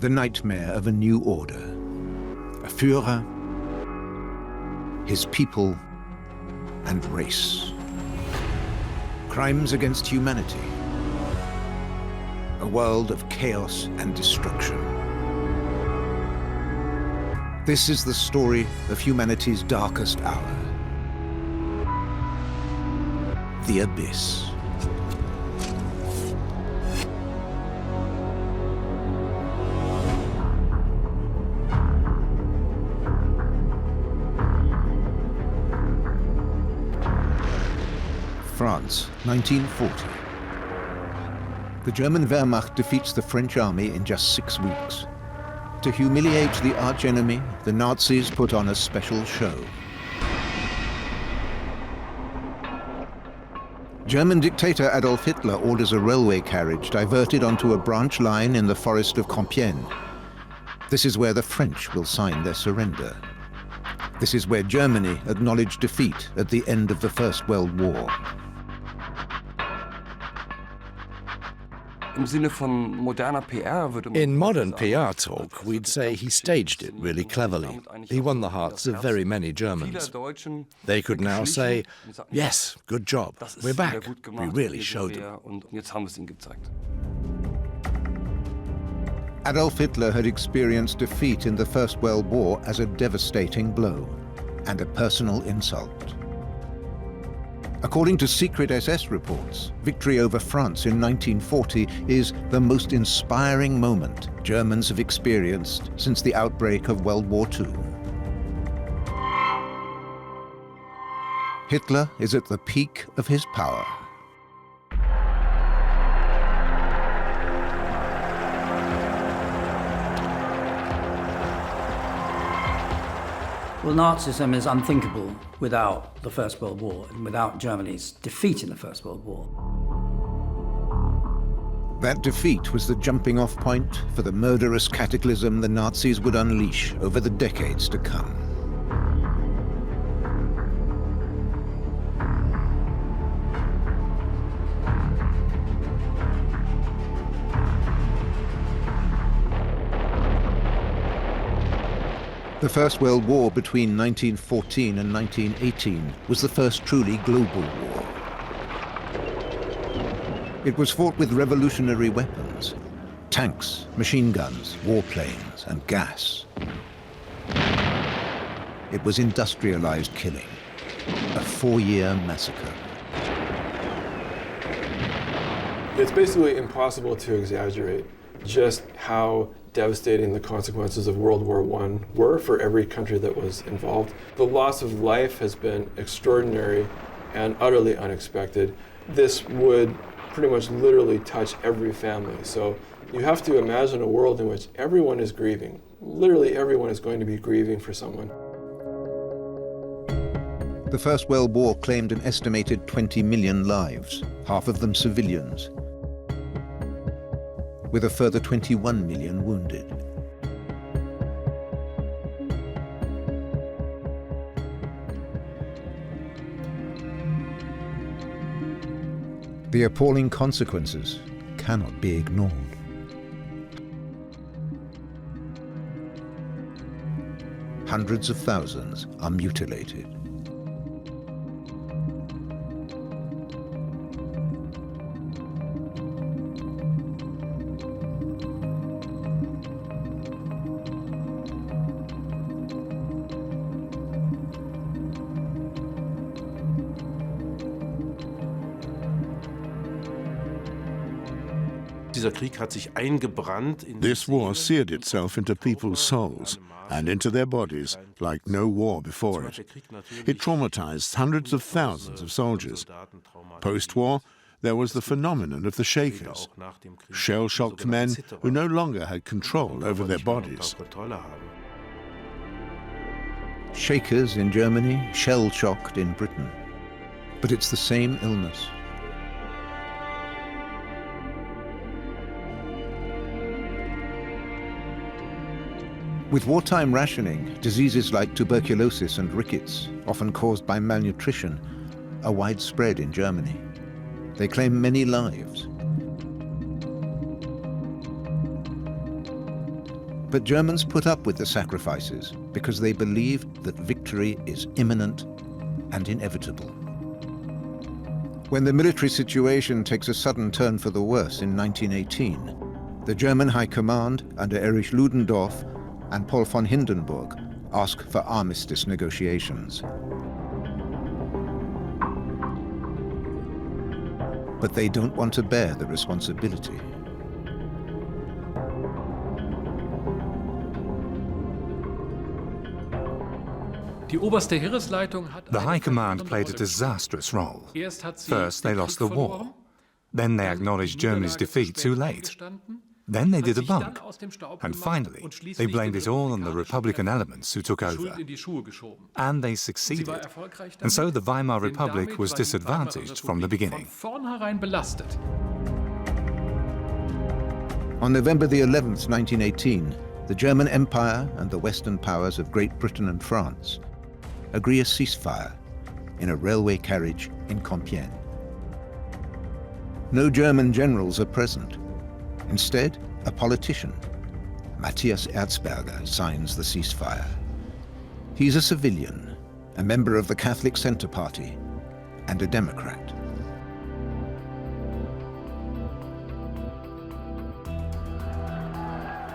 the nightmare of a new order. A Führer, his people, and race. Crimes against humanity. A world of chaos and destruction. This is the story of humanity's darkest hour. The Abyss. France, 1940. The German Wehrmacht defeats the French army in just 6 weeks. To humiliate the archenemy, the Nazis put on a special show. German dictator Adolf Hitler orders a railway carriage diverted onto a branch line in the forest of Compiègne. This is where the French will sign their surrender. This is where Germany acknowledged defeat at the end of the First World War. In modern PR talk, we'd say he staged it really cleverly. He won the hearts of very many Germans. They could now say, yes, good job, we're back, we really showed them. Adolf Hitler had experienced defeat in the First World War as a devastating blow and a personal insult. According to secret SS reports, victory over France in 1940 is the most inspiring moment Germans have experienced since the outbreak of World War II. Hitler is at the peak of his power. Well, Nazism is unthinkable without the First World War and without Germany's defeat in the First World War. That defeat was the jumping-off point for the murderous cataclysm the Nazis would unleash over the decades to come. The First World War between 1914 and 1918 was the first truly global war. It was fought with revolutionary weapons, tanks, machine guns, warplanes, and gas. It was industrialized killing, a 4-year massacre. It's basically impossible to exaggerate just how devastating the consequences of World War I were for every country that was involved. The loss of life has been extraordinary and utterly unexpected. This would pretty much literally touch every family. So you have to imagine a world in which everyone is grieving. Literally everyone is going to be grieving for someone. The First World War claimed an estimated 20 million lives, half of them civilians, with a further 21 million wounded. The appalling consequences cannot be ignored. Hundreds of thousands are mutilated. This war seared itself into people's souls and into their bodies like no war before it. It traumatized hundreds of thousands of soldiers. Post-war, there was the phenomenon of the Shakers, shell-shocked men who no longer had control over their bodies. Shakers in Germany, shell-shocked in Britain. But it's the same illness. With wartime rationing, diseases like tuberculosis and rickets, often caused by malnutrition, are widespread in Germany. They claim many lives. But Germans put up with the sacrifices because they believed that victory is imminent and inevitable. When the military situation takes a sudden turn for the worse in 1918, the German High Command under Erich Ludendorff and Paul von Hindenburg ask for armistice negotiations. But they don't want to bear the responsibility. The High Command played a disastrous role. First, they lost the war. Then they acknowledged Germany's defeat too late. Then they did a bump. And finally, they blamed it all on the Republican elements who took over. And they succeeded. And so the Weimar Republic was disadvantaged from the beginning. On November the 11th, 1918, the German Empire and the Western powers of Great Britain and France agree a ceasefire in a railway carriage in Compiègne. No German generals are present. Instead, a politician, Matthias Erzberger, signs the ceasefire. He's a civilian, a member of the Catholic Centre Party, and a Democrat.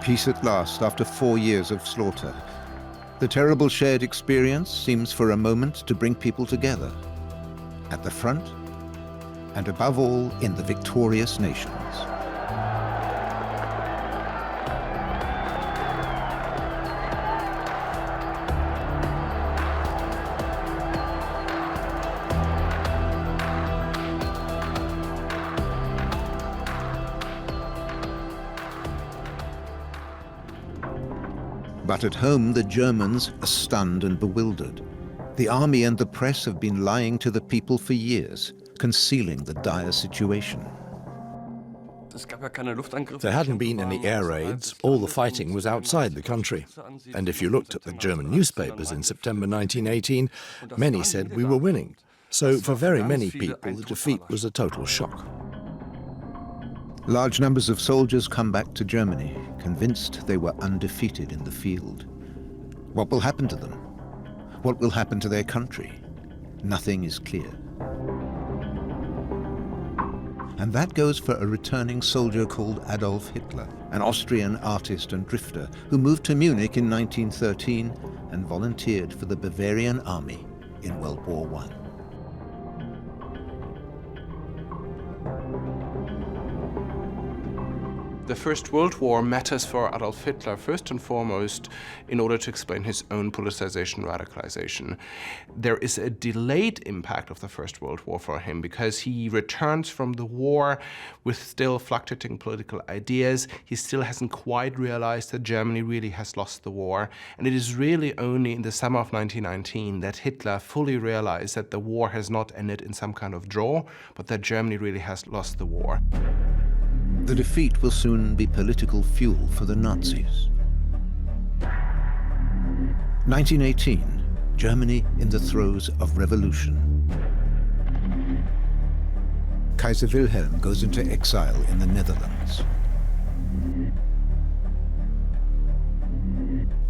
Peace at last after 4 years of slaughter. The terrible shared experience seems for a moment to bring people together, at the front, and above all in the victorious nations. But at home, the Germans are stunned and bewildered. The army and the press have been lying to the people for years, concealing the dire situation. There hadn't been any air raids, all the fighting was outside the country. And if you looked at the German newspapers in September 1918, many said we were winning. So for very many people, the defeat was a total shock. Large numbers of soldiers come back to Germany, convinced they were undefeated in the field. What will happen to them? What will happen to their country? Nothing is clear. And that goes for a returning soldier called Adolf Hitler, an Austrian artist and drifter who moved to Munich in 1913 and volunteered for the Bavarian army in World War I. The First World War matters for Adolf Hitler first and foremost in order to explain his own politicization, radicalization. There is a delayed impact of the First World War for him because he returns from the war with still fluctuating political ideas. He still hasn't quite realized that Germany really has lost the war. And it is really only in the summer of 1919 that Hitler fully realized that the war has not ended in some kind of draw, but that Germany really has lost the war. The defeat will soon be political fuel for the Nazis. 1918, Germany in the throes of revolution. Kaiser Wilhelm goes into exile in the Netherlands.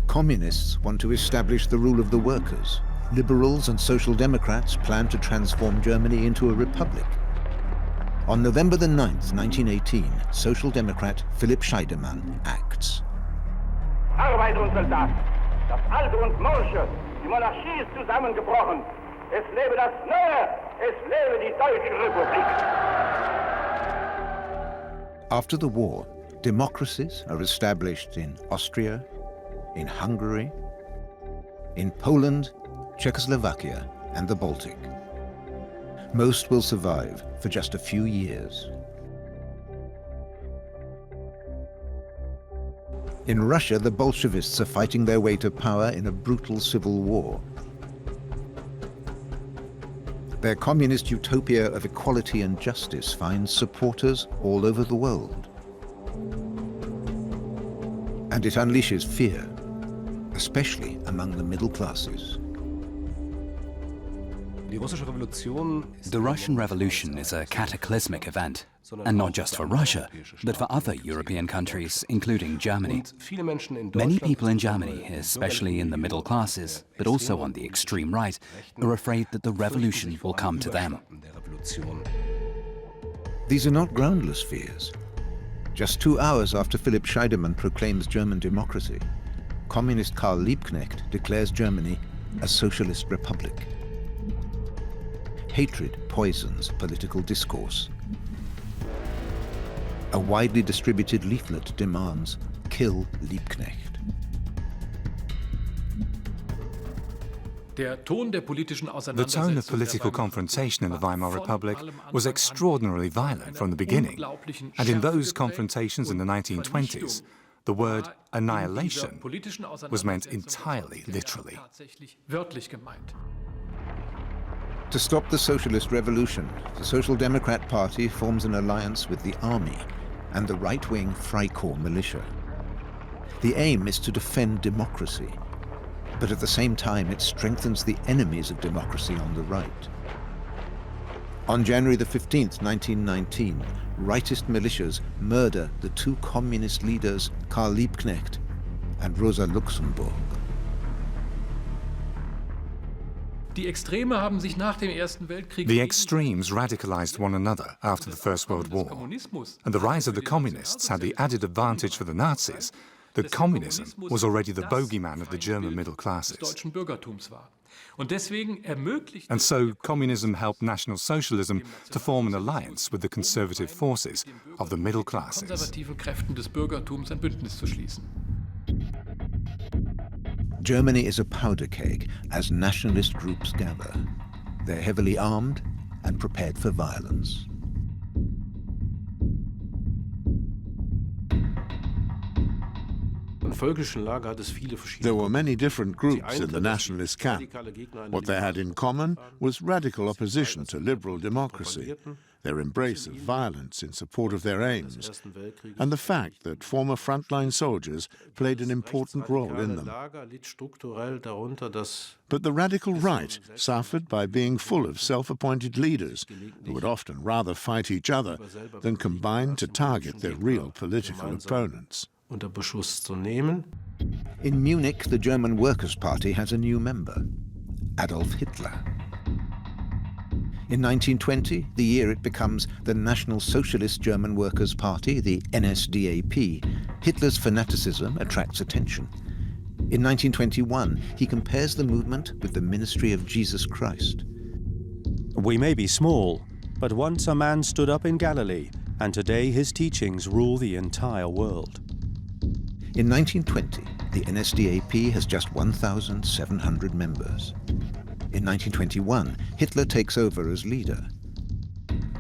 Communists want to establish the rule of the workers. Liberals and Social Democrats plan to transform Germany into a republic. On November the 9th, 1918, Social Democrat Philipp Scheidemann acts. Arbeit und Soldat, das Alte und Morsche, die Monarchie ist zusammengebrochen. Es lebe das Neue, es lebe die Deutsche Republik. After the war, democracies are established in Austria, in Hungary, in Poland, Czechoslovakia, and the Baltic. Most will survive for just a few years. In Russia, the Bolshevists are fighting their way to power in a brutal civil war. Their communist utopia of equality and justice finds supporters all over the world. And it unleashes fear, especially among the middle classes. The Russian Revolution is a cataclysmic event, and not just for Russia, but for other European countries, including Germany. Many people in Germany, especially in the middle classes, but also on the extreme right, are afraid that the revolution will come to them. These are not groundless fears. Just 2 hours after Philipp Scheidemann proclaims German democracy, communist Karl Liebknecht declares Germany a socialist republic. Hatred poisons political discourse. A widely distributed leaflet demands, "Kill Liebknecht." The tone of political confrontation in the Weimar Republic was extraordinarily violent from the beginning, and in those confrontations in the 1920s, the word annihilation was meant entirely literally. To stop the socialist revolution, the Social Democrat Party forms an alliance with the army and the right-wing Freikorps militia. The aim is to defend democracy, but at the same time it strengthens the enemies of democracy on the right. On January the 15th, 1919, rightist militias murder the 2 communist leaders Karl Liebknecht and Rosa Luxemburg. The extremes radicalized one another after the First World War, and the rise of the communists had the added advantage for the Nazis that communism was already the bogeyman of the German middle classes. And so communism helped National Socialism to form an alliance with the conservative forces of the middle classes. Germany is a powder keg as nationalist groups gather. They're heavily armed and prepared for violence. There were many different groups in the nationalist camp. What they had in common was radical opposition to liberal democracy, their embrace of violence in support of their aims, and the fact that former frontline soldiers played an important role in them. But the radical right suffered by being full of self-appointed leaders who would often rather fight each other than combine to target their real political opponents. In Munich, the German Workers' Party has a new member, Adolf Hitler. In 1920, the year it becomes the National Socialist German Workers' Party, the NSDAP, Hitler's fanaticism attracts attention. In 1921, he compares the movement with the ministry of Jesus Christ. We may be small, but once a man stood up in Galilee, and today his teachings rule the entire world. In 1920, the NSDAP has just 1,700 members. In 1921, Hitler takes over as leader.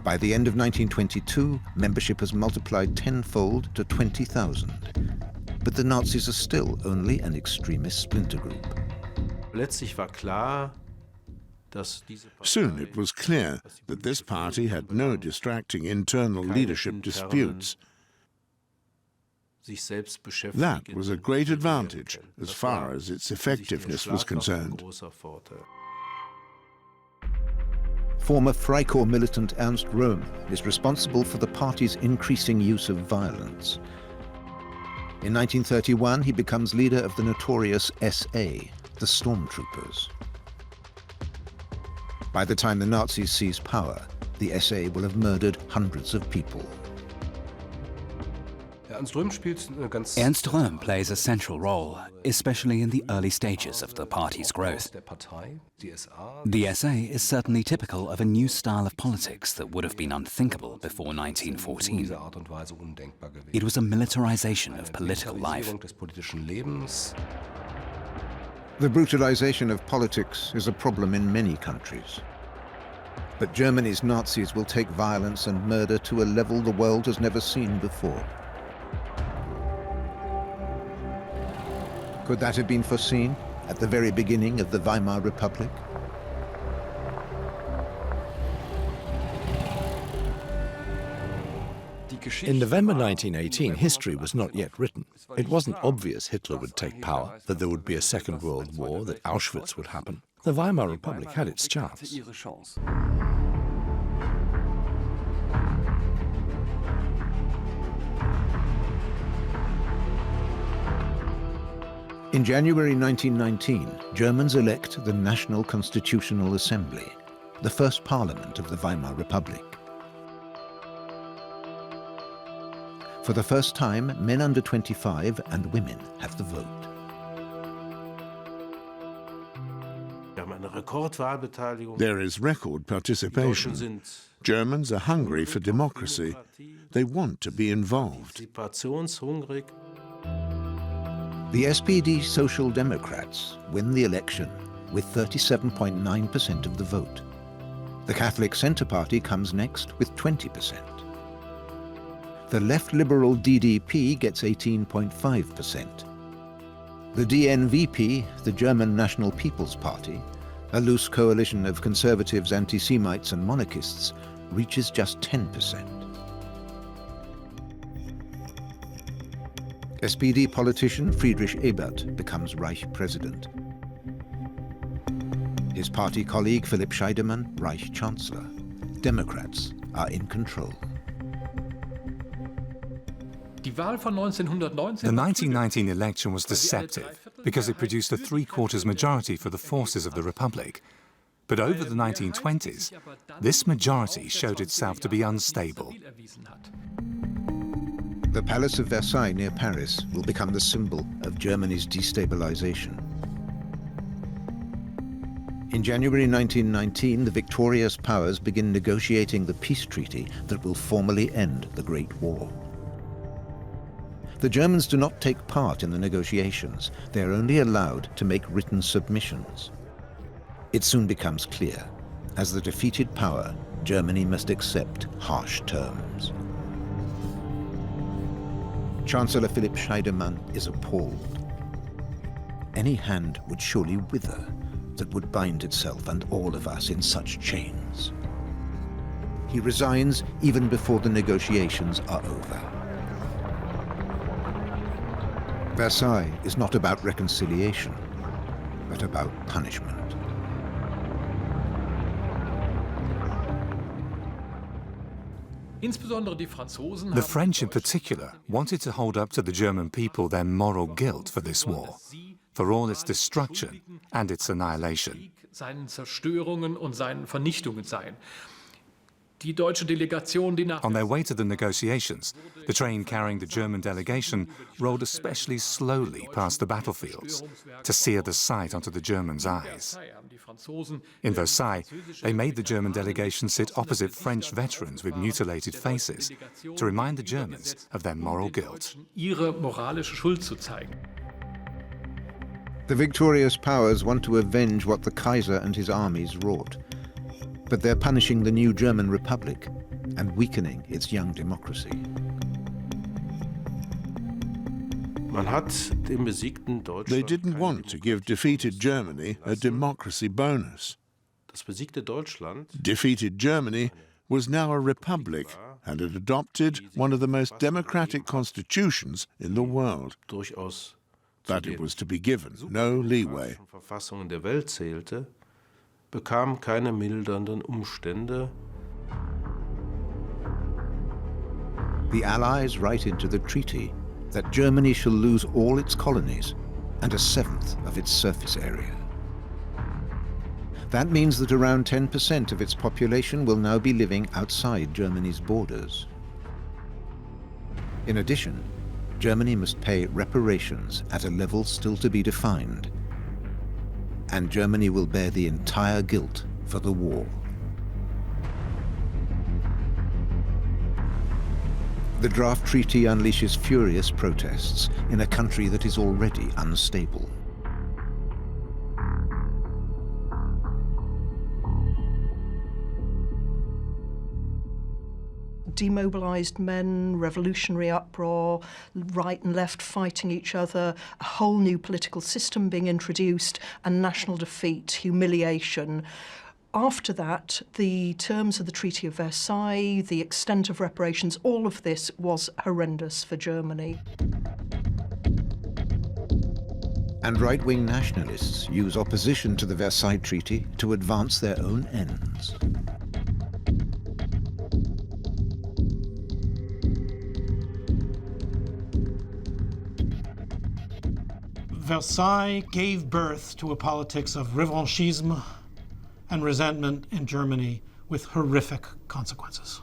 By the end of 1922, membership has multiplied tenfold to 20,000. But the Nazis are still only an extremist splinter group. Soon it was clear that this party had no distracting internal leadership disputes. That was a great advantage as far as its effectiveness was concerned. Former Freikorps militant Ernst Röhm is responsible for the party's increasing use of violence. In 1931, he becomes leader of the notorious SA, the Stormtroopers. By the time the Nazis seize power, the SA will have murdered hundreds of people. Ernst Röhm plays a central role, especially in the early stages of the party's growth. The SA is certainly typical of a new style of politics that would have been unthinkable before 1914. It was a militarization of political life. The brutalization of politics is a problem in many countries. But Germany's Nazis will take violence and murder to a level the world has never seen before. Could that have been foreseen at the very beginning of the Weimar Republic? In November 1918, history was not yet written. It wasn't obvious Hitler would take power, that there would be a Second World War, that Auschwitz would happen. The Weimar Republic had its chance. In January 1919, Germans elect the National Constitutional Assembly, the first parliament of the Weimar Republic. For the first time, men under 25 and women have the vote. There is record participation. Germans are hungry for democracy. They want to be involved. The SPD Social Democrats win the election with 37.9% of the vote. The Catholic Centre Party comes next with 20%. The left liberal DDP gets 18.5%. The DNVP, the German National People's Party, a loose coalition of conservatives, anti-Semites and monarchists, reaches just 10%. SPD politician Friedrich Ebert becomes Reich president. His party colleague Philipp Scheidemann, Reich Chancellor. Democrats are in control. The 1919 election was deceptive because it produced a three-quarters majority for the forces of the Republic. But over the 1920s, this majority showed itself to be unstable. The Palace of Versailles near Paris will become the symbol of Germany's destabilization. In January 1919, the victorious powers begin negotiating the peace treaty that will formally end the Great War. The Germans do not take part in the negotiations. They are only allowed to make written submissions. It soon becomes clear, as the defeated power, Germany must accept harsh terms. Chancellor Philipp Scheidemann is appalled. Any hand would surely wither that would bind itself and all of us in such chains. He resigns even before the negotiations are over. Versailles is not about reconciliation, but about punishment. The French in particular wanted to hold up to the German people their moral guilt for this war, for all its destruction and its annihilation. On their way to the negotiations, the train carrying the German delegation rolled especially slowly past the battlefields to sear the sight onto the Germans' eyes. In Versailles, they made the German delegation sit opposite French veterans with mutilated faces to remind the Germans of their moral guilt. The victorious powers want to avenge what the Kaiser and his armies wrought. But they're punishing the new German Republic and weakening its young democracy. They didn't want to give defeated Germany a democracy bonus. Defeated Germany was now a republic and had adopted one of the most democratic constitutions in the world. But it was to be given no leeway. Bekam keine mildernden Umstände. The Allies write into the treaty that Germany shall lose all its colonies and 1/7 of its surface area. That means that around 10% of its population will now be living outside Germany's borders. In addition, Germany must pay reparations at a level still to be defined, and Germany will bear the entire guilt for the war. The draft treaty unleashes furious protests in a country that is already unstable. Demobilized men, revolutionary uproar, right and left fighting each other, a whole new political system being introduced, and national defeat, humiliation. After that, the terms of the Treaty of Versailles, the extent of reparations, all of this was horrendous for Germany. And right-wing nationalists use opposition to the Versailles Treaty to advance their own ends. Versailles gave birth to a politics of revanchisme and resentment in Germany with horrific consequences.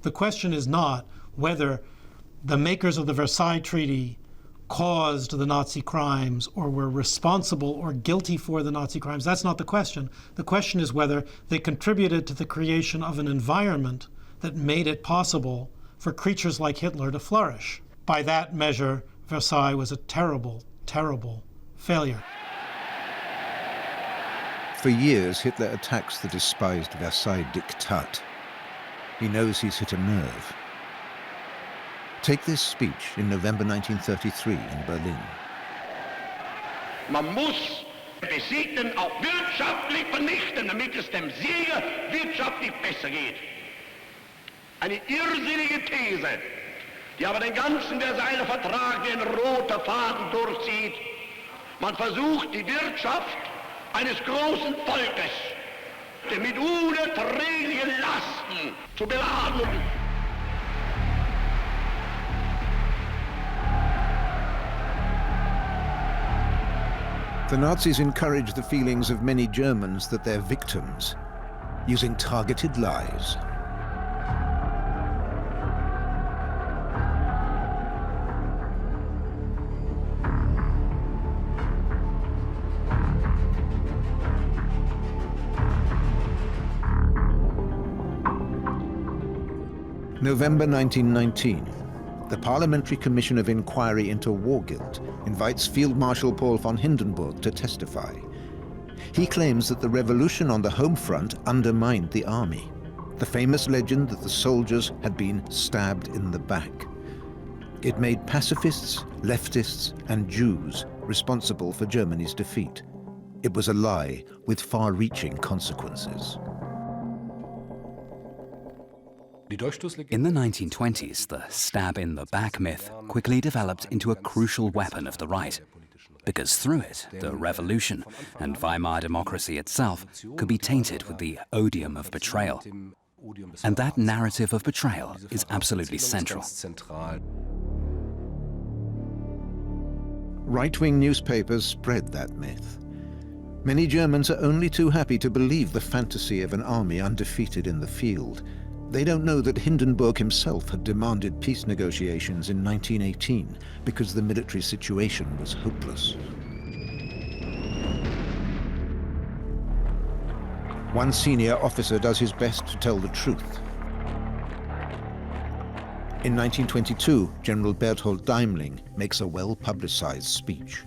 The question is not whether the makers of the Versailles Treaty caused the Nazi crimes or were responsible or guilty for the Nazi crimes. That's not the question. The question is whether they contributed to the creation of an environment that made it possible for creatures like Hitler to flourish. By that measure, Versailles was a terrible, terrible failure. For years, Hitler attacks the despised Versailles Diktat. He knows he's hit a nerve. Take this speech in November 1933 in Berlin. Man muss Besiegten auch wirtschaftlich vernichten, damit es dem Sieger wirtschaftlich besser geht. Eine irrsinnige These, die aber den ganzen Versailler Vertrag wie ein roter Faden durchzieht. Man versucht die Wirtschaft eines großen Volkes mit unerträglichen Lasten zu beladen. The Nazis encouraged the feelings of many Germans that they're victims, using targeted lies. November 1919. The Parliamentary Commission of Inquiry into War Guilt invites Field Marshal Paul von Hindenburg to testify. He claims that the revolution on the home front undermined the army, the famous legend that the soldiers had been stabbed in the back. It made pacifists, leftists, and Jews responsible for Germany's defeat. It was a lie with far-reaching consequences. In the 1920s, the stab-in-the-back myth quickly developed into a crucial weapon of the right, because through it, the revolution and Weimar democracy itself could be tainted with the odium of betrayal. And that narrative of betrayal is absolutely central. Right-wing newspapers spread that myth. Many Germans are only too happy to believe the fantasy of an army undefeated in the field. They don't know that Hindenburg himself had demanded peace negotiations in 1918 because the military situation was hopeless. One senior officer does his best to tell the truth. In 1922, General Berthold Daimling makes a well-publicized speech.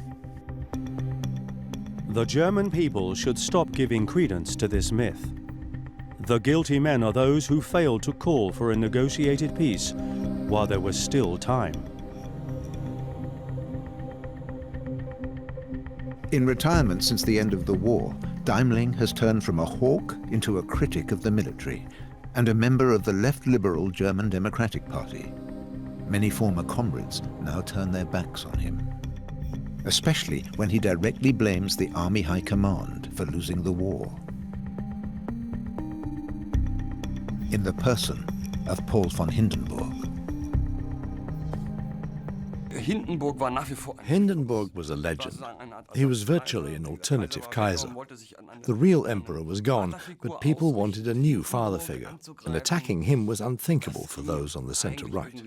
The German people should stop giving credence to this myth. The guilty men are those who failed to call for a negotiated peace while there was still time. In retirement since the end of the war, Daimling has turned from a hawk into a critic of the military and a member of the left-liberal German Democratic Party. Many former comrades now turn their backs on him, especially when he directly blames the Army High Command for losing the war. In the person of Paul von Hindenburg. Hindenburg was a legend. He was virtually an alternative Kaiser. The real emperor was gone, but people wanted a new father figure, and attacking him was unthinkable for those on the center-right.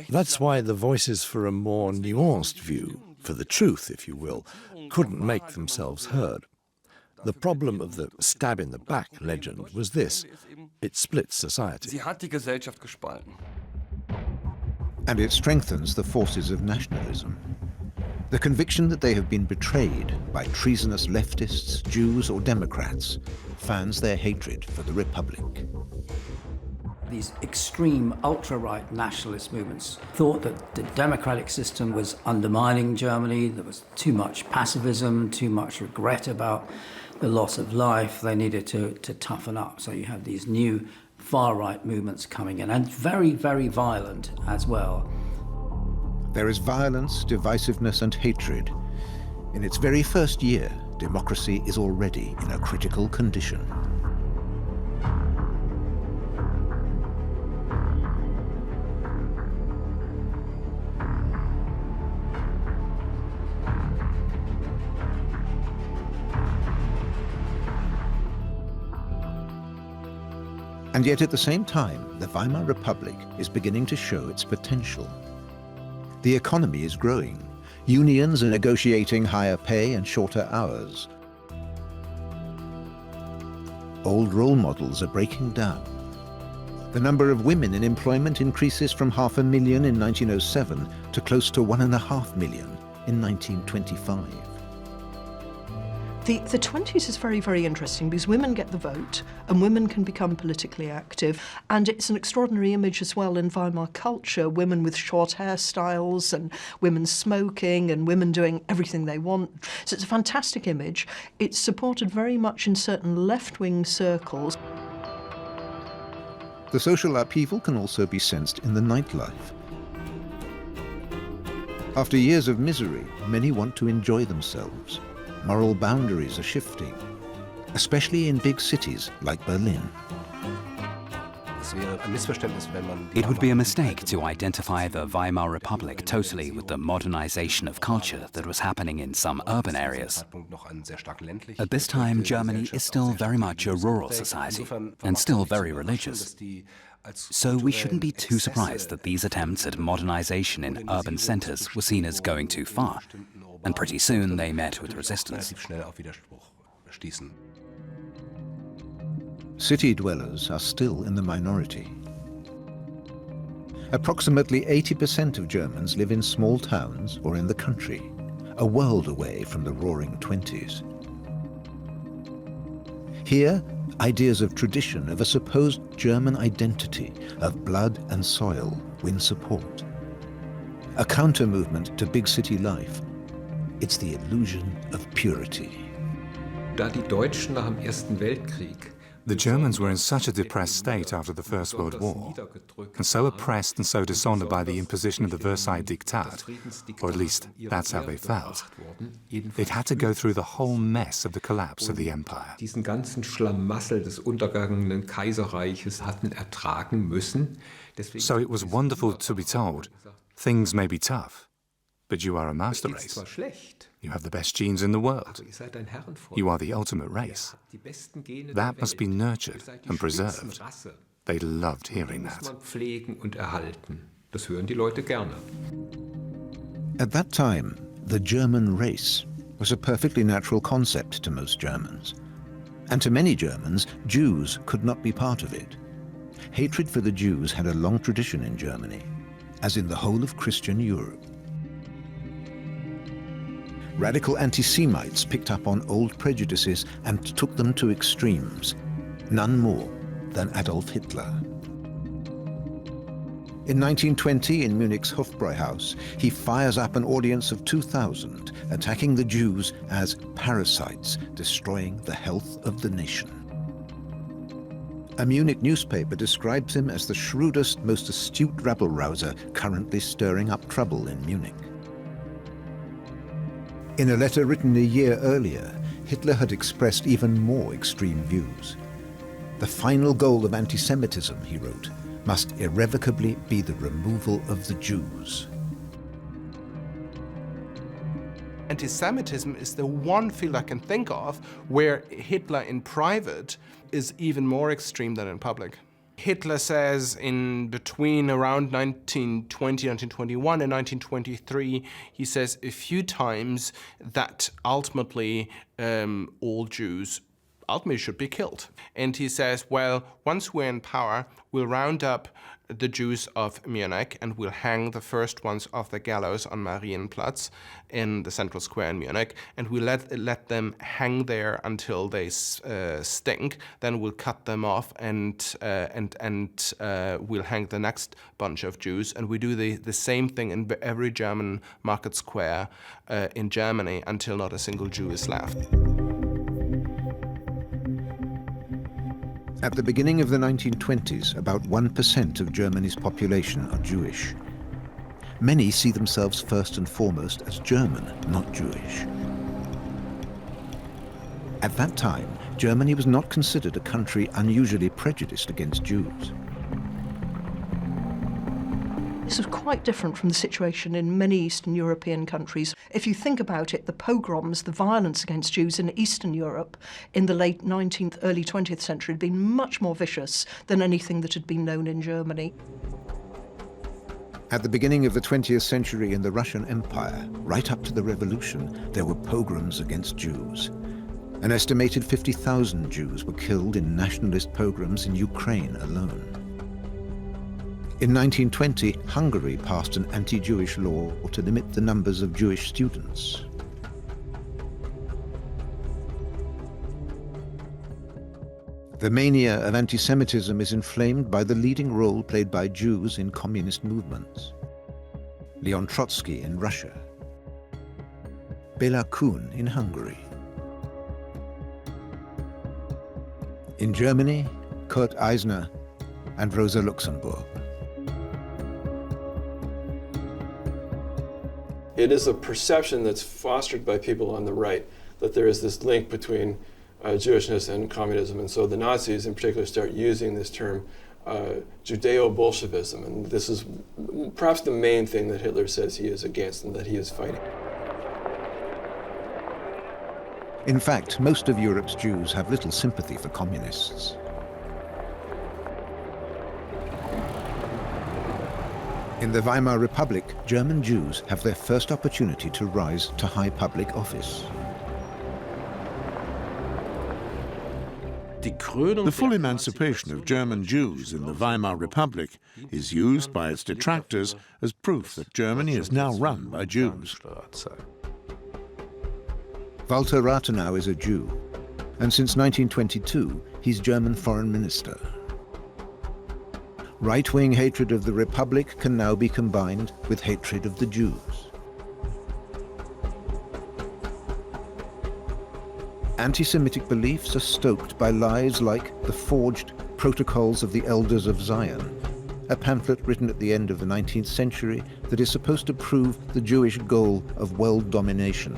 That's why the voices for a more nuanced view, for the truth, if you will, couldn't make themselves heard. The problem of the stab-in-the-back legend was this: it splits society. And it strengthens the forces of nationalism. The conviction that they have been betrayed by treasonous leftists, Jews, or Democrats fans their hatred for the Republic. These extreme ultra-right nationalist movements thought that the democratic system was undermining Germany. There was too much pacifism, too much regret about the loss of life. They needed to toughen up. So you have these new far-right movements coming in, and very, very violent as well. There is violence, divisiveness, and hatred. In its very first year, democracy is already in a critical condition. And yet at the same time, the Weimar Republic is beginning to show its potential. The economy is growing. Unions are negotiating higher pay and shorter hours. Old role models are breaking down. The number of women in employment increases from 500,000 in 1907 to close to 1.5 million in 1925. The 20s is very, very interesting because women get the vote and women can become politically active. And it's an extraordinary image as well in Weimar culture, women with short hairstyles and women smoking and women doing everything they want. So it's a fantastic image. It's supported very much in certain left-wing circles. The social upheaval can also be sensed in the nightlife. After years of misery, many want to enjoy themselves. Moral boundaries are shifting, especially in big cities like Berlin. It would be a mistake to identify the Weimar Republic totally with the modernization of culture that was happening in some urban areas. At this time, Germany is still very much a rural society and still very religious. So we shouldn't be too surprised that these attempts at modernization in urban centers were seen as going too far. And pretty soon they met with resistance. City dwellers are still in the minority. Approximately 80% of Germans live in small towns or in the country, a world away from the roaring 20s. Here, ideas of tradition, of a supposed German identity, of blood and soil, win support. A counter-movement to big city life. It's the illusion of purity. The Germans were in such a depressed state after the First World War, and so oppressed and so dishonored by the imposition of the Versailles Diktat, or at least that's how they felt. They'd had to go through the whole mess of the collapse of the empire. Diesen ganzen Schlamassel des untergegangenen Kaiserreiches hatten ertragen müssen. So it was wonderful to be told, things may be tough, but you are a master race. You have the best genes in the world. You are the ultimate race. That must be nurtured and preserved. They loved hearing that. At that time, the German race was a perfectly natural concept to most Germans. And to many Germans, Jews could not be part of it. Hatred for the Jews had a long tradition in Germany, as in the whole of Christian Europe. Radical anti-Semites picked up on old prejudices and took them to extremes, none more than Adolf Hitler. In 1920, in Munich's Hofbräuhaus, he fires up an audience of 2,000, attacking the Jews as parasites, destroying the health of the nation. A Munich newspaper describes him as the shrewdest, most astute rabble-rouser currently stirring up trouble in Munich. In a letter written a year earlier, Hitler had expressed even more extreme views. The final goal of anti-Semitism, he wrote, must irrevocably be the removal of the Jews. Anti-Semitism is the one field I can think of where Hitler in private is even more extreme than in public. Hitler says in between around 1920, 1921 and 1923, he says a few times that ultimately all Jews ultimately should be killed. And he says, well, once we're in power, we'll round up the Jews of Munich and we'll hang the first ones off the gallows on Marienplatz in the central square in Munich, and we'll let them hang there until they stink. Then we'll cut them off and we'll hang the next bunch of Jews. And we do the same thing in every German market square in Germany until not a single Jew is left. At the beginning of the 1920s, about 1% of Germany's population are Jewish. Many see themselves first and foremost as German, not Jewish. At that time, Germany was not considered a country unusually prejudiced against Jews. This was quite different from the situation in many Eastern European countries. If you think about it, the pogroms, the violence against Jews in Eastern Europe in the late 19th, early 20th century had been much more vicious than anything that had been known in Germany. At the beginning of the 20th century in the Russian Empire, right up to the revolution, there were pogroms against Jews. An estimated 50,000 Jews were killed in nationalist pogroms in Ukraine alone. In 1920, Hungary passed an anti-Jewish law to limit the numbers of Jewish students. The mania of anti-Semitism is inflamed by the leading role played by Jews in communist movements. Leon Trotsky in Russia, Bela Kun in Hungary. In Germany, Kurt Eisner and Rosa Luxemburg. It is a perception that's fostered by people on the right that there is this link between Jewishness and communism, and so the Nazis in particular start using this term Judeo-Bolshevism, and this is perhaps the main thing that Hitler says he is against and that he is fighting. In fact, most of Europe's Jews have little sympathy for communists. In the Weimar Republic, German Jews have their first opportunity to rise to high public office. The full emancipation of German Jews in the Weimar Republic is used by its detractors as proof that Germany is now run by Jews. Walter Rathenau is a Jew, and since 1922, he's German foreign minister. Right-wing hatred of the Republic can now be combined with hatred of the Jews. Anti-Semitic beliefs are stoked by lies like the forged Protocols of the Elders of Zion, a pamphlet written at the end of the 19th century that is supposed to prove the Jewish goal of world domination.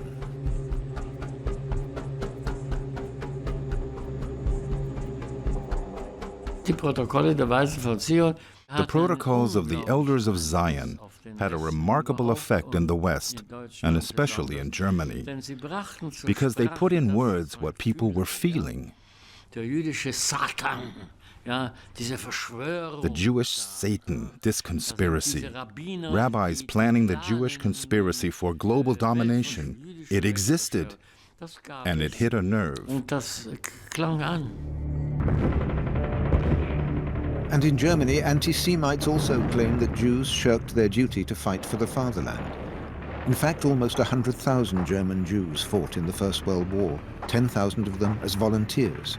The Protocols of the Elders of Zion had a remarkable effect in the West, and especially in Germany, because they put in words what people were feeling. The Jewish Satan, this conspiracy. Rabbis planning the Jewish conspiracy for global domination. It existed, and it hit a nerve. And in Germany, anti-Semites also claimed that Jews shirked their duty to fight for the fatherland. In fact, almost 100,000 German Jews fought in the First World War, 10,000 of them as volunteers,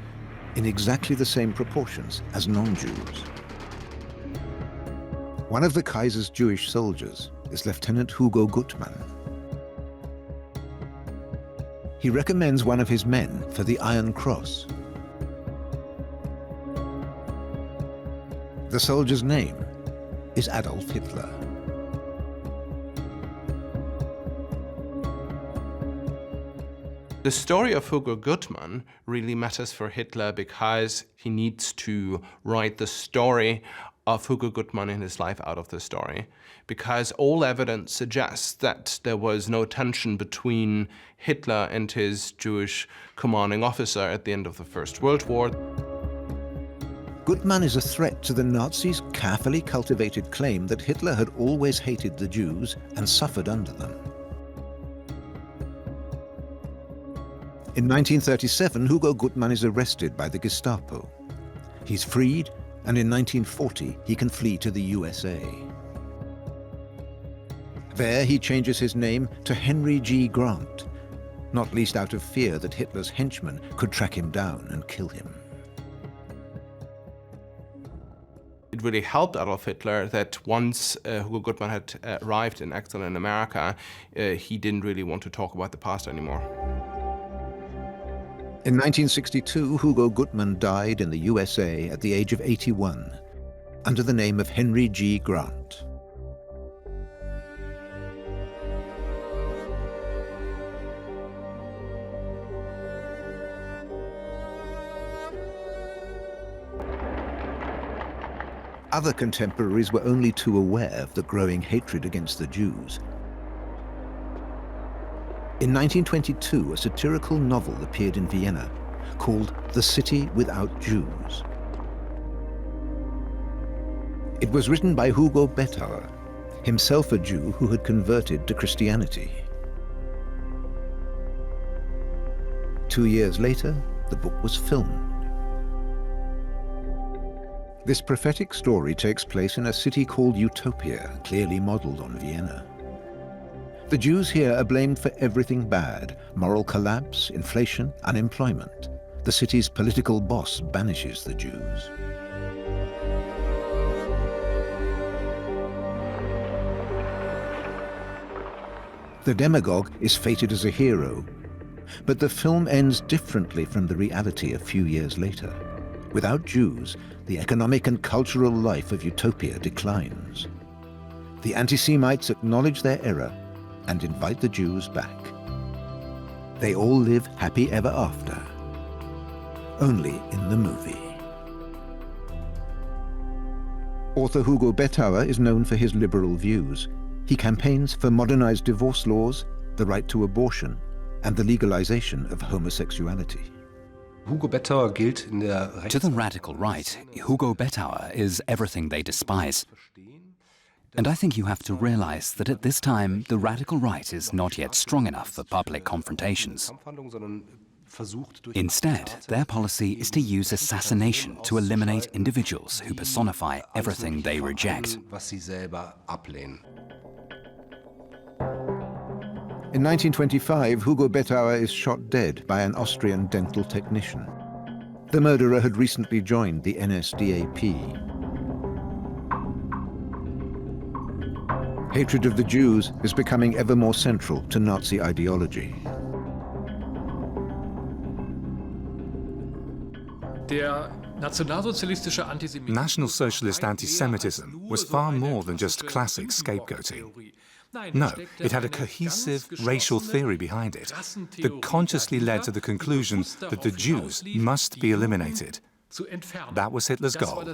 in exactly the same proportions as non-Jews. One of the Kaiser's Jewish soldiers is Lieutenant Hugo Gutmann. He recommends one of his men for the Iron Cross. The soldier's name is Adolf Hitler. The story of Hugo Gutmann really matters for Hitler because he needs to write the story of Hugo Gutmann in his life out of the story, because all evidence suggests that there was no tension between Hitler and his Jewish commanding officer at the end of the First World War. Gutmann is a threat to the Nazis' carefully cultivated claim that Hitler had always hated the Jews and suffered under them. In 1937, Hugo Gutmann is arrested by the Gestapo. He's freed, and in 1940, he can flee to the USA. There, he changes his name to Henry G. Grant, not least out of fear that Hitler's henchmen could track him down and kill him. It really helped Adolf Hitler that once Hugo Gutmann had arrived in exile in America, he didn't really want to talk about the past anymore. In 1962, Hugo Gutmann died in the USA at the age of 81, under the name of Henry G. Grant. Other contemporaries were only too aware of the growing hatred against the Jews. In 1922, a satirical novel appeared in Vienna called The City Without Jews. It was written by Hugo Bettauer, himself a Jew who had converted to Christianity. 2 years later, the book was filmed. This prophetic story takes place in a city called Utopia, clearly modeled on Vienna. The Jews here are blamed for everything bad: moral collapse, inflation, unemployment. The city's political boss banishes the Jews. The demagogue is fated as a hero, but the film ends differently from the reality a few years later. Without Jews, the economic and cultural life of Utopia declines. The anti-Semites acknowledge their error and invite the Jews back. They all live happy ever after, only in the movie. Author Hugo Bettauer is known for his liberal views. He campaigns for modernized divorce laws, the right to abortion, and the legalization of homosexuality. To the radical right, Hugo Bettauer is everything they despise. And I think you have to realize that at this time, the radical right is not yet strong enough for public confrontations. Instead, their policy is to use assassination to eliminate individuals who personify everything they reject. In 1925, Hugo Bettauer is shot dead by an Austrian dental technician. The murderer had recently joined the NSDAP. Hatred of the Jews is becoming ever more central to Nazi ideology. National Socialist anti-Semitism was far more than just classic scapegoating. No, it had a cohesive racial theory behind it that consciously led to the conclusion that the Jews must be eliminated. That was Hitler's goal.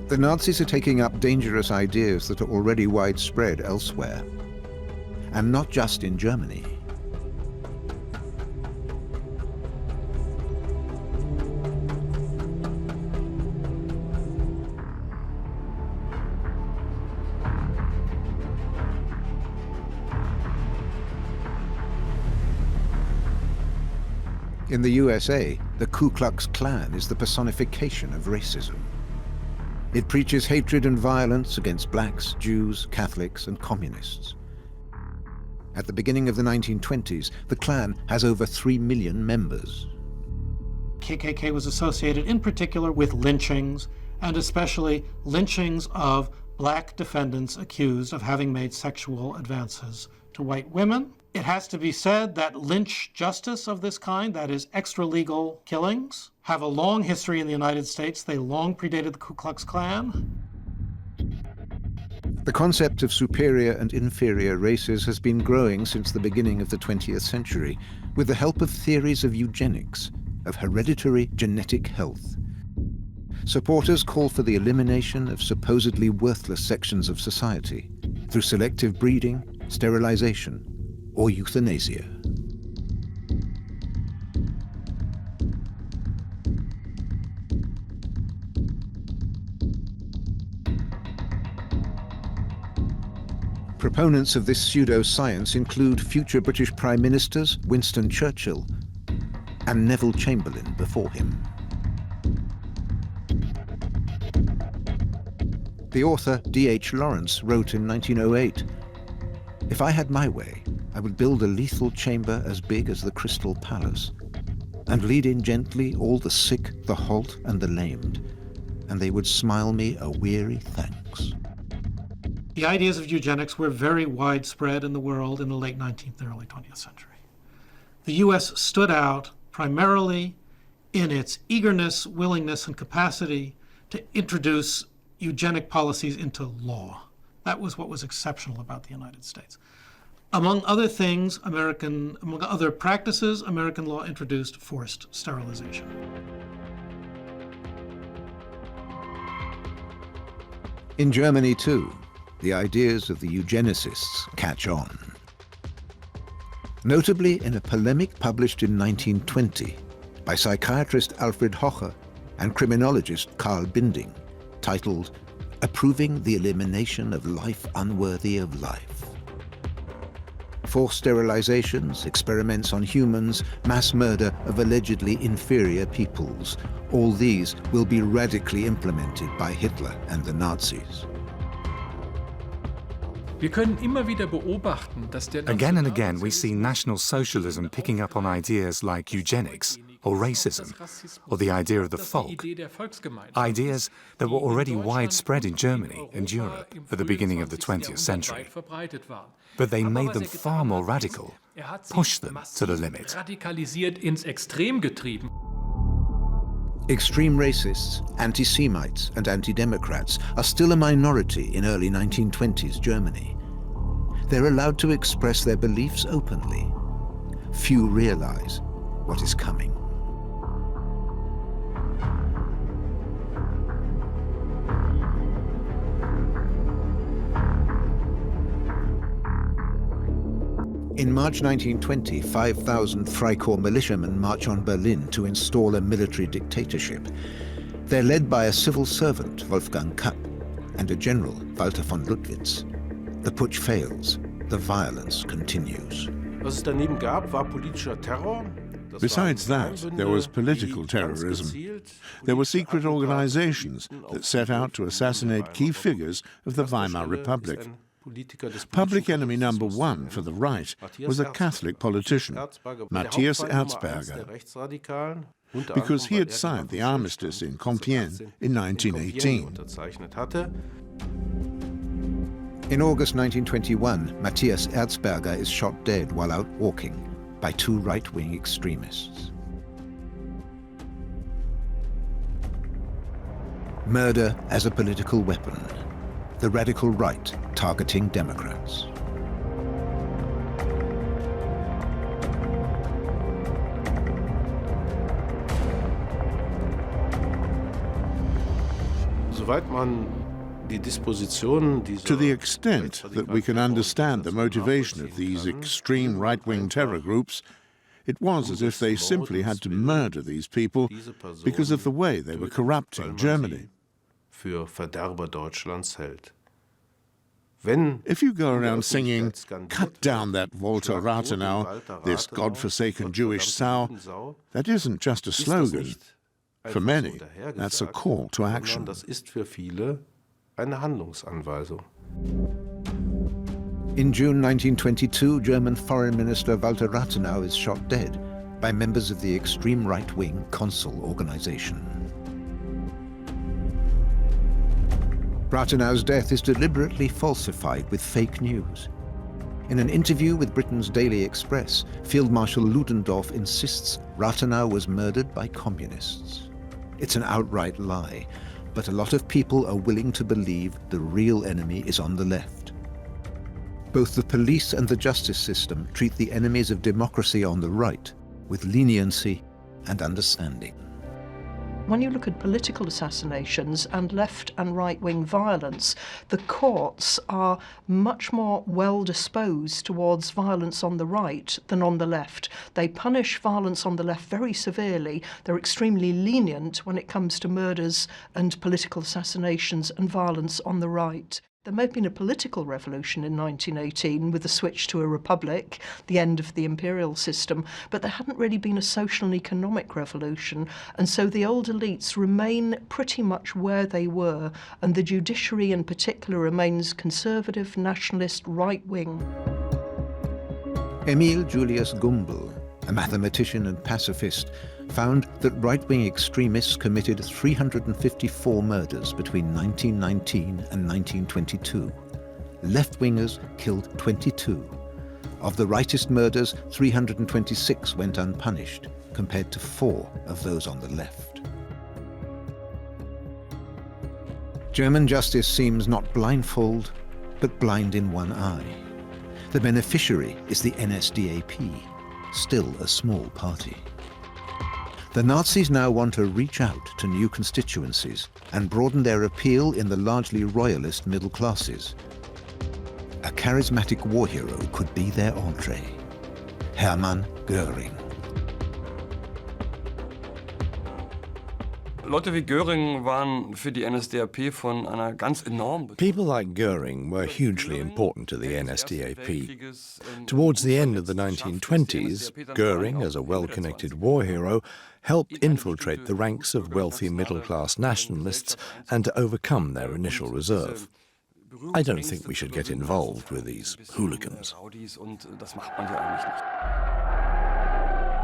The Nazis are taking up dangerous ideas that are already widespread elsewhere, and not just in Germany. In the USA, the Ku Klux Klan is the personification of racism. It preaches hatred and violence against blacks, Jews, Catholics, and communists. At the beginning of the 1920s, the Klan has over 3 million members. KKK was associated in particular with lynchings, and especially lynchings of black defendants accused of having made sexual advances to white women. It has to be said that lynch justice of this kind, that is extra-legal killings, have a long history in the United States. They long predated the Ku Klux Klan. The concept of superior and inferior races has been growing since the beginning of the 20th century, with the help of theories of eugenics, of hereditary genetic health. Supporters call for the elimination of supposedly worthless sections of society through selective breeding, sterilization, or euthanasia. Proponents of this pseudo-science include future British Prime Ministers Winston Churchill and Neville Chamberlain before him. The author D.H. Lawrence wrote in 1908, "If I had my way, I would build a lethal chamber as big as the Crystal Palace, and lead in gently all the sick, the halt, and the lamed, and they would smile me a weary thanks." The ideas of eugenics were very widespread in the world in the late 19th and early 20th century. The US stood out primarily in its eagerness, willingness, and capacity to introduce eugenic policies into law. That was what was exceptional about the United States. Among other things, among other practices, American law introduced forced sterilization. In Germany too, the ideas of the eugenicists catch on. Notably in a polemic published in 1920 by psychiatrist Alfred Hoche and criminologist Karl Binding, titled Approving the Elimination of Life Unworthy of Life. Forced sterilizations, experiments on humans, mass murder of allegedly inferior peoples, all these will be radically implemented by Hitler and the Nazis. Again and again, we see National Socialism picking up on ideas like eugenics or racism, or the idea of the folk, ideas that were already widespread in Germany and Europe at the beginning of the 20th century. But they made them far more radical, pushed them to the limit. Extreme racists, anti-Semites and anti-democrats are still a minority in early 1920s Germany. They're allowed to express their beliefs openly. Few realize what is coming. In March 1920, 5,000 Freikorps militiamen march on Berlin to install a military dictatorship. They're led by a civil servant, Wolfgang Kapp, and a general, Walter von Lüttwitz. The putsch fails. The violence continues. Besides that, there was political terrorism. There were secret organizations that set out to assassinate key figures of the Weimar Republic. Public enemy number one for the right was a Catholic politician, Matthias Erzberger, because he had signed the armistice in Compiègne in 1918. In August 1921, Matthias Erzberger is shot dead while out walking by two right-wing extremists. Murder as a political weapon. The radical right targeting Democrats. To the extent that we can understand the motivation of these extreme right-wing terror groups, it was as if they simply had to murder these people because of the way they were corrupting Germany. If you go around singing, "Cut down that Walter Rathenau, this godforsaken Jewish sow," that isn't just a slogan. For many, that's a call to action. In June 1922, German Foreign Minister Walter Rathenau is shot dead by members of the extreme right-wing Consul organization. Rathenau's death is deliberately falsified with fake news. In an interview with Britain's Daily Express, Field Marshal Ludendorff insists Rathenau was murdered by communists. It's an outright lie, but a lot of people are willing to believe the real enemy is on the left. Both the police and the justice system treat the enemies of democracy on the right with leniency and understanding. When you look at political assassinations and left and right-wing violence, the courts are much more well-disposed towards violence on the right than on the left. They punish violence on the left very severely. They're extremely lenient when it comes to murders and political assassinations and violence on the right. There may have been a political revolution in 1918 with the switch to a republic, the end of the imperial system, but there hadn't really been a social and economic revolution, and so the old elites remain pretty much where they were, and the judiciary in particular remains conservative, nationalist, right-wing. Emil Julius Gumbel, a mathematician and pacifist, found that right-wing extremists committed 354 murders between 1919 and 1922. Left-wingers killed 22. Of the rightist murders, 326 went unpunished, compared to 4 of those on the left. German justice seems not blindfold, but blind in one eye. The beneficiary is the NSDAP, still a small party. The Nazis now want to reach out to new constituencies and broaden their appeal in the largely royalist middle classes. A charismatic war hero could be their entree. Hermann Göring. People like Göring were hugely important to the NSDAP. Towards the end of the 1920s, Göring, as a well-connected war hero, helped infiltrate the ranks of wealthy middle-class nationalists and to overcome their initial reserve. I don't think we should get involved with these hooligans.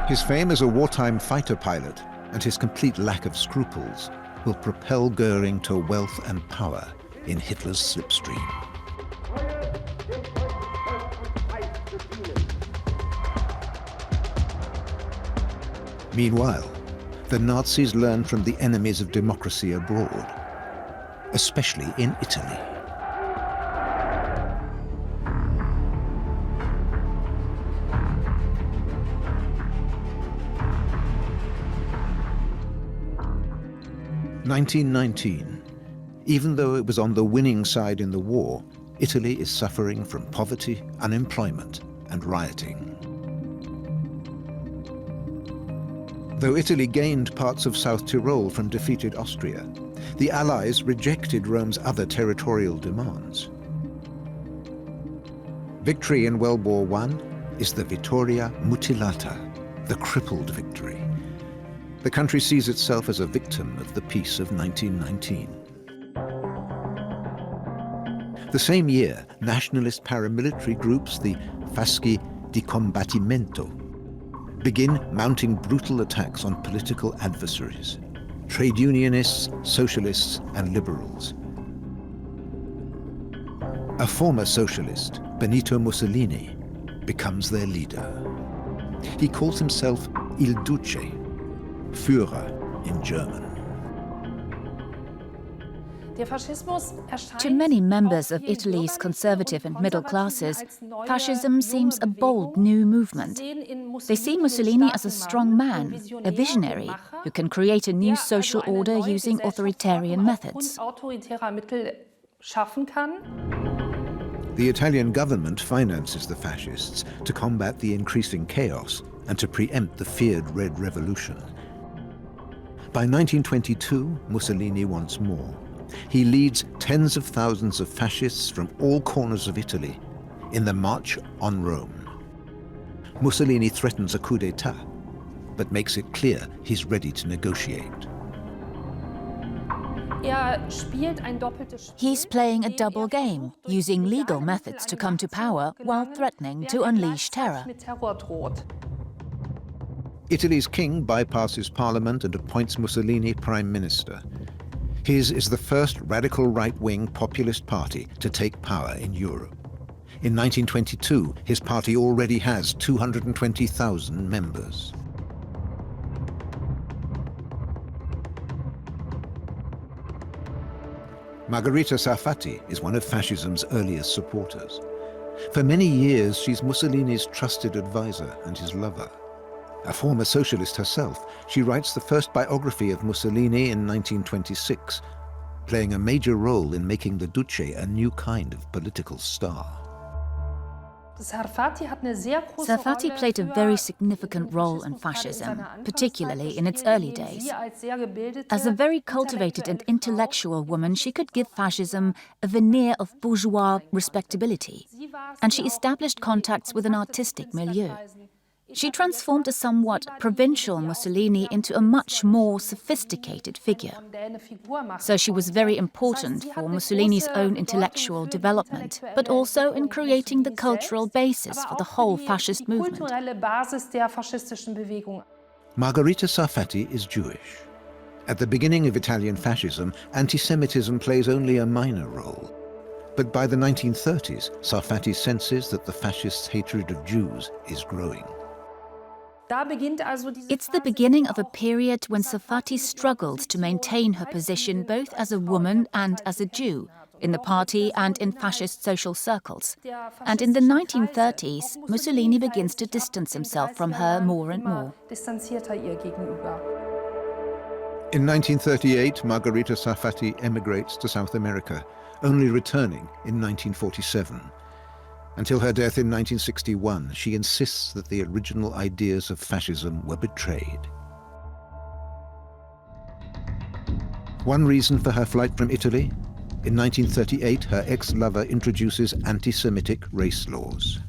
His fame as a wartime fighter pilot and his complete lack of scruples will propel Göring to wealth and power in Hitler's slipstream. Meanwhile, the Nazis learn from the enemies of democracy abroad, especially in Italy. (1919). Even though it was on the winning side in the war, Italy is suffering from poverty, unemployment, and rioting. Though Italy gained parts of South Tyrol from defeated Austria, the Allies rejected Rome's other territorial demands. Victory in World War I is the Vittoria Mutilata, the crippled victory. The country sees itself as a victim of the peace of 1919. The same year, nationalist paramilitary groups, the Fasci di Combattimento, begin mounting brutal attacks on political adversaries, trade unionists, socialists, and liberals. A former socialist, Benito Mussolini, becomes their leader. He calls himself Il Duce, Führer in German. To many members of Italy's conservative and middle classes, fascism seems a bold new movement. They see Mussolini as a strong man, a visionary, who can create a new social order using authoritarian methods. The Italian government finances the fascists to combat the increasing chaos and to preempt the feared Red Revolution. By 1922, Mussolini wants more. He leads tens of thousands of fascists from all corners of Italy in the March on Rome. Mussolini threatens a coup d'etat, but makes it clear he's ready to negotiate. He's playing a double game, using legal methods to come to power while threatening to unleash terror. Italy's king bypasses parliament and appoints Mussolini prime minister. His is the first radical right-wing populist party to take power in Europe. In 1922, his party already has 220,000 members. Margherita Sarfatti is one of fascism's earliest supporters. For many years, she's Mussolini's trusted advisor and his lover. A former socialist herself, she writes the first biography of Mussolini in 1926, playing a major role in making the Duce a new kind of political star. Sarfatti played a very significant role in fascism, particularly in its early days. As a very cultivated and intellectual woman, she could give fascism a veneer of bourgeois respectability, and she established contacts with an artistic milieu. She transformed a somewhat provincial Mussolini into a much more sophisticated figure. So she was very important for Mussolini's own intellectual development, but also in creating the cultural basis for the whole fascist movement. Margherita Sarfatti is Jewish. At the beginning of Italian fascism, anti-Semitism plays only a minor role. But by the 1930s, Sarfatti senses that the fascists' hatred of Jews is growing. It's the beginning of a period when Sarfatti struggled to maintain her position both as a woman and as a Jew, in the party and in fascist social circles. And in the 1930s, Mussolini begins to distance himself from her more and more. In 1938, Margherita Sarfatti emigrates to South America, only returning in 1947. Until her death in 1961, she insists that the original ideas of fascism were betrayed. One reason for her flight from Italy? In 1938, her ex-lover introduces anti-Semitic race laws.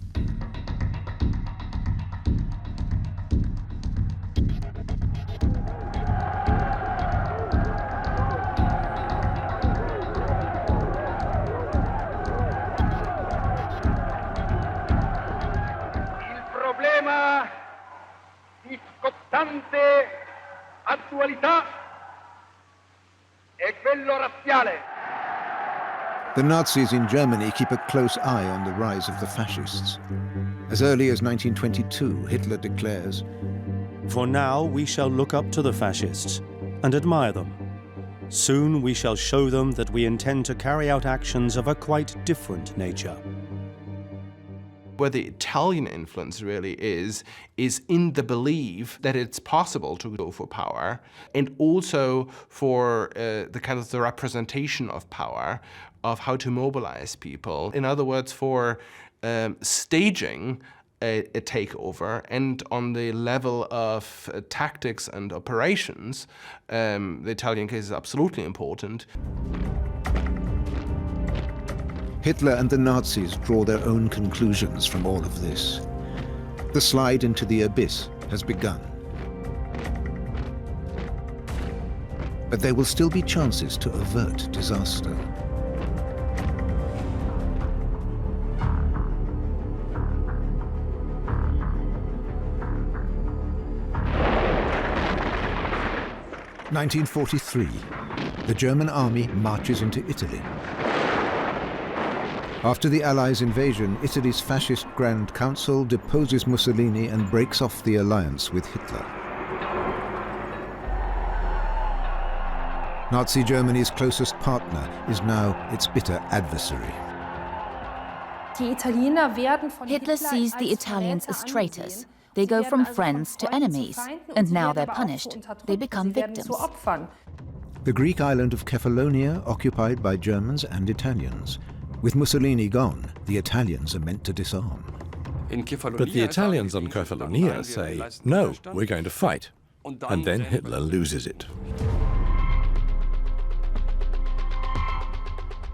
The Nazis in Germany keep a close eye on the rise of the fascists. As early as 1922, Hitler declares, "For now we shall look up to the fascists and admire them. Soon we shall show them that we intend to carry out actions of a quite different nature." Where the Italian influence really is in the belief that it's possible to go for power, and also for the kind of the representation of power, of how to mobilize people. In other words, for staging a takeover, and on the level of tactics and operations, the Italian case is absolutely important. Hitler and the Nazis draw their own conclusions from all of this. The slide into the abyss has begun. But there will still be chances to avert disaster. In 1943, the German army marches into Italy. After the Allies' invasion, Italy's fascist Grand Council deposes Mussolini and breaks off the alliance with Hitler. Nazi Germany's closest partner is now its bitter adversary. Hitler sees the Italians as traitors. They go from friends to enemies, and now they're punished. They become victims. The Greek island of Kefalonia occupied by Germans and Italians. With Mussolini gone, the Italians are meant to disarm. But the Italians on Kefalonia say, no, we're going to fight. And then Hitler loses it.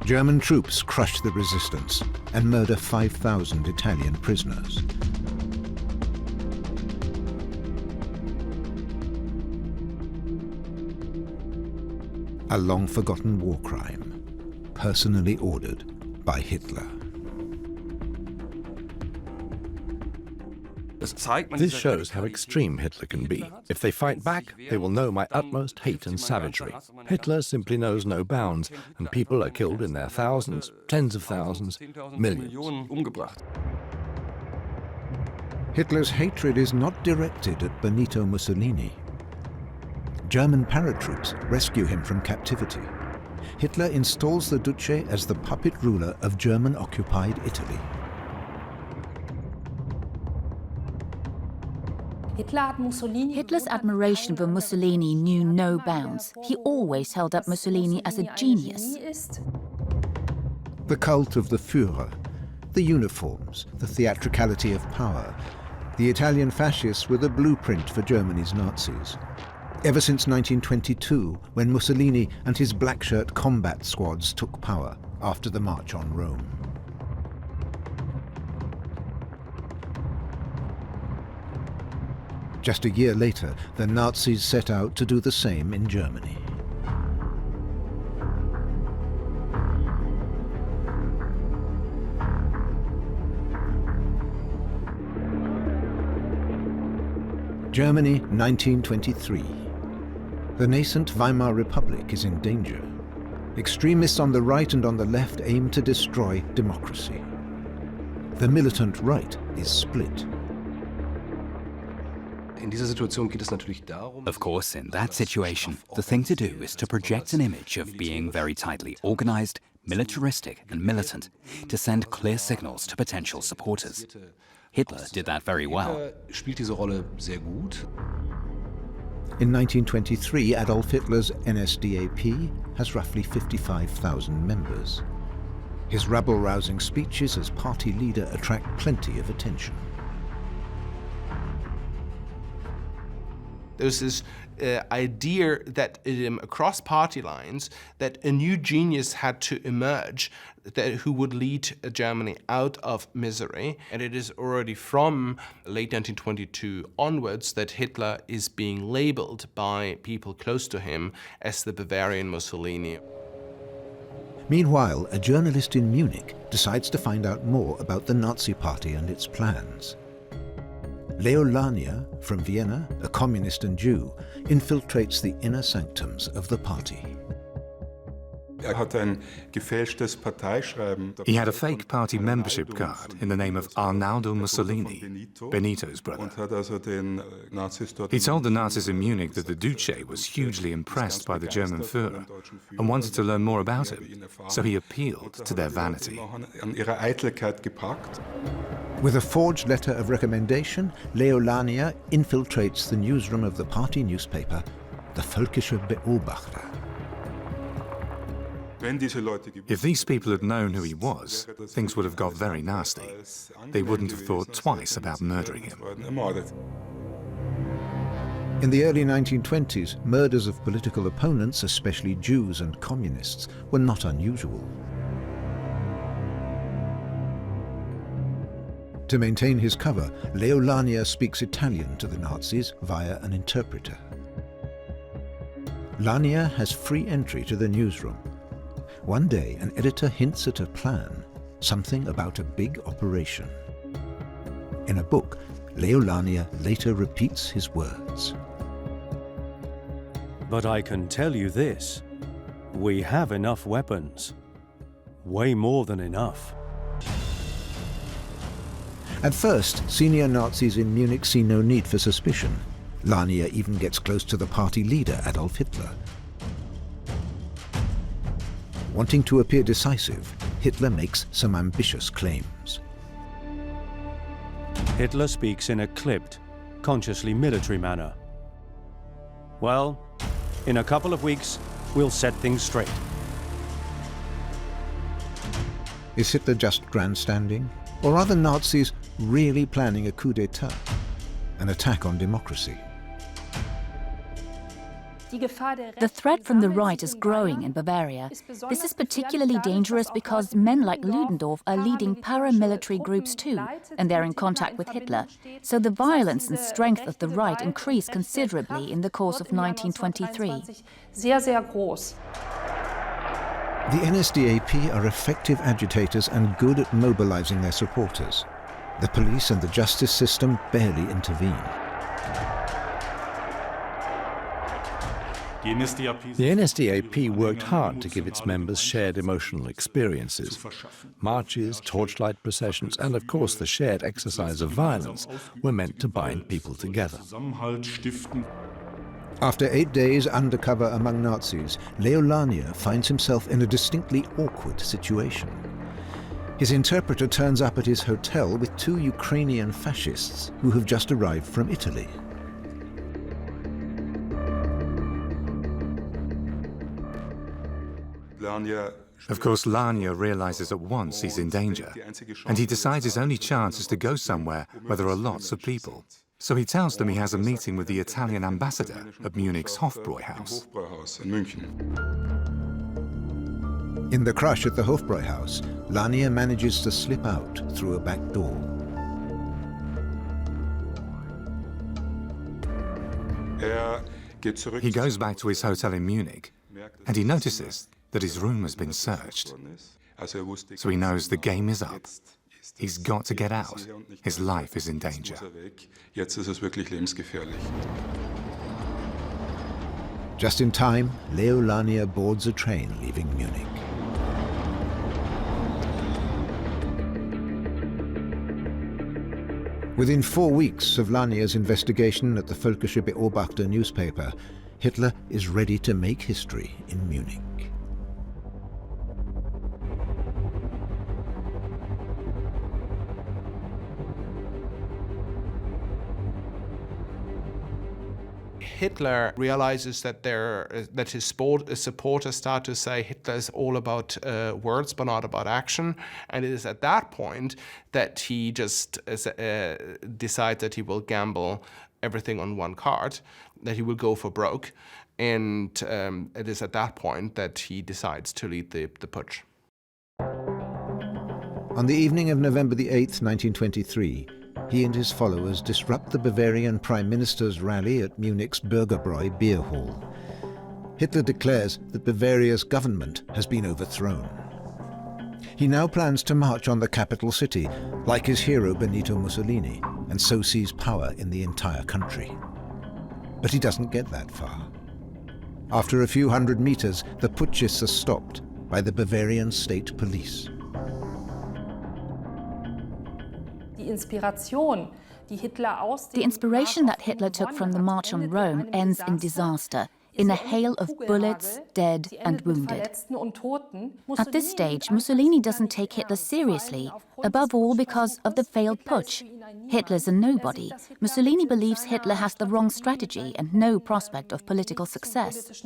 German troops crush the resistance and murder 5,000 Italian prisoners. A long-forgotten war crime, personally ordered by Hitler. This shows how extreme Hitler can be. If they fight back, they will know my utmost hate and savagery. Hitler simply knows no bounds, and people are killed in their thousands, tens of thousands, millions. Hitler's hatred is not directed at Benito Mussolini. German paratroops rescue him from captivity. Hitler installs the Duce as the puppet ruler of German-occupied Italy. Hitler's admiration for Mussolini knew no bounds. He always held up Mussolini as a genius. The cult of the Führer, the uniforms, the theatricality of power. The Italian fascists were the blueprint for Germany's Nazis. Ever since 1922, when Mussolini and his black shirt combat squads took power after the March on Rome. Just a year later, the Nazis set out to do the same in Germany. Germany, 1923. The nascent Weimar Republic is in danger. Extremists on the right and on the left aim to destroy democracy. The militant right is split. Of course, in that situation, the thing to do is to project an image of being very tightly organized, militaristic and militant, to send clear signals to potential supporters. Hitler did that very well. In 1923, Adolf Hitler's NSDAP has roughly 55,000 members. His rabble-rousing speeches as party leader attract plenty of attention. There's this idea that across party lines that a new genius had to emerge who would lead Germany out of misery. And it is already from late 1922 onwards that Hitler is being labeled by people close to him as the Bavarian Mussolini. Meanwhile, a journalist in Munich decides to find out more about the Nazi Party and its plans. Leo Lania, from Vienna, a communist and Jew, infiltrates the inner sanctums of the party. He had a fake party membership card in the name of Arnaldo Mussolini, Benito's brother. He told the Nazis in Munich that the Duce was hugely impressed by the German Führer and wanted to learn more about him, so he appealed to their vanity. With a forged letter of recommendation, Leo Lania infiltrates the newsroom of the party newspaper, the Völkische Beobachter. If these people had known who he was, things would have got very nasty. They wouldn't have thought twice about murdering him. In the early 1920s, murders of political opponents, especially Jews and communists, were not unusual. To maintain his cover, Leo Lania speaks Italian to the Nazis via an interpreter. Lania has free entry to the newsroom. One day, an editor hints at a plan, something about a big operation. In a book, Leo Lania later repeats his words. But I can tell you this, we have enough weapons. Way more than enough. At first, senior Nazis in Munich see no need for suspicion. Lania even gets close to the party leader, Adolf Hitler. Wanting to appear decisive, Hitler makes some ambitious claims. Hitler speaks in a clipped, consciously military manner. Well, in a couple of weeks, we'll set things straight. Is Hitler just grandstanding? Or are the Nazis really planning a coup d'etat, an attack on democracy? The threat from the right is growing in Bavaria. This is particularly dangerous because men like Ludendorff are leading paramilitary groups too, and they're in contact with Hitler. So the violence and strength of the right increase considerably in the course of 1923. The NSDAP are effective agitators and good at mobilizing their supporters. The police and the justice system barely intervene. The NSDAP worked hard to give its members shared emotional experiences. Marches, torchlight processions, and of course the shared exercise of violence were meant to bind people together. After 8 days undercover among Nazis, Leo Lania finds himself in a distinctly awkward situation. His interpreter turns up at his hotel with 2 Ukrainian fascists who have just arrived from Italy. Of course, Lania realizes at once he's in danger, and he decides his only chance is to go somewhere where there are lots of people. So he tells them he has a meeting with the Italian ambassador at Munich's Hofbräuhaus. In the crush at the Hofbräuhaus, Lania manages to slip out through a back door. He goes back to his hotel in Munich, and he notices that his room has been searched. So he knows the game is up. He's got to get out. His life is in danger. Just in time, Leo Lania boards a train leaving Munich. Within 4 weeks of Lania's investigation at the Völkische Beobachter newspaper, Hitler is ready to make history in Munich. Hitler realizes that his supporters start to say Hitler is all about words but not about action, and it is at that point that he just decides that he will gamble everything on one card, that he will go for broke, and it is at that point that he decides to lead the putsch. On the evening of November the 8th, 1923, he and his followers disrupt the Bavarian Prime Minister's rally at Munich's Bürgerbräu beer hall. Hitler declares that Bavaria's government has been overthrown. He now plans to march on the capital city, like his hero Benito Mussolini, and so seize power in the entire country. But he doesn't get that far. After a few hundred meters, the putschists are stopped by the Bavarian state police. The inspiration that Hitler took from the March on Rome ends in disaster, in a hail of bullets, dead and wounded. At this stage, Mussolini doesn't take Hitler seriously, above all because of the failed putsch. Hitler's a nobody. Mussolini believes Hitler has the wrong strategy and no prospect of political success.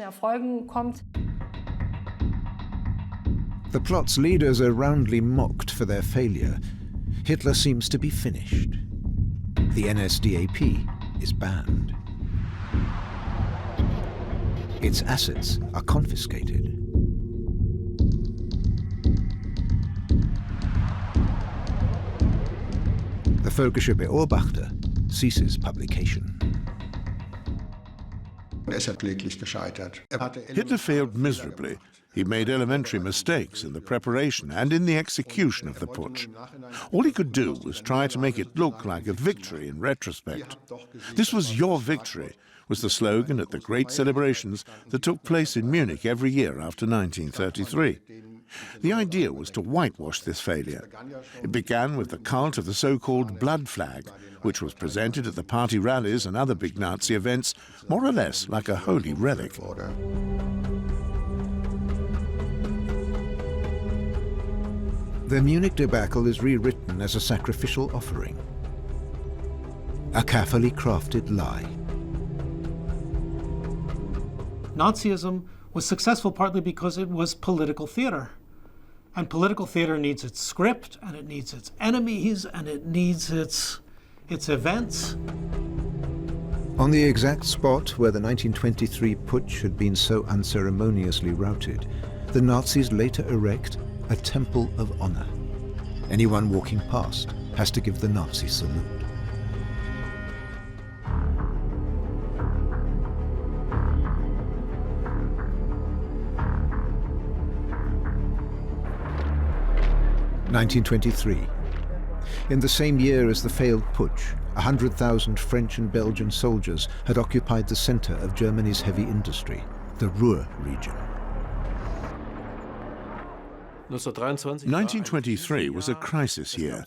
The plot's leaders are roundly mocked for their failure. Hitler seems to be finished. The NSDAP is banned. Its assets are confiscated. The Völkische Beobachter ceases publication. Hitler failed miserably. He made elementary mistakes in the preparation and in the execution of the putsch. All he could do was try to make it look like a victory in retrospect. "This was your victory," was the slogan at the great celebrations that took place in Munich every year after 1933. The idea was to whitewash this failure. It began with the cult of the so-called blood flag, which was presented at the party rallies and other big Nazi events, more or less like a holy relic. The Munich debacle is rewritten as a sacrificial offering. A carefully crafted lie. Nazism was successful partly because it was political theater. And political theater needs its script, and it needs its enemies, and it needs its events. On the exact spot where the 1923 putsch had been so unceremoniously routed, the Nazis later erect a temple of honor. Anyone walking past has to give the Nazi salute. (1923). In the same year as the failed putsch, 100,000 French and Belgian soldiers had occupied the center of Germany's heavy industry, the Ruhr region. 1923 was a crisis year.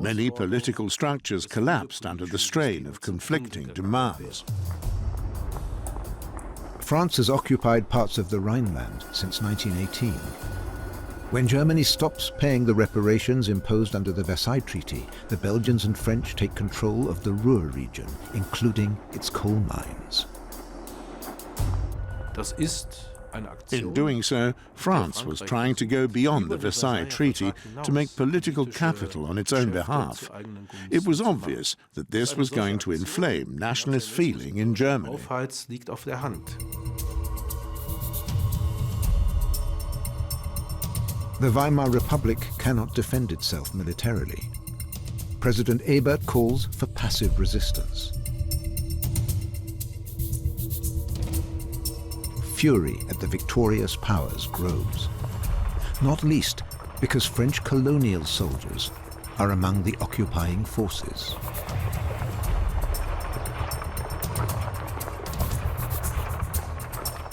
Many political structures collapsed under the strain of conflicting demands. France has occupied parts of the Rhineland since 1918. When Germany stops paying the reparations imposed under the Versailles Treaty, the Belgians and French take control of the Ruhr region, including its coal mines. In doing so, France was trying to go beyond the Versailles Treaty to make political capital on its own behalf. It was obvious that this was going to inflame nationalist feeling in Germany. The Weimar Republic cannot defend itself militarily. President Ebert calls for passive resistance. Fury at the victorious powers grows, not least because French colonial soldiers are among the occupying forces.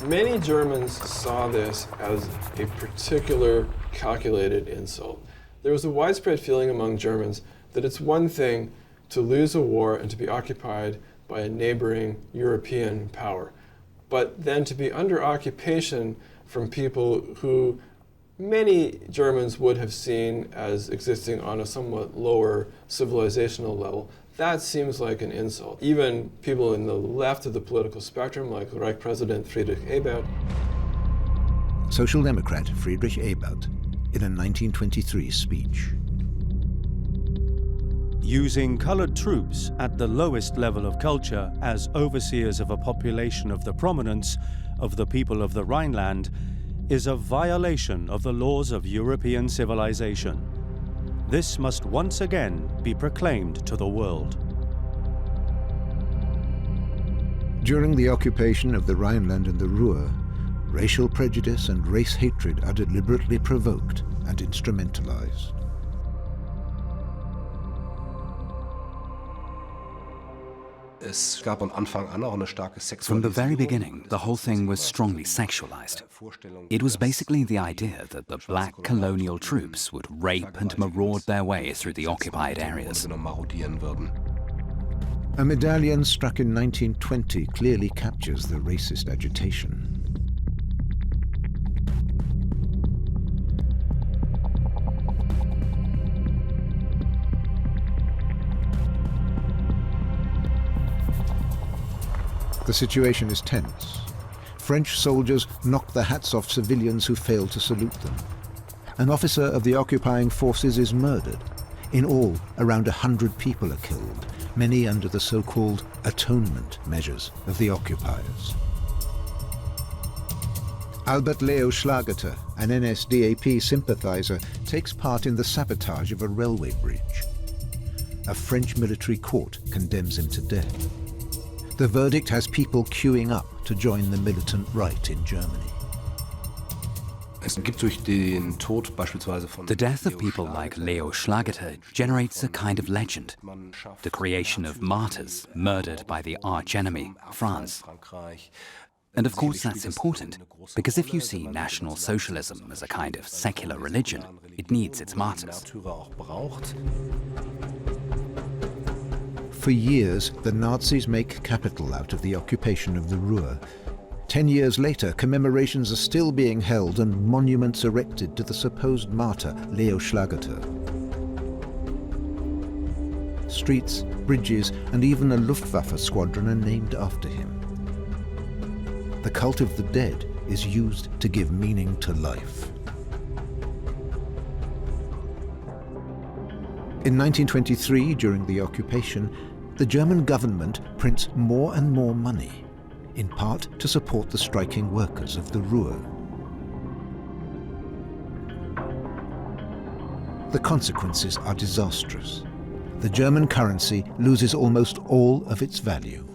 Many Germans saw this as a particular calculated insult. There was a widespread feeling among Germans that it's one thing to lose a war and to be occupied by a neighboring European power, but then to be under occupation from people who many Germans would have seen as existing on a somewhat lower civilizational level. That seems like an insult. Even people in the left of the political spectrum, like Reich President Friedrich Ebert. Social Democrat Friedrich Ebert, in a 1923 speech. Using colored troops at the lowest level of culture as overseers of a population of the prominence of the people of the Rhineland is a violation of the laws of European civilization. This must once again be proclaimed to the world. During the occupation of the Rhineland and the Ruhr, racial prejudice and race hatred are deliberately provoked and instrumentalized. From the very beginning, the whole thing was strongly sexualized. It was basically the idea that the black colonial troops would rape and maraud their way through the occupied areas. A medallion struck in 1920 clearly captures the racist agitation. The situation is tense. French soldiers knock the hats off civilians who fail to salute them. An officer of the occupying forces is murdered. In all, around 100 people are killed, many under the so-called atonement measures of the occupiers. Albert Leo Schlageter, an NSDAP sympathizer, takes part in the sabotage of a railway bridge. A French military court condemns him to death. The verdict has people queuing up to join the militant right in Germany. The death of people like Leo Schlageter generates a kind of legend, the creation of martyrs murdered by the archenemy, France. And of course that's important, because if you see National Socialism as a kind of secular religion, it needs its martyrs. For years, the Nazis make capital out of the occupation of the Ruhr. 10 years later, commemorations are still being held and monuments erected to the supposed martyr, Leo Schlageter. Streets, bridges, and even a Luftwaffe squadron are named after him. The cult of the dead is used to give meaning to life. In 1923, during the occupation, the German government prints more and more money, in part to support the striking workers of the Ruhr. The consequences are disastrous. The German currency loses almost all of its value.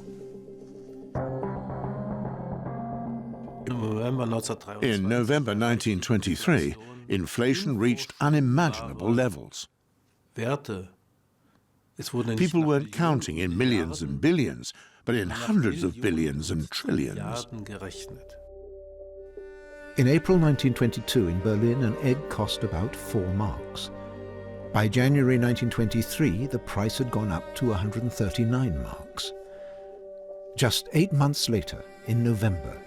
In November 1923, inflation reached unimaginable levels. People weren't counting in millions and billions, but in hundreds of billions and trillions. In April 1922 in Berlin, an egg cost about 4 marks. By January 1923, the price had gone up to 139 marks. Just 8 months later, in November,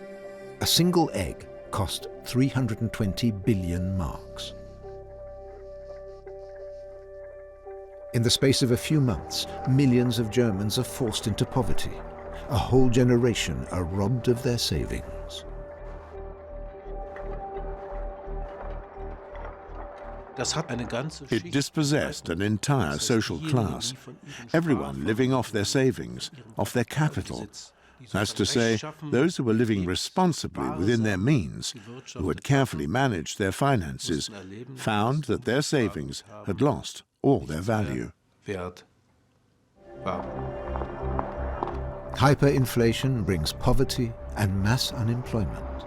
a single egg cost 320 billion marks. In the space of a few months, millions of Germans are forced into poverty. A whole generation are robbed of their savings. It dispossessed an entire social class, everyone living off their savings, off their capital. That's to say, those who were living responsibly within their means, who had carefully managed their finances, found that their savings had lost all their value. Hyperinflation brings poverty and mass unemployment.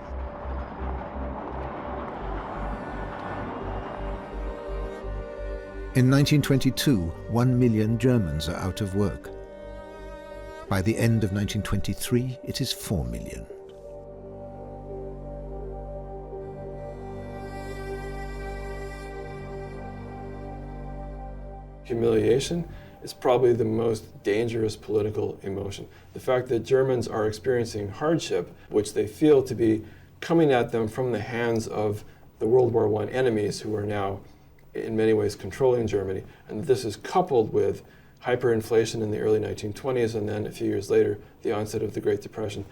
In 1922, 1 million Germans are out of work. By the end of 1923, it is 4 million. Humiliation is probably the most dangerous political emotion. The fact that Germans are experiencing hardship, which they feel to be coming at them from the hands of the World War I enemies who are now in many ways controlling Germany, and this is coupled with hyperinflation in the early 1920s, and then a few years later, the onset of the Great Depression.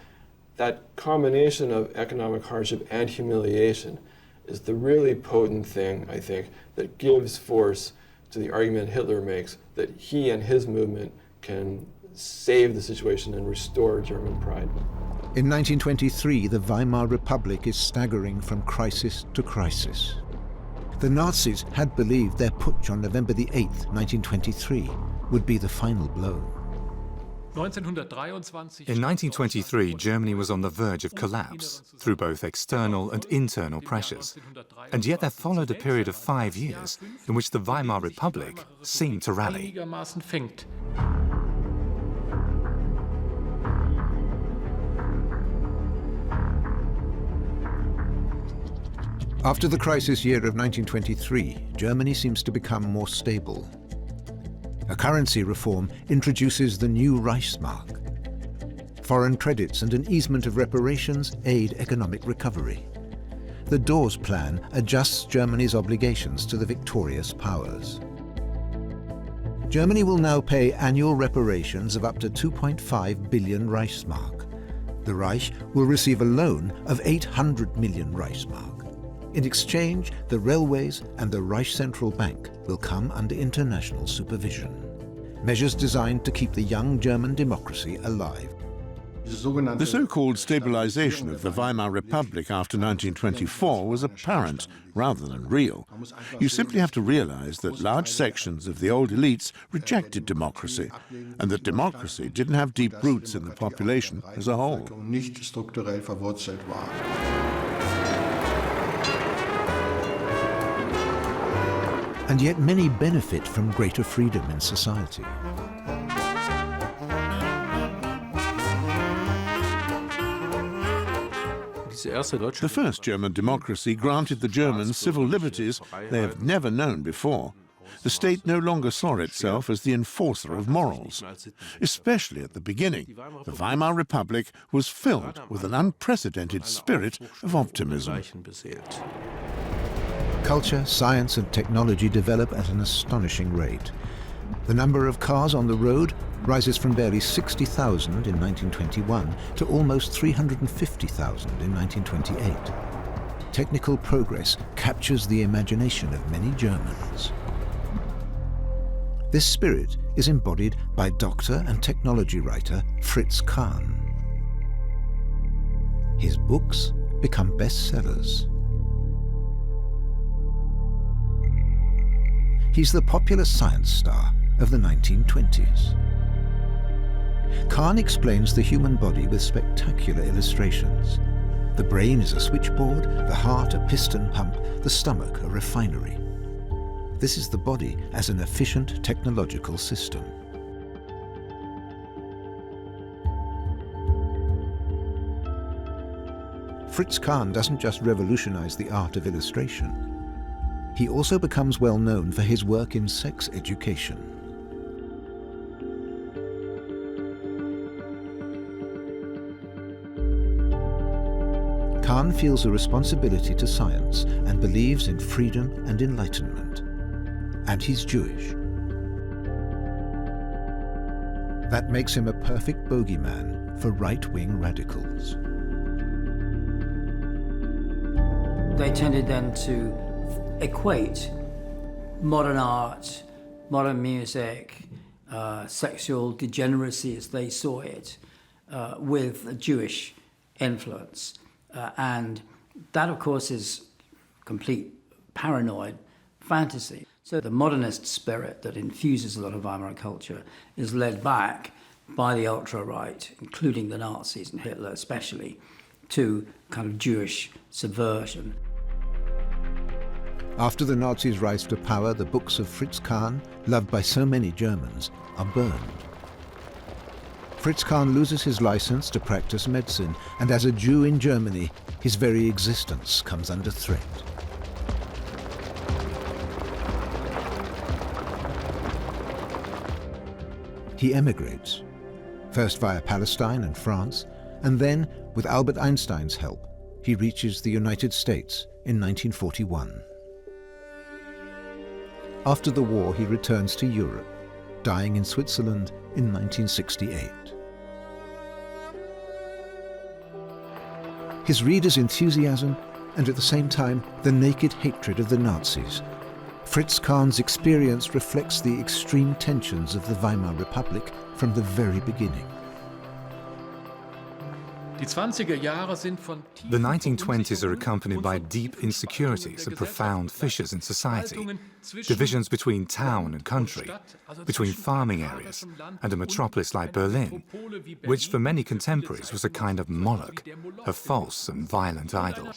That combination of economic hardship and humiliation is the really potent thing, I think, that gives force to the argument Hitler makes that he and his movement can save the situation and restore German pride. In 1923, the Weimar Republic is staggering from crisis to crisis. The Nazis had believed their putsch on November the 8th, 1923, would be the final blow. In 1923, Germany was on the verge of collapse through both external and internal pressures. And yet there followed a period of 5 years in which the Weimar Republic seemed to rally. After the crisis year of 1923, Germany seems to become more stable. A currency reform introduces the new Reichsmark. Foreign credits and an easement of reparations aid economic recovery. The Dawes Plan adjusts Germany's obligations to the victorious powers. Germany will now pay annual reparations of up to 2.5 billion Reichsmark. The Reich will receive a loan of 800 million Reichsmark. In exchange, the railways and the Reich Central Bank will come under international supervision. Measures designed to keep the young German democracy alive. The so-called stabilization of the Weimar Republic after 1924 was apparent rather than real. You simply have to realize that large sections of the old elites rejected democracy, and that democracy didn't have deep roots in the population as a whole. And yet many benefit from greater freedom in society. The first German democracy granted the Germans civil liberties they have never known before. The state no longer saw itself as the enforcer of morals. Especially at the beginning, the Weimar Republic was filled with an unprecedented spirit of optimism. Culture, science and technology develop at an astonishing rate. The number of cars on the road rises from barely 60,000 in 1921 to almost 350,000 in 1928. Technical progress captures the imagination of many Germans. This spirit is embodied by doctor and technology writer Fritz Kahn. His books become bestsellers. He's the popular science star of the 1920s. Kahn explains the human body with spectacular illustrations. The brain is a switchboard, the heart a piston pump, the stomach a refinery. This is the body as an efficient technological system. Fritz Kahn doesn't just revolutionize the art of illustration. He also becomes well known for his work in sex education. Kahn feels a responsibility to science and believes in freedom and enlightenment. And he's Jewish. That makes him a perfect bogeyman for right-wing radicals. They tended then to equate modern art, modern music, sexual degeneracy as they saw it, with a Jewish influence. And that, of course, is complete paranoid fantasy. So the modernist spirit that infuses a lot of Weimar culture is led back by the ultra-right, including the Nazis and Hitler especially, to kind of Jewish subversion. After the Nazis rise to power, the books of Fritz Kahn, loved by so many Germans, are burned. Fritz Kahn loses his license to practice medicine, and as a Jew in Germany, his very existence comes under threat. He emigrates, first via Palestine and France, and then, with Albert Einstein's help, he reaches the United States in 1941. After the war, he returns to Europe. dying in Switzerland in 1968. His readers' enthusiasm and at the same time the naked hatred of the Nazis. Fritz Kahn's experience reflects the extreme tensions of the Weimar Republic from the very beginning. The 1920s are accompanied by deep insecurities and profound fissures in society, divisions between town and country, between farming areas and a metropolis like Berlin, which for many contemporaries was a kind of Moloch, a false and violent idol.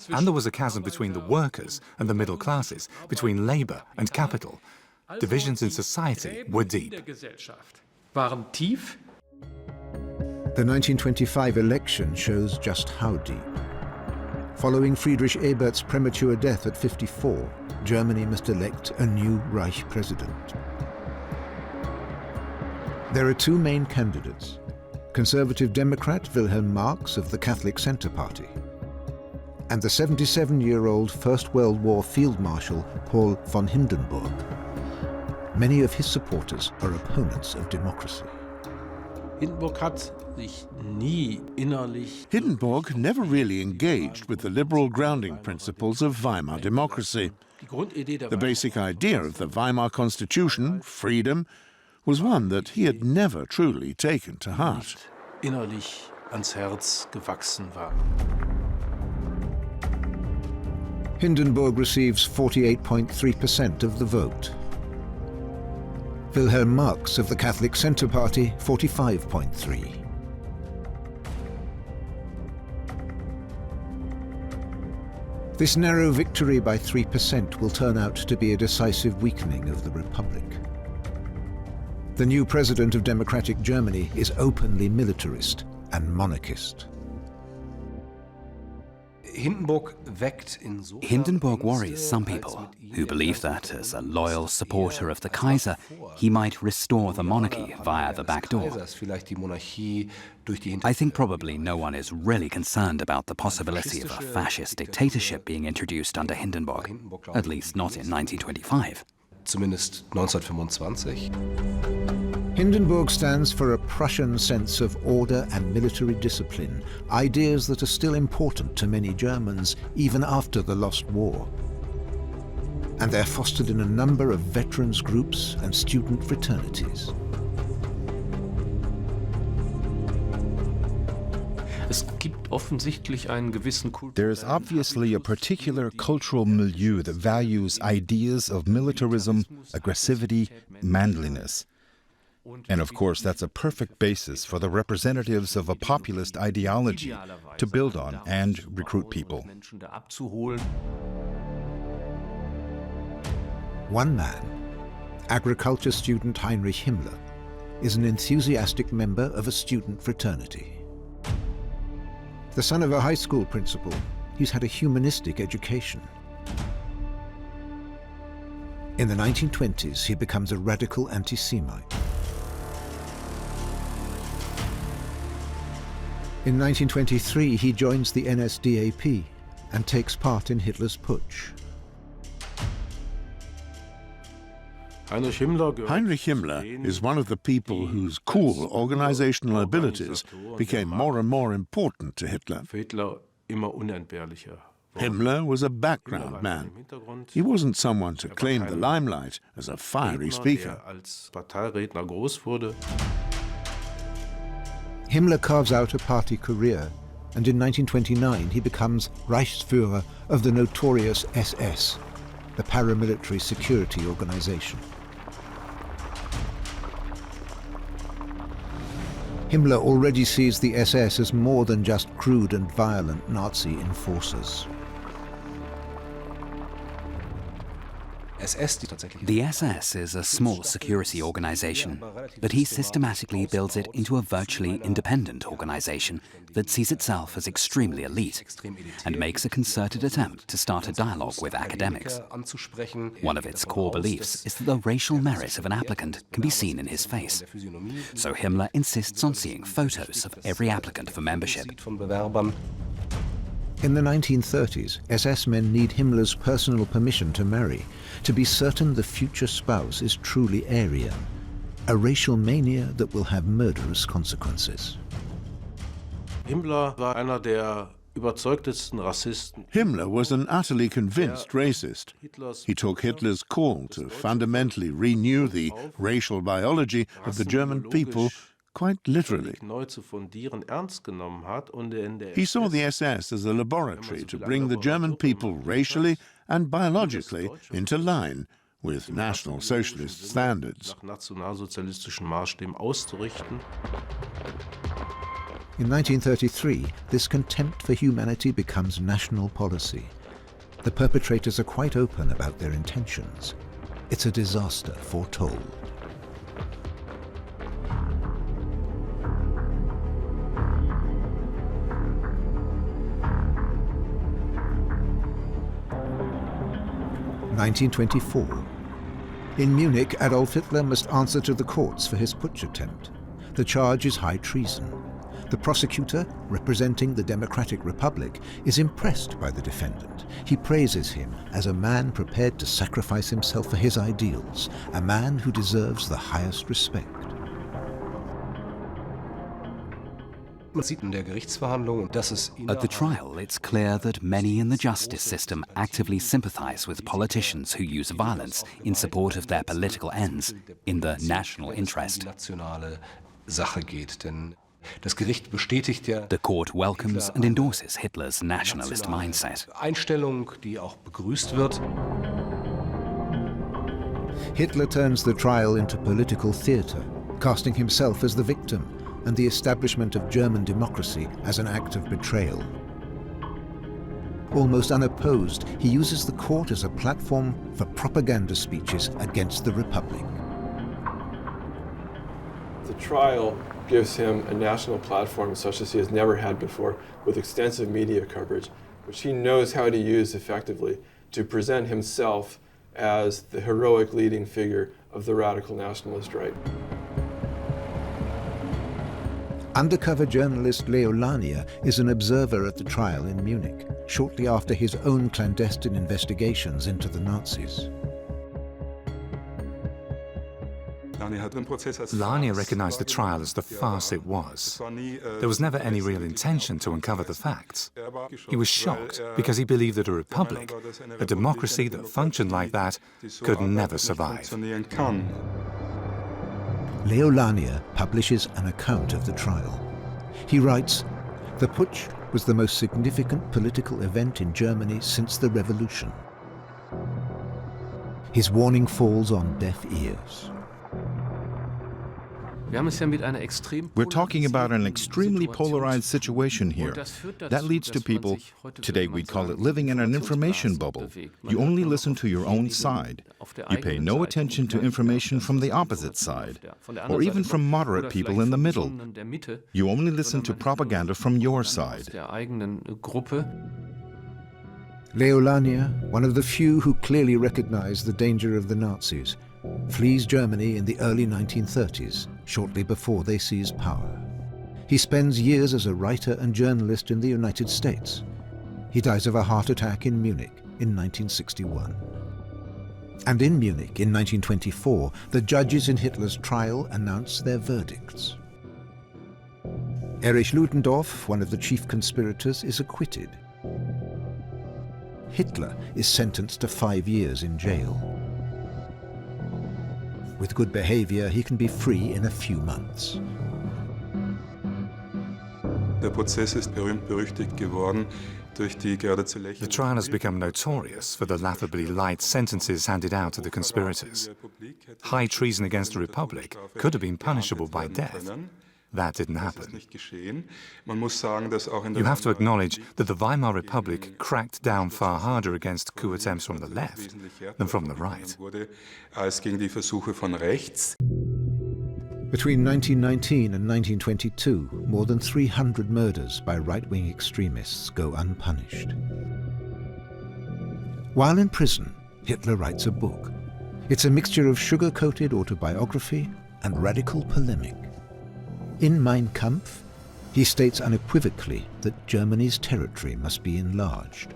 And there was a chasm between the workers and the middle classes, between labor and capital. Divisions in society were deep. The 1925 election shows just how deep. Following Friedrich Ebert's premature death at 54, Germany must elect a new Reich president. There are two main candidates: conservative Democrat Wilhelm Marx of the Catholic Centre Party and the 77-year-old First World War Field Marshal Paul von Hindenburg. Many of his supporters are opponents of democracy. Hindenburg never really engaged with the liberal grounding principles of Weimar democracy. The basic idea of the Weimar Constitution, freedom, was one that he had never truly taken to heart. Hindenburg receives 48.3% of the vote. Wilhelm Marx of the Catholic Centre Party, 45.3%. This narrow victory by 3% will turn out to be a decisive weakening of the Republic. The new president of democratic Germany is openly militarist and monarchist. Hindenburg worries some people who believe that, as a loyal supporter of the Kaiser, he might restore the monarchy via the back door. I think probably no one is really concerned about the possibility of a fascist dictatorship being introduced under Hindenburg, at least not in 1925. Hindenburg stands for a Prussian sense of order and military discipline, ideas that are still important to many Germans even after the lost war. And they're fostered in a number of veterans groups and student fraternities. There is obviously a particular cultural milieu that values ideas of militarism, aggressivity, manliness. And of course, that's a perfect basis for the representatives of a populist ideology to build on and recruit people. One man, agriculture student Heinrich Himmler, is an enthusiastic member of a student fraternity. The son of a high school principal, he's had a humanistic education. In the 1920s, he becomes a radical anti-Semite. In 1923, he joins the NSDAP and takes part in Hitler's putsch. Heinrich Himmler is one of the people whose cool organizational abilities became more and more important to Hitler. Himmler was a background man. He wasn't someone to claim the limelight as a fiery speaker. Himmler carves out a party career, and in 1929 he becomes Reichsführer of the notorious SS, the paramilitary security organization. Himmler already sees the SS as more than just crude and violent Nazi enforcers. The SS is a small security organization, but he systematically builds it into a virtually independent organization that sees itself as extremely elite and makes a concerted attempt to start a dialogue with academics. One of its core beliefs is that the racial merit of an applicant can be seen in his face. So Himmler insists on seeing photos of every applicant for membership. In the 1930s, SS men need Himmler's personal permission to marry, to be certain the future spouse is truly Aryan, a racial mania that will have murderous consequences. Himmler war einer der überzeugtesten Rassisten. Himmler was an utterly convinced racist. He took Hitler's call to fundamentally renew the racial biology of the German people quite literally. He saw the SS as a laboratory to bring the German people racially and biologically into line with National Socialist standards. In 1933, this contempt for humanity becomes national policy. The perpetrators are quite open about their intentions. It's a disaster foretold. (1924). In Munich, Adolf Hitler must answer to the courts for his putsch attempt. The charge is high treason. The prosecutor, representing the Democratic Republic, is impressed by the defendant. He praises him as a man prepared to sacrifice himself for his ideals, a man who deserves the highest respect. At the trial, it's clear that many in the justice system actively sympathize with politicians who use violence in support of their political ends, in the national interest. The court welcomes and endorses Hitler's nationalist mindset. Hitler turns the trial into political theatre, casting himself as the victim and the establishment of German democracy as an act of betrayal. Almost unopposed, he uses the court as a platform for propaganda speeches against the Republic. The trial gives him a national platform such as he has never had before, with extensive media coverage, which he knows how to use effectively to present himself as the heroic leading figure of the radical nationalist right. Undercover journalist Leo Lania is an observer at the trial in Munich, shortly after his own clandestine investigations into the Nazis. Lania recognized the trial as the farce it was. There was never any real intention to uncover the facts. He was shocked because he believed that a republic, a democracy that functioned like that, could never survive. Leo Lania publishes an account of the trial. He writes, "The putsch was the most significant political event in Germany since the revolution." His warning falls on deaf ears. We're talking about an extremely polarized situation here. That leads to people, today we'd call it living in an information bubble. You only listen to your own side. You pay no attention to information from the opposite side, or even from moderate people in the middle. You only listen to propaganda from your side. Leo Lania, one of the few who clearly recognized the danger of the Nazis, flees Germany in the early 1930s, shortly before they seize power. He spends years as a writer and journalist in the United States. He dies of a heart attack in Munich in 1961. And in Munich in 1924, the judges in Hitler's trial announce their verdicts. Erich Ludendorff, one of the chief conspirators, is acquitted. Hitler is sentenced to 5 years in jail. With good behavior, he can be free in a few months. The trial has become notorious for the laughably light sentences handed out to the conspirators. High treason against the Republic could have been punishable by death. That didn't happen. You have to acknowledge that the Weimar Republic cracked down far harder against coup attempts from the left than from the right. Between 1919 and 1922, more than 300 murders by right-wing extremists go unpunished. While in prison, Hitler writes a book. It's a mixture of sugar-coated autobiography and radical polemic. In Mein Kampf, he states unequivocally that Germany's territory must be enlarged.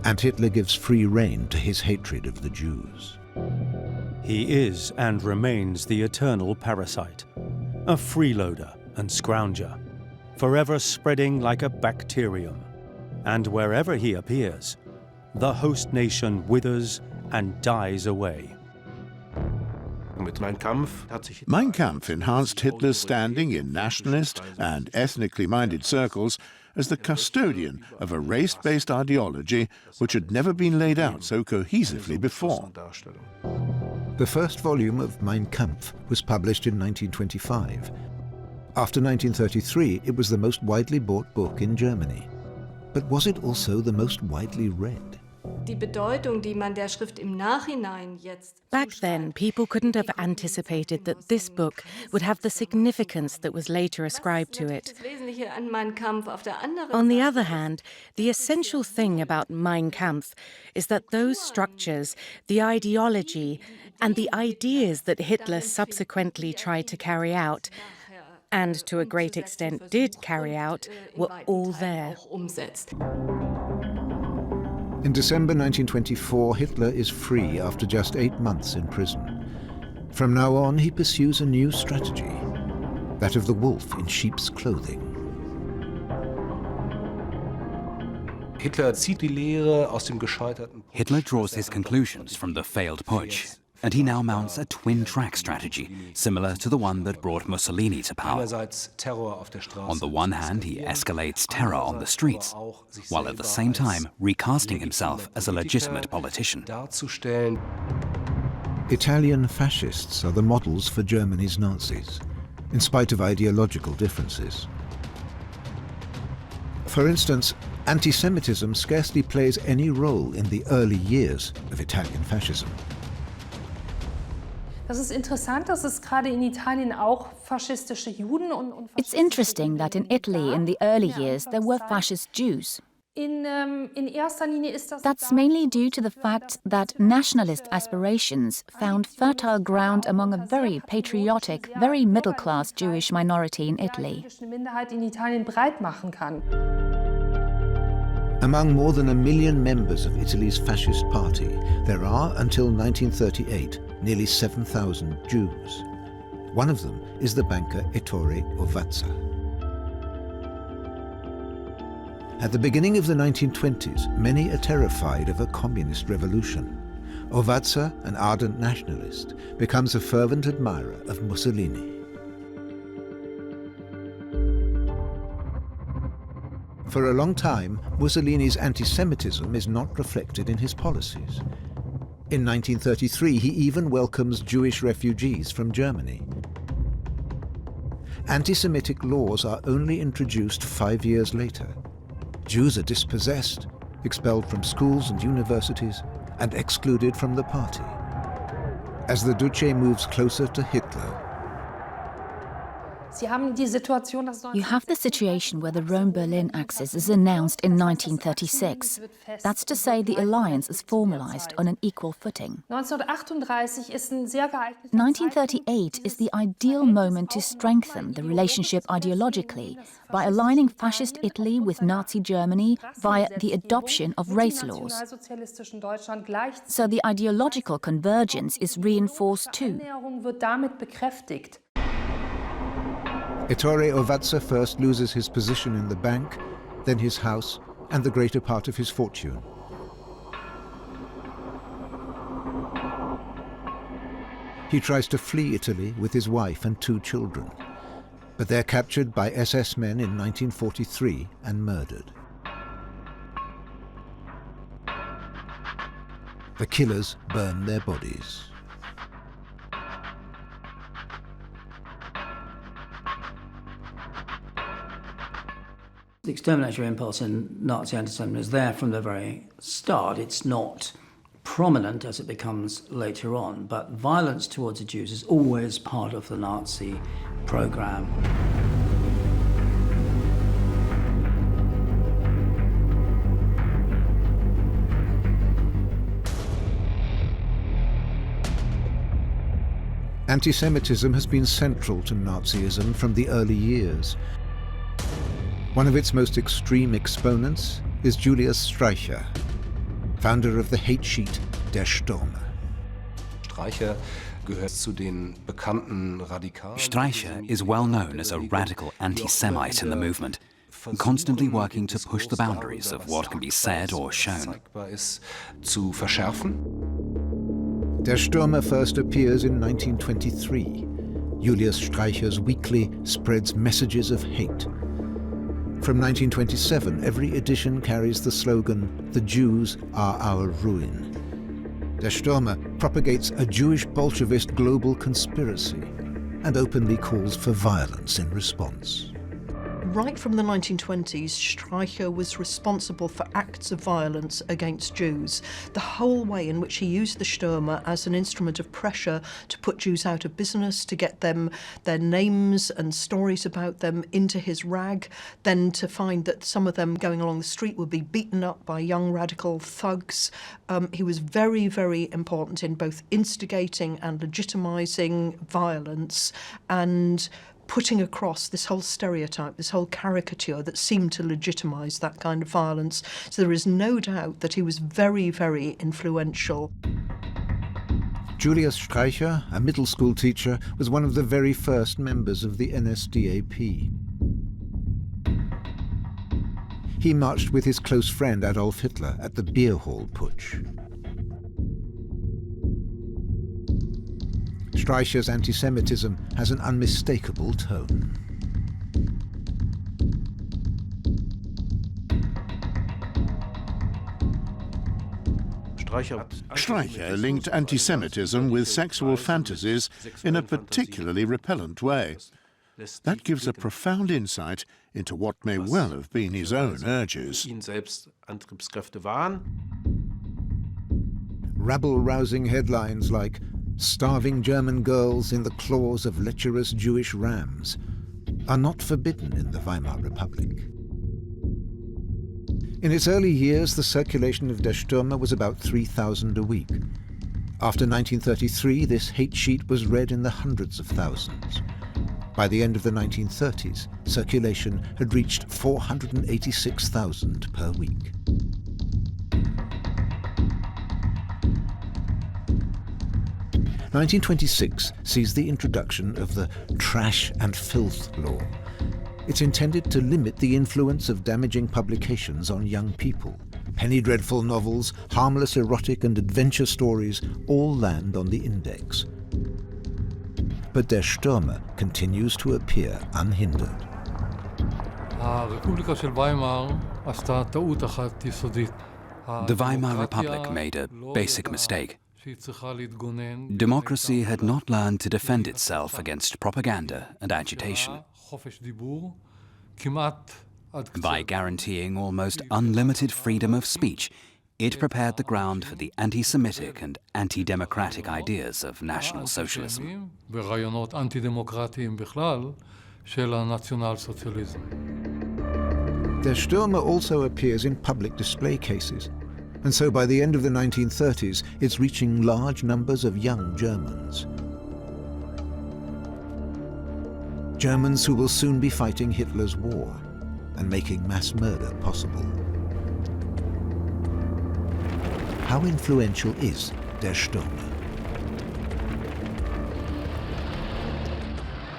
And Hitler gives free rein to his hatred of the Jews. He is and remains the eternal parasite, a freeloader and scrounger, forever spreading like a bacterium. And wherever he appears, the host nation withers and dies away. Mein Kampf enhanced Hitler's standing in nationalist and ethnically minded circles as the custodian of a race-based ideology which had never been laid out so cohesively before. The first volume of Mein Kampf was published in 1925. After 1933, it was the most widely bought book in Germany. But was it also the most widely read? Back then, people couldn't have anticipated that this book would have the significance that was later ascribed to it. On the other hand, the essential thing about Mein Kampf is that those structures, the ideology, and the ideas that Hitler subsequently tried to carry out, and to a great extent did carry out, were all there. In December 1924, Hitler is free after just 8 months in prison. From now on, he pursues a new strategy, that of the wolf in sheep's clothing. Hitler draws his conclusions from the failed putsch, and he now mounts a twin-track strategy, similar to the one that brought Mussolini to power. On the one hand, he escalates terror on the streets, while at the same time recasting himself as a legitimate politician. Italian fascists are the models for Germany's Nazis, in spite of ideological differences. For instance, anti-Semitism scarcely plays any role in the early years of Italian fascism. It's interesting that in Italy in the early years there were fascist Jews. That's mainly due to the fact that nationalist aspirations found fertile ground among a very patriotic, very middle-class Jewish minority in Italy. Among more than 1 million members of Italy's fascist party, there are, until 1938, nearly 7,000 Jews. One of them is the banker Ettore Ovazza. At the beginning of the 1920s, many are terrified of a communist revolution. Ovazza, an ardent nationalist, becomes a fervent admirer of Mussolini. For a long time, Mussolini's anti-Semitism is not reflected in his policies. In 1933, he even welcomes Jewish refugees from Germany. Anti-Semitic laws are only introduced 5 years later. Jews are dispossessed, expelled from schools and universities, and excluded from the party. As the Duce moves closer to Hitler, you have the situation where the Rome-Berlin Axis is announced in 1936. That's to say the alliance is formalized on an equal footing. 1938 is the ideal moment to strengthen the relationship ideologically by aligning fascist Italy with Nazi Germany via the adoption of race laws. So the ideological convergence is reinforced too. Ettore Ovazza first loses his position in the bank, then his house, and the greater part of his fortune. He tries to flee Italy with his wife and 2 children, but they're captured by SS men in 1943 and murdered. The killers burn their bodies. The exterminatory impulse in Nazi anti-Semitism is there from the very start. It's not prominent as it becomes later on, but violence towards the Jews is always part of the Nazi program. Anti-Semitism has been central to Nazism from the early years. One of its most extreme exponents is Julius Streicher, founder of the hate sheet Der Stürmer. Streicher is well known as a radical anti-Semite in the movement, constantly working to push the boundaries of what can be said or shown. Der Stürmer first appears in 1923. Julius Streicher's weekly spreads messages of hate. From 1927, every edition carries the slogan, "The Jews are our ruin." Der Stürmer propagates a Jewish Bolshevist global conspiracy and openly calls for violence in response. Right from the 1920s, Streicher was responsible for acts of violence against Jews. The whole way in which he used the Stürmer as an instrument of pressure to put Jews out of business, to get them their names and stories about them into his rag, then to find that some of them going along the street would be beaten up by young radical thugs. He was very, very important in both instigating and legitimising violence and putting across this whole stereotype, this whole caricature that seemed to legitimise that kind of violence. So there is no doubt that he was very, very influential. Julius Streicher, a middle school teacher, was one of the very first members of the NSDAP. He marched with his close friend Adolf Hitler at the beer hall putsch. Streicher's anti-Semitism has an unmistakable tone. Streicher linked anti-Semitism with sexual fantasies in a particularly repellent way. That gives a profound insight into what may well have been his own urges. Rabble-rousing headlines like "Starving German girls in the claws of lecherous Jewish rams" are not forbidden in the Weimar Republic. In its early years, the circulation of Der Stürmer was about 3,000 a week. After 1933, this hate sheet was read in the hundreds of thousands. By the end of the 1930s, circulation had reached 486,000 per week. (1926) sees the introduction of the Trash and Filth Law. It's intended to limit the influence of damaging publications on young people. Penny dreadful novels, harmless erotic and adventure stories all land on the index. But Der Stürmer continues to appear unhindered. The Weimar Republic made a basic mistake. Democracy had not learned to defend itself against propaganda and agitation. By guaranteeing almost unlimited freedom of speech, it prepared the ground for the anti-Semitic and anti-democratic ideas of National Socialism. Der Stürmer also appears in public display cases, and so by the end of the 1930s, it's reaching large numbers of young Germans. Germans who will soon be fighting Hitler's war and making mass murder possible. How influential is Der Stürmer?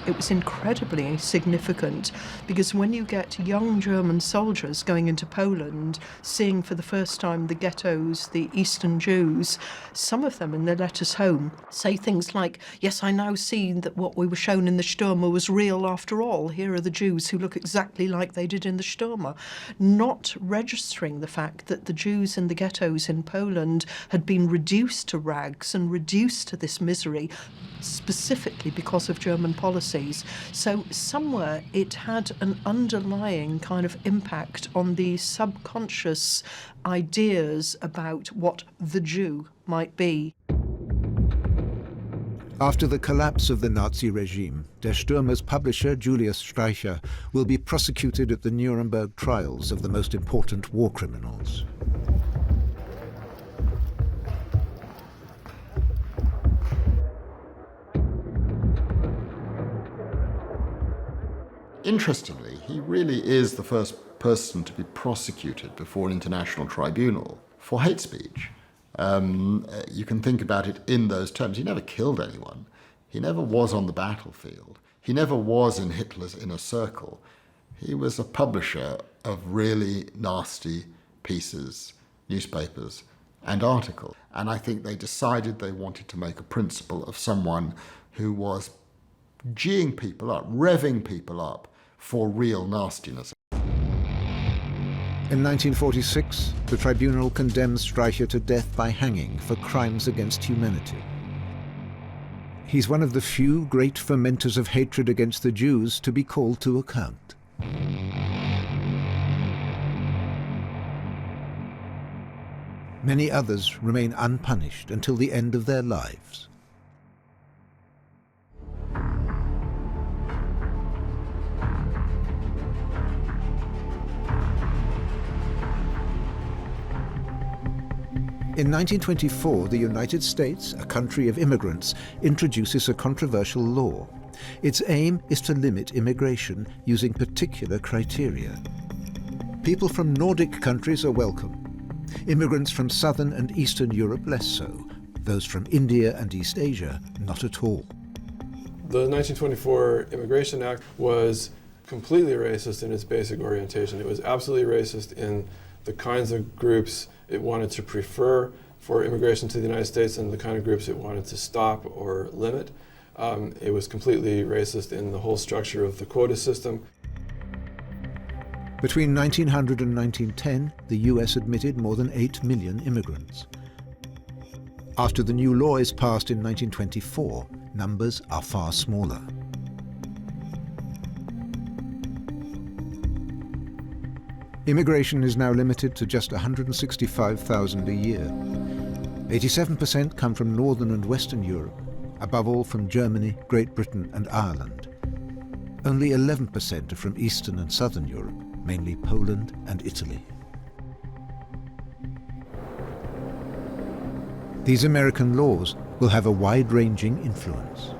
It was incredibly significant because when you get young German soldiers going into Poland, seeing for the first time the ghettos, the Eastern Jews, some of them in their letters home say things like, "Yes, I now see that what we were shown in the Stürmer was real after all. Here are the Jews who look exactly like they did in the Stürmer," not registering the fact that the Jews in the ghettos in Poland had been reduced to rags and reduced to this misery specifically because of German policies. So somewhere it had an underlying kind of impact on the subconscious ideas about what the Jew might be. After the collapse of the Nazi regime, Der Stürmer's publisher, Julius Streicher, will be prosecuted at the Nuremberg trials of the most important war criminals. Interestingly, he really is the first person to be prosecuted before an international tribunal for hate speech. You can think about it in those terms. He never killed anyone. He never was on the battlefield. He never was in Hitler's inner circle. He was a publisher of really nasty pieces, newspapers, and articles. And I think they decided they wanted to make a principle of someone who was geeing people up, revving people up for real nastiness. In 1946, the tribunal condemned Streicher to death by hanging for crimes against humanity. He's one of the few great fomenters of hatred against the Jews to be called to account. Many others remain unpunished until the end of their lives. In 1924, the United States, a country of immigrants, introduces a controversial law. Its aim is to limit immigration using particular criteria. People from Nordic countries are welcome. Immigrants from Southern and Eastern Europe less so. Those from India and East Asia, not at all. The 1924 Immigration Act was completely racist in its basic orientation. It was absolutely racist in the kinds of groups it wanted to prefer for immigration to the United States and the kind of groups it wanted to stop or limit. It was completely racist in the whole structure of the quota system. Between 1900 and 1910, the US admitted more than 8 million immigrants. After the new law is passed in 1924, numbers are far smaller. Immigration is now limited to just 165,000 a year. 87% come from Northern and Western Europe, above all from Germany, Great Britain and Ireland. Only 11% are from Eastern and Southern Europe, mainly Poland and Italy. These American laws will have a wide-ranging influence.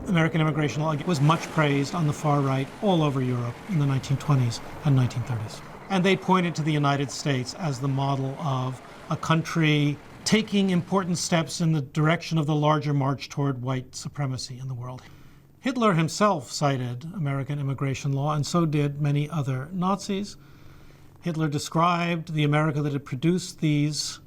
American immigration law was much praised on the far right all over Europe in the 1920s and 1930s. And they pointed to the United States as the model of a country taking important steps in the direction of the larger march toward white supremacy in the world. Hitler himself cited American immigration law, and so did many other Nazis. Hitler described the America that had produced these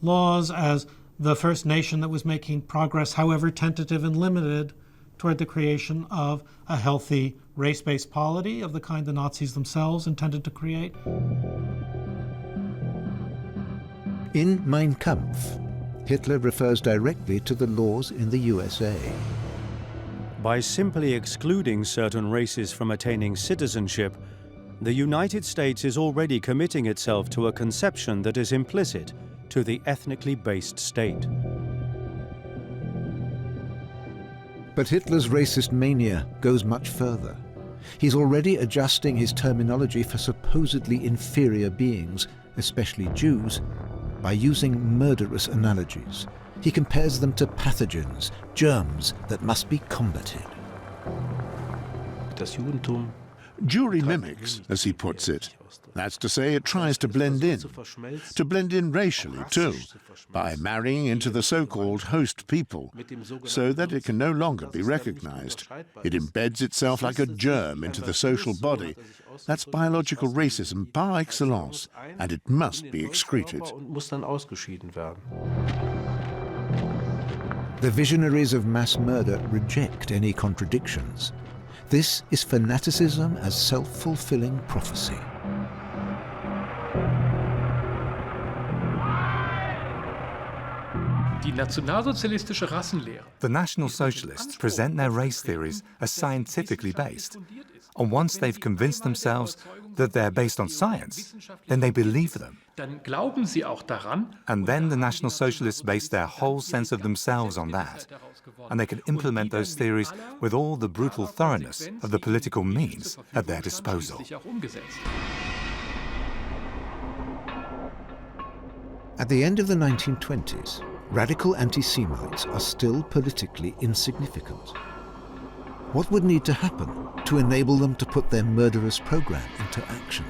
laws as the first nation that was making progress, however tentative and limited, toward the creation of a healthy race-based polity of the kind the Nazis themselves intended to create. In Mein Kampf, Hitler refers directly to the laws in the USA. By simply excluding certain races from attaining citizenship, the United States is already committing itself to a conception that is implicit to the ethnically based state. But Hitler's racist mania goes much further. He's already adjusting his terminology for supposedly inferior beings, especially Jews, by using murderous analogies. He compares them to pathogens, germs that must be combated. Jewry mimics, as he puts it. That's to say, it tries to blend in racially too, by marrying into the so-called host people, so that it can no longer be recognized. It embeds itself like a germ into the social body. That's biological racism par excellence, and it must be excreted. The visionaries of mass murder reject any contradictions. This is fanaticism as self-fulfilling prophecy. The National Socialists present their race theories as scientifically based. And once they've convinced themselves that they're based on science, then they believe them. And then the National Socialists base their whole sense of themselves on that. And they can implement those theories with all the brutal thoroughness of the political means at their disposal. At the end of the 1920s, radical anti-Semites are still politically insignificant. What would need to happen to enable them to put their murderous program into action?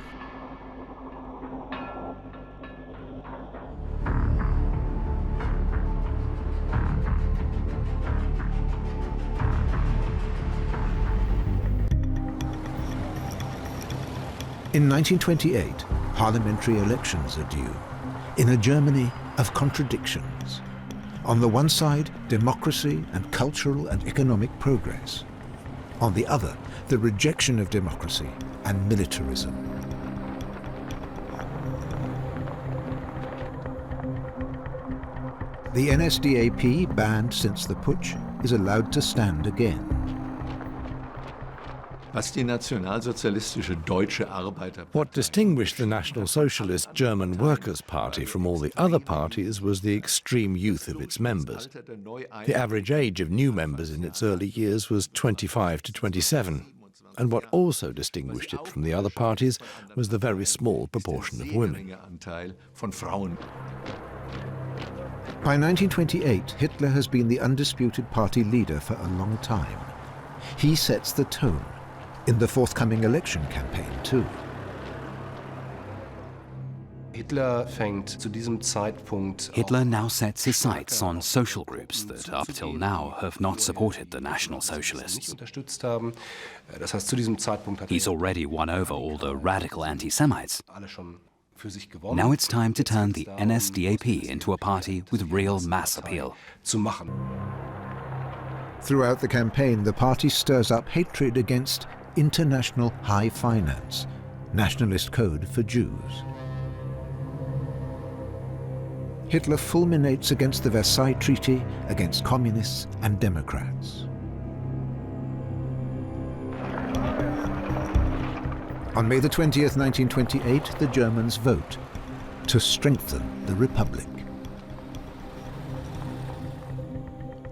In 1928, parliamentary elections are due, in a Germany of contradictions. On the one side, democracy and cultural and economic progress. On the other, the rejection of democracy and militarism. The NSDAP, banned since the putsch, is allowed to stand again. What distinguished the National Socialist German Workers' Party from all the other parties was the extreme youth of its members. The average age of new members in its early years was 25 to 27. And what also distinguished it from the other parties was the very small proportion of women. By 1928, Hitler has been the undisputed party leader for a long time. He sets the tone. In the forthcoming election campaign, too. Hitler now sets his sights on social groups that up till now have not supported the National Socialists. He's already won over all the radical anti-Semites. Now it's time to turn the NSDAP into a party with real mass appeal. Throughout the campaign, the party stirs up hatred against international high finance, nationalist code for Jews. Hitler fulminates against the Versailles Treaty, against communists and Democrats. On May the 20th, 1928, the Germans vote to strengthen the Republic.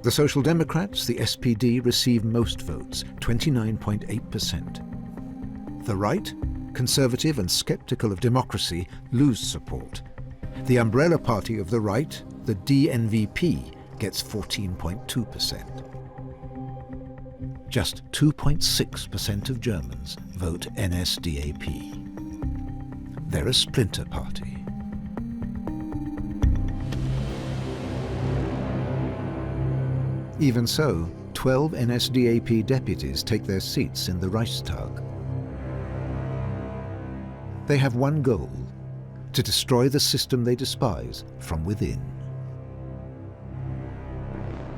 The Social Democrats, the SPD, receive most votes, 29.8%. The right, conservative and skeptical of democracy, lose support. The umbrella party of the right, the DNVP, gets 14.2%. Just 2.6% of Germans vote NSDAP. They're a splinter party. Even so, 12 NSDAP deputies take their seats in the Reichstag. They have one goal: to destroy the system they despise from within.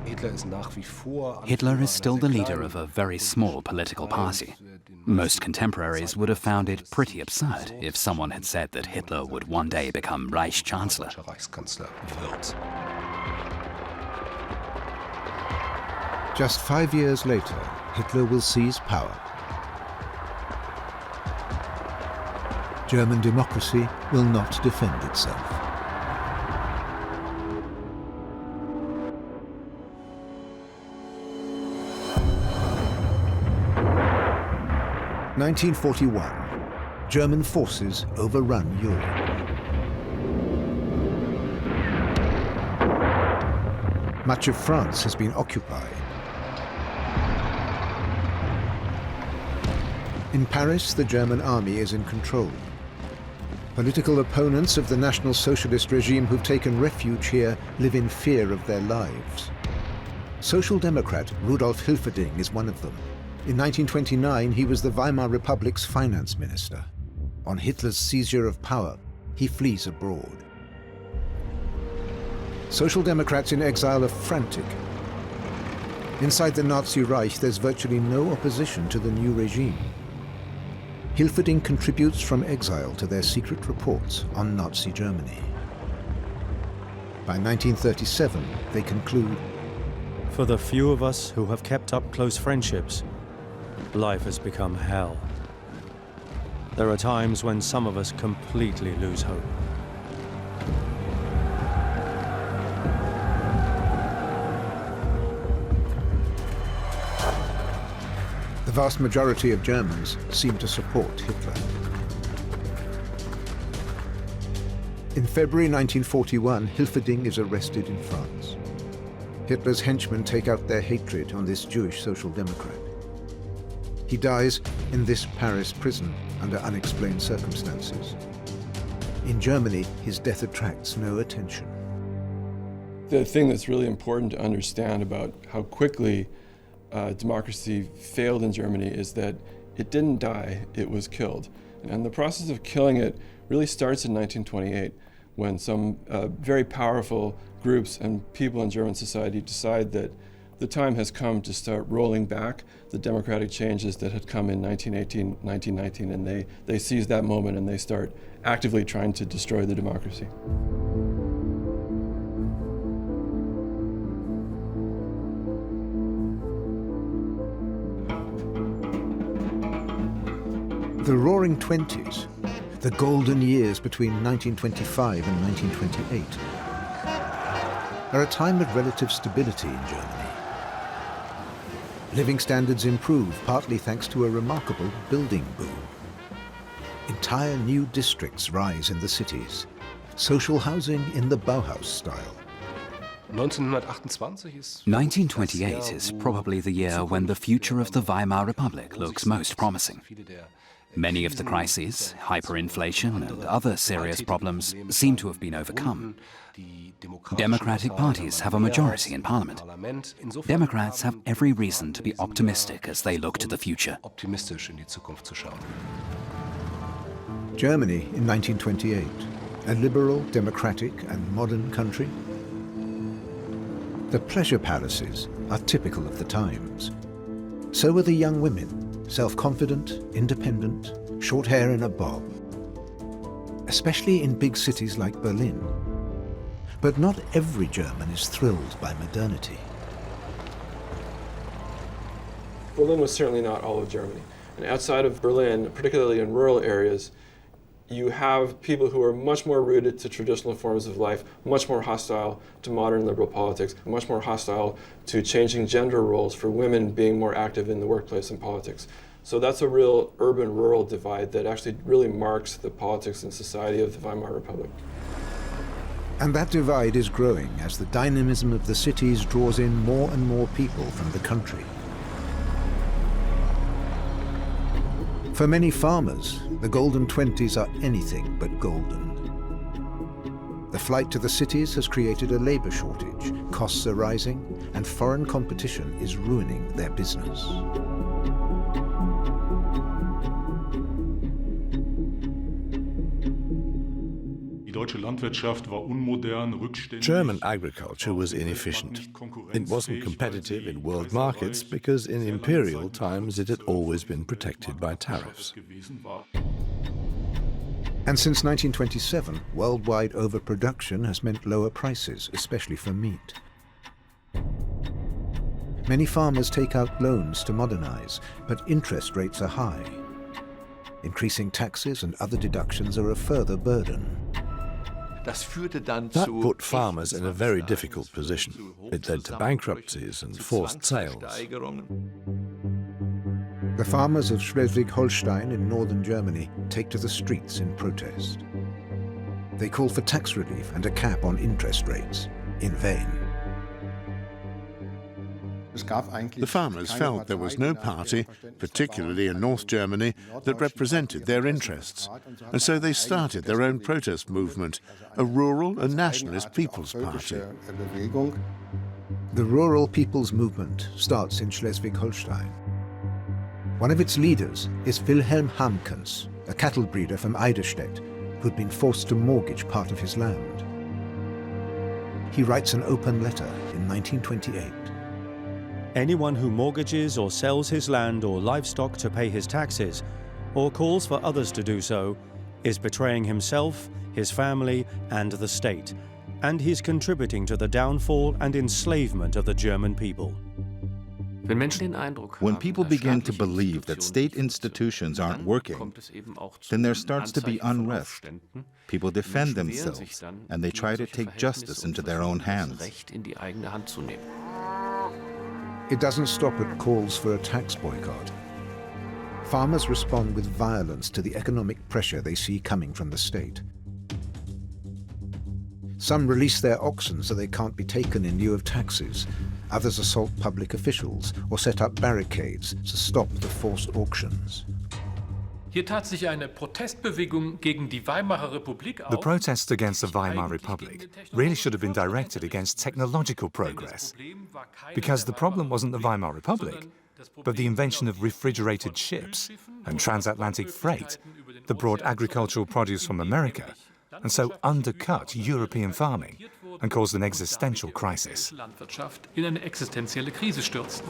Hitler is still the leader of a very small political party. Most contemporaries would have found it pretty absurd if someone had said that Hitler would one day become Reichschancellor. Just 5 years later, Hitler will seize power. German democracy will not defend itself. In 1941, German forces overrun Europe. Much of France has been occupied. In Paris, the German army is in control. Political opponents of the National Socialist regime who've taken refuge here live in fear of their lives. Social Democrat Rudolf Hilferding is one of them. In 1929, he was the Weimar Republic's finance minister. On Hitler's seizure of power, he flees abroad. Social Democrats in exile are frantic. Inside the Nazi Reich, there's virtually no opposition to the new regime. Hilferding contributes from exile to their secret reports on Nazi Germany. By 1937, they conclude, "For the few of us who have kept up close friendships, life has become hell. There are times when some of us completely lose hope." The vast majority of Germans seem to support Hitler. In February 1941, Hilferding is arrested in France. Hitler's henchmen take out their hatred on this Jewish Social Democrat. He dies in this Paris prison under unexplained circumstances. In Germany, his death attracts no attention. The thing that's really important to understand about how quickly democracy failed in Germany is that it didn't die, it was killed. And the process of killing it really starts in 1928, when some very powerful groups and people in German society decide that the time has come to start rolling back the democratic changes that had come in 1918, 1919, and they seize that moment and they start actively trying to destroy the democracy. The Roaring Twenties, the golden years between 1925 and 1928, are a time of relative stability in Germany. Living standards improve, partly thanks to a remarkable building boom. Entire new districts rise in the cities, social housing in the Bauhaus style. 1928 is probably the year when the future of the Weimar Republic looks most promising. Many of the crises, hyperinflation and other serious problems, seem to have been overcome. Democratic parties have a majority in parliament. Democrats have every reason to be optimistic as they look to the future. Germany in 1928, a liberal, democratic and modern country. The pleasure palaces are typical of the times. So are the young women, self-confident, independent, short hair in a bob. Especially in big cities like Berlin. But not every German is thrilled by modernity. Berlin was certainly not all of Germany. And outside of Berlin, particularly in rural areas, you have people who are much more rooted to traditional forms of life, much more hostile to modern liberal politics, much more hostile to changing gender roles for women being more active in the workplace and politics. So that's a real urban-rural divide that actually really marks the politics and society of the Weimar Republic. And that divide is growing as the dynamism of the cities draws in more and more people from the country. For many farmers, the golden 20s are anything but golden. The flight to the cities has created a labor shortage, costs are rising, and foreign competition is ruining their business. German agriculture was inefficient. It wasn't competitive in world markets because in imperial times it had always been protected by tariffs. And since 1927, worldwide overproduction has meant lower prices, especially for meat. Many farmers take out loans to modernize, but interest rates are high. Increasing taxes and other deductions are a further burden. That put farmers in a very difficult position. It led to bankruptcies and forced sales. The farmers of Schleswig-Holstein in northern Germany take to the streets in protest. They call for tax relief and a cap on interest rates, in vain. The farmers felt there was no party, particularly in North Germany, that represented their interests, and so they started their own protest movement, a rural and nationalist people's party. The Rural People's Movement starts in Schleswig-Holstein. One of its leaders is Wilhelm Hamkens, a cattle breeder from Eiderstedt, who'd been forced to mortgage part of his land. He writes an open letter in 1928. Anyone who mortgages or sells his land or livestock to pay his taxes, or calls for others to do so, is betraying himself, his family, and the state, and he's contributing to the downfall and enslavement of the German people. When people begin to believe that state institutions aren't working, then there starts to be unrest. People defend themselves, and they try to take justice into their own hands. It doesn't stop at calls for a tax boycott. Farmers respond with violence to the economic pressure they see coming from the state. Some release their oxen so they can't be taken in lieu of taxes. Others assault public officials or set up barricades to stop the forced auctions. Hier tat sich eine Protestbewegung gegen die Weimarer Republik auf. The protests against the Weimar Republic really should have been directed against technological progress, because the problem wasn't the Weimar Republic, but the invention of refrigerated ships and transatlantic freight that brought agricultural produce from America and so undercut European farming and caused an existential crisis. Landwirtschaft in eine existenzielle Krise stürzten.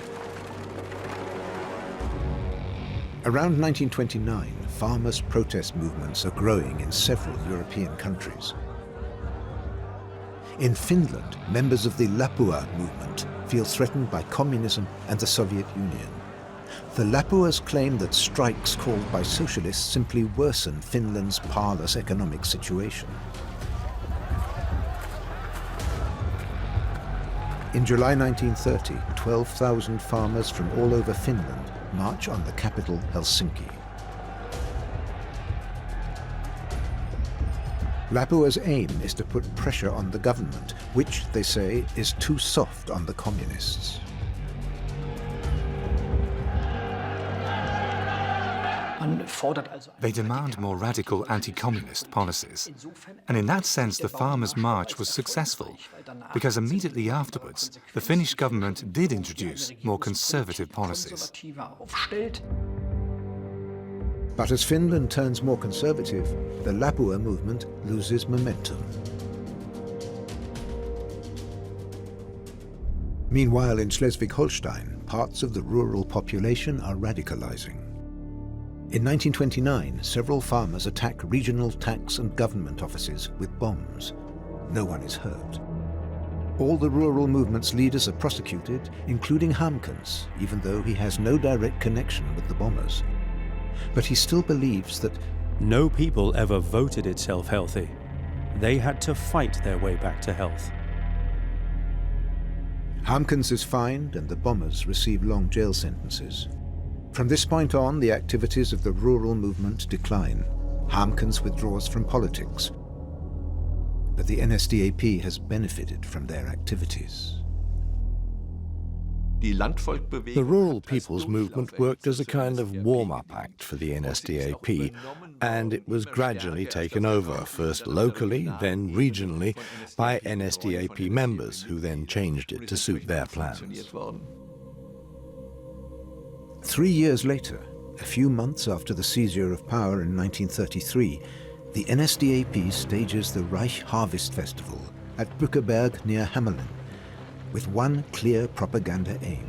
Around 1929, farmers' protest movements are growing in several European countries. In Finland, members of the Lapua movement feel threatened by communism and the Soviet Union. The Lapuas claim that strikes called by socialists simply worsen Finland's parlous economic situation. In July 1930, 12,000 farmers from all over Finland march on the capital, Helsinki. Lapua's aim is to put pressure on the government, which, they say, is too soft on the communists. They demand more radical anti-communist policies. And in that sense, the farmers' march was successful, because immediately afterwards, the Finnish government did introduce more conservative policies. But as Finland turns more conservative, the Lapua movement loses momentum. Meanwhile, in Schleswig-Holstein, parts of the rural population are radicalizing. In 1929, several farmers attack regional tax and government offices with bombs. No one is hurt. All the rural movement's leaders are prosecuted, including Hamkens, even though he has no direct connection with the bombers. But he still believes that no people ever voted itself healthy. They had to fight their way back to health. Hamkens is fined and the bombers receive long jail sentences. From this point on, the activities of the rural movement decline. Hamkens withdraws from politics. But the NSDAP has benefited from their activities. The Rural People's Movement worked as a kind of warm-up act for the NSDAP, and it was gradually taken over, first locally, then regionally, by NSDAP members, who then changed it to suit their plans. 3 years later, a few months after the seizure of power in 1933, the NSDAP stages the Reich Harvest Festival at Bückeberg near Hamelin, with one clear propaganda aim: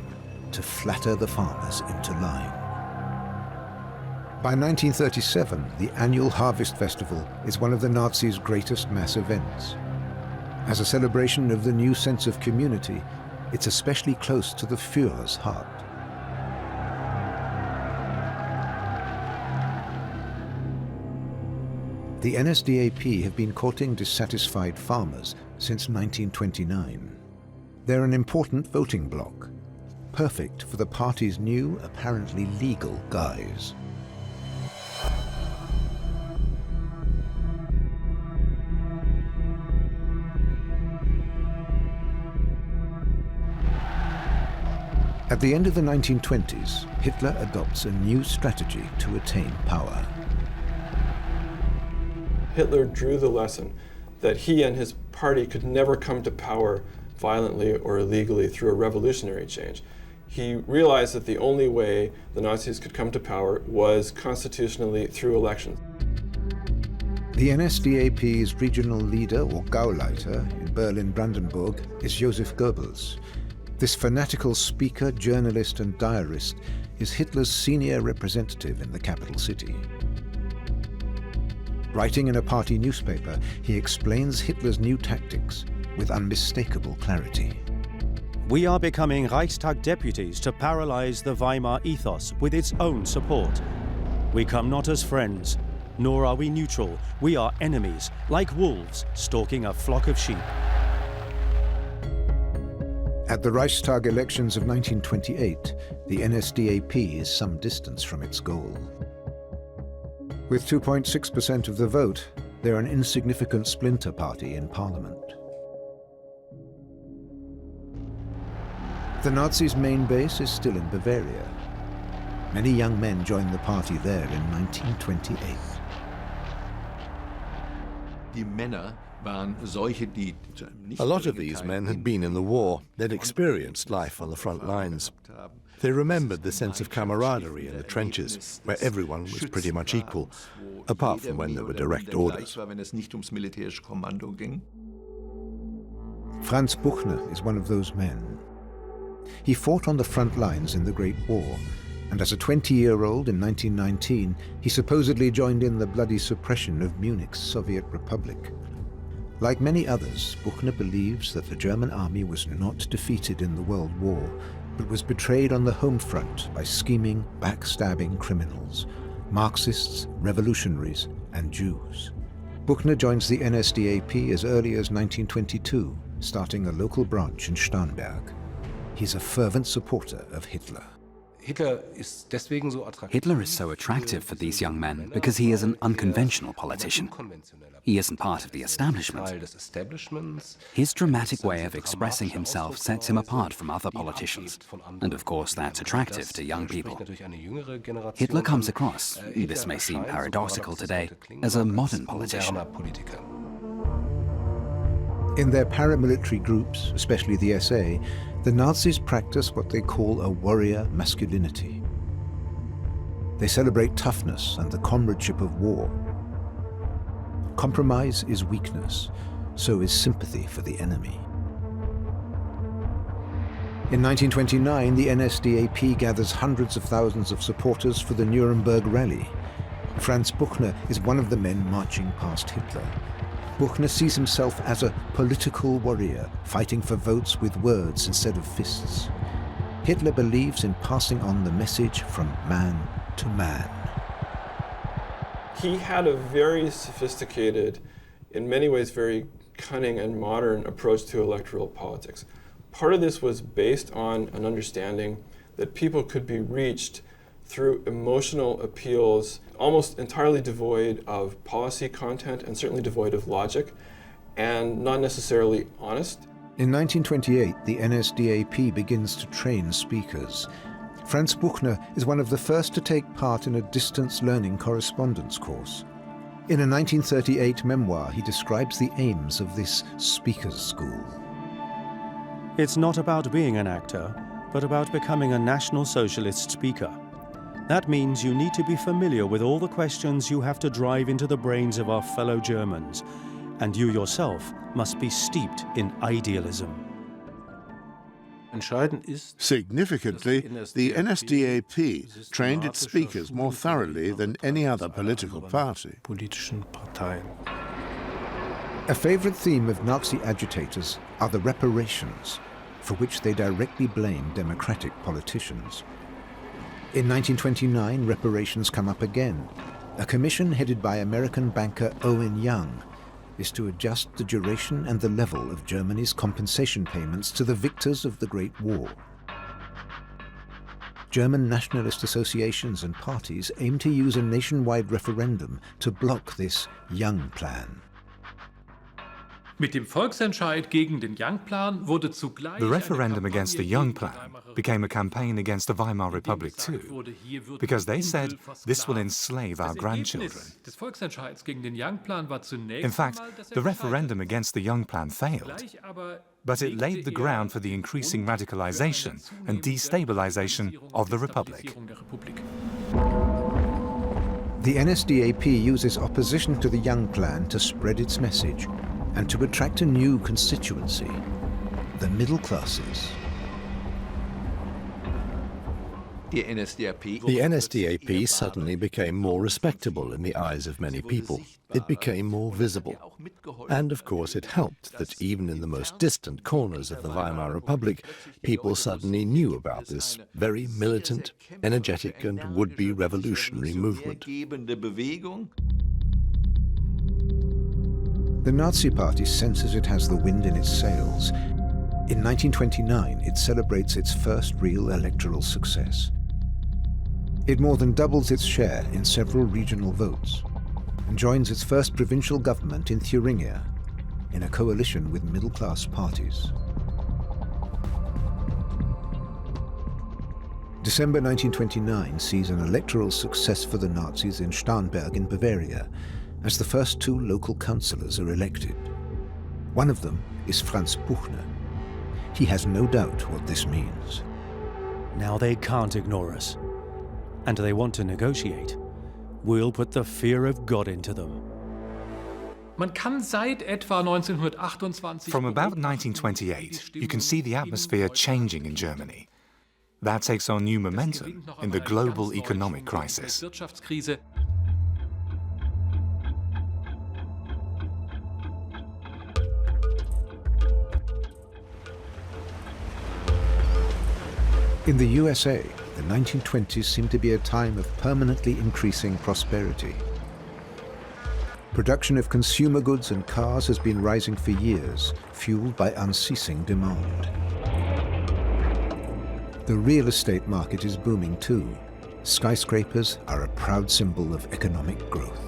to flatter the farmers into line. By 1937, the annual Harvest Festival is one of the Nazis' greatest mass events. As a celebration of the new sense of community, it's especially close to the Führer's heart. The NSDAP have been courting dissatisfied farmers since 1929. They're an important voting bloc, perfect for the party's new, apparently legal guise. At the end of the 1920s, Hitler adopts a new strategy to attain power. Hitler drew the lesson that he and his party could never come to power violently or illegally through a revolutionary change. He realized that the only way the Nazis could come to power was constitutionally through elections. The NSDAP's regional leader, or Gauleiter, in Berlin-Brandenburg is Joseph Goebbels. This fanatical speaker, journalist and diarist is Hitler's senior representative in the capital city. Writing in a party newspaper, he explains Hitler's new tactics with unmistakable clarity. We are becoming Reichstag deputies to paralyze the Weimar ethos with its own support. We come not as friends, nor are we neutral. We are enemies, like wolves stalking a flock of sheep. At the Reichstag elections of 1928, the NSDAP is some distance from its goal. With 2.6% of the vote, they're an insignificant splinter party in parliament. The Nazis' main base is still in Bavaria. Many young men joined the party there in 1928. A lot of these men had been in the war. They'd experienced life on the front lines. They remembered the sense of camaraderie in the trenches, where everyone was pretty much equal, apart from when there were direct orders. Franz Buchner is one of those men. He fought on the front lines in the Great War, and as a 20-year-old in 1919, he supposedly joined in the bloody suppression of Munich's Soviet Republic. Like many others, Buchner believes that the German army was not defeated in the World War, but was betrayed on the home front by scheming, backstabbing criminals, Marxists, revolutionaries, and Jews. Buchner joins the NSDAP as early as 1922, starting a local branch in Starnberg. He's a fervent supporter of Hitler. Hitler is so attractive for these young men because he is an unconventional politician. He isn't part of the establishment. His dramatic way of expressing himself sets him apart from other politicians. And of course, that's attractive to young people. Hitler comes across, this may seem paradoxical today, as a modern politician. In their paramilitary groups, especially the SA, the Nazis practice what they call a warrior masculinity. They celebrate toughness and the comradeship of war. Compromise is weakness, so is sympathy for the enemy. In 1929, the NSDAP gathers hundreds of thousands of supporters for the Nuremberg rally. Franz Buchner is one of the men marching past Hitler. Buchner sees himself as a political warrior, fighting for votes with words instead of fists. Hitler believes in passing on the message from man to man. He had a very sophisticated, in many ways very cunning and modern approach to electoral politics. Part of this was based on an understanding that people could be reached through emotional appeals, almost entirely devoid of policy content and certainly devoid of logic, and not necessarily honest. In 1928, the NSDAP begins to train speakers. Franz Buchner is one of the first to take part in a distance learning correspondence course. In a 1938 memoir, he describes the aims of this speakers' school. It's not about being an actor, but about becoming a National Socialist speaker. That means you need to be familiar with all the questions you have to drive into the brains of our fellow Germans, and you yourself must be steeped in idealism. Significantly, the NSDAP trained its speakers more thoroughly than any other political party. A favorite theme of Nazi agitators are the reparations, for which they directly blame democratic politicians. In 1929, reparations come up again. A commission headed by American banker Owen Young is to adjust the duration and the level of Germany's compensation payments to the victors of the Great War. German nationalist associations and parties aim to use a nationwide referendum to block this Young Plan. Mit dem Volksentscheid gegen den Young-Plan wurde zugleich the referendum against the Young Plan became a campaign against the Weimar Republic too, because they said this will enslave our grandchildren. In fact, the referendum against the Young Plan failed, but it laid the ground for the increasing radicalization and destabilization of the Republic. The NSDAP uses opposition to the Young Plan to spread its message and to attract a new constituency, the middle classes. The NSDAP suddenly became more respectable in the eyes of many people. It became more visible. And of course it helped that even in the most distant corners of the Weimar Republic, people suddenly knew about this very militant, energetic and would-be revolutionary movement. The Nazi Party senses it has the wind in its sails. In 1929, it celebrates its first real electoral success. It more than doubles its share in several regional votes and joins its first provincial government in Thuringia in a coalition with middle-class parties. December 1929 sees an electoral success for the Nazis in Starnberg in Bavaria, as the first 2 local councillors are elected. One of them is Franz Buchner. He has no doubt what this means. Now they can't ignore us. And they want to negotiate. We'll put the fear of God into them. Man kann seit etwa 1928 From about 1928, you can see the atmosphere changing in Germany. That takes on new momentum in the global economic crisis. In the USA, the 1920s seem to be a time of permanently increasing prosperity. Production of consumer goods and cars has been rising for years, fueled by unceasing demand. The real estate market is booming too. Skyscrapers are a proud symbol of economic growth.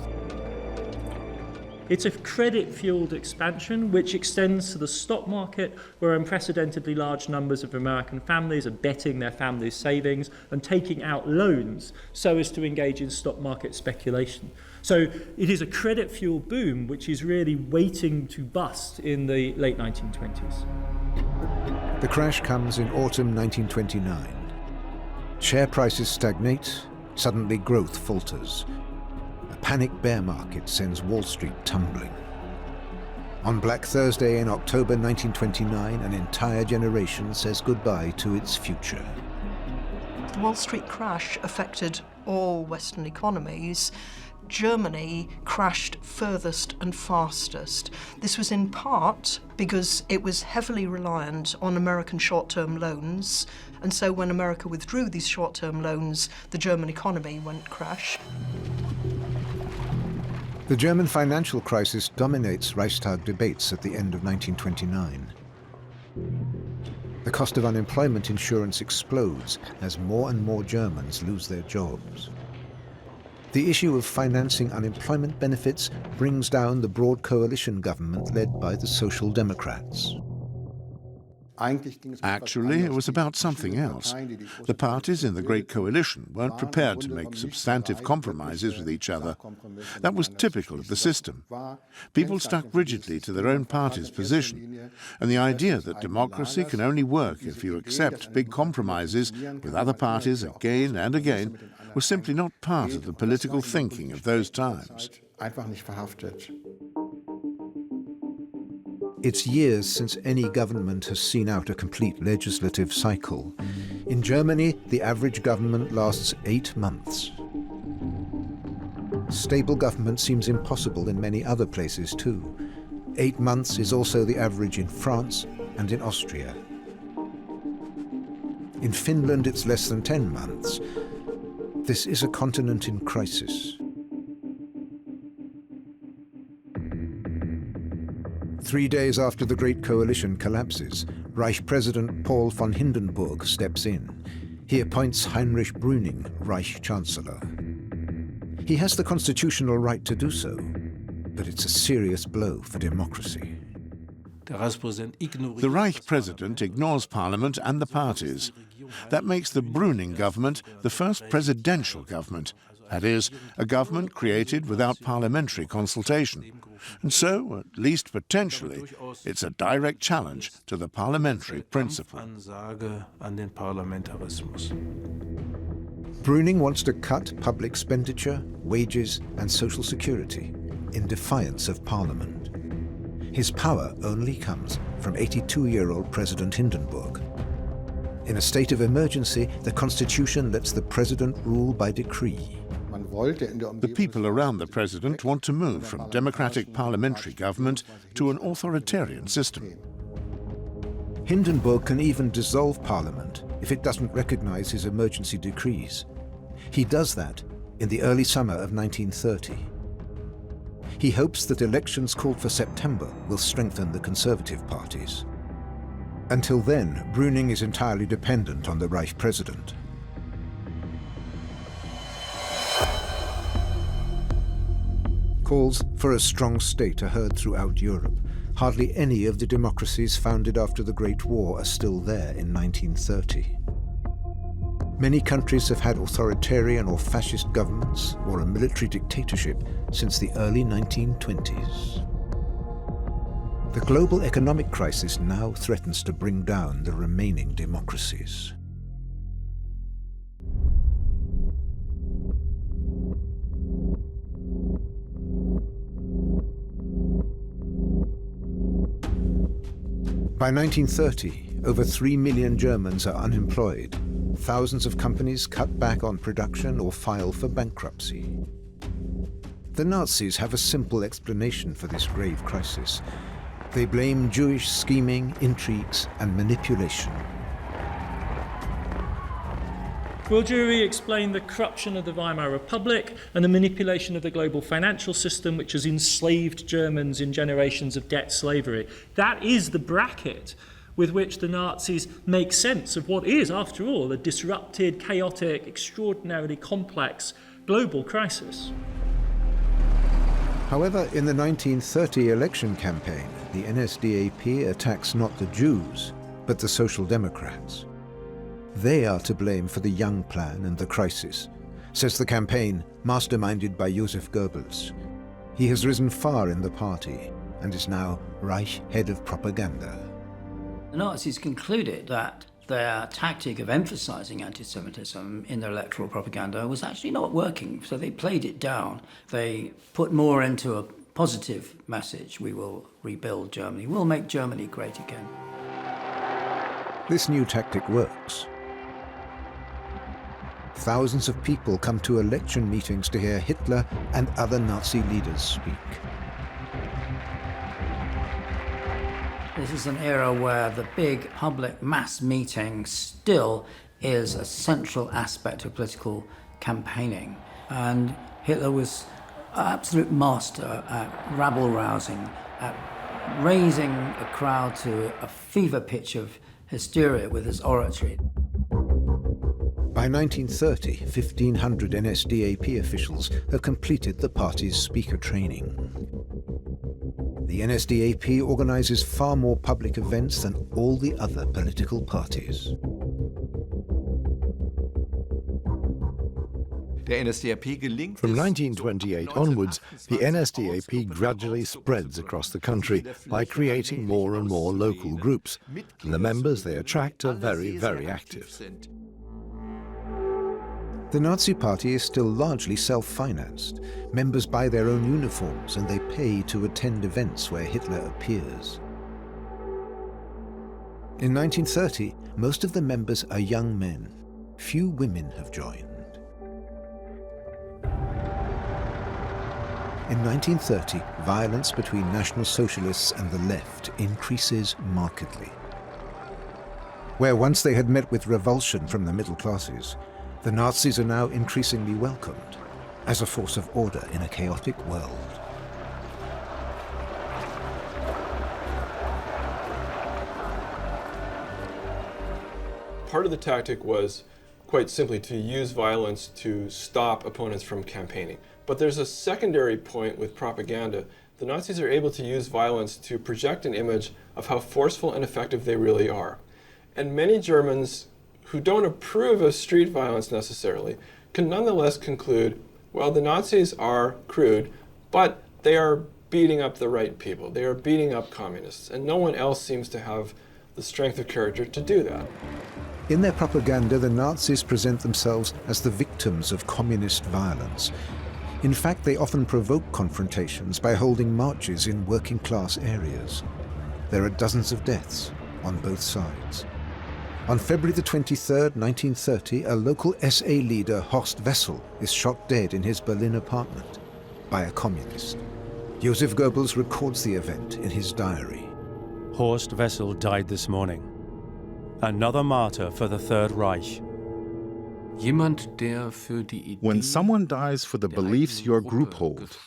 It's a credit-fueled expansion which extends to the stock market, where unprecedentedly large numbers of American families are betting their family's savings and taking out loans so as to engage in stock market speculation. So it is a credit-fueled boom which is really waiting to bust in the late 1920s. The crash comes in autumn 1929. Share prices stagnate, suddenly growth falters. A panic bear market sends Wall Street tumbling. On Black Thursday in October 1929, an entire generation says goodbye to its future. The Wall Street crash affected all Western economies. Germany crashed furthest and fastest. This was in part because it was heavily reliant on American short-term loans, and so when America withdrew these short-term loans, the German economy went crash. The German financial crisis dominates Reichstag debates at the end of 1929. The cost of unemployment insurance explodes as more and more Germans lose their jobs. The issue of financing unemployment benefits brings down the broad coalition government led by the Social Democrats. Actually, it was about something else. The parties in the Great Coalition weren't prepared to make substantive compromises with each other. That was typical of the system. People stuck rigidly to their own party's position, and the idea that democracy can only work if you accept big compromises with other parties again and again was simply not part of the political thinking of those times. It's years since any government has seen out a complete legislative cycle. In Germany, the average government lasts 8 months. Stable government seems impossible in many other places too. 8 months is also the average in France and in Austria. In Finland, it's less than 10 months. This is a continent in crisis. 3 days after the Great Coalition collapses, Reich President Paul von Hindenburg steps in. He appoints Heinrich Brüning Reich Chancellor. He has the constitutional right to do so, but it's a serious blow for democracy. The Reich President ignores Parliament and the parties. That makes the Brüning government the first presidential government. That is, a government created without parliamentary consultation. And so, at least potentially, it's a direct challenge to the parliamentary principle. Brüning wants to cut public expenditure, wages and social security in defiance of Parliament. His power only comes from 82-year-old President Hindenburg. In a state of emergency, the Constitution lets the President rule by decree. The people around the president want to move from democratic parliamentary government to an authoritarian system. Hindenburg can even dissolve Parliament if it doesn't recognize his emergency decrees. He does that in the early summer of 1930. He hopes that elections called for September will strengthen the conservative parties. Until then, Brüning is entirely dependent on the Reich President. Calls for a strong state are heard throughout Europe. Hardly any of the democracies founded after the Great War are still there in 1930. Many countries have had authoritarian or fascist governments or a military dictatorship since the early 1920s. The global economic crisis now threatens to bring down the remaining democracies. By 1930, over 3 million Germans are unemployed. Thousands of companies cut back on production or file for bankruptcy. The Nazis have a simple explanation for this grave crisis. They blame Jewish scheming, intrigues, and manipulation. Will Jury explain the corruption of the Weimar Republic and the manipulation of the global financial system, which has enslaved Germans in generations of debt slavery? That is the bracket with which the Nazis make sense of what is, after all, a disrupted, chaotic, extraordinarily complex global crisis. However, in the 1930 election campaign, the NSDAP attacks not the Jews, but the Social Democrats. They are to blame for the Young Plan and the crisis, says the campaign, masterminded by Joseph Goebbels. He has risen far in the party and is now Reich head of propaganda. The Nazis concluded that their tactic of emphasizing anti-Semitism in their electoral propaganda was actually not working, so they played it down. They put more into a positive message: we will rebuild Germany, we'll make Germany great again. This new tactic works. Thousands of people come to election meetings to hear Hitler and other Nazi leaders speak. This is an era where the big public mass meeting still is a central aspect of political campaigning. And Hitler was an absolute master at rabble-rousing, at raising a crowd to a fever pitch of hysteria with his oratory. By 1930, 1,500 NSDAP officials have completed the party's speaker training. The NSDAP organizes far more public events than all the other political parties. From 1928 onwards, the NSDAP gradually spreads across the country by creating more and more local groups, and the members they attract are very, very active. The Nazi Party is still largely self-financed. Members buy their own uniforms and they pay to attend events where Hitler appears. In 1930, most of the members are young men. Few women have joined. In 1930, violence between National Socialists and the left increases markedly. Where once they had met with revulsion from the middle classes, the Nazis are now increasingly welcomed as a force of order in a chaotic world. Part of the tactic was quite simply to use violence to stop opponents from campaigning. But there's a secondary point with propaganda. The Nazis are able to use violence to project an image of how forceful and effective they really are. And many Germans who don't approve of street violence necessarily can nonetheless conclude, well, the Nazis are crude, but they are beating up the right people. They are beating up communists, and no one else seems to have the strength of character to do that. In their propaganda, the Nazis present themselves as the victims of communist violence. In fact, they often provoke confrontations by holding marches in working-class areas. There are dozens of deaths on both sides. On February the 23rd, 1930, a local SA leader, Horst Wessel, is shot dead in his Berlin apartment by a communist. Joseph Goebbels records the event in his diary. Horst Wessel died this morning. Another martyr for the Third Reich. When someone dies for the beliefs your group holds,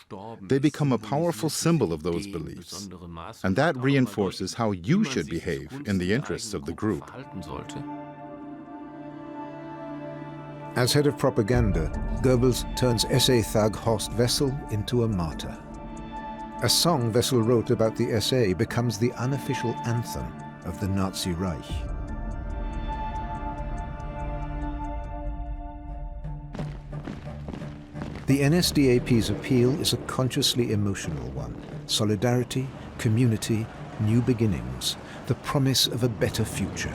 they become a powerful symbol of those beliefs, and that reinforces how you should behave in the interests of the group. As head of propaganda, Goebbels turns SA thug Horst Wessel into a martyr. A song Wessel wrote about the SA becomes the unofficial anthem of the Nazi Reich. The NSDAP's appeal is a consciously emotional one. Solidarity, community, new beginnings, the promise of a better future.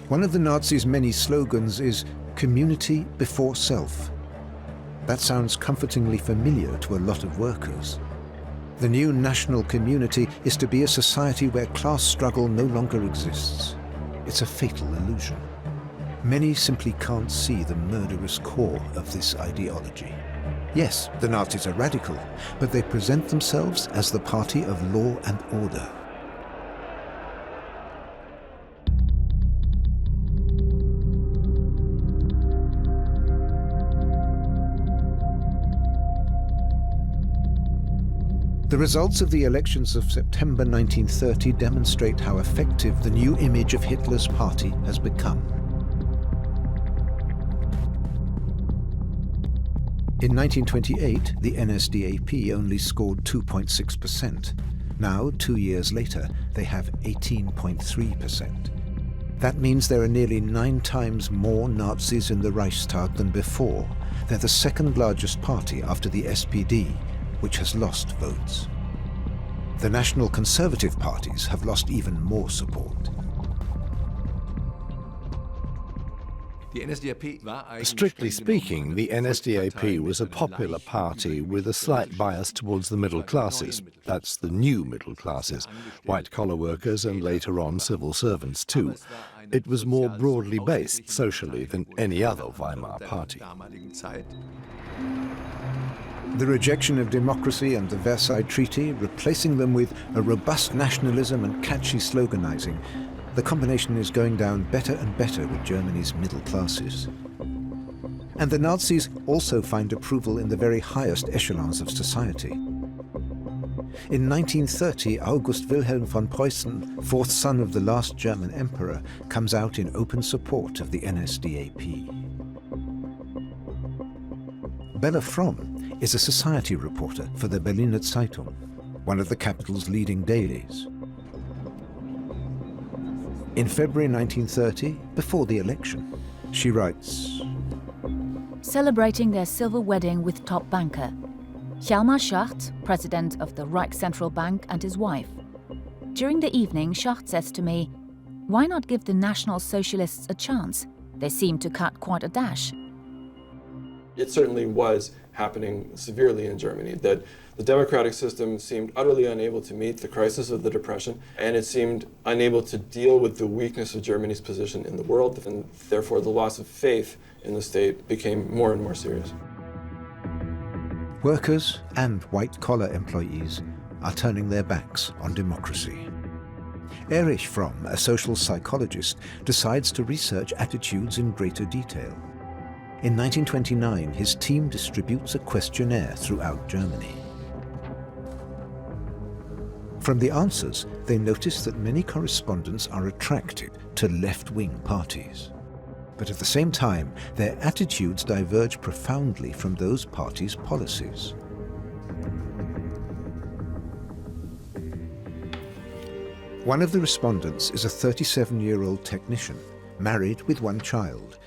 One of the Nazis' many slogans is community before self. That sounds comfortingly familiar to a lot of workers. The new national community is to be a society where class struggle no longer exists. It's a fatal illusion. Many simply can't see the murderous core of this ideology. Yes, the Nazis are radical, but they present themselves as the party of law and order. The results of the elections of September 1930 demonstrate how effective the new image of Hitler's party has become. In 1928, the NSDAP only scored 2.6%. Now, 2 years later, they have 18.3%. That means there are nearly 9 times more Nazis in the Reichstag than before. They're the second largest party after the SPD, which has lost votes. The National Conservative parties have lost even more support. Strictly speaking, the NSDAP was a popular party with a slight bias towards the middle classes. That's the new middle classes, white-collar workers and later on civil servants too. It was more broadly based socially than any other Weimar party. The rejection of democracy and the Versailles Treaty, replacing them with a robust nationalism and catchy sloganizing, the combination is going down better and better with Germany's middle classes. And the Nazis also find approval in the very highest echelons of society. In 1930, August Wilhelm von Preußen, fourth son of the last German emperor, comes out in open support of the NSDAP. Bella Fromm is a society reporter for the Berliner Zeitung, one of the capital's leading dailies. In February 1930, before the election, she writes, celebrating their silver wedding with top banker Hjalmar Schacht, president of the Reich Central Bank, and his wife. During the evening, Schacht says to me, "Why not give the National Socialists a chance? They seem to cut quite a dash." It certainly was happening severely in Germany, that the democratic system seemed utterly unable to meet the crisis of the Depression, and it seemed unable to deal with the weakness of Germany's position in the world, and therefore the loss of faith in the state became more and more serious. Workers and white-collar employees are turning their backs on democracy. Erich Fromm, a social psychologist, decides to research attitudes in greater detail. In 1929, his team distributes a questionnaire throughout Germany. From the answers, they notice that many correspondents are attracted to left-wing parties. But at the same time, their attitudes diverge profoundly from those parties' policies. One of the respondents is a 37-year-old technician, married with 1 child.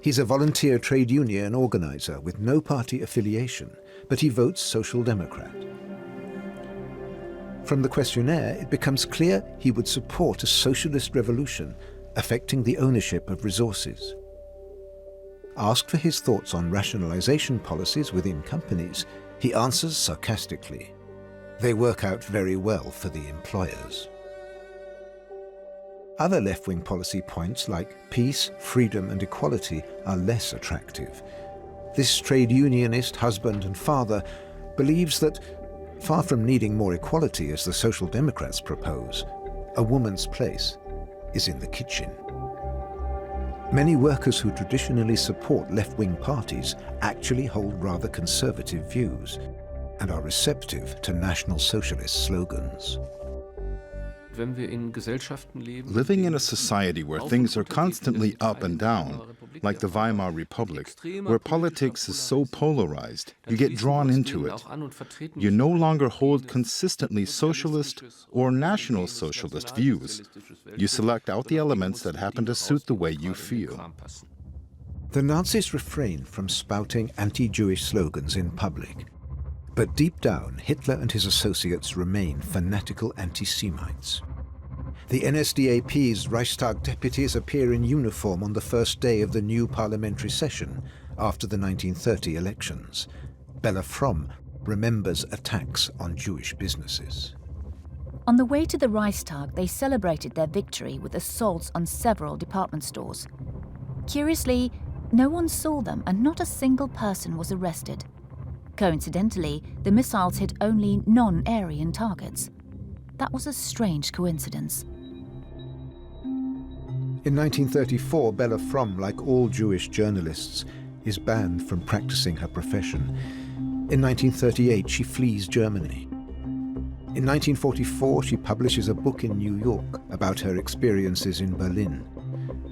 He's a volunteer trade union organizer with no party affiliation, but he votes Social Democrat. From the questionnaire, it becomes clear he would support a socialist revolution affecting the ownership of resources. Asked for his thoughts on rationalization policies within companies, he answers sarcastically. They work out very well for the employers. Other left-wing policy points like peace, freedom and equality are less attractive. This trade unionist husband and father believes that, far from needing more equality as the Social Democrats propose, a woman's place is in the kitchen. Many workers who traditionally support left-wing parties actually hold rather conservative views and are receptive to National Socialist slogans. Living in a society where things are constantly up and down, like the Weimar Republic, where politics is so polarized, you get drawn into it. You no longer hold consistently socialist or national socialist views. You select out the elements that happen to suit the way you feel. The Nazis refrained from spouting anti-Jewish slogans in public. But deep down, Hitler and his associates remain fanatical anti-Semites. The NSDAP's Reichstag deputies appear in uniform on the first day of the new parliamentary session after the 1930 elections. Bella Fromm remembers attacks on Jewish businesses. On the way to the Reichstag, they celebrated their victory with assaults on several department stores. Curiously, no one saw them and not a single person was arrested. Coincidentally, the missiles hit only non-Aryan targets. That was a strange coincidence. In 1934, Bella Fromm, like all Jewish journalists, is banned from practicing her profession. In 1938, she flees Germany. In 1944, she publishes a book in New York about her experiences in Berlin,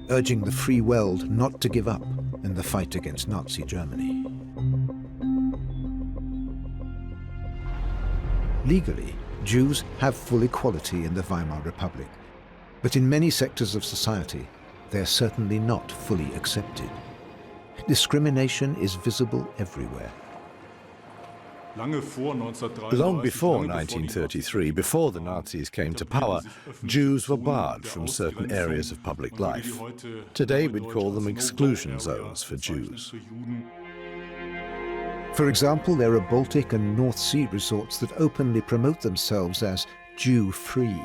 urging the free world not to give up in the fight against Nazi Germany. Legally, Jews have full equality in the Weimar Republic, but in many sectors of society, they are certainly not fully accepted. Discrimination is visible everywhere. Long before 1933, before the Nazis came to power, Jews were barred from certain areas of public life. Today we'd call them exclusion zones for Jews. For example, there are Baltic and North Sea resorts that openly promote themselves as Jew-free.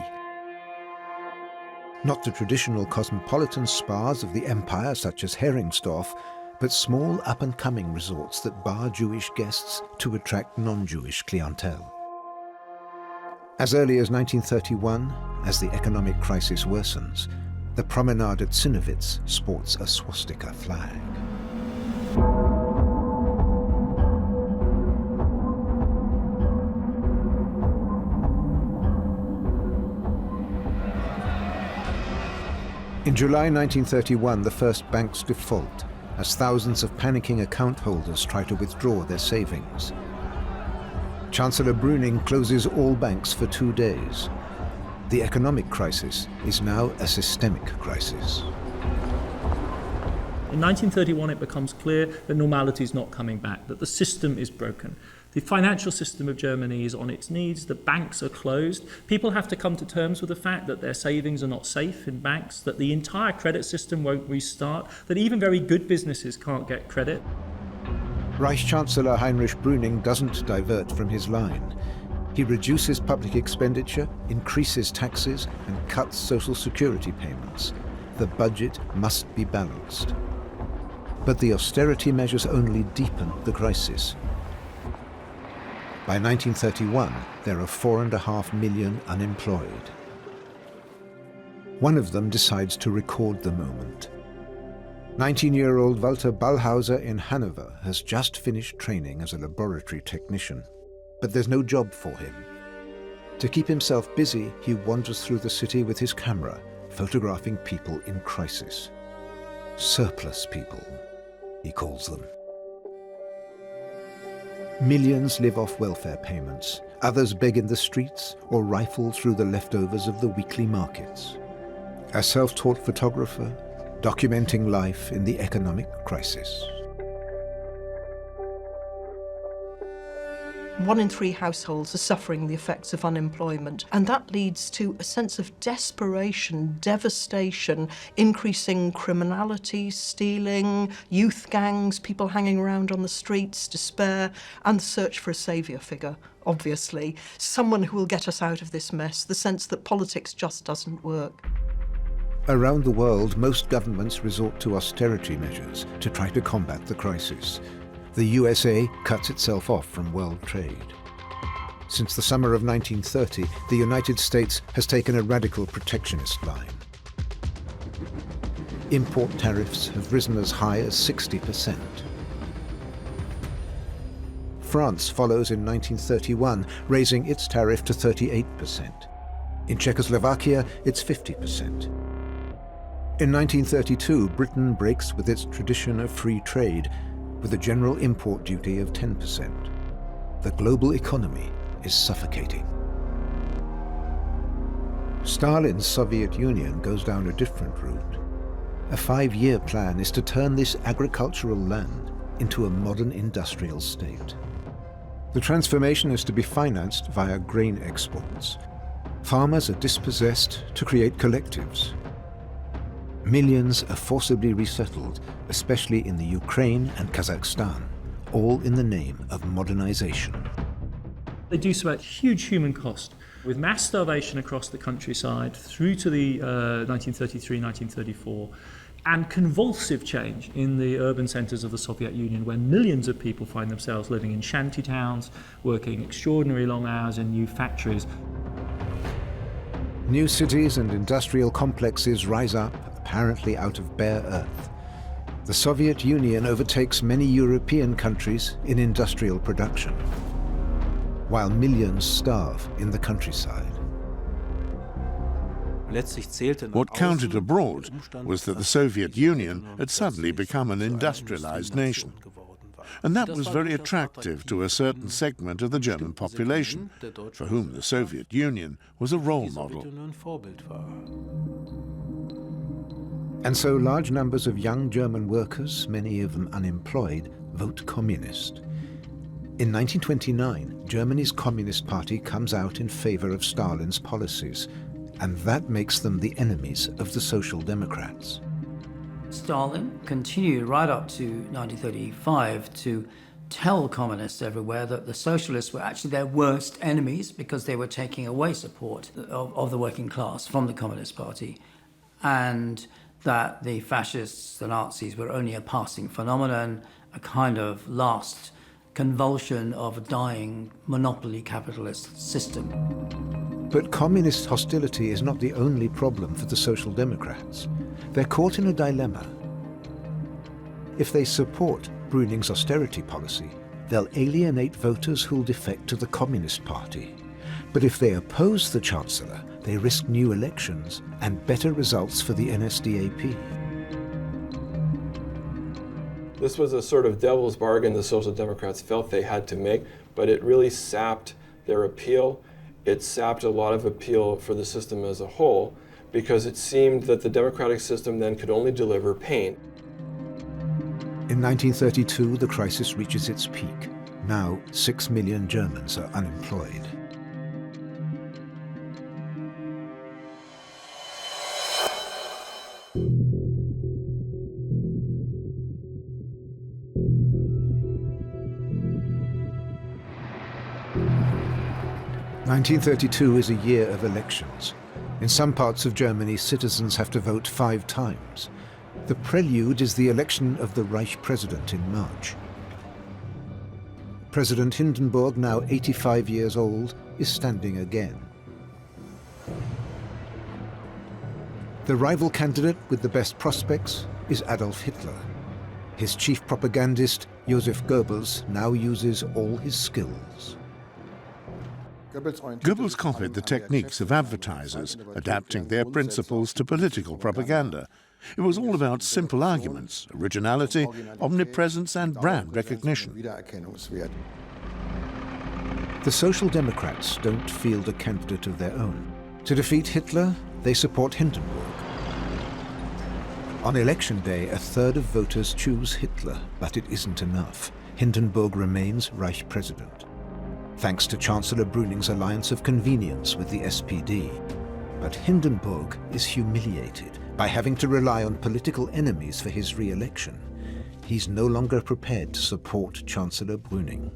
Not the traditional cosmopolitan spas of the empire, such as Heringsdorf, but small up-and-coming resorts that bar Jewish guests to attract non-Jewish clientele. As early as 1931, as the economic crisis worsens, the promenade at Zinnowitz sports a swastika flag. In July 1931, the first banks default, as thousands of panicking account holders try to withdraw their savings. Chancellor Brüning closes all banks for 2 days. The economic crisis is now a systemic crisis. In 1931, it becomes clear that normality is not coming back, that the system is broken. The financial system of Germany is on its knees, the banks are closed. People have to come to terms with the fact that their savings are not safe in banks, that the entire credit system won't restart, that even very good businesses can't get credit. Reich Chancellor Heinrich Brüning doesn't divert from his line. He reduces public expenditure, increases taxes, and cuts social security payments. The budget must be balanced. But the austerity measures only deepen the crisis. By 1931, there are 4.5 million unemployed. One of them decides to record the moment. 19-year-old Walter Ballhauser in Hanover has just finished training as a laboratory technician, but there's no job for him. To keep himself busy, he wanders through the city with his camera, photographing people in crisis. Surplus people, he calls them. Millions live off welfare payments. Others beg in the streets or rifle through the leftovers of the weekly markets. A self-taught photographer, documenting life in the economic crisis. 1 in 3 households are suffering the effects of unemployment, and that leads to a sense of desperation, devastation, increasing criminality, stealing, youth gangs, people hanging around on the streets, despair, and the search for a saviour figure, obviously. Someone who will get us out of this mess, the sense that politics just doesn't work. Around the world, most governments resort to austerity measures to try to combat the crisis. The USA cuts itself off from world trade. Since the summer of 1930, the United States has taken a radical protectionist line. Import tariffs have risen as high as 60%. France follows in 1931, raising its tariff to 38%. In Czechoslovakia, it's 50%. In 1932, Britain breaks with its tradition of free trade, with a general import duty of 10%. The global economy is suffocating. Stalin's Soviet Union goes down a different route. A 5-year plan is to turn this agricultural land into a modern industrial state. The transformation is to be financed via grain exports. Farmers are dispossessed to create collectives. Millions are forcibly resettled, especially in the Ukraine and Kazakhstan, all in the name of modernization. They do so at huge human cost, with mass starvation across the countryside through to the 1933-1934, and convulsive change in the urban centres of the Soviet Union, where millions of people find themselves living in shanty towns, working extraordinary long hours in new factories. New cities and industrial complexes rise up, apparently out of bare earth. The Soviet Union overtakes many European countries in industrial production, while millions starve in the countryside. What counted abroad was that the Soviet Union had suddenly become an industrialized nation. And that was very attractive to a certain segment of the German population, for whom the Soviet Union was a role model. And so large numbers of young German workers, many of them unemployed, vote communist. In 1929, Germany's Communist Party comes out in favor of Stalin's policies, and that makes them the enemies of the Social Democrats. Stalin continued right up to 1935 to tell communists everywhere that the socialists were actually their worst enemies because they were taking away support of the working class from the Communist Party, and that the fascists, the Nazis, were only a passing phenomenon, a kind of last convulsion of a dying monopoly capitalist system. But communist hostility is not the only problem for the Social Democrats. They're caught in a dilemma. If they support Brüning's austerity policy, they'll alienate voters who'll defect to the Communist Party. But if they oppose the Chancellor, they risk new elections and better results for the NSDAP. This was a sort of devil's bargain the Social Democrats felt they had to make, but it really sapped their appeal. It sapped a lot of appeal for the system as a whole, because it seemed that the democratic system then could only deliver pain. In 1932, the crisis reaches its peak. Now, 6 million Germans are unemployed. (1932) is a year of elections. In some parts of Germany, citizens have to vote 5 times. The prelude is the election of the Reich president in March. President Hindenburg, now 85 years old, is standing again. The rival candidate with the best prospects is Adolf Hitler. His chief propagandist, Joseph Goebbels, now uses all his skills. Goebbels copied the techniques of advertisers, adapting their principles to political propaganda. It was all about simple arguments, originality, omnipresence, and brand recognition. The Social Democrats don't field a candidate of their own. To defeat Hitler, they support Hindenburg. On election day, a third of voters choose Hitler, but it isn't enough. Hindenburg remains Reich president, thanks to Chancellor Brüning's alliance of convenience with the SPD. But Hindenburg is humiliated by having to rely on political enemies for his re-election. He's no longer prepared to support Chancellor Brüning.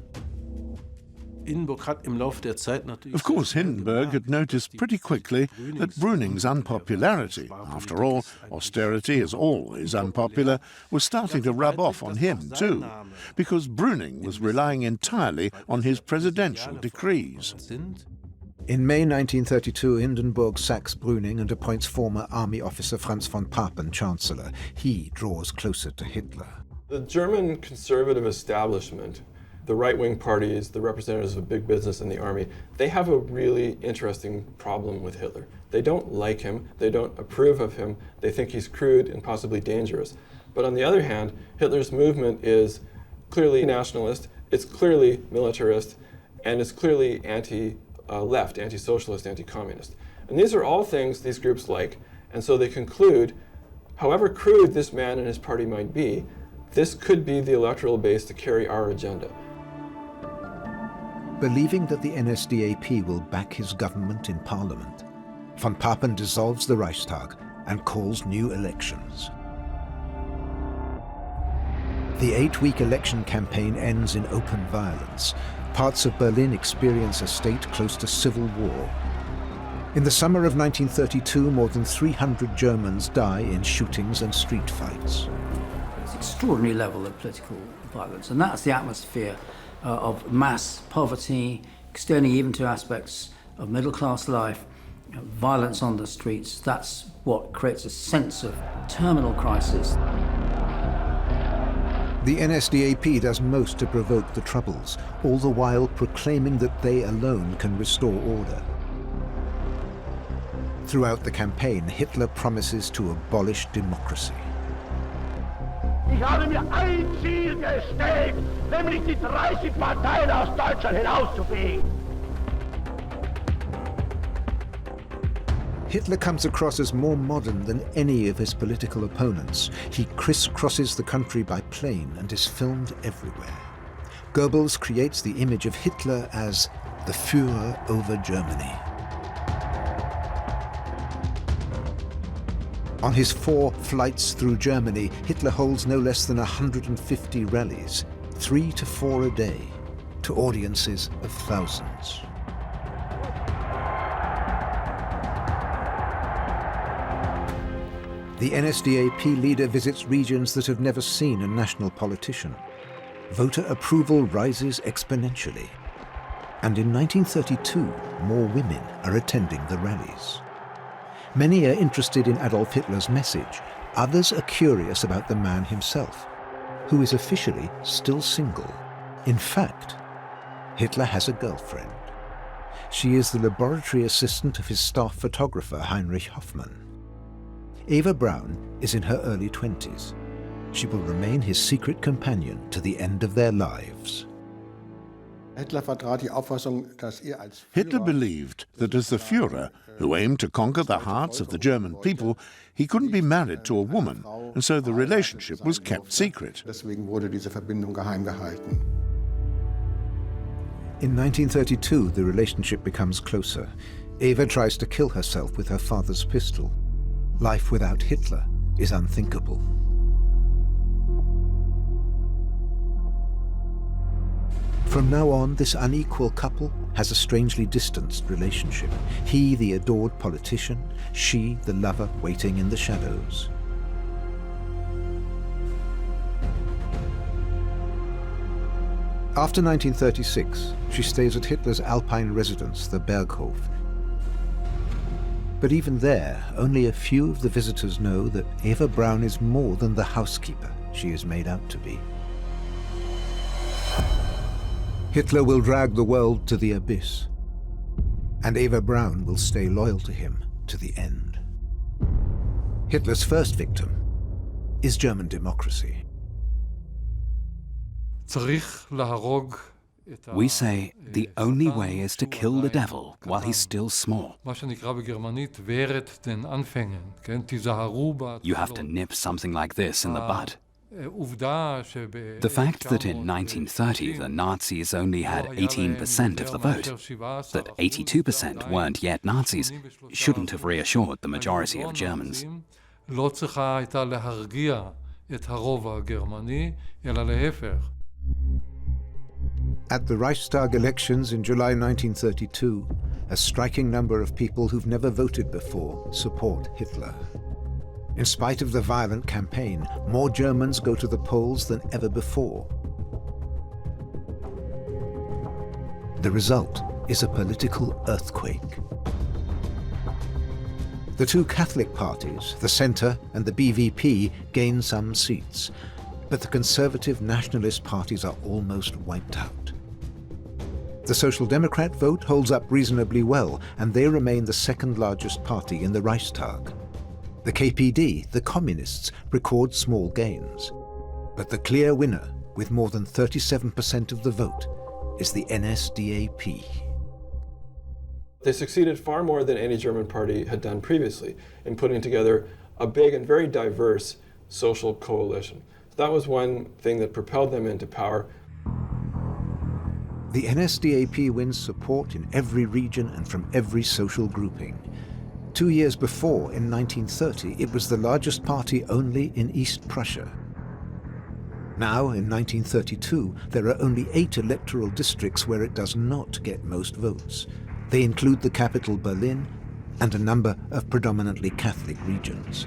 Of course, Hindenburg had noticed pretty quickly that Brüning's unpopularity, after all, austerity is always unpopular, was starting to rub off on him too, because Brüning was relying entirely on his presidential decrees. In May 1932, Hindenburg sacks Brüning and appoints former army officer Franz von Papen chancellor. He draws closer to Hitler. The German conservative establishment, the right-wing parties, the representatives of big business and the army, they have a really interesting problem with Hitler. They don't like him, they don't approve of him, they think he's crude and possibly dangerous. But on the other hand, Hitler's movement is clearly nationalist, it's clearly militarist, and it's clearly anti-left, anti-socialist, anti-communist. And these are all things these groups like, and so they conclude, however crude this man and his party might be, this could be the electoral base to carry our agenda. Believing that the NSDAP will back his government in parliament, von Papen dissolves the Reichstag and calls new elections. The 8-week election campaign ends in open violence. Parts of Berlin experience a state close to civil war. In the summer of 1932, more than 300 Germans die in shootings and street fights. It's an extraordinary level of political violence, and that's the atmosphere of mass poverty, extending even to aspects of middle-class life, violence on the streets. That's what creates a sense of terminal crisis. The NSDAP does most to provoke the Troubles, all the while proclaiming that they alone can restore order. Throughout the campaign, Hitler promises to abolish democracy. Ich habe mir ein Ziel gestellt, nämlich die 30 Parteien aus Deutschland hinauszufegen. Hitler comes across as more modern than any of his political opponents. He crisscrosses the country by plane and is filmed everywhere. Goebbels creates the image of Hitler as the Führer over Germany. On his 4 flights through Germany, Hitler holds no less than 150 rallies, 3 to 4 a day, to audiences of thousands. The NSDAP leader visits regions that have never seen a national politician. Voter approval rises exponentially. And in 1932, more women are attending the rallies. Many are interested in Adolf Hitler's message. Others are curious about the man himself, who is officially still single. In fact, Hitler has a girlfriend. She is the laboratory assistant of his staff photographer, Heinrich Hoffmann. Eva Braun is in her early 20s. She will remain his secret companion to the end of their lives. Hitler believed that as the Führer, who aimed to conquer the hearts of the German people, he couldn't be married to a woman, and so the relationship was kept secret. In 1932, the relationship becomes closer. Eva tries to kill herself with her father's pistol. Life without Hitler is unthinkable. From now on, this unequal couple has a strangely distanced relationship. He, the adored politician, she, the lover waiting in the shadows. After 1936, she stays at Hitler's Alpine residence, the Berghof. But even there, only a few of the visitors know that Eva Braun is more than the housekeeper she is made out to be. Hitler will drag the world to the abyss, and Eva Braun will stay loyal to him to the end. Hitler's first victim is German democracy. We say the only way is to kill the devil while he's still small. You have to nip something like this in the bud. The fact that in 1930 the Nazis only had 18% of the vote, that 82% weren't yet Nazis, shouldn't have reassured the majority of Germans. At the Reichstag elections in July 1932, a striking number of people who've never voted before support Hitler. In spite of the violent campaign, more Germans go to the polls than ever before. The result is a political earthquake. The two Catholic parties, the Centre and the BVP, gain some seats, but the conservative nationalist parties are almost wiped out. The Social Democrat vote holds up reasonably well, and they remain the second largest party in the Reichstag. The KPD, the Communists, record small gains. But the clear winner, with more than 37% of the vote, is the NSDAP. They succeeded far more than any German party had done previously in putting together a big and very diverse social coalition. So that was one thing that propelled them into power. The NSDAP wins support in every region and from every social grouping. 2 years before, in 1930, it was the largest party only in East Prussia. Now, in 1932, there are only 8 electoral districts where it does not get most votes. They include the capital Berlin and a number of predominantly Catholic regions.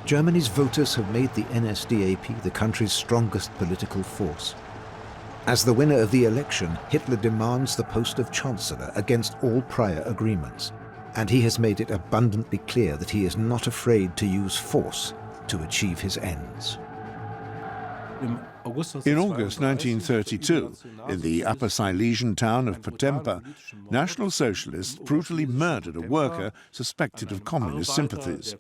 Germany's voters have made the NSDAP the country's strongest political force. As the winner of the election, Hitler demands the post of Chancellor against all prior agreements, and he has made it abundantly clear that he is not afraid to use force to achieve his ends. In August 1932, in the Upper Silesian town of Potempa, National Socialists brutally murdered a worker suspected of communist sympathies.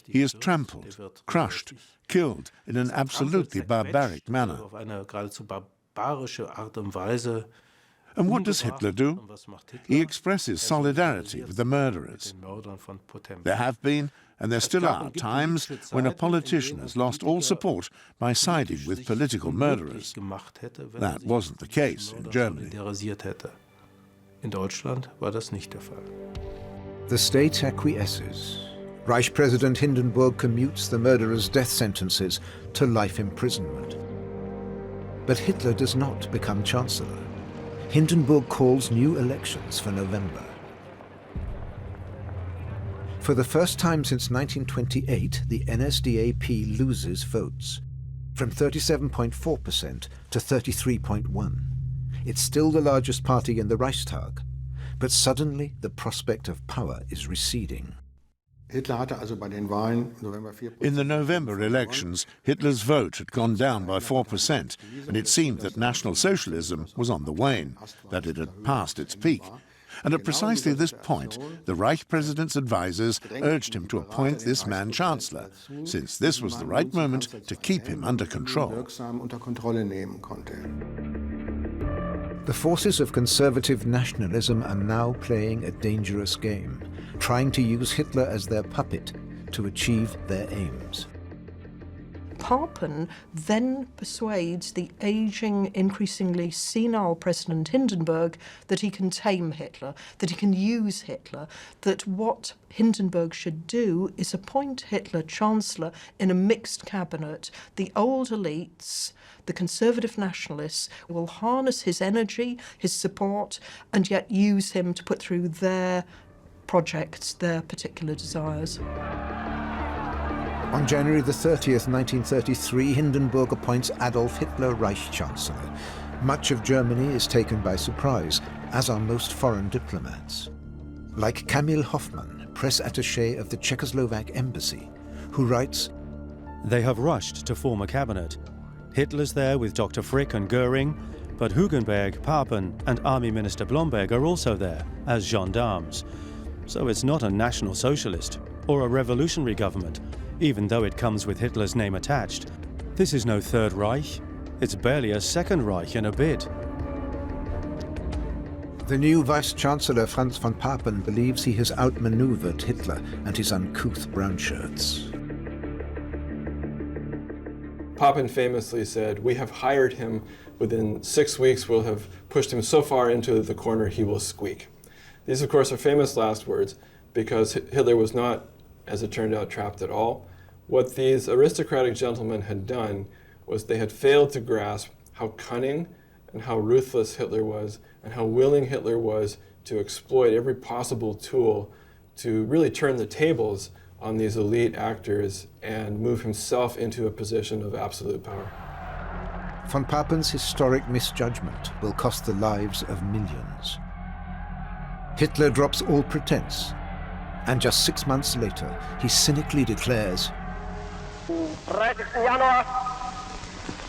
He is trampled, crushed, killed in an absolutely barbaric manner. And what does Hitler do? He expresses solidarity with the murderers. There have been, and there still are, times when a politician has lost all support by siding with political murderers. That wasn't the case in Germany. The state acquiesces. Reich President Hindenburg commutes the murderers' death sentences to life imprisonment. But Hitler does not become Chancellor. Hindenburg calls new elections for November. For the first time since 1928, the NSDAP loses votes, from 37.4% to 33.1%. It's still the largest party in the Reichstag, but suddenly the prospect of power is receding. In the November elections, Hitler's vote had gone down by 4%, and it seemed that National Socialism was on the wane, that it had passed its peak. And at precisely this point, the Reich President's advisers urged him to appoint this man Chancellor, since this was the right moment to keep him under control. The forces of conservative nationalism are now playing a dangerous game, trying to use Hitler as their puppet to achieve their aims. Papen then persuades the aging, increasingly senile President Hindenburg that he can tame Hitler, that he can use Hitler, that what Hindenburg should do is appoint Hitler Chancellor in a mixed cabinet. The old elites, the conservative nationalists, will harness his energy, his support, and yet use him to put through their projects, their particular desires. On January the 30th, 1933, Hindenburg appoints Adolf Hitler Reich Chancellor. Much of Germany is taken by surprise, as are most foreign diplomats. Like Kamil Hoffmann, press attaché of the Czechoslovak embassy, who writes, "They have rushed to form a cabinet. Hitler's there with Dr. Frick and Goering, but Hugenberg, Papen and Army Minister Blomberg are also there as gendarmes. So it's not a National Socialist or a revolutionary government, even though it comes with Hitler's name attached. This is no Third Reich. It's barely a Second Reich in a bit." The new Vice-Chancellor Franz von Papen believes he has outmaneuvered Hitler and his uncouth brown shirts. Papen famously said, "We have hired him. Within 6 weeks, we'll have pushed him so far into the corner he will squeak." These, of course, are famous last words because Hitler was not, as it turned out, trapped at all. What these aristocratic gentlemen had done was they had failed to grasp how cunning and how ruthless Hitler was and how willing Hitler was to exploit every possible tool to really turn the tables on these elite actors and move himself into a position of absolute power. Von Papen's historic misjudgment will cost the lives of millions. Hitler drops all pretense, and just 6 months later, he cynically declares, Am 30. Januar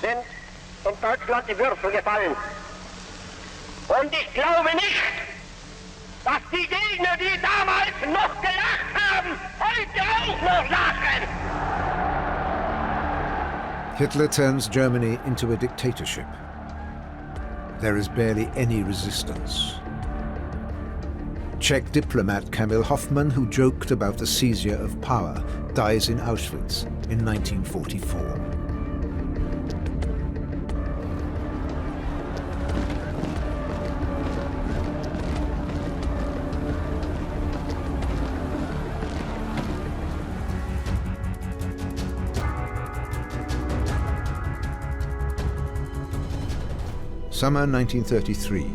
sind in Deutschland die Würfel gefallen. Und ich glaube nicht, dass die Gegner, die damals noch gelacht haben, heute auch noch lachen. Hitler turns Germany into a dictatorship. There is barely any resistance. Czech diplomat Kamil Hoffmann, who joked about the seizure of power, dies in Auschwitz in 1944. Summer 1933.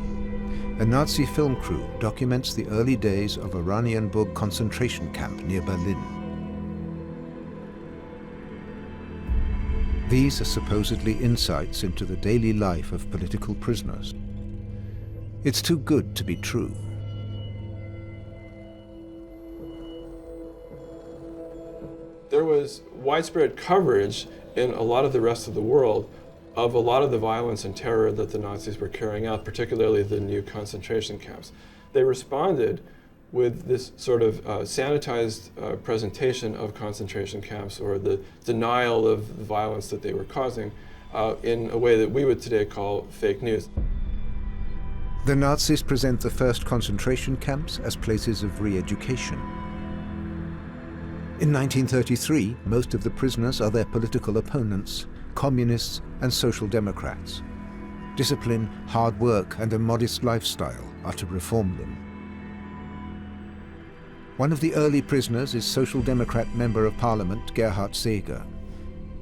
A Nazi film crew documents the early days of Oranienburg concentration camp near Berlin. These are supposedly insights into the daily life of political prisoners. It's too good to be true. There was widespread coverage in a lot of the rest of the world of a lot of the violence and terror that the Nazis were carrying out, particularly the new concentration camps. They responded with this sort of sanitized presentation of concentration camps, or the denial of the violence that they were causing, in a way that we would today call fake news. The Nazis present the first concentration camps as places of re-education. In 1933, most of the prisoners are their political opponents, communists and social democrats. Discipline, hard work and a modest lifestyle are to reform them. One of the early prisoners is Social Democrat Member of Parliament Gerhard Seeger.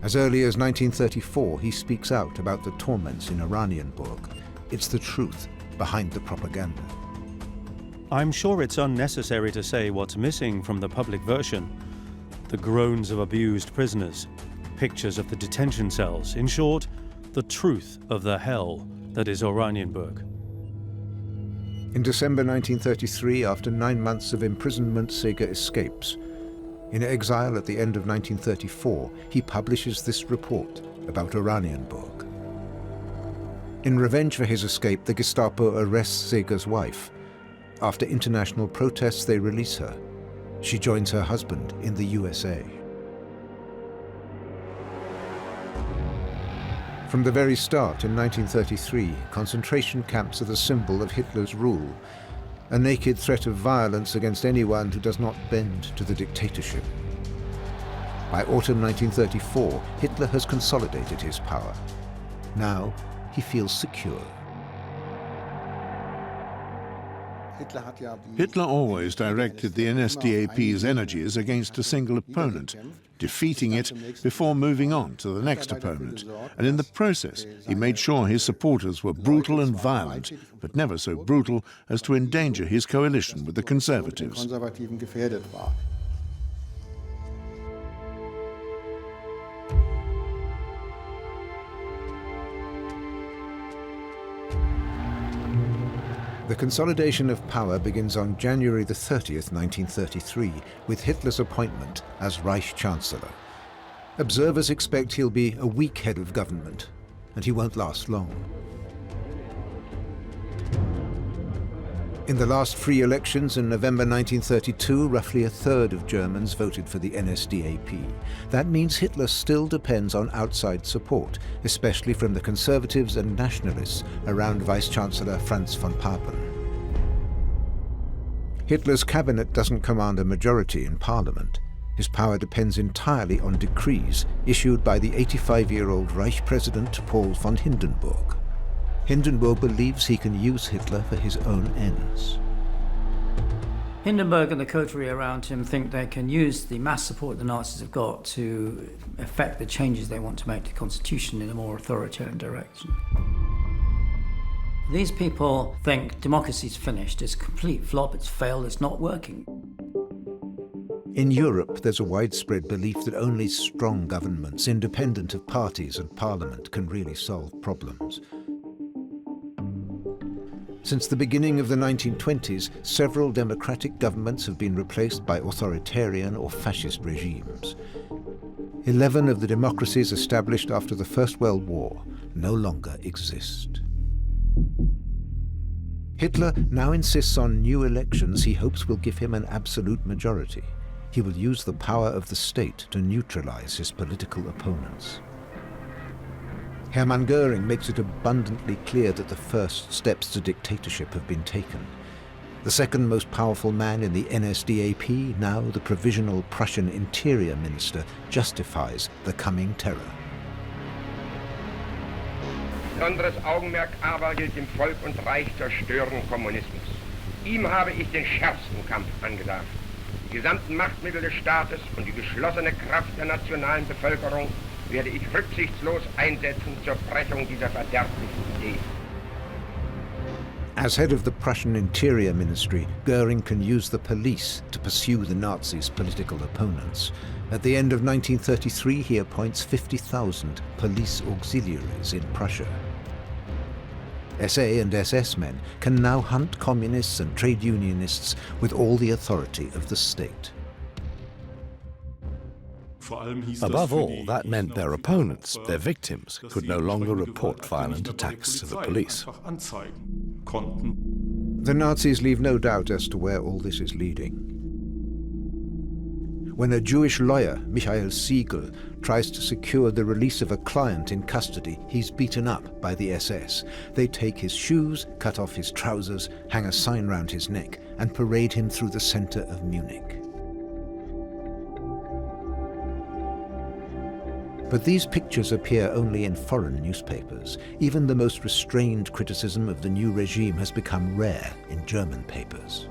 As early as 1934, he speaks out about the torments in Oranienburg. It's the truth behind the propaganda. I'm sure it's unnecessary to say what's missing from the public version. The groans of abused prisoners, pictures of the detention cells, in short, the truth of the hell that is Oranienburg. In December 1933, after 9 months of imprisonment, Seeger escapes. In exile at the end of 1934, he publishes this report about Oranienburg. In revenge for his escape, the Gestapo arrests Seeger's wife. After international protests, they release her. She joins her husband in the USA. From the very start, in 1933, concentration camps are the symbol of Hitler's rule, a naked threat of violence against anyone who does not bend to the dictatorship. By autumn 1934, Hitler has consolidated his power. Now, he feels secure. Hitler always directed the NSDAP's energies against a single opponent, defeating it before moving on to the next opponent. And in the process, he made sure his supporters were brutal and violent, but never so brutal as to endanger his coalition with the conservatives. The consolidation of power begins on January the 30th, 1933, with Hitler's appointment as Reich Chancellor. Observers expect he'll be a weak head of government, and he won't last long. In the last free elections in November 1932, roughly a third of Germans voted for the NSDAP. That means Hitler still depends on outside support, especially from the conservatives and nationalists around Vice-Chancellor Franz von Papen. Hitler's cabinet doesn't command a majority in parliament. His power depends entirely on decrees issued by the 85-year-old Reich President Paul von Hindenburg. Hindenburg believes he can use Hitler for his own ends. Hindenburg and the coterie around him think they can use the mass support the Nazis have got to effect the changes they want to make to the constitution in a more authoritarian direction. These people think democracy's finished, it's a complete flop, it's failed, it's not working. In Europe, there's a widespread belief that only strong governments, independent of parties and parliament, can really solve problems. Since the beginning of the 1920s, several democratic governments have been replaced by authoritarian or fascist regimes. 11 of the democracies established after the First World War no longer exist. Hitler now insists on new elections he hopes will give him an absolute majority. He will use the power of the state to neutralize his political opponents. Hermann Göring makes it abundantly clear that the first steps to dictatorship have been taken. The second most powerful man in the NSDAP, now the provisional Prussian interior minister, justifies the coming terror. Besonderes Augenmerk aber gilt dem Volk und Reich zerstörenden Kommunismus. Ihm habe ich den schärfsten Kampf angedacht. Die gesamten Machtmittel des Staates und die geschlossene Kraft der nationalen Bevölkerung werde ich rücksichtslos einsetzen zur Brechung dieser verderblichen Idee. As head of the Prussian Interior Ministry, Goering can use the police to pursue the Nazis' political opponents. At the end of 1933, he appoints 50,000 police auxiliaries in Prussia. SA and SS men can now hunt communists and trade unionists with all the authority of the state. Above all, that meant their opponents, their victims, could no longer report violent attacks to the police. The Nazis leave no doubt as to where all this is leading. When a Jewish lawyer, Michael Siegel, tries to secure the release of a client in custody, he's beaten up by the SS. They take his shoes, cut off his trousers, hang a sign round his neck, and parade him through the center of Munich. But these pictures appear only in foreign newspapers. Even the most restrained criticism of the new regime has become rare in German papers.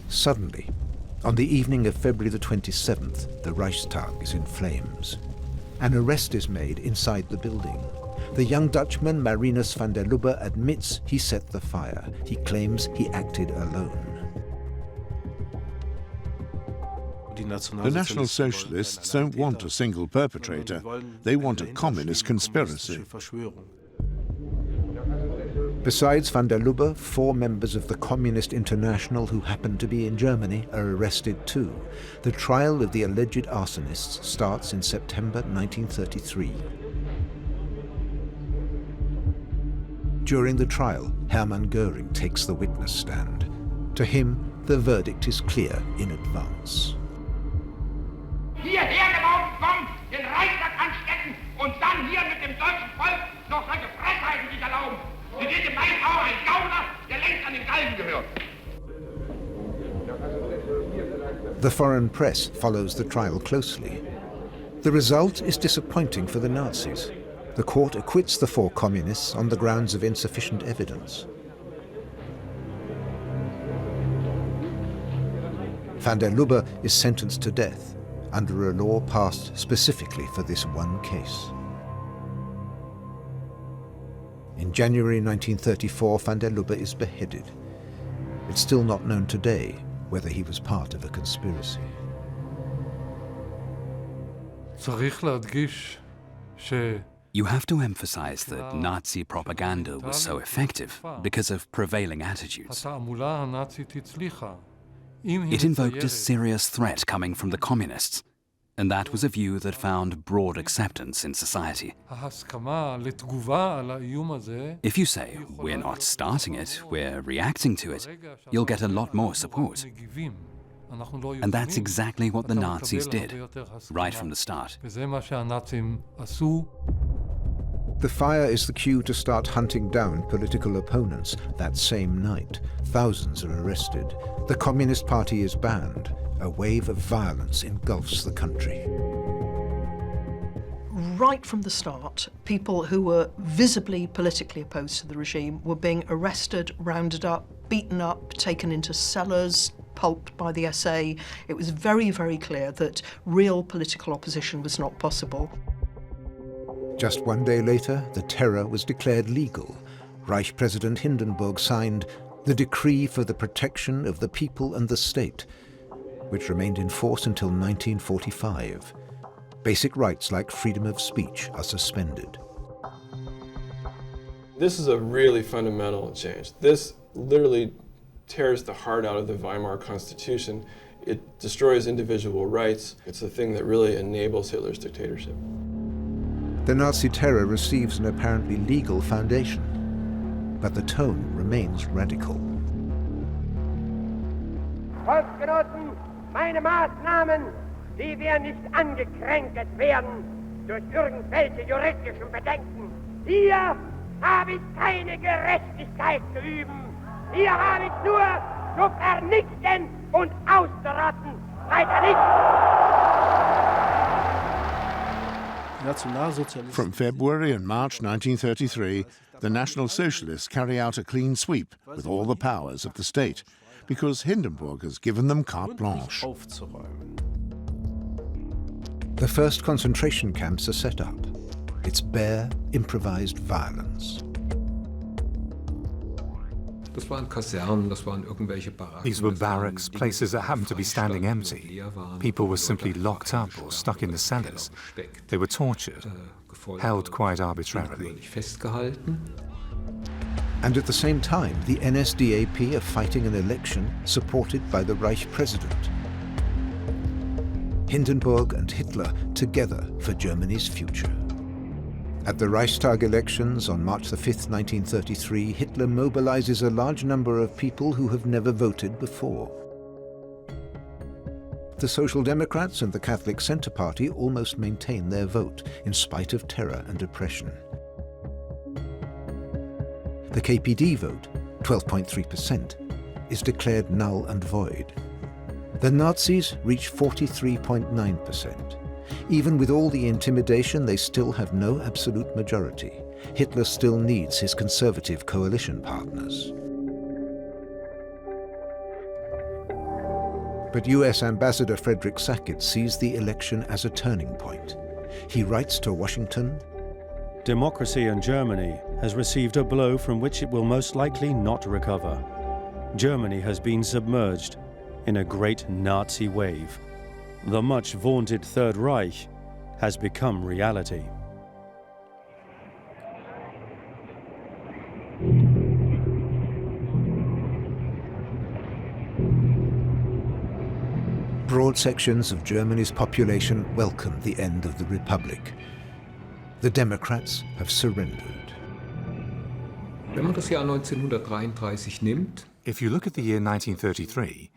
Suddenly, on the evening of February the 27th, the Reichstag is in flames. An arrest is made inside the building. The young Dutchman Marinus van der Lubbe admits he set the fire. He claims he acted alone. The National Socialists don't want a single perpetrator. They want a communist conspiracy. Besides van der Lubbe, 4 members of the Communist International who happen to be in Germany are arrested too. The trial of the alleged arsonists starts in September 1933. During the trial, Hermann Göring takes the witness stand. To him, the verdict is clear in advance. Hierher gelaufen kommen, den Reichstag anstecken und dann hier mit dem deutschen Volk noch solche Fressheiten sich erlauben. Sie sind in meinen Augen ein Gauner, der längst an den Galgen gehört. The foreign press follows the trial closely. The result is disappointing for the Nazis. The court acquits the 4 communists on the grounds of insufficient evidence. Van der Lubbe is sentenced to death under a law passed specifically for this one case. In January 1934, van der Lubbe is beheaded. It's still not known today whether he was part of a conspiracy. You have to emphasize that Nazi propaganda was so effective because of prevailing attitudes. It invoked a serious threat coming from the communists, and that was a view that found broad acceptance in society. If you say, we're not starting it, we're reacting to it, you'll get a lot more support. And that's exactly what the Nazis did, right from the start. The fire is the cue to start hunting down political opponents. That same night, thousands are arrested. The Communist Party is banned. A wave of violence engulfs the country. Right from the start, people who were visibly politically opposed to the regime were being arrested, rounded up, beaten up, taken into cellars, pulped by the SA. It was very, very clear that real political opposition was not possible. Just one day later, the terror was declared legal. Reich President Hindenburg signed the Decree for the Protection of the People and the State, which remained in force until 1945. Basic rights like freedom of speech are suspended. This is a really fundamental change. This literally tears the heart out of the Weimar Constitution. It destroys individual rights. It's the thing that really enables Hitler's dictatorship. The Nazi terror receives an apparently legal foundation, but the tone remains radical. Volksgenossen, meine Maßnahmen, die werden nicht angekränkelt werden durch irgendwelche juristischen Bedenken. Hier habe ich keine Gerechtigkeit zu üben. Hier habe ich nur zu vernichten und auszurotten. Weiter nichts. From February and March 1933, the National Socialists carry out a clean sweep with all the powers of the state, because Hindenburg has given them carte blanche. The first concentration camps are set up. It's bare, improvised violence. These were barracks, places that happened to be standing empty. People were simply locked up or stuck in the cellars. They were tortured, held quite arbitrarily. And at the same time, the NSDAP are fighting an election supported by the Reich president. Hindenburg and Hitler together for Germany's future. At the Reichstag elections on March 5, 1933, Hitler mobilizes a large number of people who have never voted before. The Social Democrats and the Catholic Centre Party almost maintain their vote, in spite of terror and oppression. The KPD vote, 12.3%, is declared null and void. The Nazis reach 43.9%. Even with all the intimidation, they still have no absolute majority. Hitler still needs his conservative coalition partners. But US Ambassador Frederick Sackett sees the election as a turning point. He writes to Washington, "Democracy in Germany has received a blow from which it will most likely not recover. Germany has been submerged in a great Nazi wave. The much vaunted Third Reich has become reality." Broad sections of Germany's population welcome the end of the Republic. The Democrats have surrendered. If you look at the year 1933,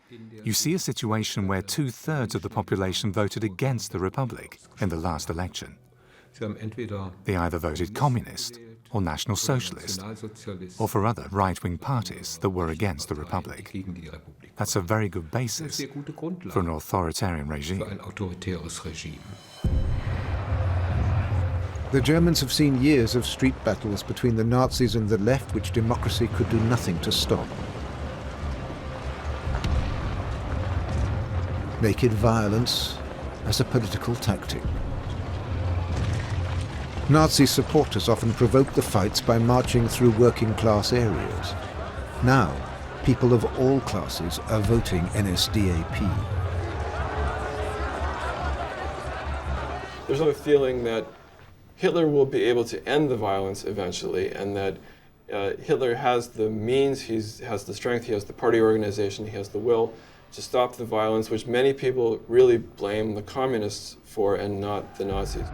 you see a situation where 2/3 of the population voted against the Republic in the last election. They either voted Communist or National Socialist, or for other right-wing parties that were against the Republic. That's a very good basis for an authoritarian regime. The Germans have seen years of street battles between the Nazis and the left, which democracy could do nothing to stop. Naked violence as a political tactic. Nazi supporters often provoked the fights by marching through working-class areas. Now, people of all classes are voting NSDAP. There's a feeling that Hitler will be able to end the violence eventually, and that Hitler has the means, he has the strength, he has the party organization, he has the will to stop the violence, which many people really blame the communists for and not the Nazis.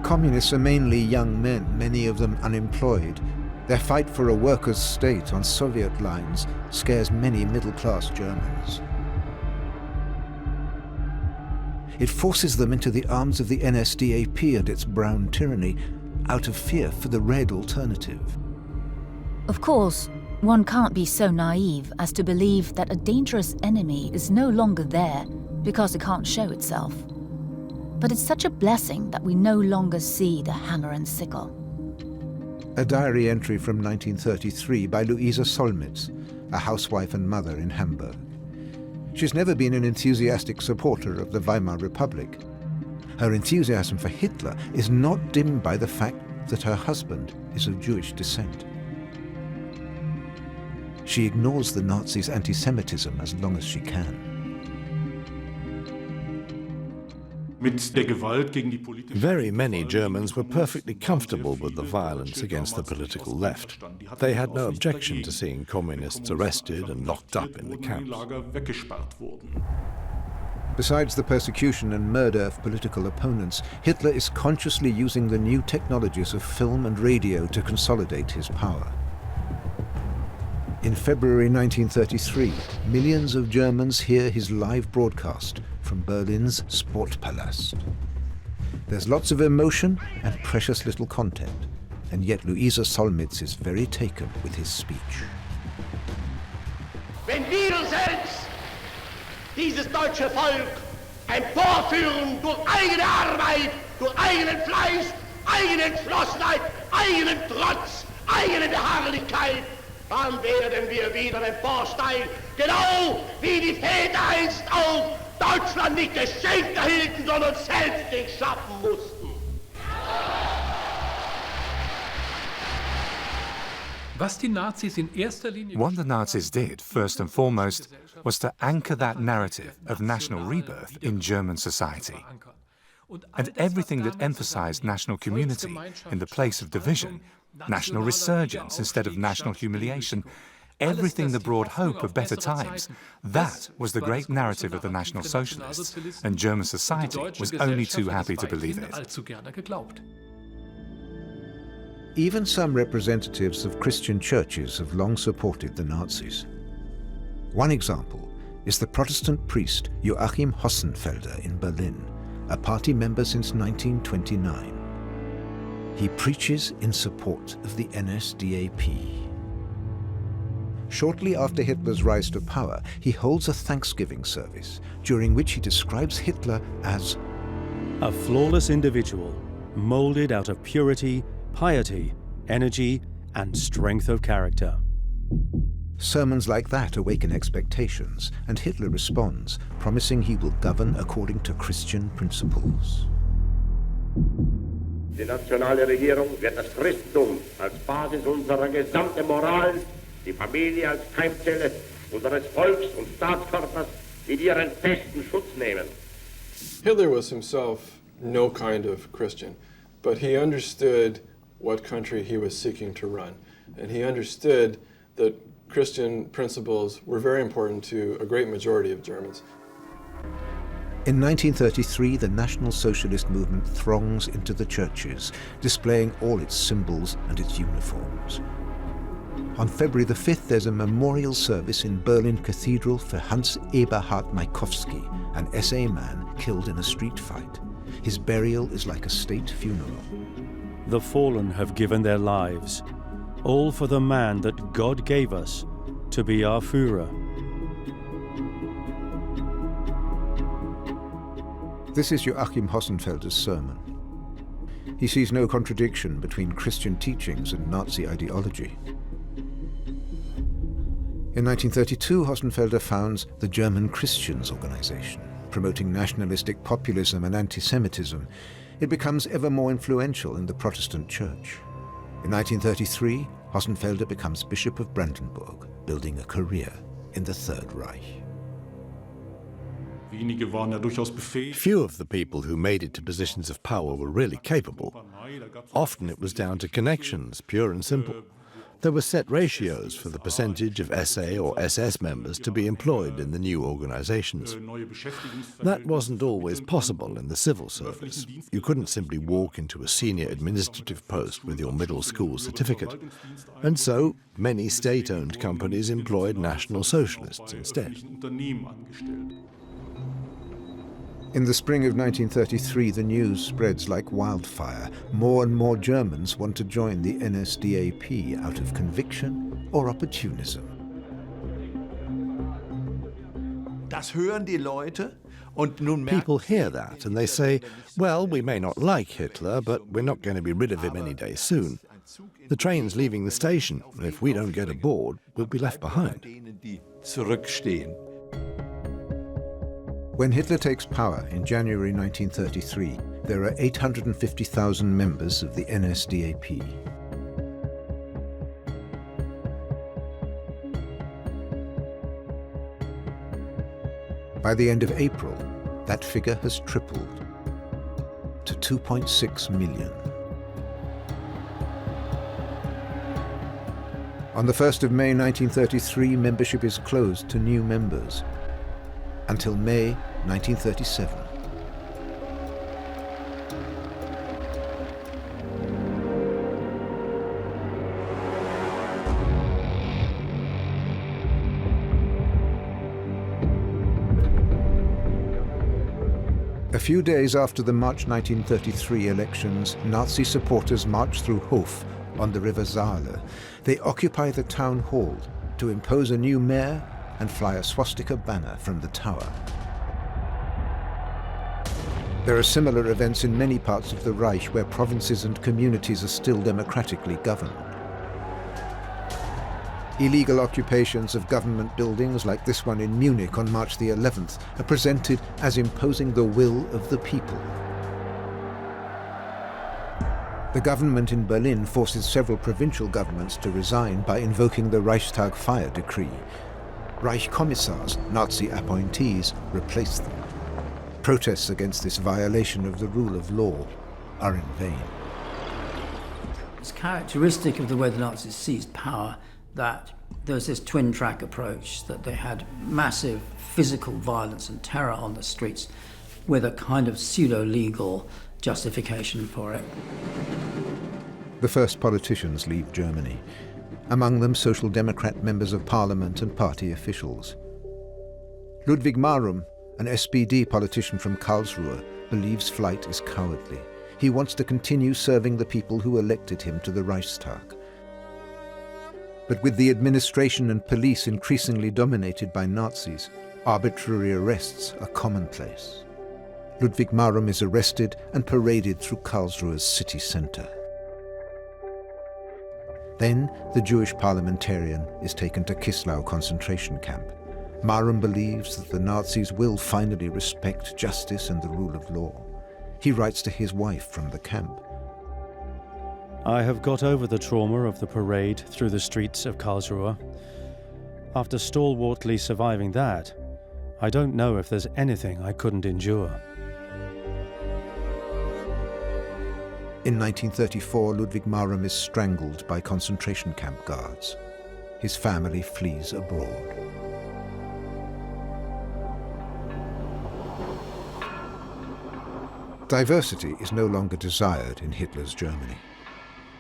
Communists are mainly young men, many of them unemployed. Their fight for a workers' state on Soviet lines scares many middle-class Germans. It forces them into the arms of the NSDAP and its brown tyranny out of fear for the red alternative. Of course, one can't be so naive as to believe that a dangerous enemy is no longer there because it can't show itself. But it's such a blessing that we no longer see the hammer and sickle. A diary entry from 1933 by Luisa Solmitz, a housewife and mother in Hamburg. She's never been an enthusiastic supporter of the Weimar Republic. Her enthusiasm for Hitler is not dimmed by the fact that her husband is of Jewish descent. She ignores the Nazis' anti-Semitism as long as she can. Very many Germans were perfectly comfortable with the violence against the political left. They had no objection to seeing communists arrested and locked up in the camps. Besides the persecution and murder of political opponents, Hitler is consciously using the new technologies of film and radio to consolidate his power. In February 1933, millions of Germans hear his live broadcast from Berlin's Sportpalast. There's lots of emotion and precious little content, and yet Luisa Solmitz is very taken with his speech. Wenn wir selbst dieses deutsche Volk emporführen durch eigene Arbeit, durch eigenen Fleiß, eigene Entschlossenheit, eigenen Trotz, eigene Beharrlichkeit, dann werden wir wieder emporsteigen, genau wie die Väter einst auch Deutschland nicht geschenkt erhielten, sondern selbst schaffen mussten. Was die Nazis in erster Linie What the Nazis did, first and foremost, was to anchor that narrative of national rebirth in German society. And everything that emphasized national community in the place of division, national resurgence instead of national humiliation, everything that brought hope of better times, that was the great narrative of the National Socialists, and German society was only too happy to believe it. Even some representatives of Christian churches have long supported the Nazis. One example is the Protestant priest Joachim Hossenfelder in Berlin, a party member since 1929. He preaches in support of the NSDAP. Shortly after Hitler's rise to power, he holds a Thanksgiving service, during which he describes Hitler as a flawless individual, molded out of purity, piety, energy, and strength of character. Sermons like that awaken expectations, and Hitler responds, promising he will govern according to Christian principles. Die nationale Regierung wird das Christentum als Basis unserer gesamten Moral, die Familie als Keimzelle unseres Volks- und Staatskörpers mit ihren festen Schutz nehmen. Hitler was himself no kind of Christian, but he understood what country he was seeking to run. And he understood that Christian principles were very important to a great majority of Germans. In 1933, the National Socialist movement throngs into the churches, displaying all its symbols and its uniforms. On February the 5th, there's a memorial service in Berlin Cathedral for Hans Eberhard Maikowski, an SA man killed in a street fight. His burial is like a state funeral. The fallen have given their lives, all for the man that God gave us to be our Führer. This is Joachim Hossenfelder's sermon. He sees no contradiction between Christian teachings and Nazi ideology. In 1932, Hossenfelder founds the German Christians organization, promoting nationalistic populism and anti-Semitism. It becomes ever more influential in the Protestant Church. In 1933, Hossenfelder becomes Bishop of Brandenburg, building a career in the Third Reich. Few of the people who made it to positions of power were really capable. Often it was down to connections, pure and simple. There were set ratios for the percentage of SA or SS members to be employed in the new organizations. That wasn't always possible in the civil service. You couldn't simply walk into a senior administrative post with your middle school certificate. And so, many state-owned companies employed National Socialists instead. In the spring of 1933, the news spreads like wildfire. More and more Germans want to join the NSDAP out of conviction or opportunism. People hear that and they say, well, we may not like Hitler, but we're not going to be rid of him any day soon. The train's leaving the station, and if we don't get aboard, we'll be left behind. When Hitler takes power in January 1933, there are 850,000 members of the NSDAP. By the end of April, that figure has tripled to 2.6 million. On the 1st of May 1933, membership is closed to new members, until May 1937. A few days after the March 1933 elections, Nazi supporters marched through Hof, on the river Saale. They occupy the town hall to impose a new mayor and fly a swastika banner from the tower. There are similar events in many parts of the Reich where provinces and communities are still democratically governed. Illegal occupations of government buildings like this one in Munich on March the 11th are presented as imposing the will of the people. The government in Berlin forces several provincial governments to resign by invoking the Reichstag fire decree. Reich Kommissars, Nazi appointees, replace them. Protests against this violation of the rule of law are in vain. It's characteristic of the way the Nazis seized power that there was this twin-track approach, that they had massive physical violence and terror on the streets with a kind of pseudo-legal justification for it. The first politicians leave Germany, among them Social Democrat members of parliament and party officials. Ludwig Marum, an SPD politician from Karlsruhe, believes flight is cowardly. He wants to continue serving the people who elected him to the Reichstag. But with the administration and police increasingly dominated by Nazis, arbitrary arrests are commonplace. Ludwig Marum is arrested and paraded through Karlsruhe's city centre. Then the Jewish parliamentarian is taken to Kislau concentration camp. Marum believes that the Nazis will finally respect justice and the rule of law. He writes to his wife from the camp. I have got over the trauma of the parade through the streets of Karlsruhe. After stalwartly surviving that, I don't know if there's anything I couldn't endure. In 1934, Ludwig Marum is strangled by concentration camp guards. His family flees abroad. Diversity is no longer desired in Hitler's Germany.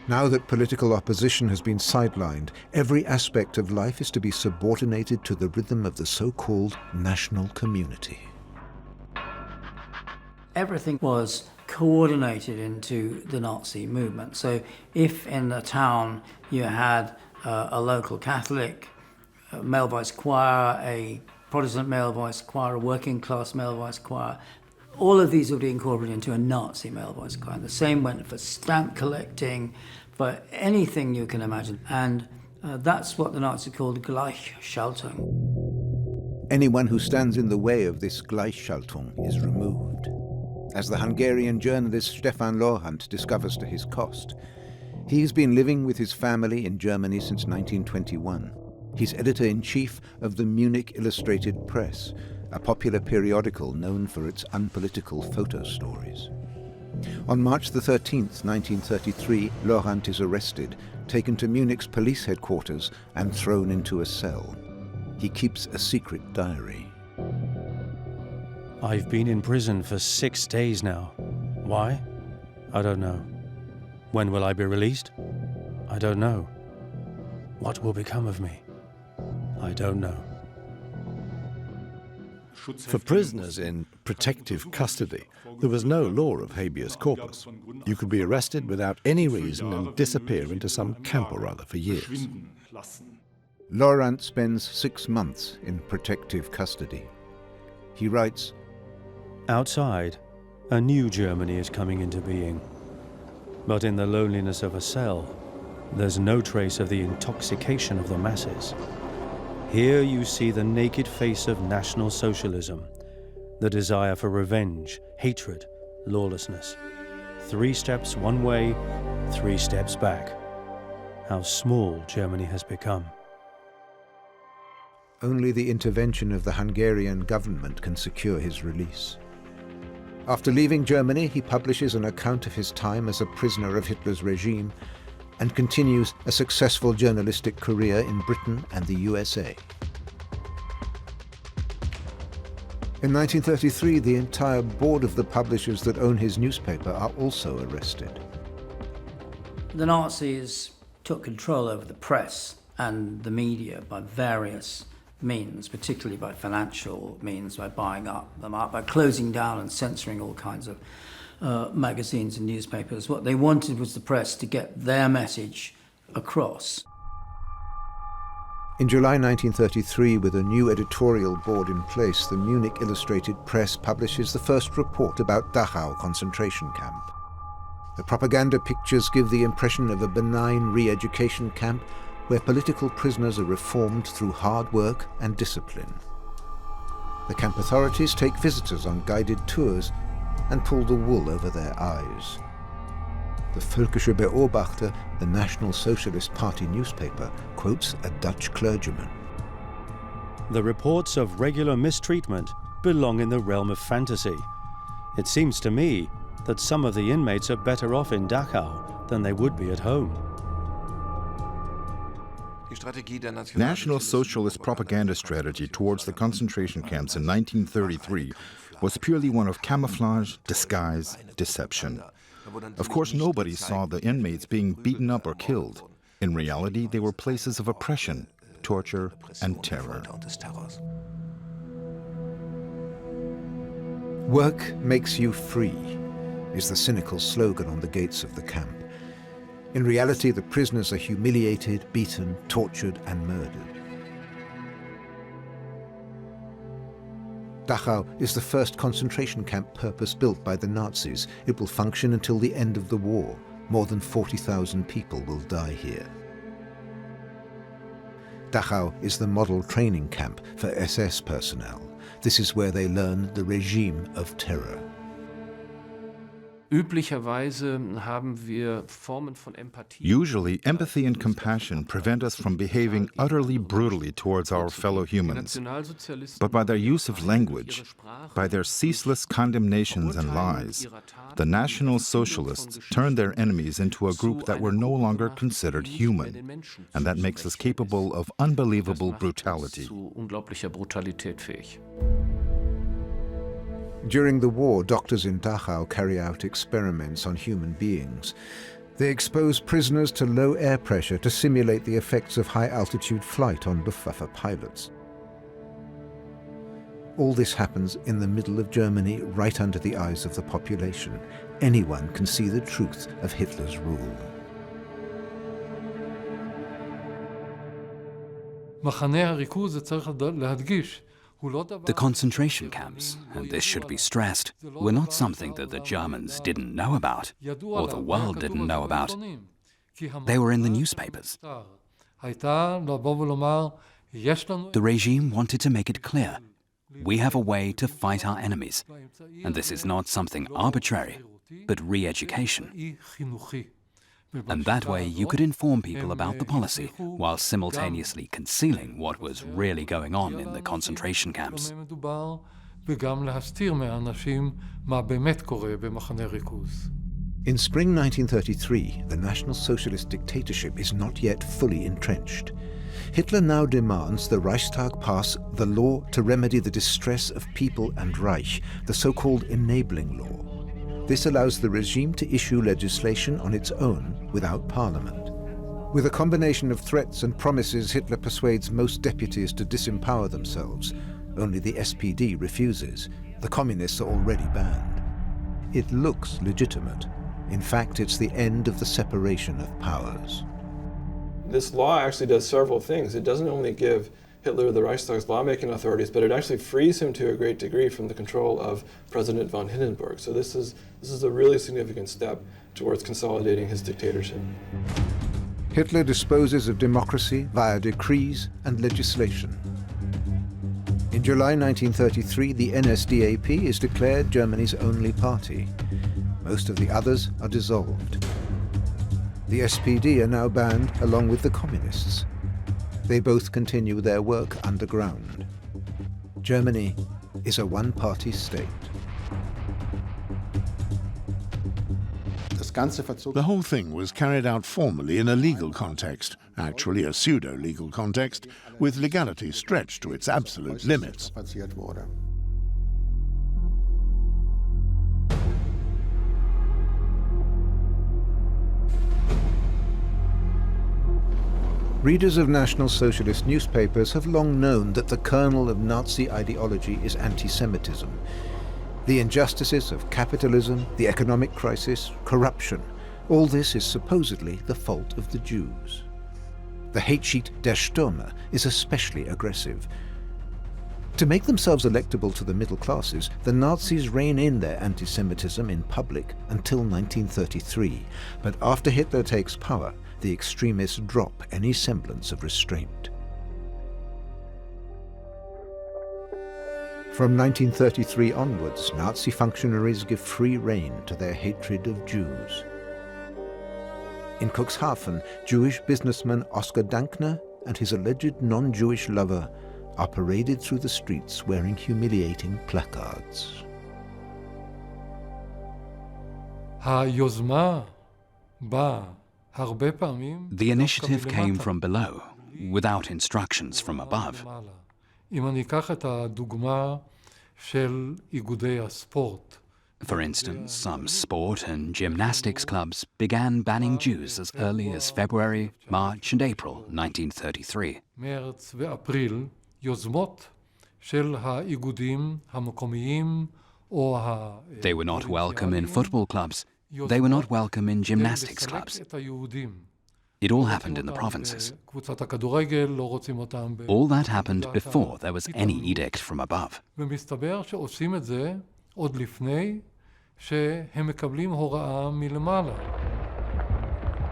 Now that political opposition has been sidelined, every aspect of life is to be subordinated to the rhythm of the so-called national community. Everything was coordinated into the Nazi movement. So if in a town you had a local Catholic male voice choir, a Protestant male voice choir, a working class male voice choir, all of these would be incorporated into a Nazi male voice choir. And the same went for stamp collecting, for anything you can imagine. And that's what the Nazis called Gleichschaltung. Anyone who stands in the way of this Gleichschaltung is removed. As the Hungarian journalist Stefan Lorant discovers to his cost, he's been living with his family in Germany since 1921. He's editor-in-chief of the Munich Illustrated Press, a popular periodical known for its unpolitical photo stories. On March the 13th, 1933, Lorant is arrested, taken to Munich's police headquarters and thrown into a cell. He keeps a secret diary. I've been in prison for 6 days now. Why? I don't know. When will I be released? I don't know. What will become of me? I don't know. For prisoners in protective custody, there was no law of habeas corpus. You could be arrested without any reason and disappear into some camp or other for years. Lorant spends 6 months in protective custody. He writes, outside, a new Germany is coming into being. But in the loneliness of a cell, there's no trace of the intoxication of the masses. Here you see the naked face of National Socialism, the desire for revenge, hatred, lawlessness. 3 steps one way, 3 steps back. How small Germany has become. Only the intervention of the Hungarian government can secure his release. After leaving Germany, he publishes an account of his time as a prisoner of Hitler's regime and continues a successful journalistic career in Britain and the USA. In 1933, the entire board of the publishers that own his newspaper are also arrested. The Nazis took control over the press and the media by various means, particularly by financial means, by buying them up, by closing down and censoring all kinds of magazines and newspapers. What they wanted was the press to get their message across. In July 1933, with a new editorial board in place, the Munich Illustrated Press publishes the first report about Dachau concentration camp. The propaganda pictures give the impression of a benign re-education camp where political prisoners are reformed through hard work and discipline. The camp authorities take visitors on guided tours and pull the wool over their eyes. The Völkische Beobachter, the National Socialist Party newspaper, quotes a Dutch clergyman. The reports of regular mistreatment belong in the realm of fantasy. It seems to me that some of the inmates are better off in Dachau than they would be at home. National Socialist propaganda strategy towards the concentration camps in 1933 was purely one of camouflage, disguise, deception. Of course, nobody saw the inmates being beaten up or killed. In reality, they were places of oppression, torture, and terror. Work makes you free, is the cynical slogan on the gates of the camp. In reality, the prisoners are humiliated, beaten, tortured, and murdered. Dachau is the first concentration camp purpose-built by the Nazis. It will function until the end of the war. More than 40,000 people will die here. Dachau is the model training camp for SS personnel. This is where they learn the regime of terror. Usually, empathy and compassion prevent us from behaving utterly brutally towards our fellow humans. But by their use of language, by their ceaseless condemnations and lies, the National Socialists turned their enemies into a group that were no longer considered human, and that makes us capable of unbelievable brutality. During the war, doctors in Dachau carry out experiments on human beings. They expose prisoners to low air pressure to simulate the effects of high-altitude flight on Luftwaffe pilots. All this happens in the middle of Germany, right under the eyes of the population. Anyone can see the truth of Hitler's rule. The concentration camps, and this should be stressed, were not something that the Germans didn't know about, or the world didn't know about. They were in the newspapers. The regime wanted to make it clear, we have a way to fight our enemies, and this is not something arbitrary, but re-education. And that way you could inform people about the policy while simultaneously concealing what was really going on in the concentration camps. In spring 1933, the National Socialist dictatorship is not yet fully entrenched. Hitler now demands the Reichstag pass the law to remedy the distress of people and Reich, the so-called enabling law. This allows the regime to issue legislation on its own without parliament. With a combination of threats and promises, Hitler persuades most deputies to disempower themselves. Only the SPD refuses. The communists are already banned. It looks legitimate. In fact, it's the end of the separation of powers. This law actually does several things. It doesn't only give Hitler the Reichstag's lawmaking authorities, but it actually frees him to a great degree from the control of President von Hindenburg. So this is a really significant step towards consolidating his dictatorship. Hitler disposes of democracy via decrees and legislation. In July 1933, the NSDAP is declared Germany's only party. Most of the others are dissolved. The SPD are now banned along with the communists. They both continue their work underground. Germany is a one-party state. The whole thing was carried out formally in a legal context, actually a pseudo-legal context, with legality stretched to its absolute limits. Readers of National Socialist newspapers have long known that the kernel of Nazi ideology is anti-Semitism. The injustices of capitalism, the economic crisis, corruption, all this is supposedly the fault of the Jews. The hate sheet Der Stürmer is especially aggressive. To make themselves electable to the middle classes, the Nazis rein in their anti-Semitism in public until 1933. But after Hitler takes power, the extremists drop any semblance of restraint. From 1933 onwards, Nazi functionaries give free rein to their hatred of Jews. In Cuxhaven, Jewish businessman Oskar Dankner and his alleged non-Jewish lover are paraded through the streets wearing humiliating placards. The initiative came from below, without instructions from above. For instance, some sport and gymnastics clubs began banning Jews as early as February, March and April 1933. They were not welcome in football clubs. They were not welcome in gymnastics clubs. It all happened in the provinces. All that happened before there was any edict from above.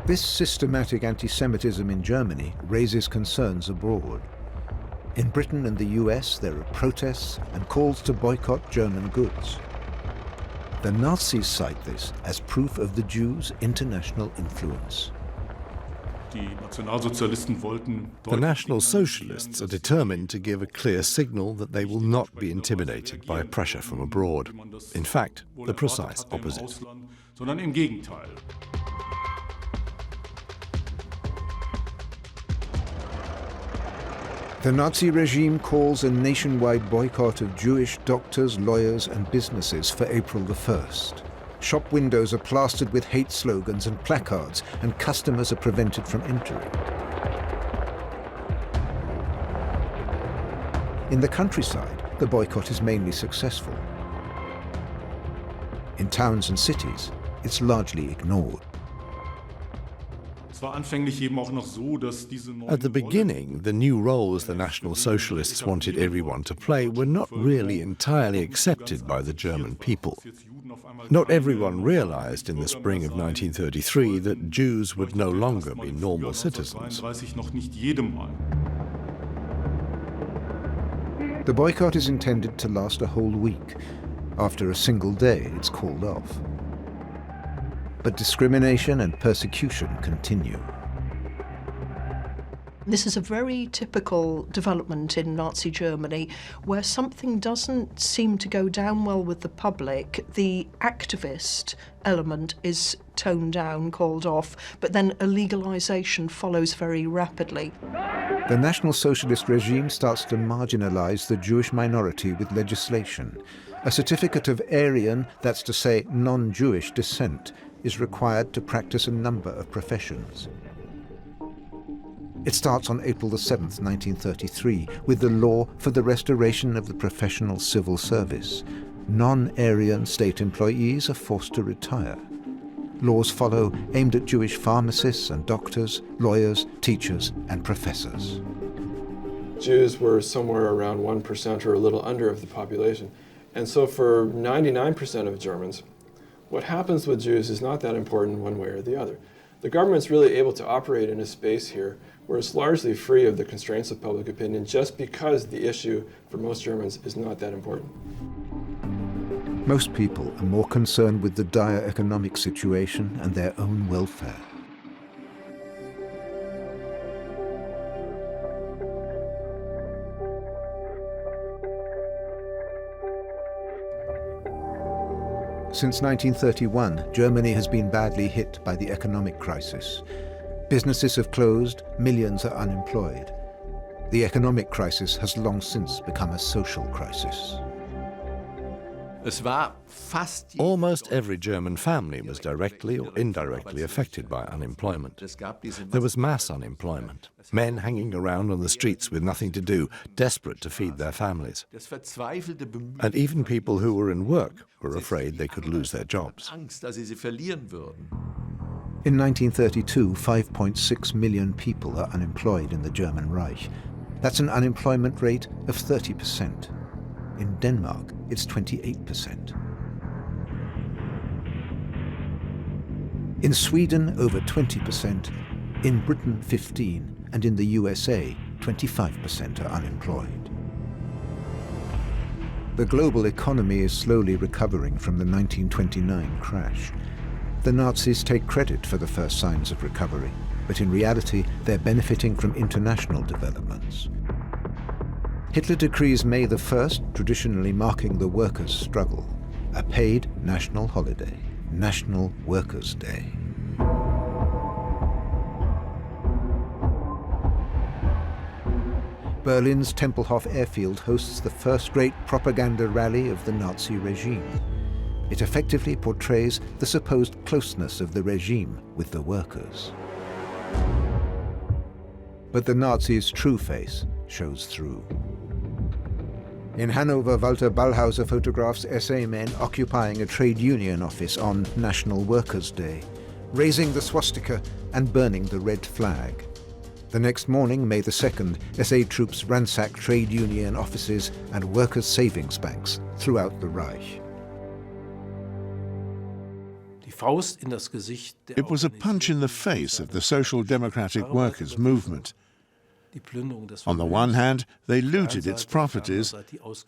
This systematic anti-Semitism in Germany raises concerns abroad. In Britain and the US, there are protests and calls to boycott German goods. The Nazis cite this as proof of the Jews' international influence. The National Socialists are determined to give a clear signal that they will not be intimidated by pressure from abroad. In fact, the precise opposite. The Nazi regime calls a nationwide boycott of Jewish doctors, lawyers and businesses for April the 1st. Shop windows are plastered with hate slogans and placards, and customers are prevented from entering. In the countryside, the boycott is mainly successful. In towns and cities, it's largely ignored. At the beginning, the new roles the National Socialists wanted everyone to play were not really entirely accepted by the German people. Not everyone realized in the spring of 1933 that Jews would no longer be normal citizens. The boycott is intended to last a whole week. After a single day, it's called off. But discrimination and persecution continue. This is a very typical development in Nazi Germany where something doesn't seem to go down well with the public. The activist element is toned down, called off, but then a legalization follows very rapidly. The National Socialist regime starts to marginalize the Jewish minority with legislation. A certificate of Aryan, that's to say non-Jewish descent, is required to practice a number of professions. It starts on April the 7th, 1933, with the law for the restoration of the professional civil service. Non-Aryan state employees are forced to retire. Laws follow aimed at Jewish pharmacists and doctors, lawyers, teachers, and professors. Jews were somewhere around 1% or a little under of the population. And so for 99% of Germans, what happens with Jews is not that important one way or the other. The government's really able to operate in a space here where it's largely free of the constraints of public opinion just because the issue for most Germans is not that important. Most people are more concerned with the dire economic situation and their own welfare. Since 1931, Germany has been badly hit by the economic crisis. Businesses have closed, millions are unemployed. The economic crisis has long since become a social crisis. Almost every German family was directly or indirectly affected by unemployment. There was mass unemployment, men hanging around on the streets with nothing to do, desperate to feed their families. And even people who were in work were afraid they could lose their jobs. In 1932, 5.6 million people are unemployed in the German Reich. That's an unemployment rate of 30%. In Denmark, it's 28%. In Sweden, over 20%, in Britain, 15%, and in the USA, 25% are unemployed. The global economy is slowly recovering from the 1929 crash. The Nazis take credit for the first signs of recovery, but in reality, they're benefiting from international developments. Hitler decrees May the 1st, traditionally marking the workers' struggle, a paid national holiday, National Workers' Day. Berlin's Tempelhof airfield hosts the first great propaganda rally of the Nazi regime. It effectively portrays the supposed closeness of the regime with the workers. But the Nazis' true face shows through. In Hanover, Walter Ballhauser photographs SA men occupying a trade union office on National Workers' Day, raising the swastika and burning the red flag. The next morning, May the 2nd, SA troops ransack trade union offices and workers' savings banks throughout the Reich. It was a punch in the face of the Social Democratic Workers' movement. On the one hand, they looted its properties,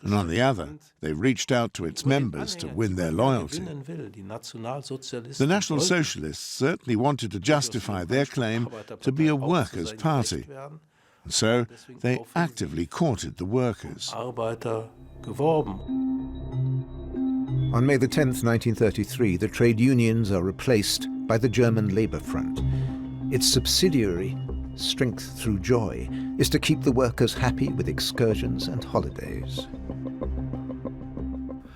and on the other, they reached out to its members to win their loyalty. The National Socialists certainly wanted to justify their claim to be a workers' party, and so they actively courted the workers. On May the 10th, 1933, the trade unions are replaced by the German Labour Front. Its subsidiary, Strength Through Joy, is to keep the workers happy with excursions and holidays.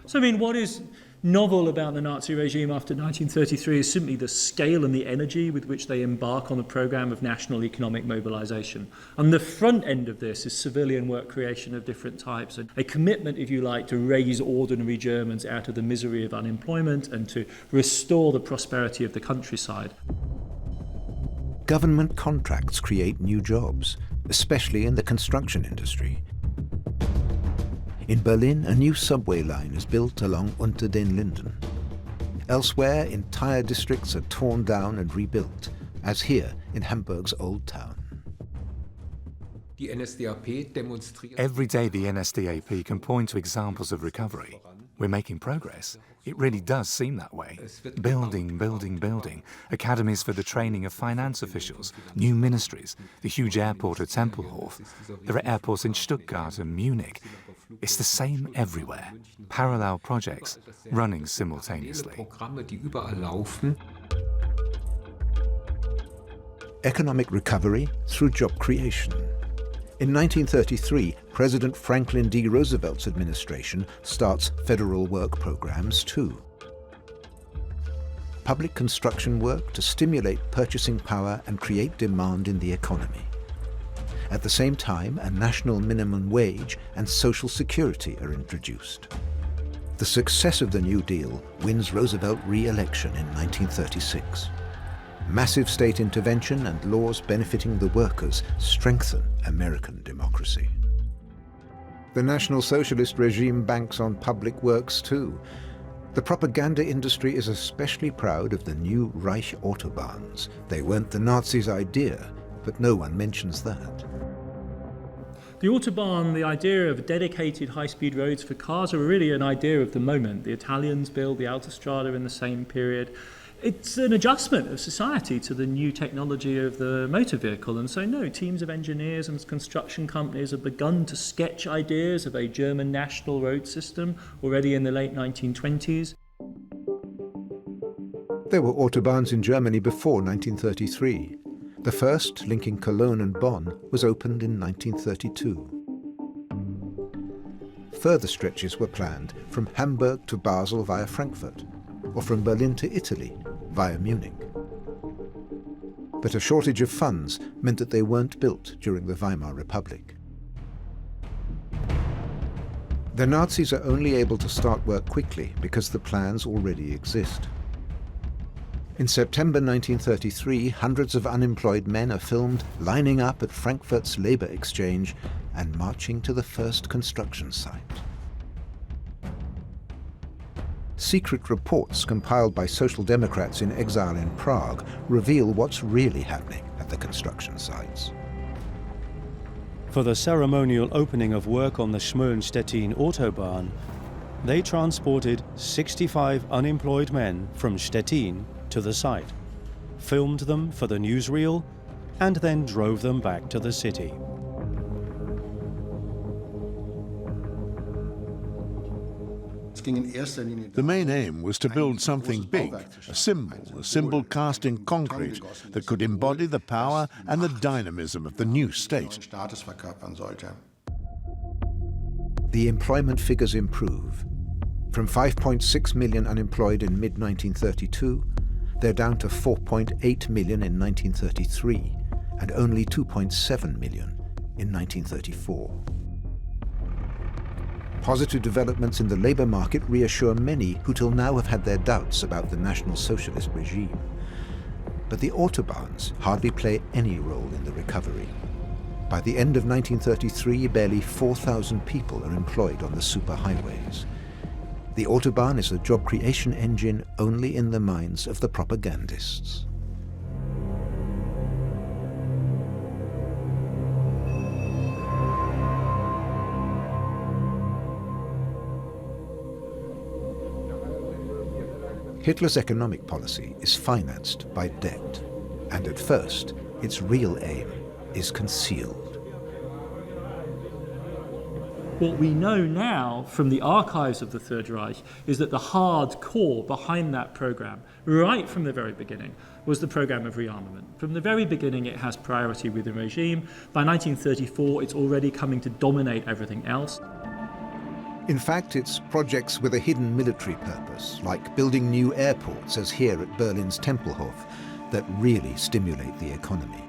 So, what is novel about the Nazi regime after 1933 is simply the scale and the energy with which they embark on a program of national economic mobilization. On the front end of this is civilian work creation of different types, and a commitment, if you like, to raise ordinary Germans out of the misery of unemployment and to restore the prosperity of the countryside. Government contracts create new jobs, especially in the construction industry. In Berlin, a new subway line is built along Unter den Linden. Elsewhere, entire districts are torn down and rebuilt, as here in Hamburg's Old Town. Every day the NSDAP can point to examples of recovery. We're making progress. It really does seem that way. Building, building, building. Academies for the training of finance officials, new ministries, the huge airport at Tempelhof. There are airports in Stuttgart and Munich. It's the same everywhere. Parallel projects running simultaneously. Economic recovery through job creation. In 1933, President Franklin D. Roosevelt's administration starts federal work programs too. Public construction work to stimulate purchasing power and create demand in the economy. At the same time, a national minimum wage and social security are introduced. The success of the New Deal wins Roosevelt re-election in 1936. Massive state intervention and laws benefiting the workers strengthen American democracy. The National Socialist regime banks on public works too. The propaganda industry is especially proud of the new Reich Autobahns. They weren't the Nazis' idea, but no one mentions that. The Autobahn, the idea of dedicated high-speed roads for cars, are really an idea of the moment. The Italians built the Autostrada in the same period. It's an adjustment of society to the new technology of the motor vehicle. And so, no, teams of engineers and construction companies have begun to sketch ideas of a German national road system already in the late 1920s. There were Autobahns in Germany before 1933. The first, linking Cologne and Bonn, was opened in 1932. further stretches were planned from Hamburg to Basel via Frankfurt, or from Berlin to Italy via Munich. But a shortage of funds meant that they weren't built during the Weimar Republic. The Nazis are only able to start work quickly because the plans already exist. In September 1933, hundreds of unemployed men are filmed lining up at Frankfurt's labor exchange and marching to the first construction site. Secret reports compiled by Social Democrats in exile in Prague reveal what's really happening at the construction sites. For the ceremonial opening of work on the Schmölln-Stettin Autobahn, they transported 65 unemployed men from Stettin to the site, filmed them for the newsreel, and then drove them back to the city. The main aim was to build something big, a symbol cast in concrete that could embody the power and the dynamism of the new state. The employment figures improve. From 5.6 million unemployed in mid-1932, they're down to 4.8 million in 1933, and only 2.7 million in 1934. Positive developments in the labour market reassure many who till now have had their doubts about the National Socialist regime. But the autobahns hardly play any role in the recovery. By the end of 1933, barely 4,000 people are employed on the superhighways. The autobahn is a job creation engine only in the minds of the propagandists. Hitler's economic policy is financed by debt, and at first, its real aim is concealed. What we know now from the archives of the Third Reich is that the hard core behind that program, right from the very beginning, was the program of rearmament. From the very beginning, it has priority with the regime. By 1934, it's already coming to dominate everything else. In fact, it's projects with a hidden military purpose, like building new airports, as here at Berlin's Tempelhof, that really stimulate the economy.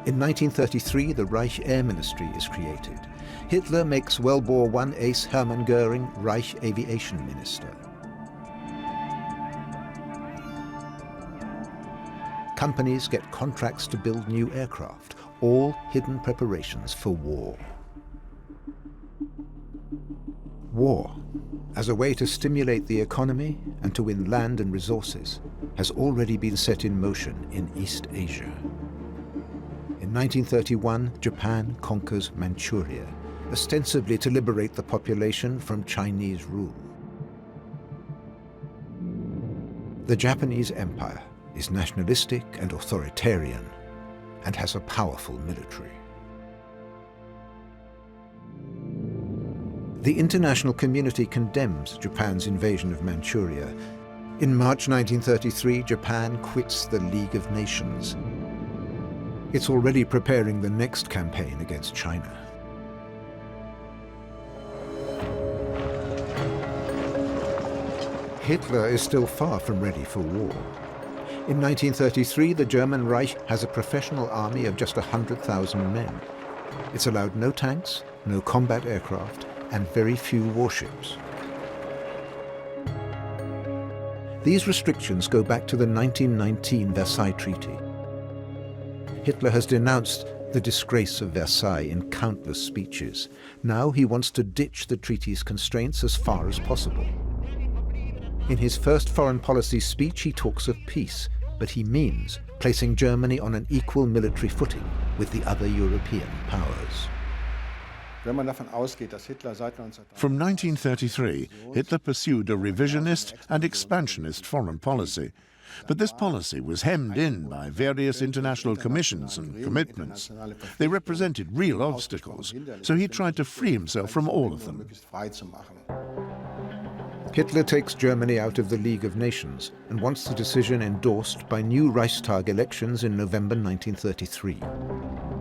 In 1933, the Reich Air Ministry is created. Hitler makes World War I ace Hermann Göring Reich Aviation Minister. Companies get contracts to build new aircraft, all hidden preparations for war. War, as a way to stimulate the economy and to win land and resources, has already been set in motion in East Asia. In 1931, Japan conquers Manchuria, ostensibly to liberate the population from Chinese rule. The Japanese Empire is nationalistic and authoritarian and has a powerful military. The international community condemns Japan's invasion of Manchuria. In March 1933, Japan quits the League of Nations. It's already preparing the next campaign against China. Hitler is still far from ready for war. In 1933, the German Reich has a professional army of just 100,000 men. It's allowed no tanks, no combat aircraft, and very few warships. These restrictions go back to the 1919 Versailles Treaty. Hitler has denounced the disgrace of Versailles in countless speeches. Now he wants to ditch the treaty's constraints as far as possible. In his first foreign policy speech, he talks of peace, but he means placing Germany on an equal military footing with the other European powers. From 1933, Hitler pursued a revisionist and expansionist foreign policy. But this policy was hemmed in by various international commissions and commitments. They represented real obstacles, so he tried to free himself from all of them. Hitler takes Germany out of the League of Nations and wants the decision endorsed by new Reichstag elections in November 1933.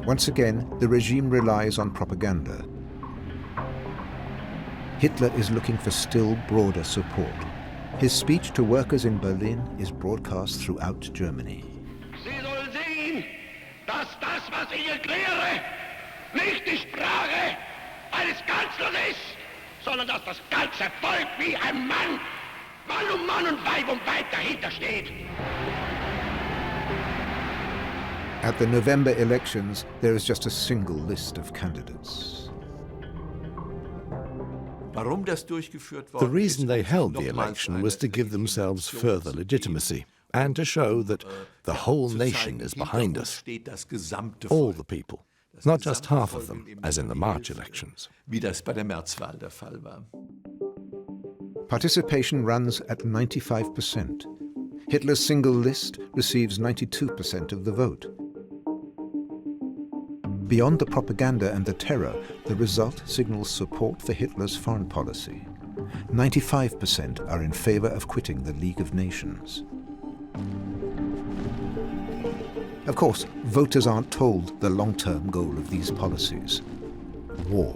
Once again, the regime relies on propaganda. Hitler is looking for still broader support. His speech to workers in Berlin is broadcast throughout Germany. Sie soll sehen, dass das, was ich erkläre, nicht die Sprache eines Kanzlers ist, sondern dass das ganze Volk wie ein Mann, Mann und Weib dahinter steht. At the November elections, there is just a single list of candidates. The reason they held the election was to give themselves further legitimacy and to show that the whole nation is behind us, all the people, not just half of them, as in the March elections. Participation runs at 95%. Hitler's single list receives 92% of the vote. Beyond the propaganda and the terror, the result signals support for Hitler's foreign policy. 95% are in favor of quitting the League of Nations. Of course, voters aren't told the long-term goal of these policies: war.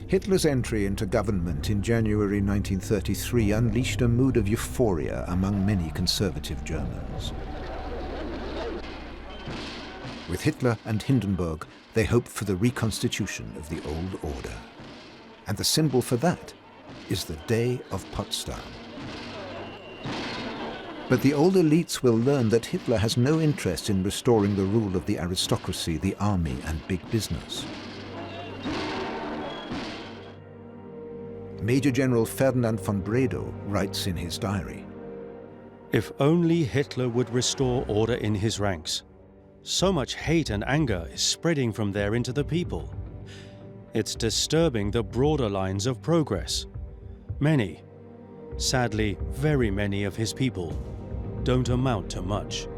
Hitler's entry into government in January 1933 unleashed a mood of euphoria among many conservative Germans. With Hitler and Hindenburg, they hoped for the reconstitution of the old order. And the symbol for that is the Day of Potsdam. But the old elites will learn that Hitler has no interest in restoring the rule of the aristocracy, the army, and big business. Major General Ferdinand von Bredow writes in his diary, "If only Hitler would restore order in his ranks. So much hate and anger is spreading from there into the people. It's disturbing the broader lines of progress. Many, sadly very many of his people, don't amount to much."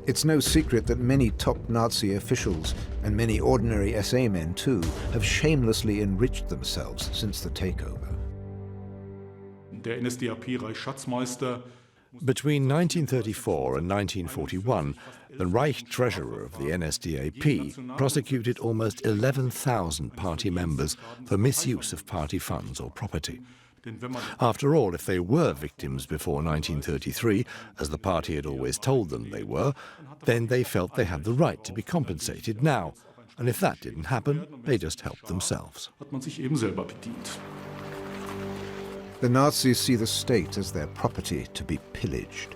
It's no secret that many top Nazi officials, and many ordinary SA men too, have shamelessly enriched themselves since the takeover. Der NSDAP-Reichsschatzmeister. Between 1934 and 1941, the Reich Treasurer of the NSDAP prosecuted almost 11,000 party members for misuse of party funds or property. After all, if they were victims before 1933, as the party had always told them they were, then they felt they had the right to be compensated now. And if that didn't happen, they just helped themselves. The Nazis see the state as their property to be pillaged.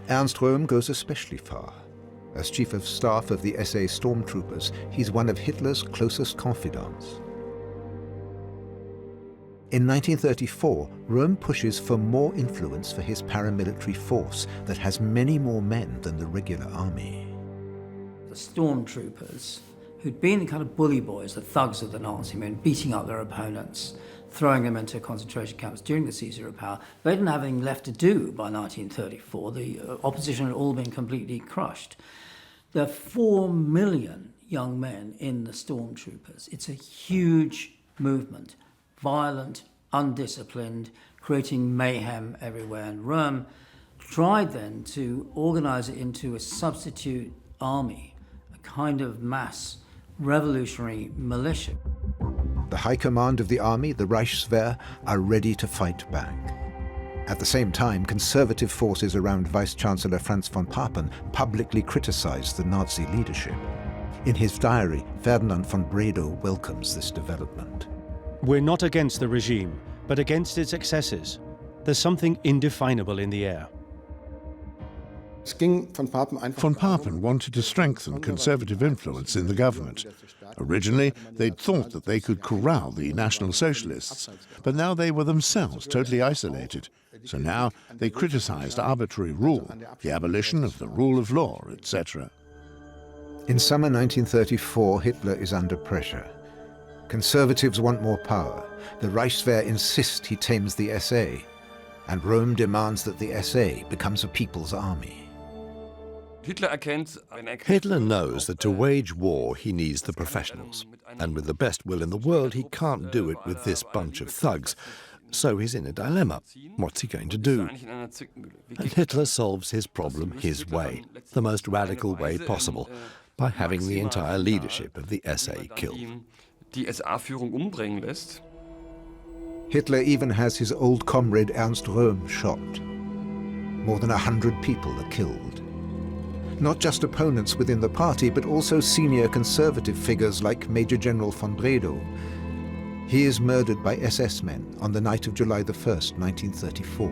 Ernst Röhm goes especially far. As chief of staff of the SA stormtroopers, he's one of Hitler's closest confidants. In 1934, Röhm pushes for more influence for his paramilitary force that has many more men than the regular army. The stormtroopers, who'd been the kind of bully boys, the thugs of the Nazi men, beating up their opponents, throwing them into concentration camps during the seizure of power, they didn't have anything left to do by 1934. The opposition had all been completely crushed. There are 4 million young men in the stormtroopers. It's a huge movement. Violent, undisciplined, creating mayhem everywhere. And Röhm tried then to organize it into a substitute army, a kind of mass revolutionary militia. The high command of the army, the Reichswehr, are ready to fight back. At the same time, conservative forces around Vice-Chancellor Franz von Papen publicly criticized the Nazi leadership. In his diary, Ferdinand von Bredow welcomes this development. "We're not against the regime, but against its excesses. There's something indefinable in the air." Von Papen wanted to strengthen conservative influence in the government. Originally, they'd thought that they could corral the National Socialists, but now they were themselves totally isolated. So now they criticized arbitrary rule, the abolition of the rule of law, etc. In summer 1934, Hitler is under pressure. Conservatives want more power. The Reichswehr insists he tames the SA, and Röhm demands that the SA becomes a people's army. Hitler knows that to wage war he needs the professionals, and with the best will in the world he can't do it with this bunch of thugs. So he's in a dilemma. What's he going to do? And Hitler solves his problem his way, the most radical way possible, by having the entire leadership of the SA killed. Hitler even has his old comrade Ernst Röhm shot. More than 100 people are killed. Not just opponents within the party, but also senior conservative figures like Major General von Bredow. He is murdered by SS men on the night of July the 1st, 1934.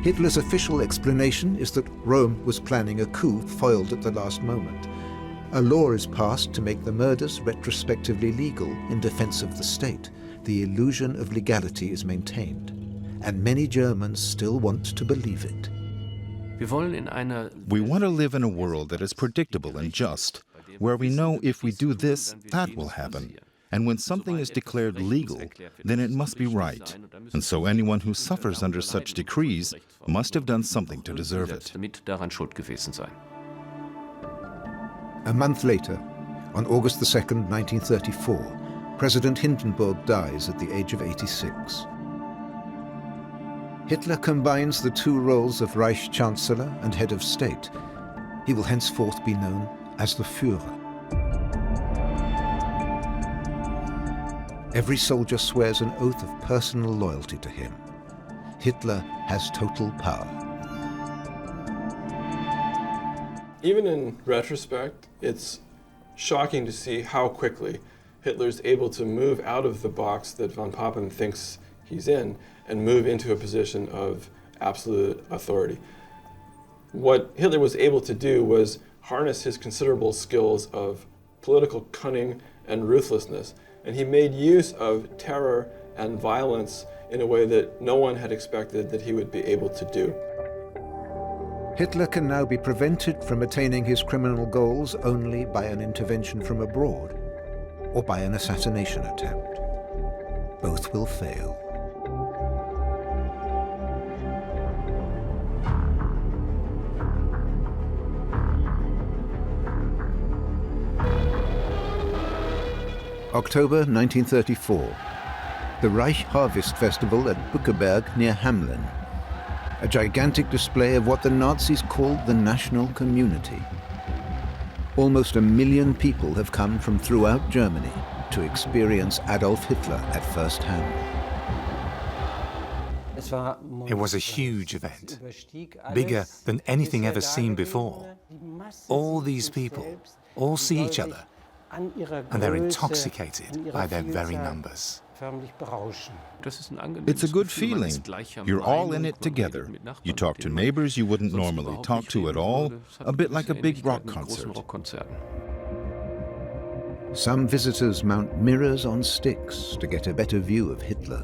Hitler's official explanation is that Röhm was planning a coup foiled at the last moment. A law is passed to make the murders retrospectively legal in defense of the state. The illusion of legality is maintained, and many Germans still want to believe it. We want to live in a world that is predictable and just, where we know if we do this, that will happen. And when something is declared legal, then it must be right. And so anyone who suffers under such decrees must have done something to deserve it. A month later, on August 2nd, 1934, President Hindenburg dies at the age of 86. Hitler combines the two roles of Reich Chancellor and head of state. He will henceforth be known as the Führer. Every soldier swears an oath of personal loyalty to him. Hitler has total power. Even in retrospect, it's shocking to see how quickly Hitler's able to move out of the box that von Papen thinks he's in and move into a position of absolute authority. What Hitler was able to do was harness his considerable skills of political cunning and ruthlessness, and he made use of terror and violence in a way that no one had expected that he would be able to do. Hitler can now be prevented from attaining his criminal goals only by an intervention from abroad or by an assassination attempt. Both will fail. October 1934. The Reich Harvest Festival at Bückeberg near Hamelin. A gigantic display of what the Nazis called the national community. Almost 1 million people have come from throughout Germany to experience Adolf Hitler at first hand. It was a huge event, bigger than anything ever seen before. All these people all see each other, and they're intoxicated by their very numbers. It's a good feeling. You're all in it together. You talk to neighbors you wouldn't normally talk to at all, a bit like a big rock concert. Some visitors mount mirrors on sticks to get a better view of Hitler.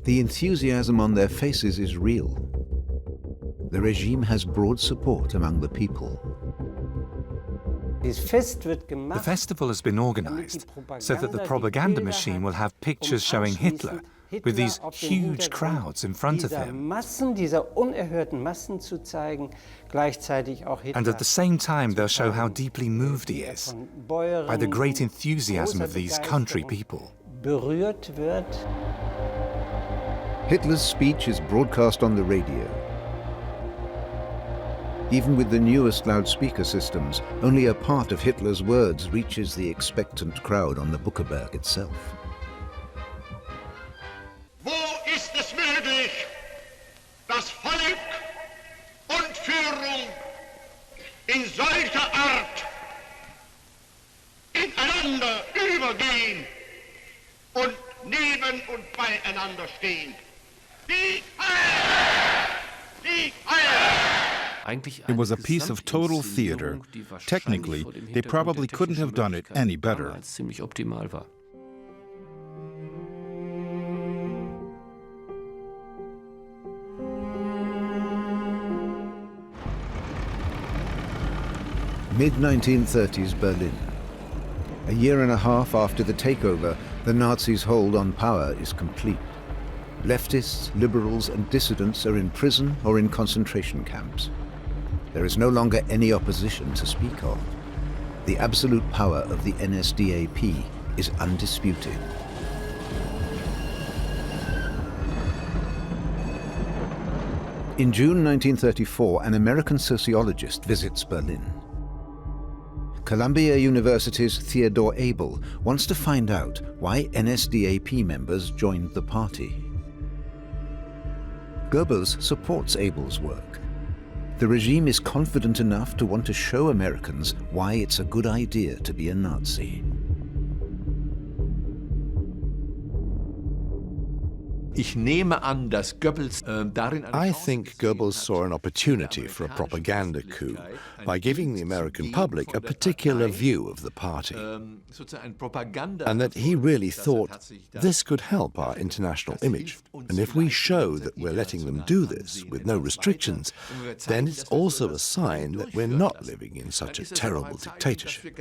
The enthusiasm on their faces is real. The regime has broad support among the people. The festival has been organized so that the propaganda machine will have pictures showing Hitler with these huge crowds in front of him. And at the same time, they'll show how deeply moved he is by the great enthusiasm of these country people. Hitler's speech is broadcast on the radio. Even with the newest loudspeaker systems, only a part of Hitler's words reaches the expectant crowd on the Bückeberg itself. Wo ist es möglich, dass Volk und Führung in solcher Art ineinander übergehen und neben und beieinander stehen? Die Heil! Die Heil! It was a piece of total theater. Technically, they probably couldn't have done it any better. Mid-1930s Berlin. A year and a half after the takeover, the Nazis' hold on power is complete. Leftists, liberals, and dissidents are in prison or in concentration camps. there is no longer any opposition to speak of. The absolute power of the NSDAP is undisputed. In June 1934, an American sociologist visits Berlin. Columbia University's Theodore Abel wants to find out why NSDAP members joined the party. Goebbels supports Abel's work. The regime is confident enough to want to show Americans why it's a good idea to be a Nazi. I think Goebbels saw an opportunity for a propaganda coup by giving the American public a particular view of the party, and that he really thought this could help our international image. And if we show that we're letting them do this with no restrictions, then it's also a sign that we're not living in such a terrible dictatorship.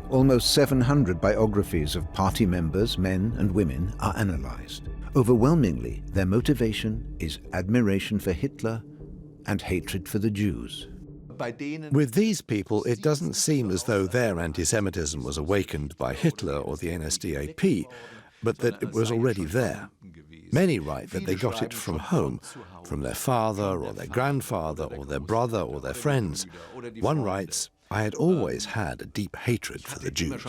Almost 700 biographies of party members, men and women, are analyzed. Overwhelmingly, their motivation is admiration for Hitler and hatred for the Jews. With these people, it doesn't seem as though their anti-Semitism was awakened by Hitler or the NSDAP, but that it was already there. Many write that they got it from home, from their father or their grandfather or their brother or their friends. One writes, "I had always had a deep hatred for the Jews."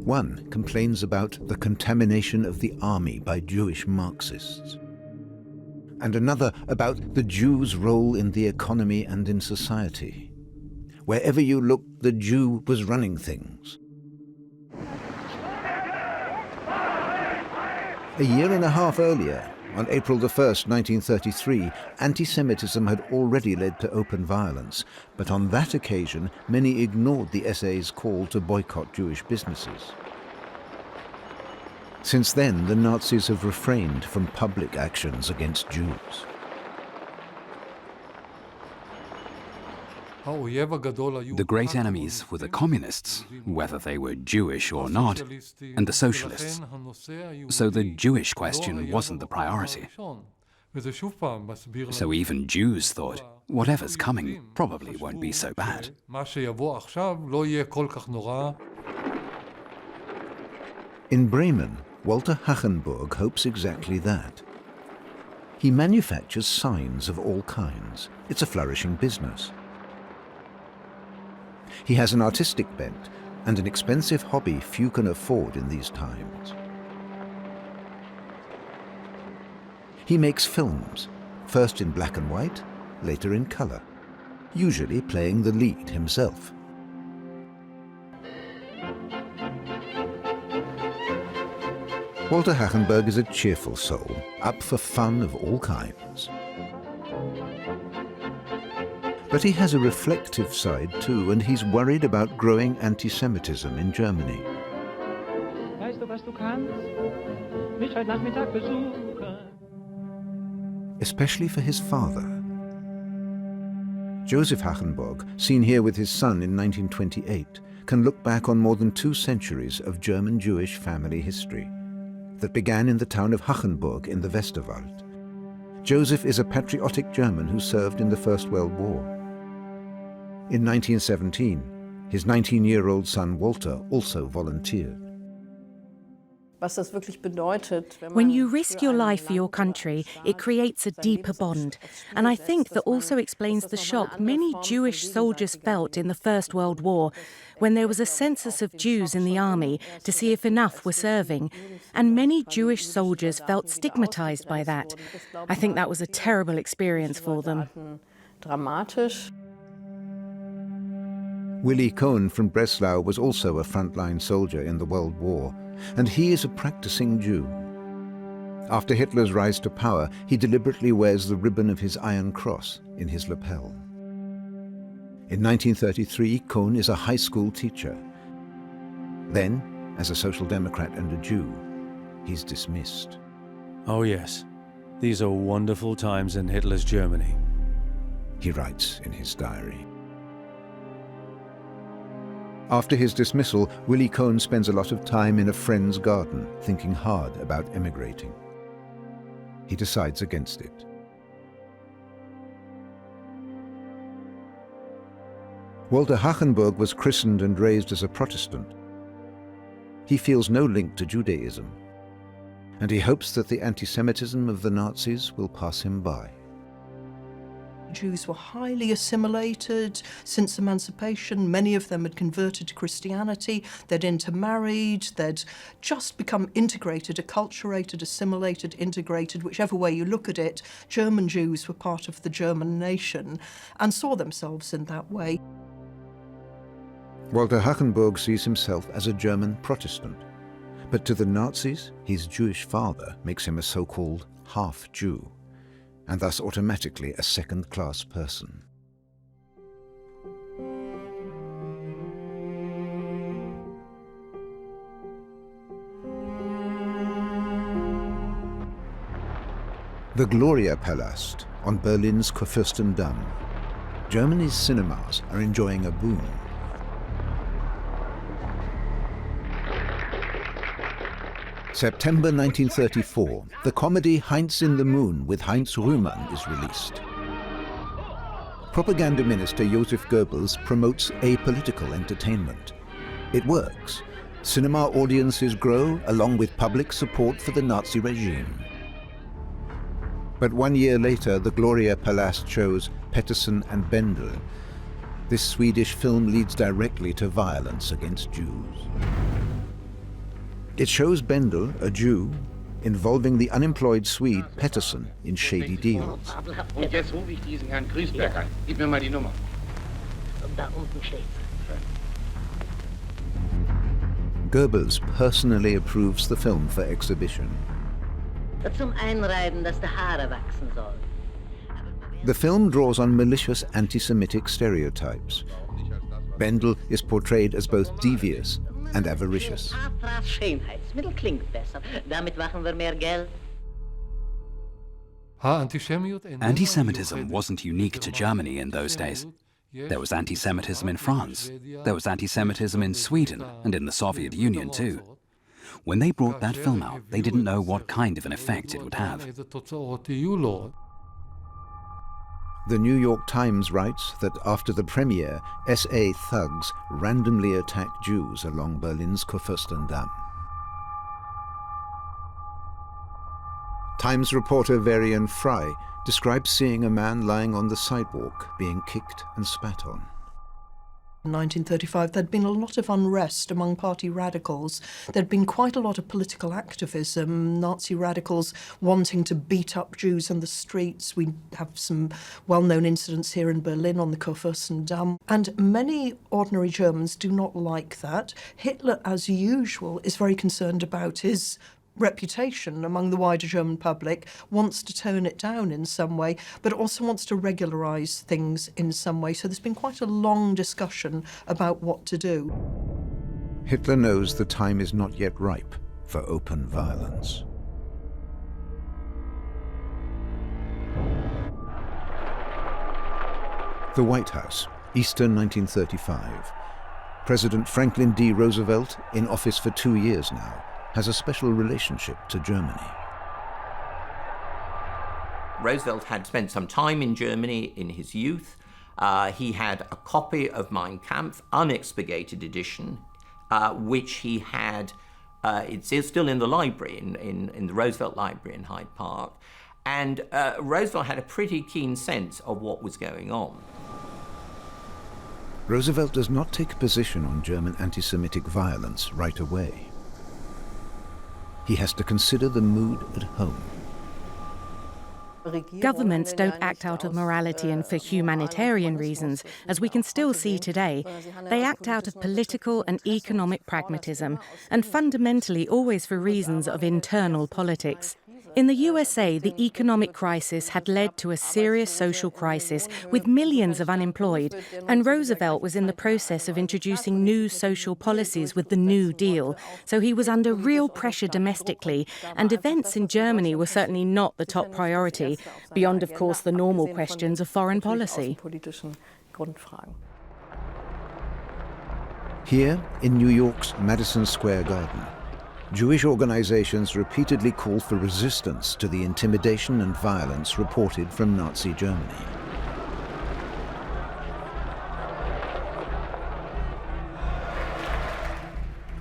One complains about the contamination of the army by Jewish Marxists, and another about the Jews' role in the economy and in society. Wherever you looked, the Jew was running things. A year and a half earlier, on April 1st, 1933, anti-Semitism had already led to open violence, but on that occasion, many ignored the SA's call to boycott Jewish businesses. Since then, the Nazis have refrained from public actions against Jews. The great enemies were the communists, whether they were Jewish or not, and the socialists. So the Jewish question wasn't the priority. So even Jews thought, whatever's coming probably won't be so bad. In Bremen, Walter Hachenburg hopes exactly that. He manufactures signs of all kinds. It's a flourishing business. He has an artistic bent and an expensive hobby few can afford in these times. He makes films, first in black and white, later in color, usually playing the lead himself. Walter Hachenburg is a cheerful soul, up for fun of all kinds. But he has a reflective side too, and he's worried about growing anti-Semitism in Germany. Especially for his father. Joseph Hachenburg, seen here with his son in 1928, can look back on more than 2 centuries of German Jewish family history that began in the town of Hachenburg in the Westerwald. Joseph is a patriotic German who served in the First World War. In 1917, his 19-year-old son Walter also volunteered. When you risk your life for your country, it creates a deeper bond. And I think that also explains the shock many Jewish soldiers felt in the First World War, when there was a census of Jews in the army to see if enough were serving. And many Jewish soldiers felt stigmatized by that. I think that was a terrible experience for them. Willi Cohn from Breslau was also a frontline soldier in the World War, and he is a practicing Jew. After Hitler's rise to power, he deliberately wears the ribbon of his Iron Cross in his lapel. In 1933, Cohn is a high school teacher. Then, as a Social Democrat and a Jew, he's dismissed. Oh yes, these are wonderful times in Hitler's Germany, he writes in his diary. After his dismissal, Willie Cohn spends a lot of time in a friend's garden, thinking hard about emigrating. He decides against it. Walter Hachenburg was christened and raised as a Protestant. He feels no link to Judaism, and he hopes that the anti-Semitism of the Nazis will pass him by. Jews were highly assimilated since emancipation. Many of them had converted to Christianity, they'd intermarried, they'd just become integrated, acculturated, assimilated, integrated, whichever way you look at it. German Jews were part of the German nation and saw themselves in that way. Walter Hachenburg sees himself as a German Protestant, but to the Nazis, his Jewish father makes him a so-called half-Jew, and thus automatically a second-class person. The Gloria Palast on Berlin's Kurfürstendamm. Germany's cinemas are enjoying a boom. September 1934, the comedy Heinz in the Moon with Heinz Rühmann is released. Propaganda Minister Joseph Goebbels promotes apolitical entertainment. It works. Cinema audiences grow along with public support for the Nazi regime. But 1 year later, the Gloria Palast shows Pettersson and Bendel. This Swedish film leads directly to violence against Jews. It shows Bendel, a Jew, involving the unemployed Swede Pettersson in shady deals. Goebbels personally approves the film for exhibition. The film draws on malicious anti-Semitic stereotypes. Bendel is portrayed as both devious and avaricious. Anti-Semitism wasn't unique to Germany in those days. There was anti-Semitism in France. There was anti-Semitism in Sweden and in the Soviet Union too. When they brought that film out, they didn't know what kind of an effect it would have. The New York Times writes that after the premiere, SA thugs randomly attacked Jews along Berlin's Kurfürstendamm. Times reporter Varian Fry describes seeing a man lying on the sidewalk being kicked and spat on. In 1935, there'd been a lot of unrest among party radicals. There'd been quite a lot of political activism, Nazi radicals wanting to beat up Jews on the streets. We have some well-known incidents here in Berlin on the Kurfürstendamm. And many ordinary Germans do not like that. Hitler, as usual, is very concerned about his reputation among the wider German public, wants to tone it down in some way, but also wants to regularise things in some way. So there's been quite a long discussion about what to do. Hitler knows the time is not yet ripe for open violence. The White House, Easter 1935. President Franklin D. Roosevelt, in office for 2 years now, has a special relationship to Germany. Roosevelt had spent some time in Germany in his youth. He had a copy of Mein Kampf, unexpurgated edition, which he had, it's still in the library, in the Roosevelt Library in Hyde Park. And Roosevelt had a pretty keen sense of what was going on. Roosevelt does not take a position on German anti-Semitic violence right away. He has to consider the mood at home. Governments don't act out of morality and for humanitarian reasons, as we can still see today. They act out of political and economic pragmatism, and fundamentally always for reasons of internal politics. In the USA, the economic crisis had led to a serious social crisis with millions of unemployed, and Roosevelt was in the process of introducing new social policies with the New Deal, so he was under real pressure domestically, and events in Germany were certainly not the top priority, beyond, of course, the normal questions of foreign policy. Here, in New York's Madison Square Garden, Jewish organizations repeatedly call for resistance to the intimidation and violence reported from Nazi Germany.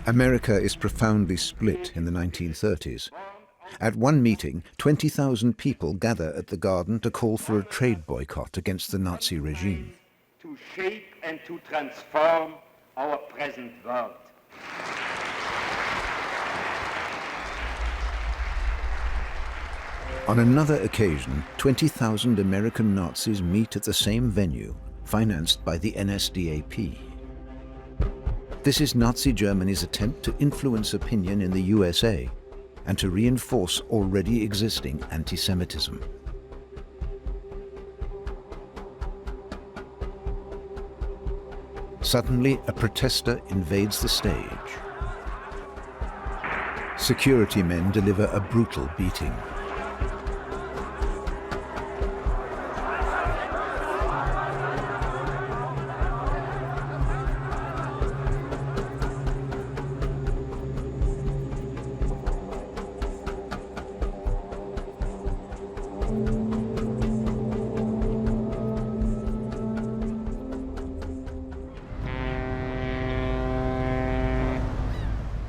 America is profoundly split in the 1930s. At one meeting, 20,000 people gather at the garden to call for a trade boycott against the Nazi regime. To shape and to transform our present world. On another occasion, 20,000 American Nazis meet at the same venue, financed by the NSDAP. This is Nazi Germany's attempt to influence opinion in the USA and to reinforce already existing anti-Semitism. Suddenly, a protester invades the stage. Security men deliver a brutal beating.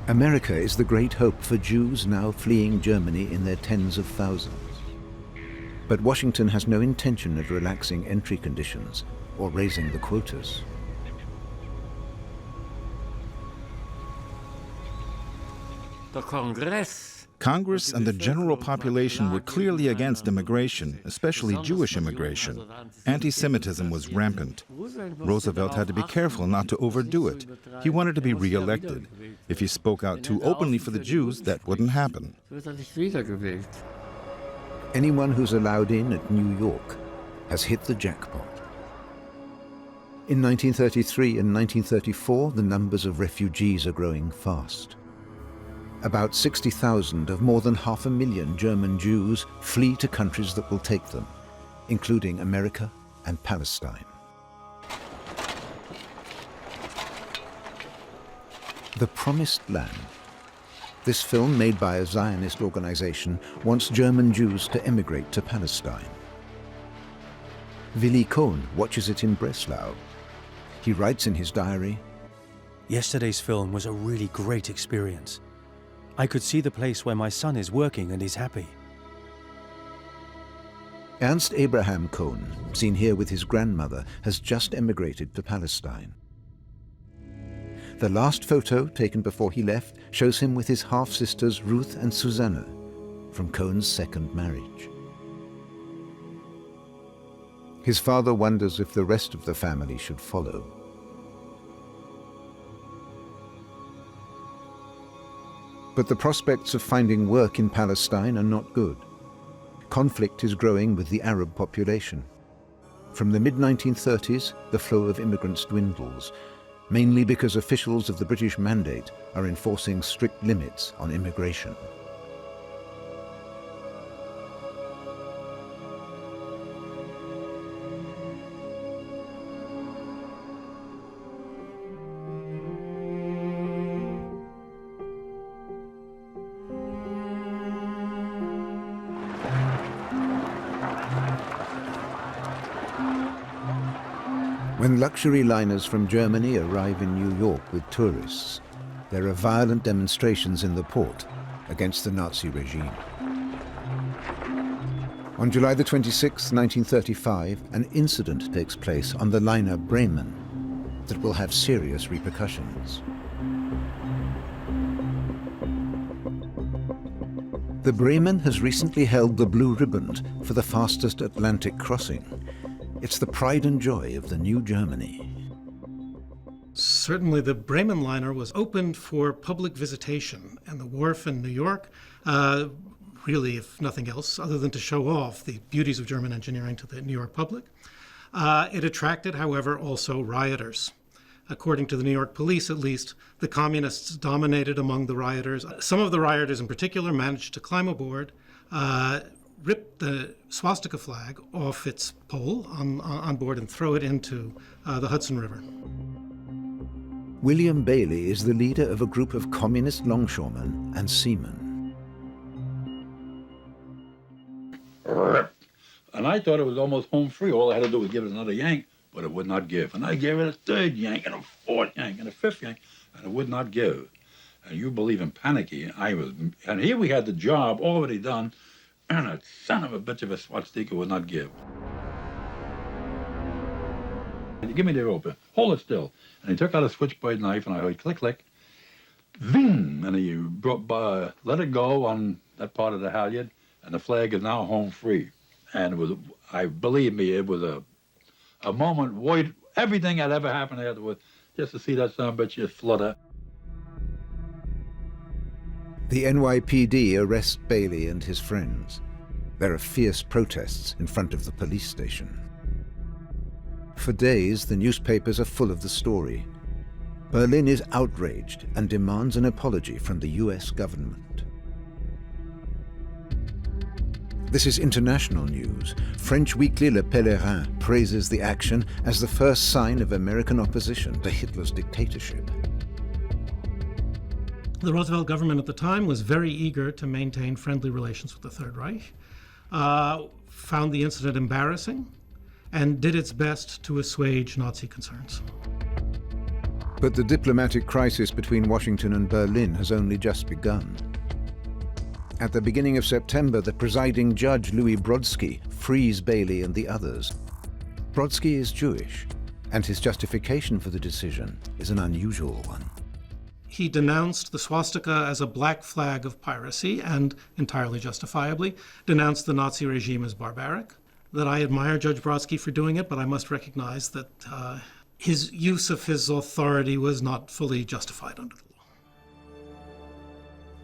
America is the great hope for Jews now fleeing Germany in their tens of thousands. But Washington has no intention of relaxing entry conditions or raising the quotas. Congress and the general population were clearly against immigration, especially Jewish immigration. Anti-Semitism was rampant. Roosevelt had to be careful not to overdo it. He wanted to be re-elected. If he spoke out too openly for the Jews, that wouldn't happen. Anyone who's allowed in at New York has hit the jackpot. In 1933 and 1934, the numbers of refugees are growing fast. About 60,000 of more than 500,000 German Jews flee to countries that will take them, including America and Palestine. The Promised Land. This film, made by a Zionist organization, wants German Jews to emigrate to Palestine. Willi Kohn watches it in Breslau. He writes in his diary, "Yesterday's film was a really great experience. I could see the place where my son is working and is happy." Ernst Abraham Kohn, seen here with his grandmother, has just emigrated to Palestine. The last photo, taken before he left, shows him with his half-sisters Ruth and Susanna, from Kohn's second marriage. His father wonders if the rest of the family should follow. But the prospects of finding work in Palestine are not good. Conflict is growing with the Arab population. From the mid-1930s, the flow of immigrants dwindles, mainly because officials of the British Mandate are enforcing strict limits on immigration. When luxury liners from Germany arrive in New York with tourists, there are violent demonstrations in the port against the Nazi regime. On July the 26th, 1935, an incident takes place on the liner Bremen that will have serious repercussions. The Bremen has recently held the blue ribbon for the fastest Atlantic crossing. It's the pride and joy of the new Germany. Certainly the Bremen liner was opened for public visitation, and the wharf in New York, really, if nothing else, other than to show off the beauties of German engineering to the New York public. It attracted, however, also rioters. According to the New York police, at least, the communists dominated among the rioters. Some of the rioters in particular managed to climb aboard, rip the swastika flag off its pole on board and throw it into the Hudson River. William Bailey is the leader of a group of communist longshoremen and seamen. And I thought it was almost home free. All I had to do was give it another yank, but it would not give. And I gave it a third yank and a fourth yank and a fifth yank, and it would not give. And you believe in panicky. And here we had the job already done, and a son of a bitch of a swastika would not give. And he give me the rope, hold it still. And he took out a switchblade knife, and I heard click, click, ving, and he let it go on that part of the halyard, and the flag is now home free. And it was, believe me, it was a moment void, everything that ever happened afterwards, just to see that son of a bitch just flutter. The NYPD arrest Bailey and his friends. There are fierce protests in front of the police station. For days, the newspapers are full of the story. Berlin is outraged and demands an apology from the US government. This is international news. French weekly Le Pèlerin praises the action as the first sign of American opposition to Hitler's dictatorship. The Roosevelt government at the time was very eager to maintain friendly relations with the Third Reich, found the incident embarrassing, and did its best to assuage Nazi concerns. But the diplomatic crisis between Washington and Berlin has only just begun. At the beginning of September, the presiding judge, Louis Brodsky, frees Bailey and the others. Brodsky is Jewish, and his justification for the decision is an unusual one. He denounced the swastika as a black flag of piracy and, entirely justifiably, denounced the Nazi regime as barbaric. That I admire Judge Brodsky for doing it, but I must recognize that his use of his authority was not fully justified under the law.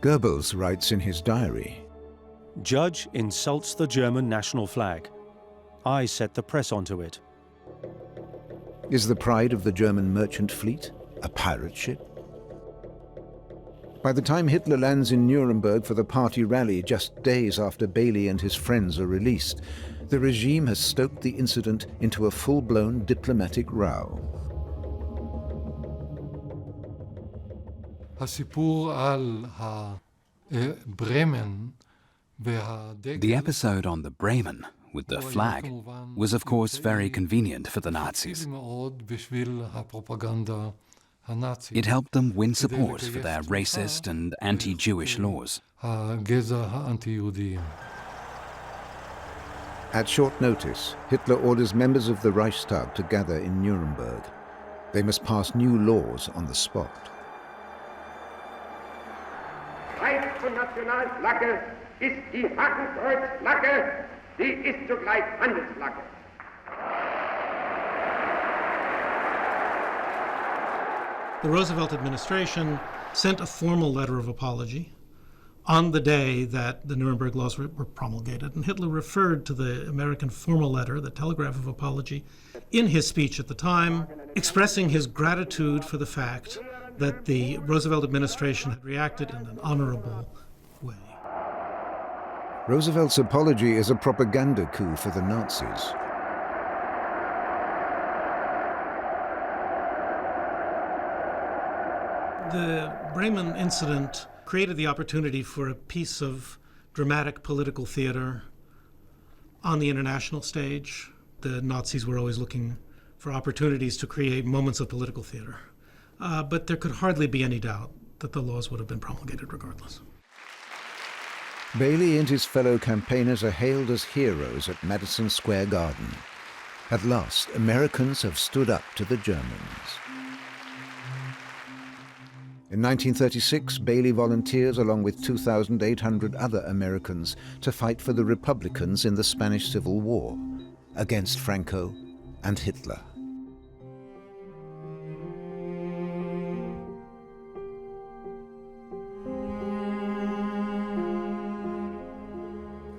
Goebbels writes in his diary, "Judge insults the German national flag. I set the press onto it." Is the pride of the German merchant fleet a pirate ship? By the time Hitler lands in Nuremberg for the party rally just days after Bailey and his friends are released, the regime has stoked the incident into a full-blown diplomatic row. The episode on the Bremen with the flag was of course very convenient for the Nazis. It helped them win support for their racist and anti-Jewish laws. At short notice, Hitler orders members of the Reichstag to gather in Nuremberg. They must pass new laws on the spot. Reich zur Nationalflagge ist die Hakenkreuzflagge, die ist zugleich Handelsflagge. The Roosevelt administration sent a formal letter of apology on the day that the Nuremberg laws were promulgated, and Hitler referred to the American formal letter, the telegraph of apology, in his speech at the time, expressing his gratitude for the fact that the Roosevelt administration had reacted in an honorable way. Roosevelt's apology is a propaganda coup for the Nazis. The Bremen incident created the opportunity for a piece of dramatic political theater on the international stage. The Nazis were always looking for opportunities to create moments of political theater. But there could hardly be any doubt that the laws would have been promulgated regardless. Bailey and his fellow campaigners are hailed as heroes at Madison Square Garden. At last, Americans have stood up to the Germans. In 1936, Bailey volunteers along with 2,800 other Americans to fight for the Republicans in the Spanish Civil War against Franco and Hitler.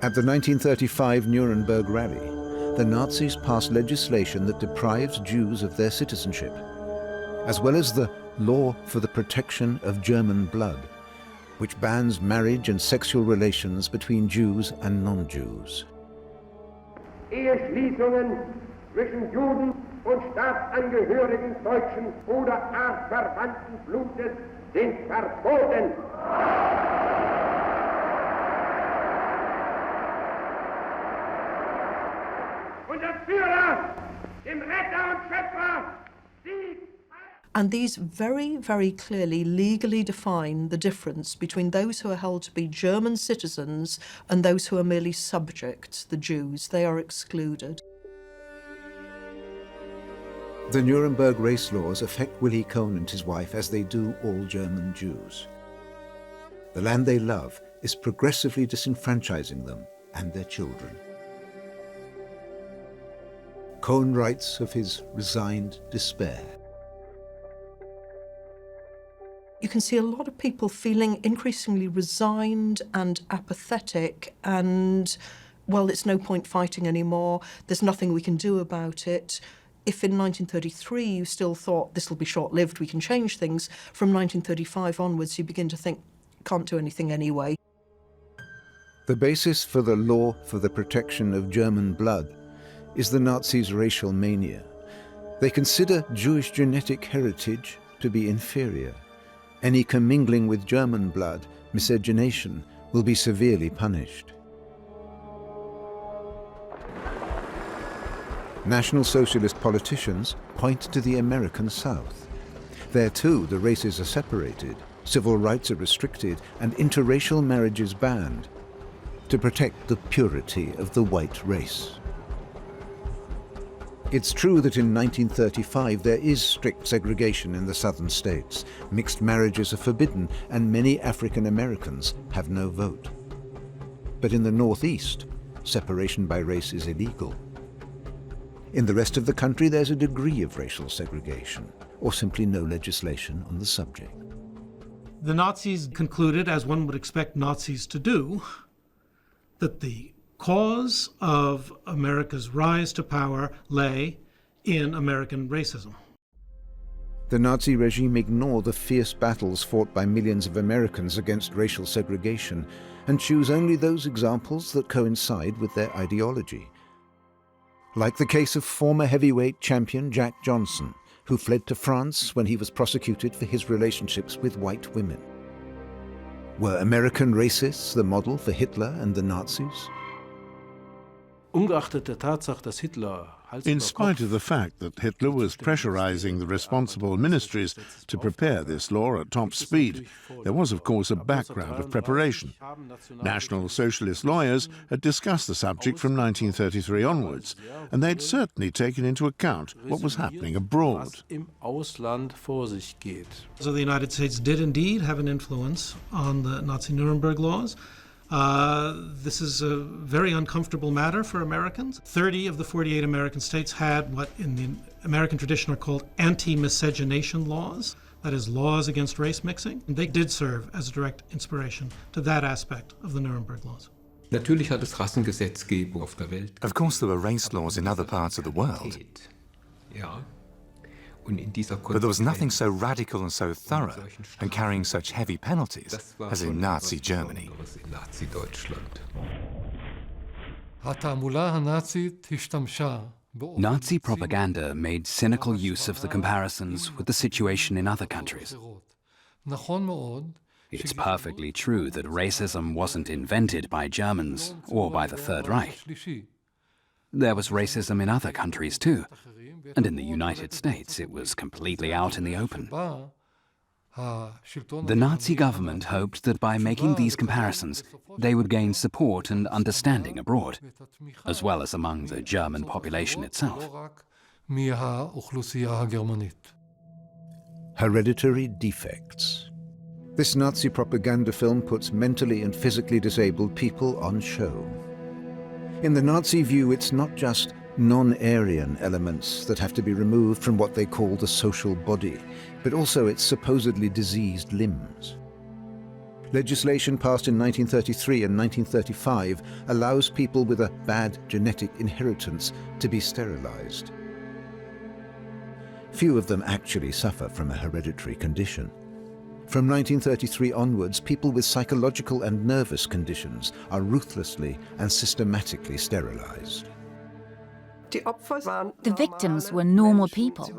At the 1935 Nuremberg rally, the Nazis passed legislation that deprives Jews of their citizenship, as well as the Law for the Protection of German Blood, which bans marriage and sexual relations between Jews and non-Jews. Eheschließungen zwischen Juden und Staatsangehörigen deutschen oder artverwandten Blutes sind verboten. Unser Führer, dem Retter und Schöpfer, Sieg! And these very, very clearly legally define the difference between those who are held to be German citizens and those who are merely subjects, the Jews. They are excluded. The Nuremberg race laws affect Willy Cohn and his wife as they do all German Jews. The land they love is progressively disenfranchising them and their children. Cohn writes of his resigned despair. You can see a lot of people feeling increasingly resigned and apathetic and, well, it's no point fighting anymore. There's nothing we can do about it. If in 1933 you still thought this will be short-lived, we can change things, from 1935 onwards you begin to think, can't do anything anyway. The basis for the law for the protection of German blood is the Nazis' racial mania. They consider Jewish genetic heritage to be inferior. Any commingling with German blood, miscegenation, will be severely punished. National Socialist politicians point to the American South. There too, the races are separated, civil rights are restricted, and interracial marriages banned to protect the purity of the white race. It's true that in 1935 there is strict segregation in the southern states. Mixed marriages are forbidden and many African Americans have no vote. But in the northeast, separation by race is illegal. In the rest of the country there's a degree of racial segregation, or simply no legislation on the subject. The Nazis concluded, as one would expect Nazis to do, that the cause of America's rise to power lay in American racism. The Nazi regime ignored the fierce battles fought by millions of Americans against racial segregation and choose only those examples that coincide with their ideology. Like the case of former heavyweight champion Jack Johnson, who fled to France when he was prosecuted for his relationships with white women. Were American racists the model for Hitler and the Nazis? In spite of the fact that Hitler was pressurizing the responsible ministries to prepare this law at top speed, there was, of course, a background of preparation. National Socialist lawyers had discussed the subject from 1933 onwards, and they'd certainly taken into account what was happening abroad. So the United States did indeed have an influence on the Nazi Nuremberg laws. This is a very uncomfortable matter for Americans. 30 of the 48 American states had what in the American tradition are called anti-miscegenation laws, that is, laws against race mixing. And they did serve as a direct inspiration to that aspect of the Nuremberg laws. Of course, there were race laws in other parts of the world. But there was nothing so radical and so thorough and carrying such heavy penalties as in Nazi Germany. Nazi propaganda made cynical use of the comparisons with the situation in other countries. It's perfectly true that racism wasn't invented by Germans or by the Third Reich. There was racism in other countries too, and in the United States it was completely out in the open. The Nazi government hoped that by making these comparisons, they would gain support and understanding abroad, as well as among the German population itself. Hereditary defects. This Nazi propaganda film puts mentally and physically disabled people on show. In the Nazi view, it's not just non-Aryan elements that have to be removed from what they call the social body, but also its supposedly diseased limbs. Legislation passed in 1933 and 1935 allows people with a bad genetic inheritance to be sterilized. Few of them actually suffer from a hereditary condition. From 1933 onwards, people with psychological and nervous conditions are ruthlessly and systematically sterilized. The victims were normal people.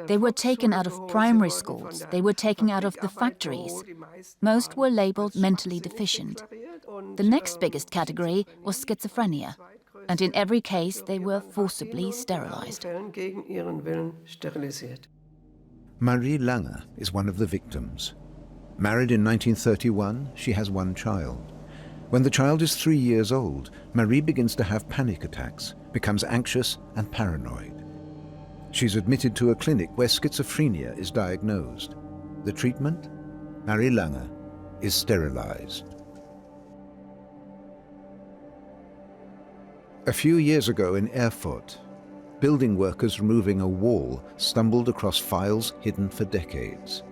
They were taken out of primary schools. They were taken out of the factories. Most were labeled mentally deficient. The next biggest category was schizophrenia, and in every case they were forcibly sterilized. Marie Lange is one of the victims. Married in 1931, she has one child. When the child is 3 years old, Marie begins to have panic attacks, becomes anxious and paranoid. She's admitted to a clinic where schizophrenia is diagnosed. The treatment? Marie Lange is sterilized. A few years ago in Erfurt, building workers removing a wall stumbled across files hidden for decades.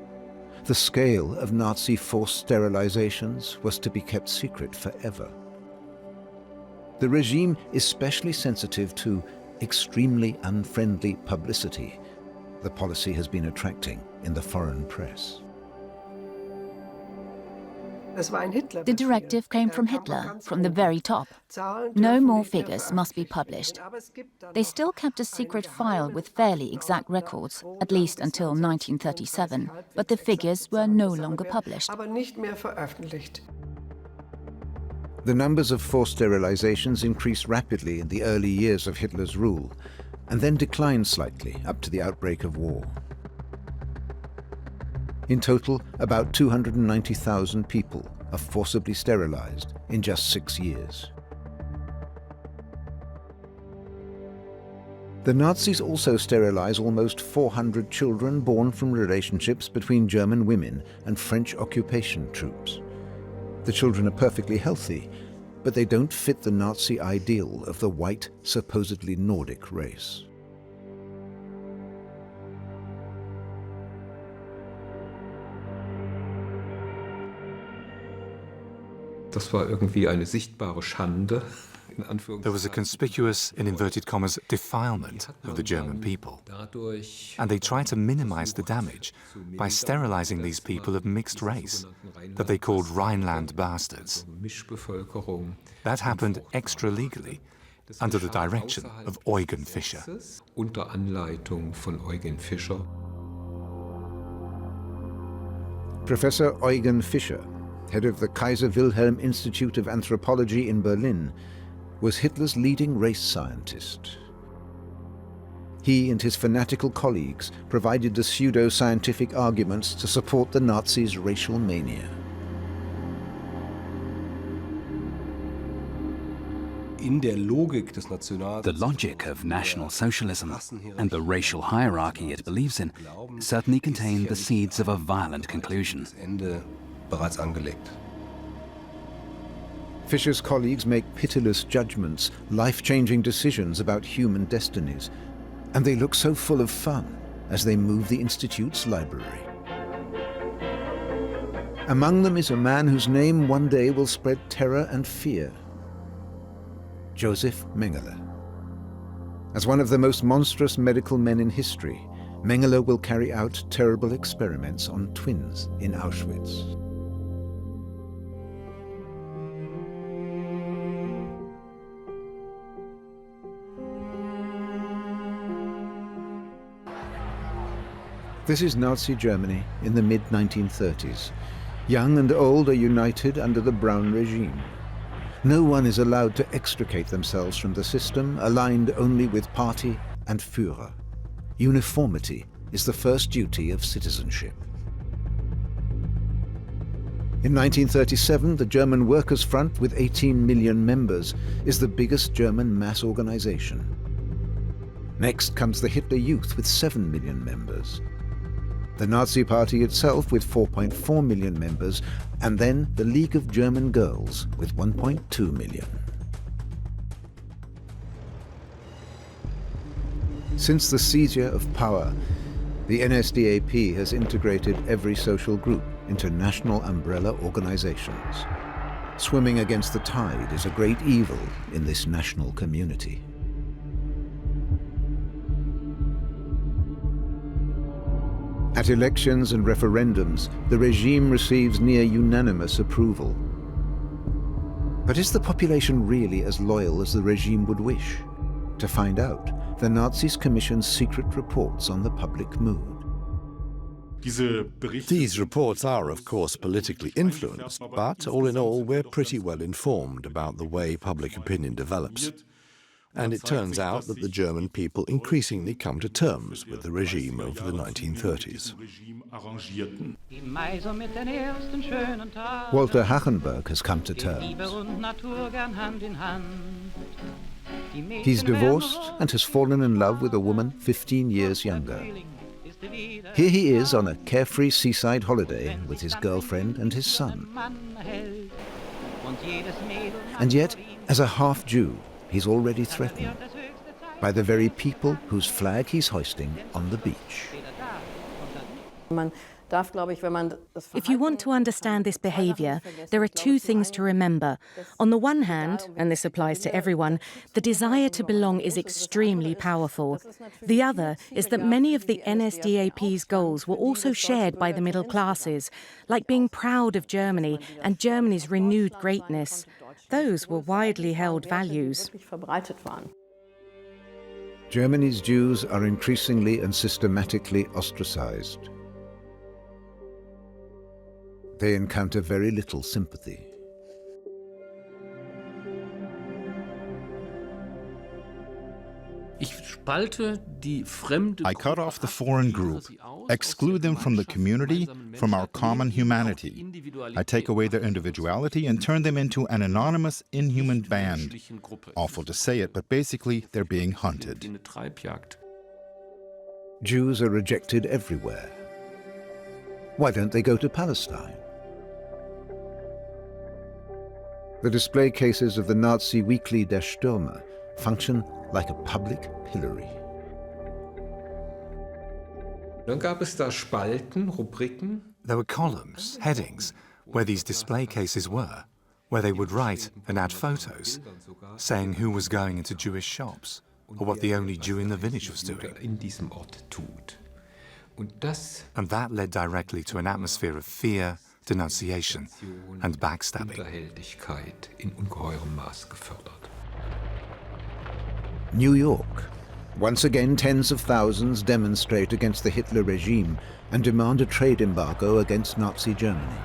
The scale of Nazi forced sterilizations was to be kept secret forever. The regime is specially sensitive to extremely unfriendly publicity the policy has been attracting in the foreign press. The directive came from Hitler, from the very top. No more figures must be published. They still kept a secret file with fairly exact records, at least until 1937, but the figures were no longer published. The numbers of forced sterilizations increased rapidly in the early years of Hitler's rule, and then declined slightly up to the outbreak of war. In total, about 290,000 people are forcibly sterilized in just 6 years. The Nazis also sterilize almost 400 children born from relationships between German women and French occupation troops. The children are perfectly healthy, but they don't fit the Nazi ideal of the white, supposedly Nordic race. Das war irgendwie eine sichtbare Schande. There was a conspicuous, in inverted commas, defilement of the German people. And they tried to minimize the damage by sterilizing these people of mixed race, that they called Rhineland bastards. That happened extra-legally, under the direction of Eugen Fischer. Unter Anleitung von Eugen Fischer. Professor Eugen Fischer, head of the Kaiser Wilhelm Institute of Anthropology in Berlin, was Hitler's leading race scientist. He and his fanatical colleagues provided the pseudo-scientific arguments to support the Nazis' racial mania. The logic of National Socialism and the racial hierarchy it believes in certainly contain the seeds of a violent conclusion. Fischer's colleagues make pitiless judgments, life-changing decisions about human destinies, and they look so full of fun as they move the Institute's library. Among them is a man whose name one day will spread terror and fear: Joseph Mengele. As one of the most monstrous medical men in history, Mengele will carry out terrible experiments on twins in Auschwitz. This is Nazi Germany in the mid-1930s. Young and old are united under the Brown regime. No one is allowed to extricate themselves from the system, aligned only with party and Führer. Uniformity is the first duty of citizenship. In 1937, the German Workers' Front, with 18 million members, is the biggest German mass organization. Next comes the Hitler Youth, with 7 million members. The Nazi Party itself, with 4.4 million members, and then the League of German Girls, with 1.2 million. Since the seizure of power, the NSDAP has integrated every social group into national umbrella organizations. Swimming against the tide is a great evil in this national community. At elections and referendums, the regime receives near unanimous approval. But is the population really as loyal as the regime would wish? To find out, the Nazis commissioned secret reports on the public mood. These reports are, of course, politically influenced, but all in all, we're pretty well informed about the way public opinion develops. And it turns out that the German people increasingly come to terms with the regime over the 1930s. Walter Hachenberg has come to terms. He's divorced and has fallen in love with a woman 15 years younger. Here he is on a carefree seaside holiday with his girlfriend and his son. And yet, as a half-Jew, he's already threatened by the very people whose flag he's hoisting on the beach. If you want to understand this behavior, there are two things to remember. On the one hand, and this applies to everyone, the desire to belong is extremely powerful. The other is that many of the NSDAP's goals were also shared by the middle classes, like being proud of Germany and Germany's renewed greatness. Those were widely held values. Germany's Jews are increasingly and systematically ostracized. They encounter very little sympathy. I cut off the foreign group, exclude them from the community, from our common humanity. I take away their individuality and turn them into an anonymous, inhuman band. Awful to say it, but basically they're being hunted. Jews are rejected everywhere. Why don't they go to Palestine? The display cases of the Nazi weekly Der Stürmer function like a public pillory. There were columns, headings, where these display cases were, where they would write and add photos, saying who was going into Jewish shops, or what the only Jew in the village was doing. And that led directly to an atmosphere of fear, denunciation, and backstabbing. New York. Once again, tens of thousands demonstrate against the Hitler regime and demand a trade embargo against Nazi Germany.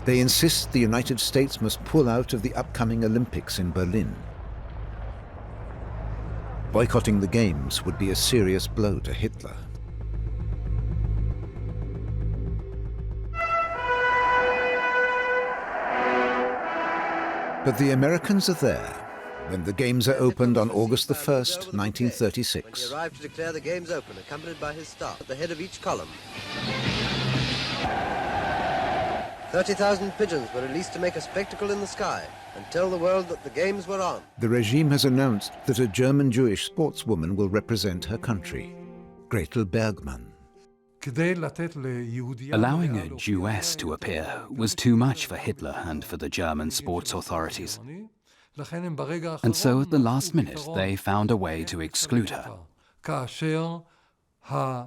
They insist the United States must pull out of the upcoming Olympics in Berlin. Boycotting the Games would be a serious blow to Hitler. But the Americans are there when the Games are opened on August the 1st, 1936. He arrived to declare the Games open, accompanied by his staff at the head of each column. 30,000 pigeons were released to make a spectacle in the sky and tell the world that the Games were on. The regime has announced that a German Jewish sportswoman will represent her country, Gretel Bergmann. Allowing a Jewess to appear was too much for Hitler and for the German sports authorities. And so at the last minute, they found a way to exclude her.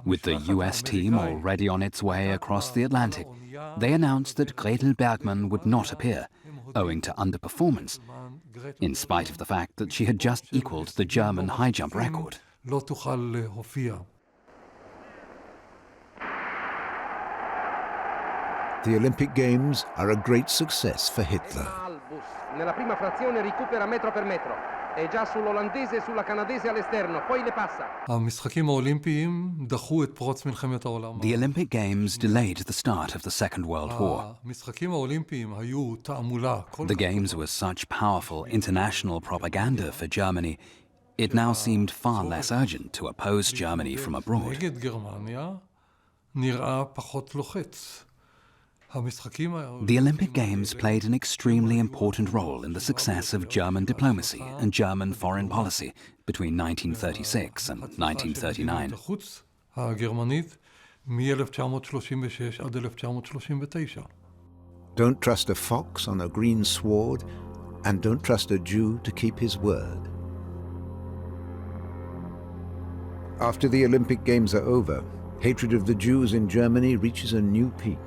With the US team already on its way across the Atlantic, they announced that Gretel Bergmann would not appear, owing to underperformance, in spite of the fact that she had just equaled the German high jump record. The Olympic Games are a great success for Hitler. Nella prima frazione recupera metro per metro. È già sull'olandese e sulla canadese all'esterno, poi le passa. The Olympic Games delayed the start of the Second World War. The Games were such powerful international propaganda for Germany, it now seemed far less urgent to oppose Germany from abroad. The Olympic Games played an extremely important role in the success of German diplomacy and German foreign policy between 1936 and 1939. Don't trust a fox on a green sward, and don't trust a Jew to keep his word. After the Olympic Games are over, hatred of the Jews in Germany reaches a new peak.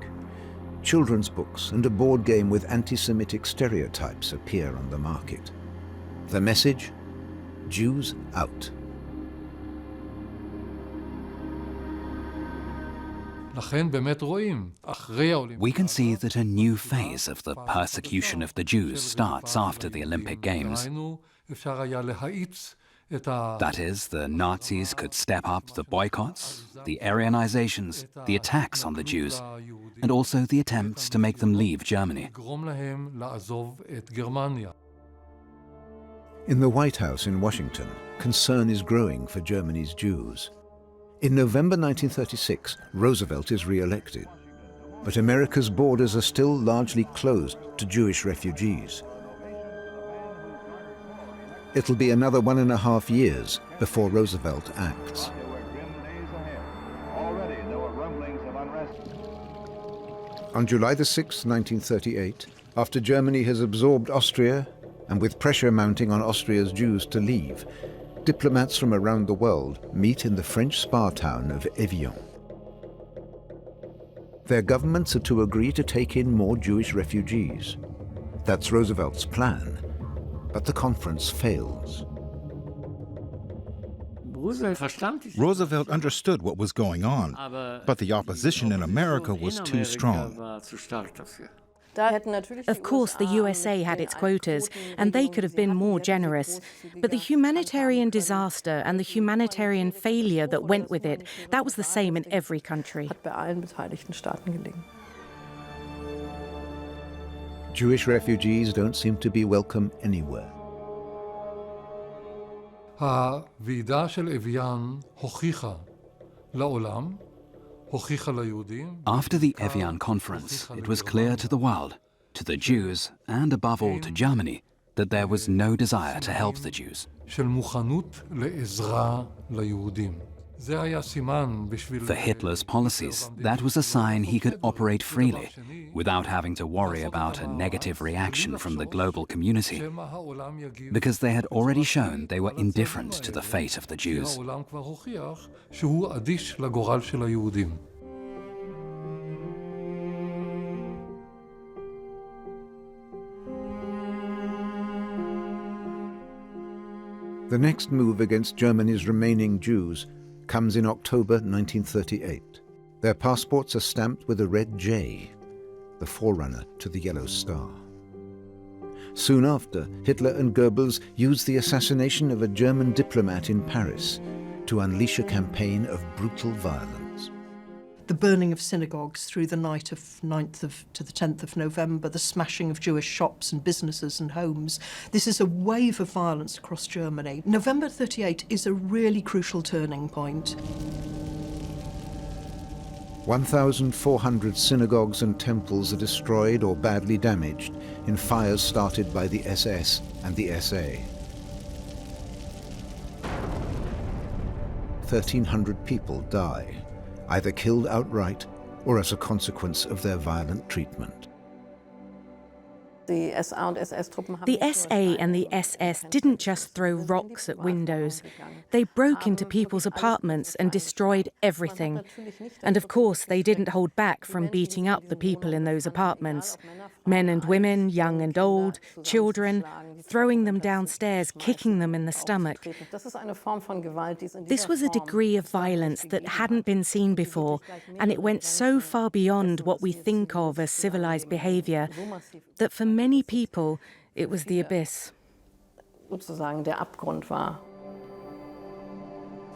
Children's books and a board game with anti-Semitic stereotypes appear on the market. The message? Jews out. We can see that a new phase of the persecution of the Jews starts after the Olympic Games. That is, the Nazis could step up the boycotts, the Aryanizations, the attacks on the Jews, and also the attempts to make them leave Germany. In the White House in Washington, concern is growing for Germany's Jews. In November 1936, Roosevelt is re-elected, but America's borders are still largely closed to Jewish refugees. It'll be another 1.5 years before Roosevelt acts. On July 6, 1938, after Germany has absorbed Austria, and with pressure mounting on Austria's Jews to leave, diplomats from around the world meet in the French spa town of Evian. Their governments are to agree to take in more Jewish refugees. That's Roosevelt's plan, but the conference fails. Roosevelt understood what was going on, but the opposition in America was too strong. Of course, the USA had its quotas, and they could have been more generous. But the humanitarian disaster and the humanitarian failure that went with it, that was the same in every country. Jewish refugees don't seem to be welcome anywhere. After the Evian conference, it was clear to the world, to the Jews, and above all to Germany, that there was no desire to help the Jews. For Hitler's policies, that was a sign he could operate freely, without having to worry about a negative reaction from the global community, because they had already shown they were indifferent to the fate of the Jews. The next move against Germany's remaining Jews comes in October 1938. Their passports are stamped with a red J, the forerunner to the Yellow Star. Soon after, Hitler and Goebbels use the assassination of a German diplomat in Paris to unleash a campaign of brutal violence. The burning of synagogues through the night of 9th to the 10th of November, the smashing of Jewish shops and businesses and homes. This is a wave of violence across Germany. November 38 is a really crucial turning point. 1,400 synagogues and temples are destroyed or badly damaged in fires started by the SS and the SA. 1,300 people die, either killed outright or as a consequence of their violent treatment. The SA and the SS didn't just throw rocks at windows. They broke into people's apartments and destroyed everything. And of course, they didn't hold back from beating up the people in those apartments. Men and women, young and old, children, throwing them downstairs, kicking them in the stomach. This was a degree of violence that hadn't been seen before, and it went so far beyond what we think of as civilized behavior that for many people, it was the abyss.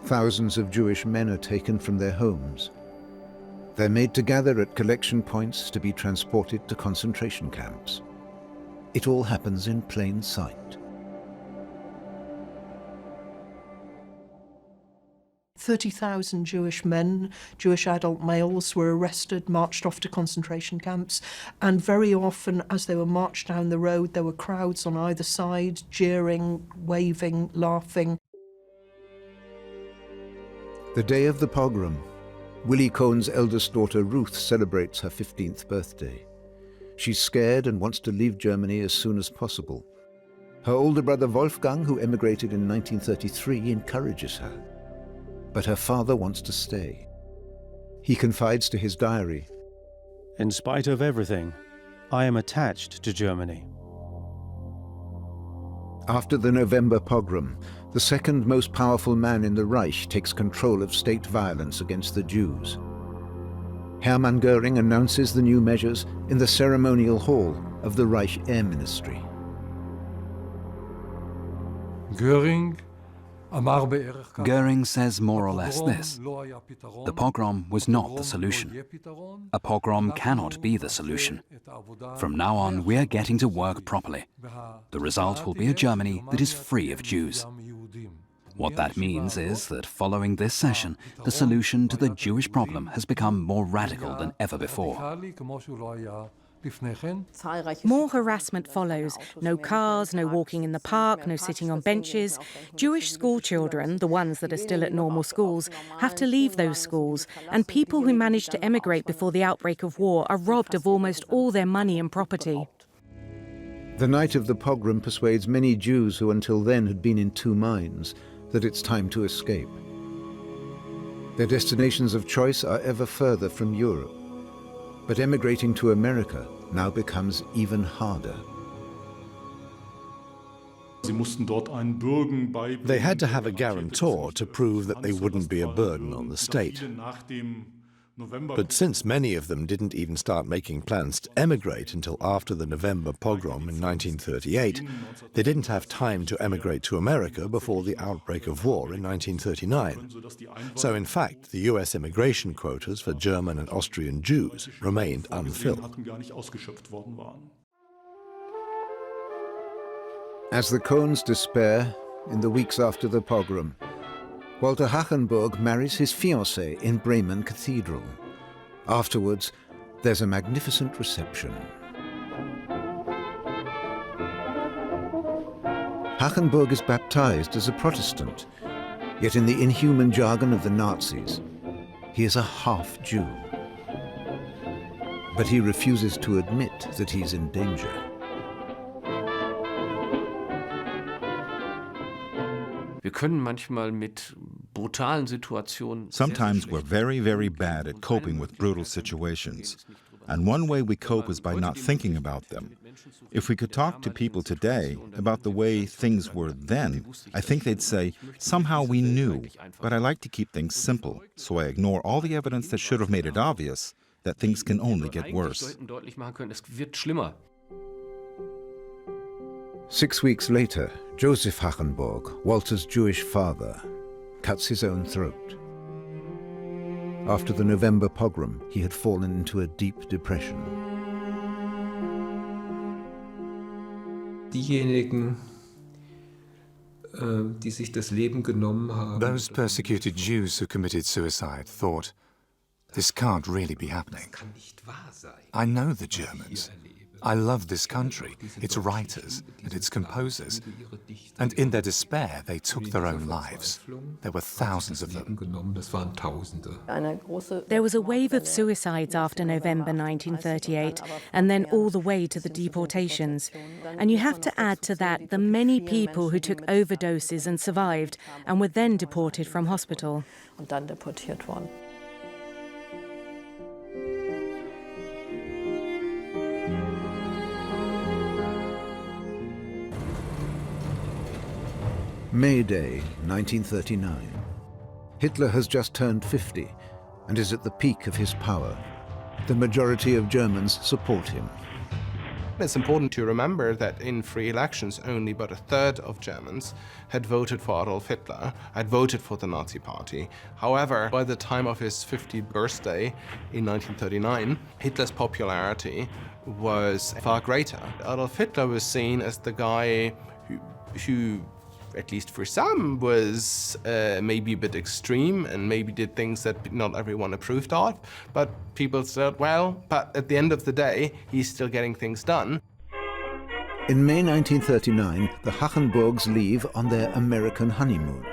Thousands of Jewish men are taken from their homes. They're made to gather at collection points to be transported to concentration camps. It all happens in plain sight. 30,000 Jewish men, Jewish adult males, were arrested, marched off to concentration camps, and very often as they were marched down the road, there were crowds on either side, jeering, waving, laughing. The day of the pogrom, Willie Cohn's eldest daughter Ruth celebrates her 15th birthday. She's scared and wants to leave Germany as soon as possible. Her older brother Wolfgang, who emigrated in 1933, encourages her. But her father wants to stay. He confides to his diary, "In spite of everything, I am attached to Germany." After the November pogrom, the second most powerful man in the Reich takes control of state violence against the Jews. Hermann Göring announces the new measures in the ceremonial hall of the Reich Air Ministry. Göring says more or less this: the pogrom was not the solution. A pogrom cannot be the solution. From now on, we are getting to work properly. The result will be a Germany that is free of Jews. What that means is that following this session, the solution to the Jewish problem has become more radical than ever before. More harassment follows. No cars, no walking in the park, no sitting on benches. Jewish school children, the ones that are still at normal schools, have to leave those schools, and people who managed to emigrate before the outbreak of war are robbed of almost all their money and property. The night of the pogrom persuades many Jews who until then had been in two minds that it's time to escape. Their destinations of choice are ever further from Europe. But emigrating to America now becomes even harder. They had to have a guarantor to prove that they wouldn't be a burden on the state. But since many of them didn't even start making plans to emigrate until after the November pogrom in 1938, they didn't have time to emigrate to America before the outbreak of war in 1939. So in fact, the US immigration quotas for German and Austrian Jews remained unfilled. As the Kohns despair, in the weeks after the pogrom, Walter Hachenburg marries his fiancée in Bremen Cathedral. Afterwards, there's a magnificent reception. Hachenburg is baptized as a Protestant, yet in the inhuman jargon of the Nazis, he is a half-Jew. But he refuses to admit that he's in danger. Sometimes we're very, very bad at coping with brutal situations. And one way we cope is by not thinking about them. If we could talk to people today about the way things were then, I think they'd say, somehow we knew, but I like to keep things simple, so I ignore all the evidence that should have made it obvious that things can only get worse. 6 weeks later, Joseph Hachenburg, Walter's Jewish father, cuts his own throat. After the November pogrom, he had fallen into a deep depression. Those persecuted Jews who committed suicide thought, this can't really be happening. I know the Germans. I love this country, its writers and its composers. And in their despair, they took their own lives. There were thousands of them. There was a wave of suicides after November 1938, and then all the way to the deportations. And you have to add to that the many people who took overdoses and survived, and were then deported from hospital. May Day, 1939. Hitler has just turned 50 and is at the peak of his power. The majority of Germans support him. It's important to remember that in free elections, only about a third of Germans had voted for Adolf Hitler, had voted for the Nazi Party. However, by the time of his 50th birthday in 1939, Hitler's popularity was far greater. Adolf Hitler was seen as the guy who at least for some, was maybe a bit extreme and maybe did things that not everyone approved of. But people said, well, but at the end of the day, he's still getting things done. In May 1939, the Hachenburgs leave on their American honeymoon.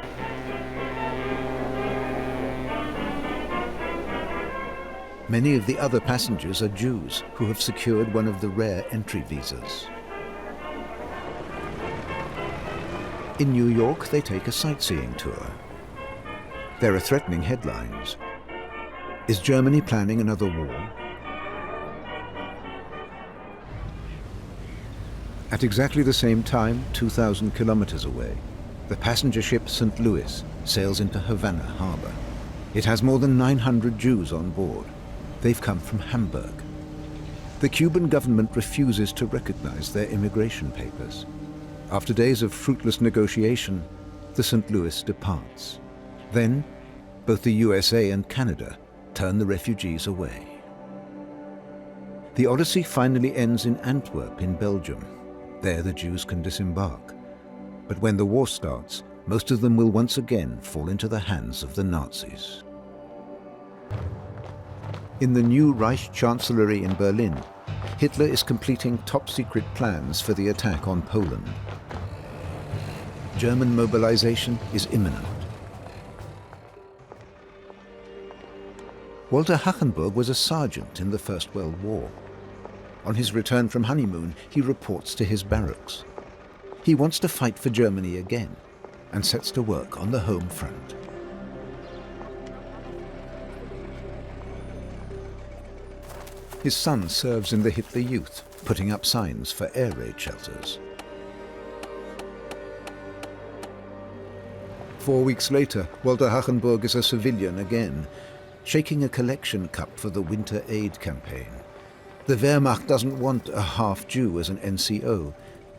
Many of the other passengers are Jews who have secured one of the rare entry visas. In New York, they take a sightseeing tour. There are threatening headlines. Is Germany planning another war? At exactly the same time, 2,000 kilometers away, The passenger ship St. Louis sails into Havana harbor. It has more than 900 Jews on board. They've come from Hamburg. The Cuban government refuses to recognize their immigration papers. After days of fruitless negotiation, the St. Louis departs. Then, both the USA and Canada turn the refugees away. The odyssey finally ends in Antwerp in Belgium. There the Jews can disembark. But when the war starts, most of them will once again fall into the hands of the Nazis. In the new Reich Chancellery in Berlin, Hitler is completing top-secret plans for the attack on Poland. German mobilization is imminent. Walter Hachenburg was a sergeant in the First World War. On his return from honeymoon, he reports to his barracks. He wants to fight for Germany again and sets to work on the home front. His son serves in the Hitler Youth, putting up signs for air raid shelters. 4 weeks later, Walter Hachenburg is a civilian again, shaking a collection cup for the Winter Aid campaign. The Wehrmacht doesn't want a half-Jew as an NCO,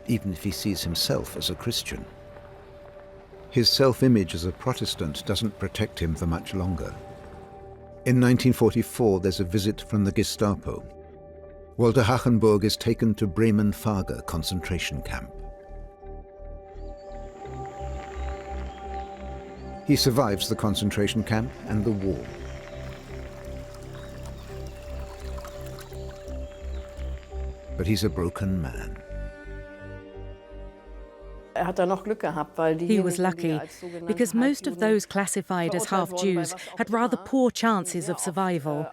even if he sees himself as a Christian. His self-image as a Protestant doesn't protect him for much longer. In 1944, there's a visit from the Gestapo. Walter Hachenburg is taken to Bremen-Fager concentration camp. He survives the concentration camp and the war. But he's a broken man. He was lucky because most of those classified as half-Jews had rather poor chances of survival.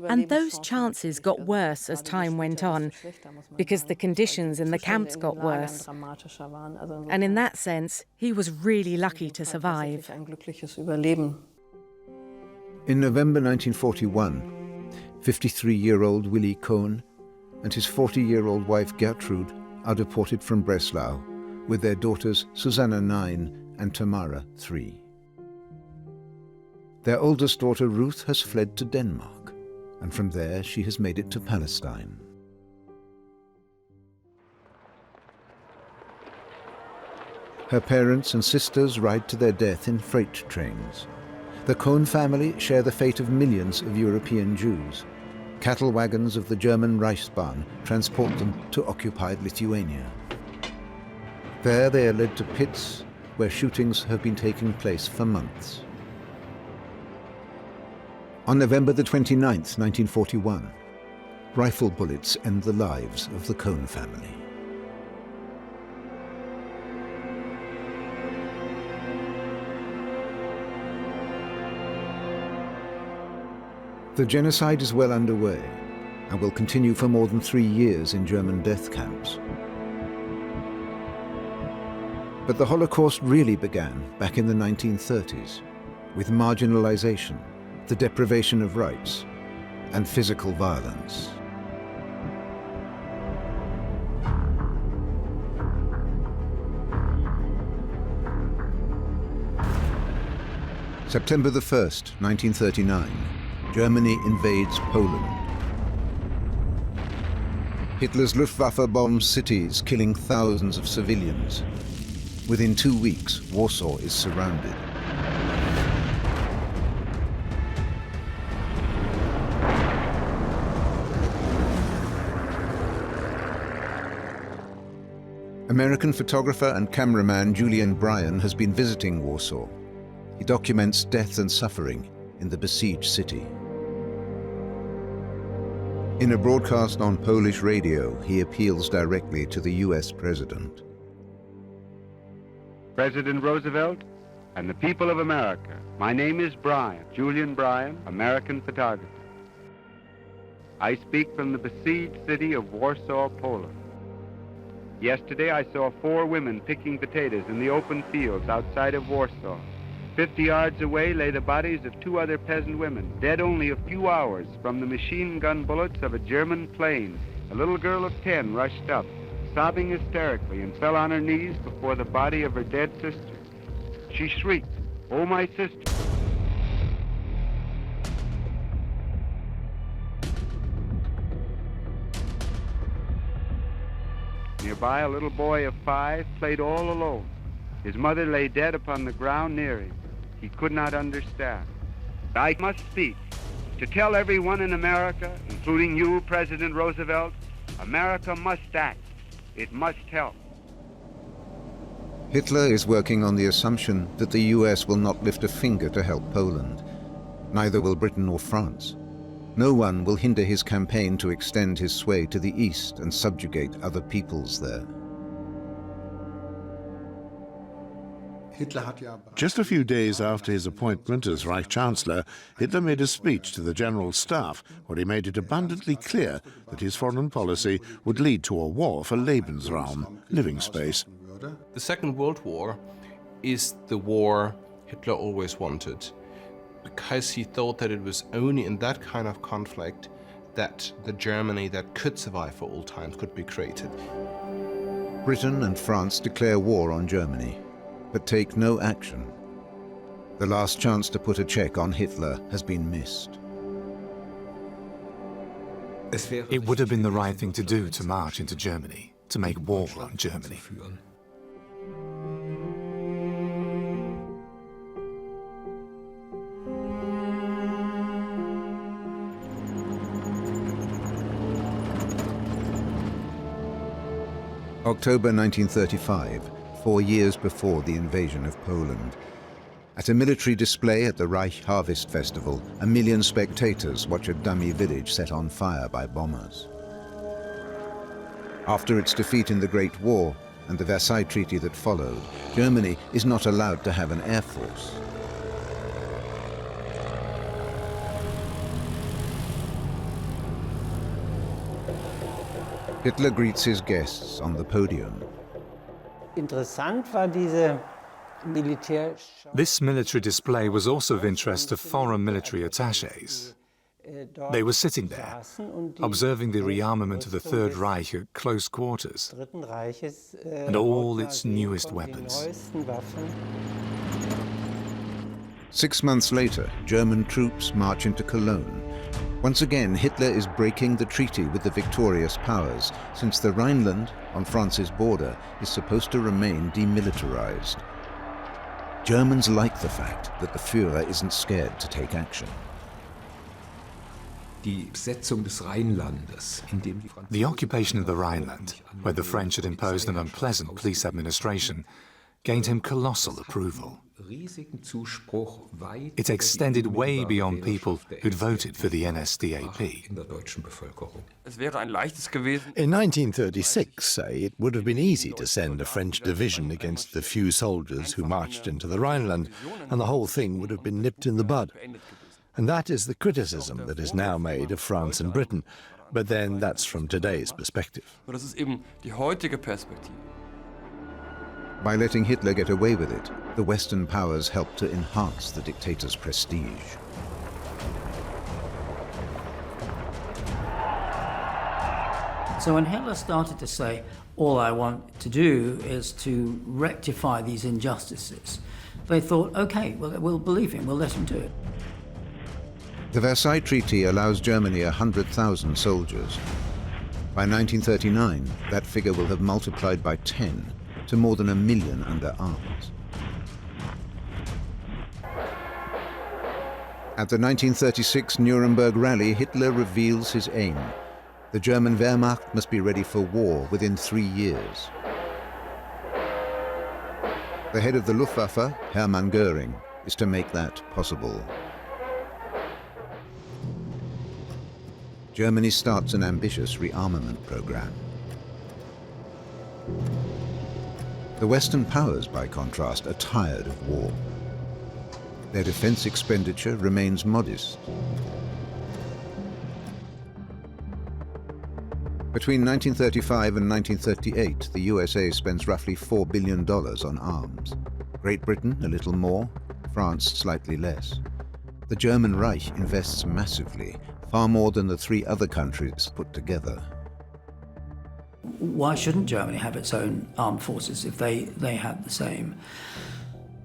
And those chances got worse as time went on because the conditions in the camps got worse. And in that sense, he was really lucky to survive. In November 1941, 53-year-old Willy Cohn and his 40-year-old wife Gertrude are deported from Breslau with their daughters Susanna 9 and Tamara 3. Their oldest daughter Ruth has fled to Denmark, and from there she has made it to Palestine. Her parents and sisters ride to their death in freight trains. The Cohn family share the fate of millions of European Jews. Cattle wagons of the German Reichsbahn transport them to occupied Lithuania. There they are led to pits where shootings have been taking place for months. On November the 29th, 1941, rifle bullets end the lives of the Cohn family. The genocide is well underway and will continue for more than 3 years in German death camps. But the Holocaust really began back in the 1930s with marginalization, the deprivation of rights, and physical violence. September the 1st, 1939. Germany invades Poland. Hitler's Luftwaffe bombs cities, killing thousands of civilians. Within 2 weeks, Warsaw is surrounded. American photographer and cameraman Julian Bryan has been visiting Warsaw. He documents death and suffering in the besieged city. In a broadcast on Polish radio, he appeals directly to the US president. President Roosevelt and the people of America, my name is Bryan, Julian Bryan, American photographer. I speak from the besieged city of Warsaw, Poland. Yesterday I saw 4 women picking potatoes in the open fields outside of Warsaw. 50 yards away lay the bodies of 2 other peasant women, dead only a few hours from the machine gun bullets of a German plane. A little girl of 10 rushed up, sobbing hysterically, and fell on her knees before the body of her dead sister. She shrieked, "Oh, my sister!" Nearby, a little boy of 5 played all alone. His mother lay dead upon the ground near him. He could not understand. I must speak to tell everyone in America, including you, President Roosevelt, America must act. It must help. Hitler is working on the assumption that the US will not lift a finger to help Poland. Neither will Britain or France. No one will hinder his campaign to extend his sway to the east and subjugate other peoples there. Just a few days after his appointment as Reich Chancellor, Hitler made a speech to the General Staff where he made it abundantly clear that his foreign policy would lead to a war for Lebensraum, living space. The Second World War is the war Hitler always wanted, because he thought that it was only in that kind of conflict that the Germany that could survive for all times could be created. Britain and France declare war on Germany, but take no action. The last chance to put a check on Hitler has been missed. It would have been the right thing to do to march into Germany, to make war on Germany. October 1935, 4 years before the invasion of Poland. At a military display at the Reich Harvest Festival, 1 million spectators watch a dummy village set on fire by bombers. After its defeat in the Great War and the Versailles Treaty that followed, Germany is not allowed to have an air force. Hitler greets his guests on the podium. This military display was also of interest to foreign military attachés. They were sitting there, observing the rearmament of the Third Reich at close quarters, and all its newest weapons. 6 months later, German troops march into Cologne. Once again, Hitler is breaking the treaty with the victorious powers, since the Rhineland, on France's border, is supposed to remain demilitarized. Germans like the fact that the Führer isn't scared to take action. The occupation of the Rhineland, where the French had imposed an unpleasant police administration, gained him colossal approval. It extended way beyond people who'd voted for the NSDAP. In 1936, say, it would have been easy to send a French division against the few soldiers who marched into the Rhineland, and the whole thing would have been nipped in the bud. And that is the criticism that is now made of France and Britain. But then that's from today's perspective. By letting Hitler get away with it, the Western powers helped to enhance the dictator's prestige. So when Hitler started to say, all I want to do is to rectify these injustices, they thought, okay, well, we'll believe him, we'll let him do it. The Versailles Treaty allows Germany 100,000 soldiers. By 1939, that figure will have multiplied by 10 to more than 1 million under arms. At the 1936 Nuremberg rally, Hitler reveals his aim. The German Wehrmacht must be ready for war within 3 years. The head of the Luftwaffe, Hermann Göring, is to make that possible. Germany starts an ambitious rearmament program. The Western powers, by contrast, are tired of war. Their defense expenditure remains modest. Between 1935 and 1938, the USA spends roughly $4 billion on arms. Great Britain, a little more, France, slightly less. The German Reich invests massively, far more than the 3 other countries put together. Why shouldn't Germany have its own armed forces if they had the same?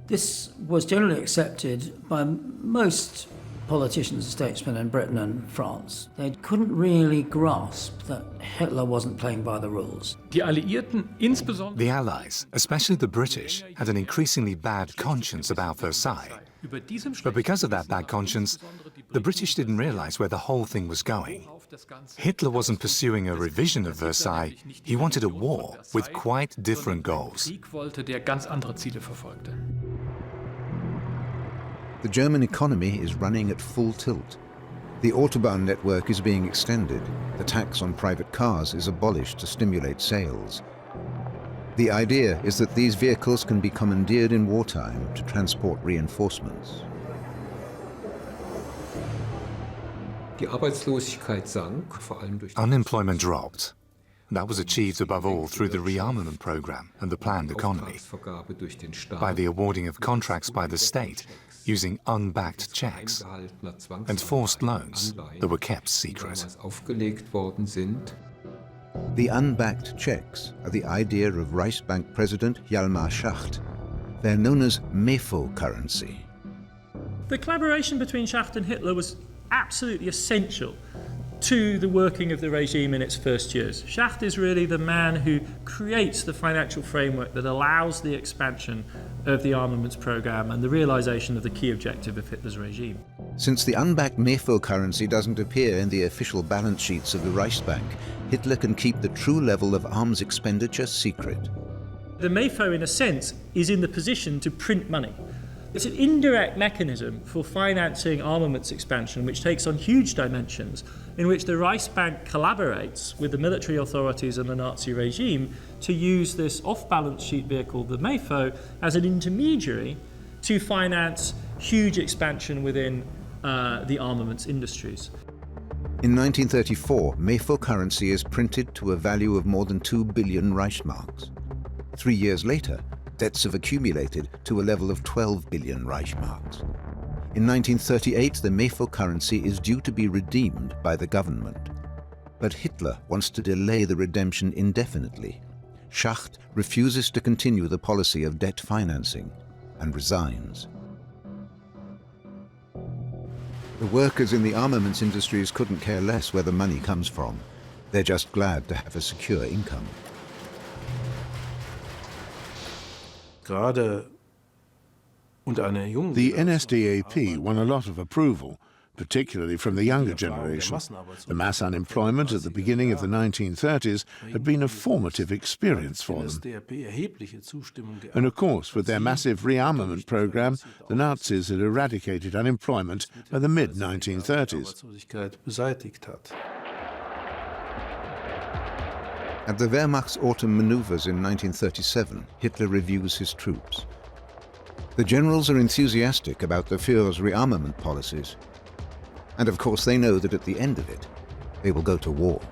This was generally accepted by most politicians and statesmen in Britain and France. They couldn't really grasp that Hitler wasn't playing by the rules. The Allies, especially the British, had an increasingly bad conscience about Versailles. But because of that bad conscience, the British didn't realize where the whole thing was going. Hitler wasn't pursuing a revision of Versailles, he wanted a war with quite different goals. The German economy is running at full tilt. The Autobahn network is being extended. The tax on private cars is abolished to stimulate sales. The idea is that these vehicles can be commandeered in wartime to transport reinforcements. Unemployment dropped. That was achieved above all through the rearmament program and the planned economy, by the awarding of contracts by the state using unbacked checks and forced loans that were kept secret. The unbacked checks are the idea of Reichsbank President Hjalmar Schacht. They're known as MEFO currency. The collaboration between Schacht and Hitler was absolutely essential to the working of the regime in its first years. Schacht is really the man who creates the financial framework that allows the expansion of the armaments program and the realization of the key objective of Hitler's regime. Since the unbacked MEFO currency doesn't appear in the official balance sheets of the Reichsbank, Hitler can keep the true level of arms expenditure secret. The MEFO, in a sense, is in the position to print money. It's an indirect mechanism for financing armaments expansion, which takes on huge dimensions, in which the Reichsbank collaborates with the military authorities and the Nazi regime to use this off-balance sheet vehicle, the MEFO, as an intermediary to finance huge expansion within the armaments industries. In 1934, MEFO currency is printed to a value of more than 2 billion Reichsmarks. 3 years later, debts have accumulated to a level of 12 billion Reichsmarks. In 1938, the MEFO currency is due to be redeemed by the government. But Hitler wants to delay the redemption indefinitely. Schacht refuses to continue the policy of debt financing and resigns. The workers in the armaments industries couldn't care less where the money comes from. They're just glad to have a secure income. The NSDAP won a lot of approval, particularly from the younger generation. The mass unemployment at the beginning of the 1930s had been a formative experience for them. And of course, with their massive rearmament program, the Nazis had eradicated unemployment by the mid-1930s. At the Wehrmacht's autumn maneuvers in 1937, Hitler reviews his troops. The generals are enthusiastic about the Führer's rearmament policies. And of course they know that at the end of it, they will go to war.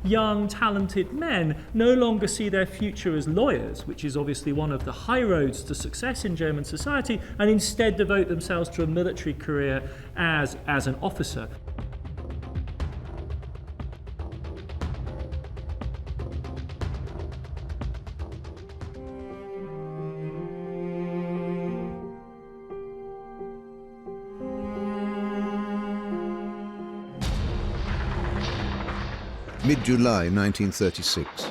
Young, talented men no longer see their future as lawyers, which is obviously one of the high roads to success in German society, and instead devote themselves to a military career as an officer. Mid-July 1936.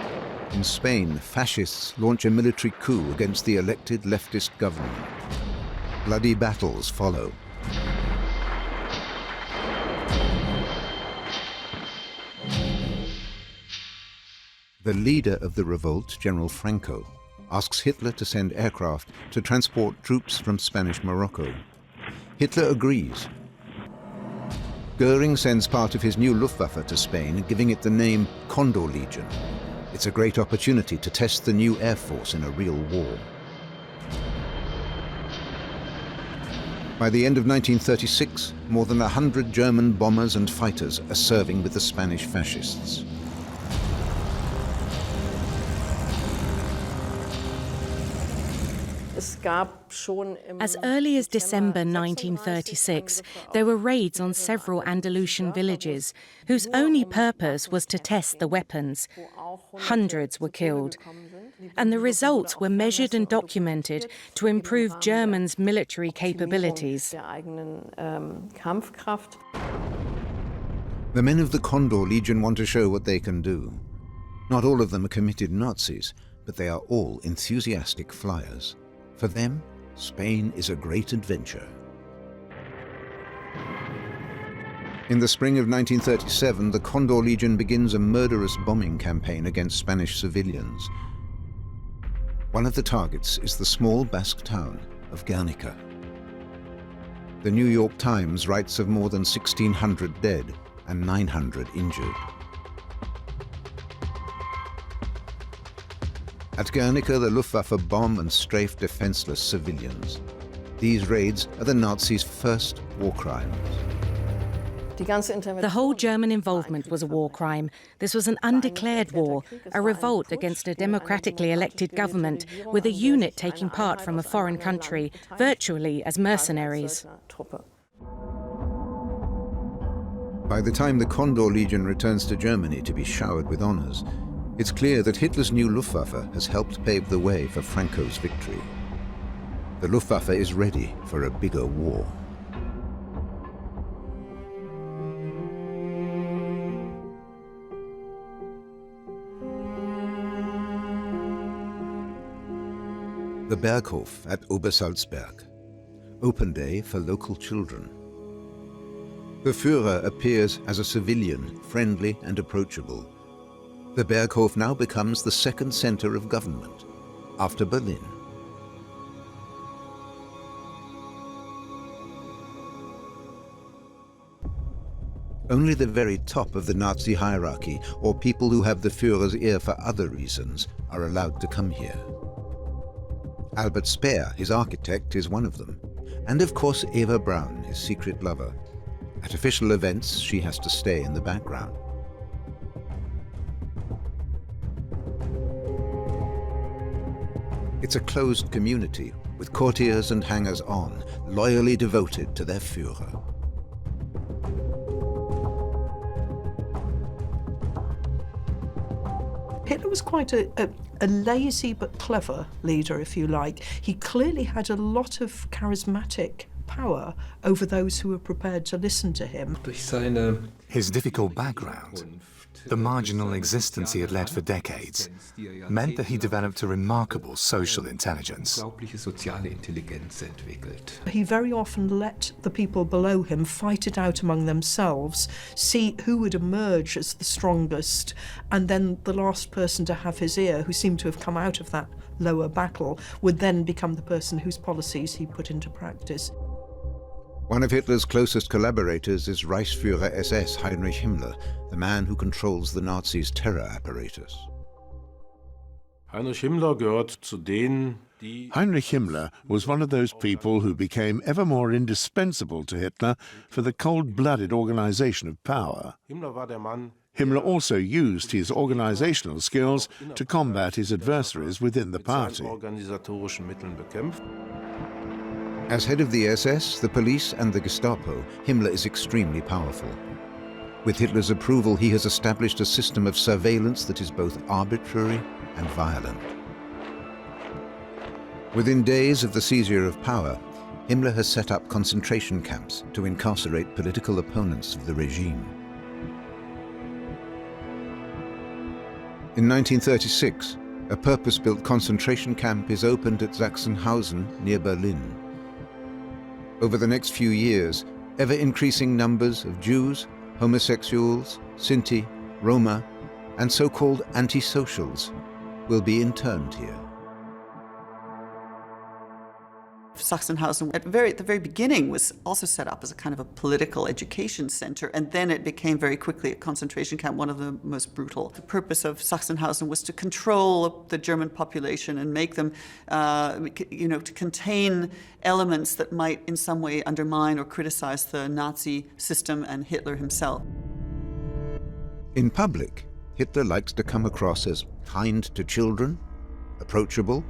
In Spain, fascists launch a military coup against the elected leftist government. Bloody battles follow. The leader of the revolt, General Franco, asks Hitler to send aircraft to transport troops from Spanish Morocco. Hitler agrees. Goering sends part of his new Luftwaffe to Spain, giving it the name Condor Legion. It's a great opportunity to test the new air force in a real war. By the end of 1936, more than 100 German bombers and fighters are serving with the Spanish fascists. As early as December 1936, there were raids on several Andalusian villages, whose only purpose was to test the weapons. Hundreds were killed. And the results were measured and documented to improve Germans' military capabilities. The men of the Condor Legion want to show what they can do. Not all of them are committed Nazis, but they are all enthusiastic flyers. For them, Spain is a great adventure. In the spring of 1937, the Condor Legion begins a murderous bombing campaign against Spanish civilians. One of the targets is the small Basque town of Guernica. The New York Times writes of more than 1,600 dead and 900 injured. At Guernica, the Luftwaffe bomb and strafe defenseless civilians. These raids are the Nazis' first war crimes. The whole German involvement was a war crime. This was an undeclared war, a revolt against a democratically elected government, with a unit taking part from a foreign country, virtually as mercenaries. By the time the Condor Legion returns to Germany to be showered with honors, it's clear that Hitler's new Luftwaffe has helped pave the way for Franco's victory. The Luftwaffe is ready for a bigger war. The Berghof at Obersalzberg. Open day for local children. The Führer appears as a civilian, friendly and approachable. The Berghof now becomes the second center of government, after Berlin. Only the very top of the Nazi hierarchy, or people who have the Führer's ear for other reasons, are allowed to come here. Albert Speer, his architect, is one of them. And of course Eva Braun, his secret lover. At official events, she has to stay in the background. It's a closed community, with courtiers and hangers-on, loyally devoted to their Führer. Hitler was quite a lazy but clever leader, if you like. He clearly had a lot of charismatic power over those who were prepared to listen to him. His difficult background, the marginal existence he had led for decades, meant that he developed a remarkable social intelligence. He very often let the people below him fight it out among themselves, see who would emerge as the strongest, and then the last person to have his ear, who seemed to have come out of that lower battle, would then become the person whose policies he put into practice. One of Hitler's closest collaborators is Reichsführer SS Heinrich Himmler, the man who controls the Nazis' terror apparatus. Heinrich Himmler was one of those people who became ever more indispensable to Hitler for the cold-blooded organization of power. Himmler also used his organizational skills to combat his adversaries within the party. As head of the SS, the police and the Gestapo, Himmler is extremely powerful. With Hitler's approval, he has established a system of surveillance that is both arbitrary and violent. Within days of the seizure of power, Himmler has set up concentration camps to incarcerate political opponents of the regime. In 1936, a purpose-built concentration camp is opened at Sachsenhausen near Berlin. Over the next few years, ever-increasing numbers of Jews, homosexuals, Sinti, Roma, and so-called anti-socials will be interned here. Sachsenhausen, at the very beginning, was also set up as a kind of a political education center, and then it became very quickly a concentration camp, one of the most brutal. The purpose of Sachsenhausen was to control the German population and make them, to contain elements that might in some way undermine or criticize the Nazi system and Hitler himself. In public, Hitler likes to come across as kind to children, approachable,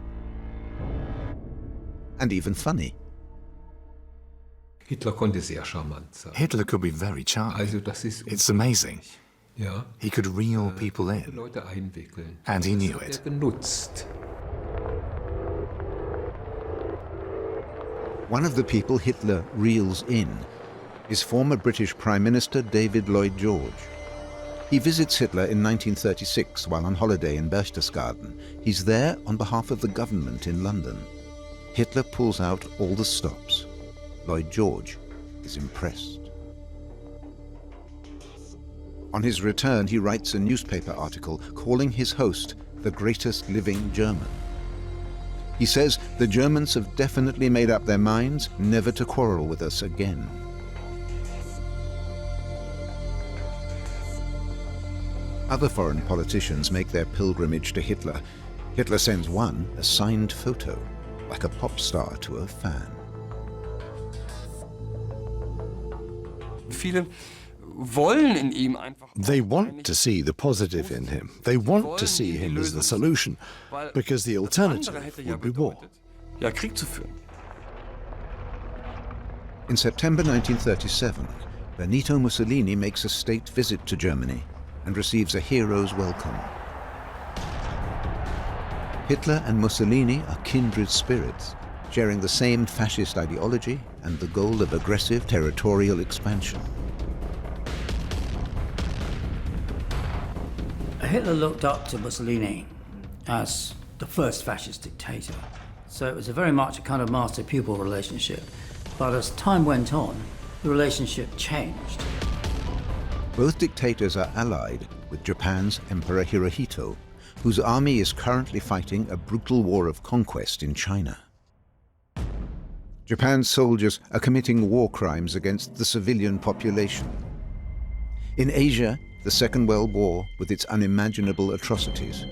and even funny. Hitler konnte sehr charmant sein. Hitler could be very charming. It's amazing. Ja. He could reel people in, Leute einwickeln. and he knew Das it. hat er benutzt. One of the people Hitler reels in is former British Prime Minister David Lloyd George. He visits Hitler in 1936 while on holiday in Berchtesgaden. He's there on behalf of the government in London. Hitler pulls out all the stops. Lloyd George is impressed. On his return, he writes a newspaper article calling his host the greatest living German. He says the Germans have definitely made up their minds never to quarrel with us again. Other foreign politicians make their pilgrimage to Hitler. Hitler sends one a signed photo, like a pop star to a fan. They want to see the positive in him. They want to see him as the solution, because the alternative would be war. In September 1937, Benito Mussolini makes a state visit to Germany and receives a hero's welcome. Hitler and Mussolini are kindred spirits, sharing the same fascist ideology and the goal of aggressive territorial expansion. Hitler looked up to Mussolini as the first fascist dictator. So it was very much a kind of master-pupil relationship. But as time went on, the relationship changed. Both dictators are allied with Japan's Emperor Hirohito, whose army is currently fighting a brutal war of conquest in China. Japan's soldiers are committing war crimes against the civilian population. In Asia, the Second World War, with its unimaginable atrocities,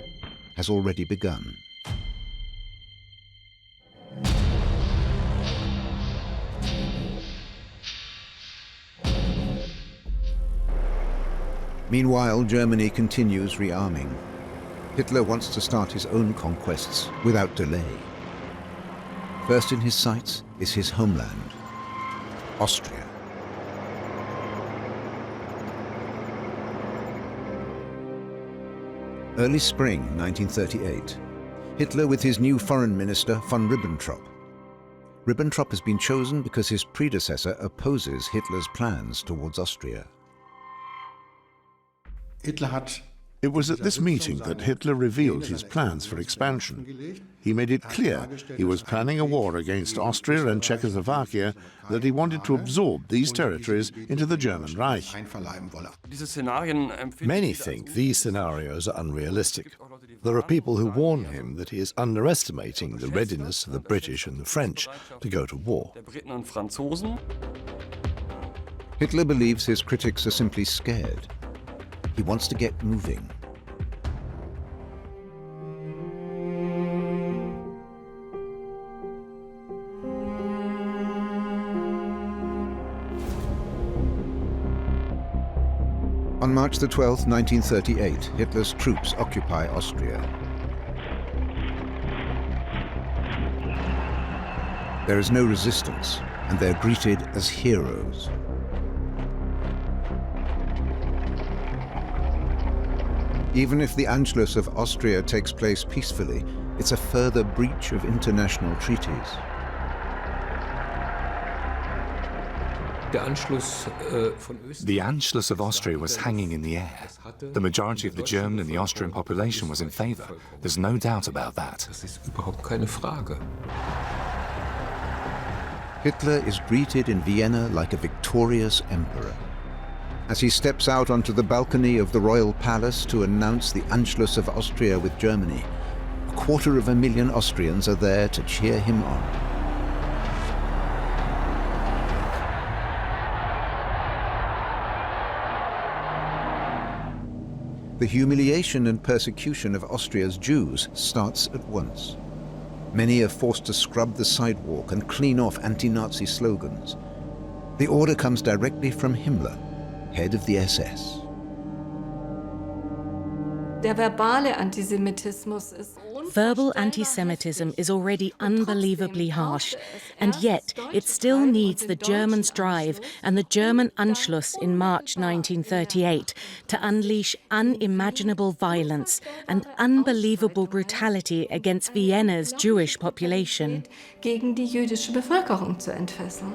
has already begun. Meanwhile, Germany continues rearming. Hitler wants to start his own conquests without delay. First in his sights is his homeland, Austria. Early spring 1938, Hitler with his new foreign minister von Ribbentrop. Ribbentrop has been chosen because his predecessor opposes Hitler's plans towards Austria. It was at this meeting that Hitler revealed his plans for expansion. He made it clear he was planning a war against Austria and Czechoslovakia, that he wanted to absorb these territories into the German Reich. Many think these scenarios are unrealistic. There are people who warn him that he is underestimating the readiness of the British and the French to go to war. Hitler believes his critics are simply scared. He wants to get moving. On March the 12th, 1938, Hitler's troops occupy Austria. There is no resistance, and they're greeted as heroes. Even if the Anschluss of Austria takes place peacefully, it's a further breach of international treaties. The Anschluss of Austria was hanging in the air. The majority of the German and the Austrian population was in favor. There's no doubt about that. Hitler is greeted in Vienna like a victorious emperor. As he steps out onto the balcony of the royal palace to announce the Anschluss of Austria with Germany, 250,000 Austrians are there to cheer him on. The humiliation and persecution of Austria's Jews starts at once. Many are forced to scrub the sidewalk and clean off anti-Nazi slogans. The order comes directly from Himmler, head of the SS. Verbal anti-Semitism is already unbelievably harsh, and yet it still needs the Germans' drive and the German Anschluss in March 1938 to unleash unimaginable violence and unbelievable brutality against Vienna's Jewish population. Gegen die jüdische Bevölkerung zu entfesseln.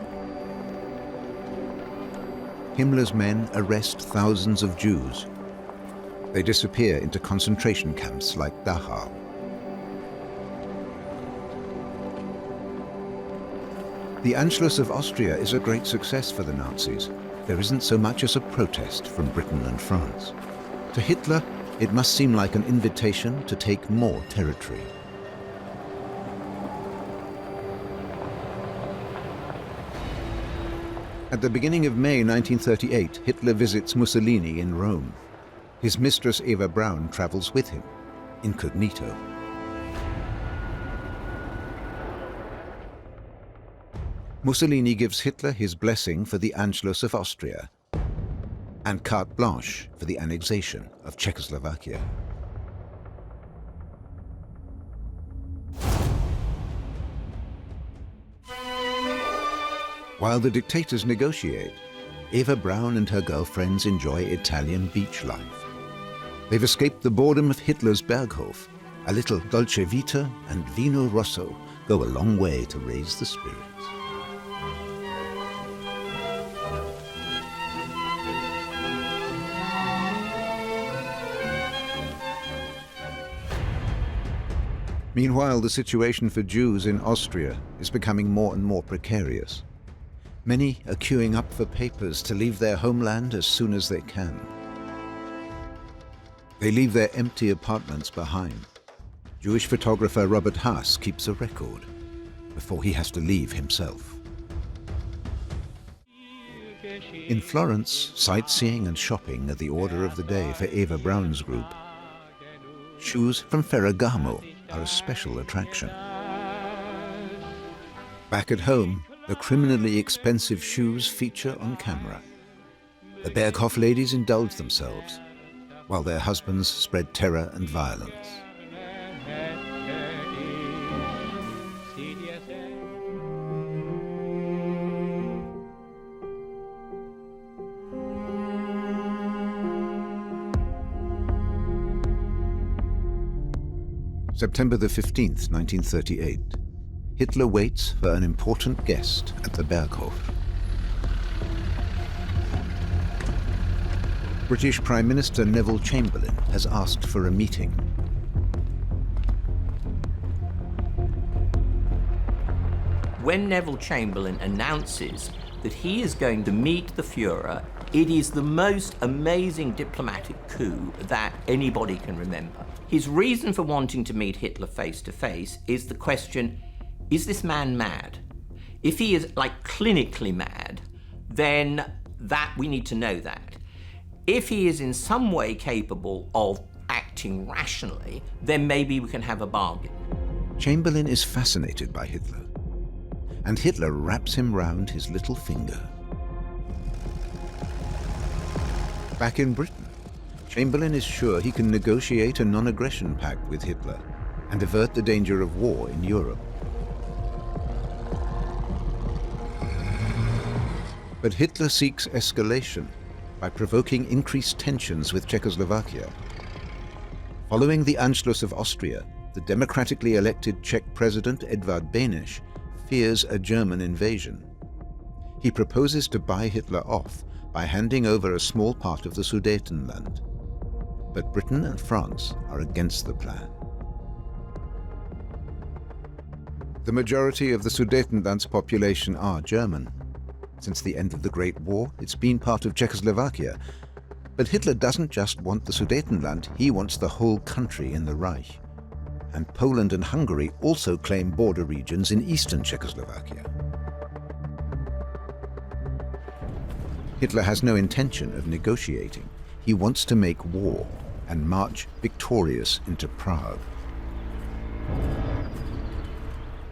Himmler's men arrest thousands of Jews. They disappear into concentration camps like Dachau. The Anschluss of Austria is a great success for the Nazis. There isn't so much as a protest from Britain and France. To Hitler, it must seem like an invitation to take more territory. At the beginning of May 1938, Hitler visits Mussolini in Rome. His mistress Eva Braun travels with him, incognito. Mussolini gives Hitler his blessing for the Anschluss of Austria and carte blanche for the annexation of Czechoslovakia. While the dictators negotiate, Eva Braun and her girlfriends enjoy Italian beach life. They've escaped the boredom of Hitler's Berghof. A little dolce vita and vino rosso go a long way to raise the spirits. Meanwhile, the situation for Jews in Austria is becoming more and more precarious. Many are queuing up for papers to leave their homeland as soon as they can. They leave their empty apartments behind. Jewish photographer Robert Haas keeps a record before he has to leave himself. In Florence, sightseeing and shopping are the order of the day for Eva Braun's group. Shoes from Ferragamo are a special attraction. Back at home, the criminally expensive shoes feature on camera. The Berghof ladies indulge themselves, while their husbands spread terror and violence. September the 15th, 1938. Hitler waits for an important guest at the Berghof. British Prime Minister Neville Chamberlain has asked for a meeting. When Neville Chamberlain announces that he is going to meet the Führer, it is the most amazing diplomatic coup that anybody can remember. His reason for wanting to meet Hitler face to face is the question, is this man mad? If he is like clinically mad, then that we need to know that. If he is in some way capable of acting rationally, then maybe we can have a bargain. Chamberlain is fascinated by Hitler, and Hitler wraps him round his little finger. Back in Britain, Chamberlain is sure he can negotiate a non-aggression pact with Hitler and avert the danger of war in Europe. But Hitler seeks escalation by provoking increased tensions with Czechoslovakia. Following the Anschluss of Austria, the democratically elected Czech president Edvard Beneš fears a German invasion. He proposes to buy Hitler off by handing over a small part of the Sudetenland. But Britain and France are against the plan. The majority of the Sudetenland's population are German. Since the end of the Great War, it's been part of Czechoslovakia. But Hitler doesn't just want the Sudetenland, he wants the whole country in the Reich. And Poland and Hungary also claim border regions in eastern Czechoslovakia. Hitler has no intention of negotiating. He wants to make war and march victorious into Prague.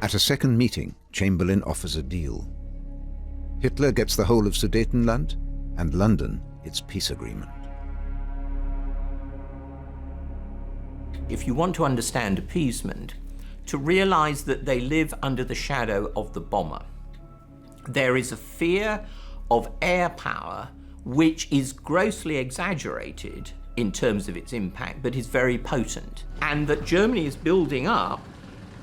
At a second meeting, Chamberlain offers a deal. Hitler gets the whole of Sudetenland, and London its peace agreement. if you want to understand appeasement, to realize that they live under the shadow of the bomber. There is a fear of air power which is grossly exaggerated in terms of its impact, but is very potent. And that Germany is building up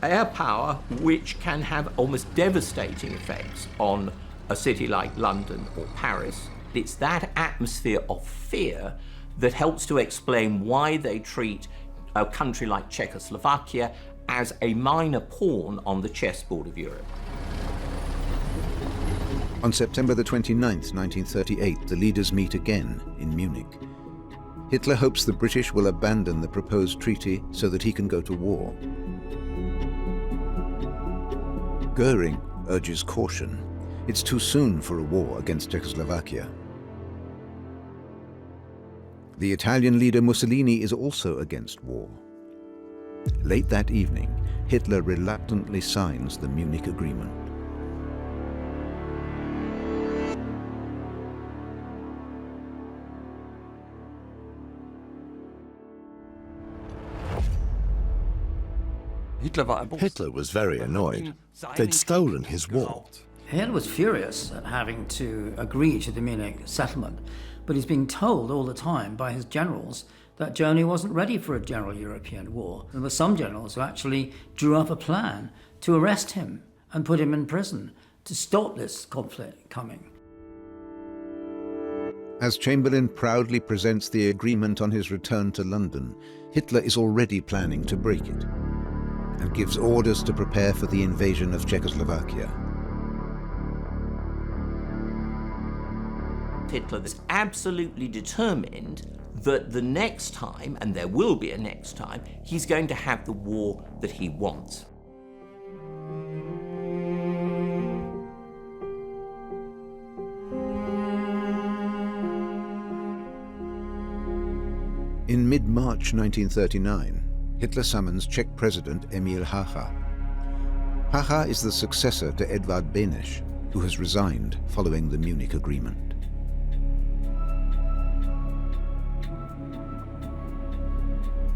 air power which can have almost devastating effects on a city like London or Paris. It's that atmosphere of fear that helps to explain why they treat a country like Czechoslovakia as a minor pawn on the chessboard of Europe. On September the 29th, 1938, the leaders meet again in Munich. Hitler hopes the British will abandon the proposed treaty so that he can go to war. Goering urges caution. It's too soon for a war against Czechoslovakia. The Italian leader Mussolini is also against war. Late that evening, Hitler reluctantly signs the Munich Agreement. Hitler was very annoyed. They'd stolen his war. Hitler was furious at having to agree to the Munich settlement, but he's being told all the time by his generals that Germany wasn't ready for a general European war. There were some generals who actually drew up a plan to arrest him and put him in prison to stop this conflict coming. As Chamberlain proudly presents the agreement on his return to London, Hitler is already planning to break it and gives orders to prepare for the invasion of Czechoslovakia. Hitler is absolutely determined that the next time, and there will be a next time, he's going to have the war that he wants. In mid-March 1939, Hitler summons Czech President Emil Hácha. Hácha is the successor to Edvard Beneš, who has resigned following the Munich Agreement.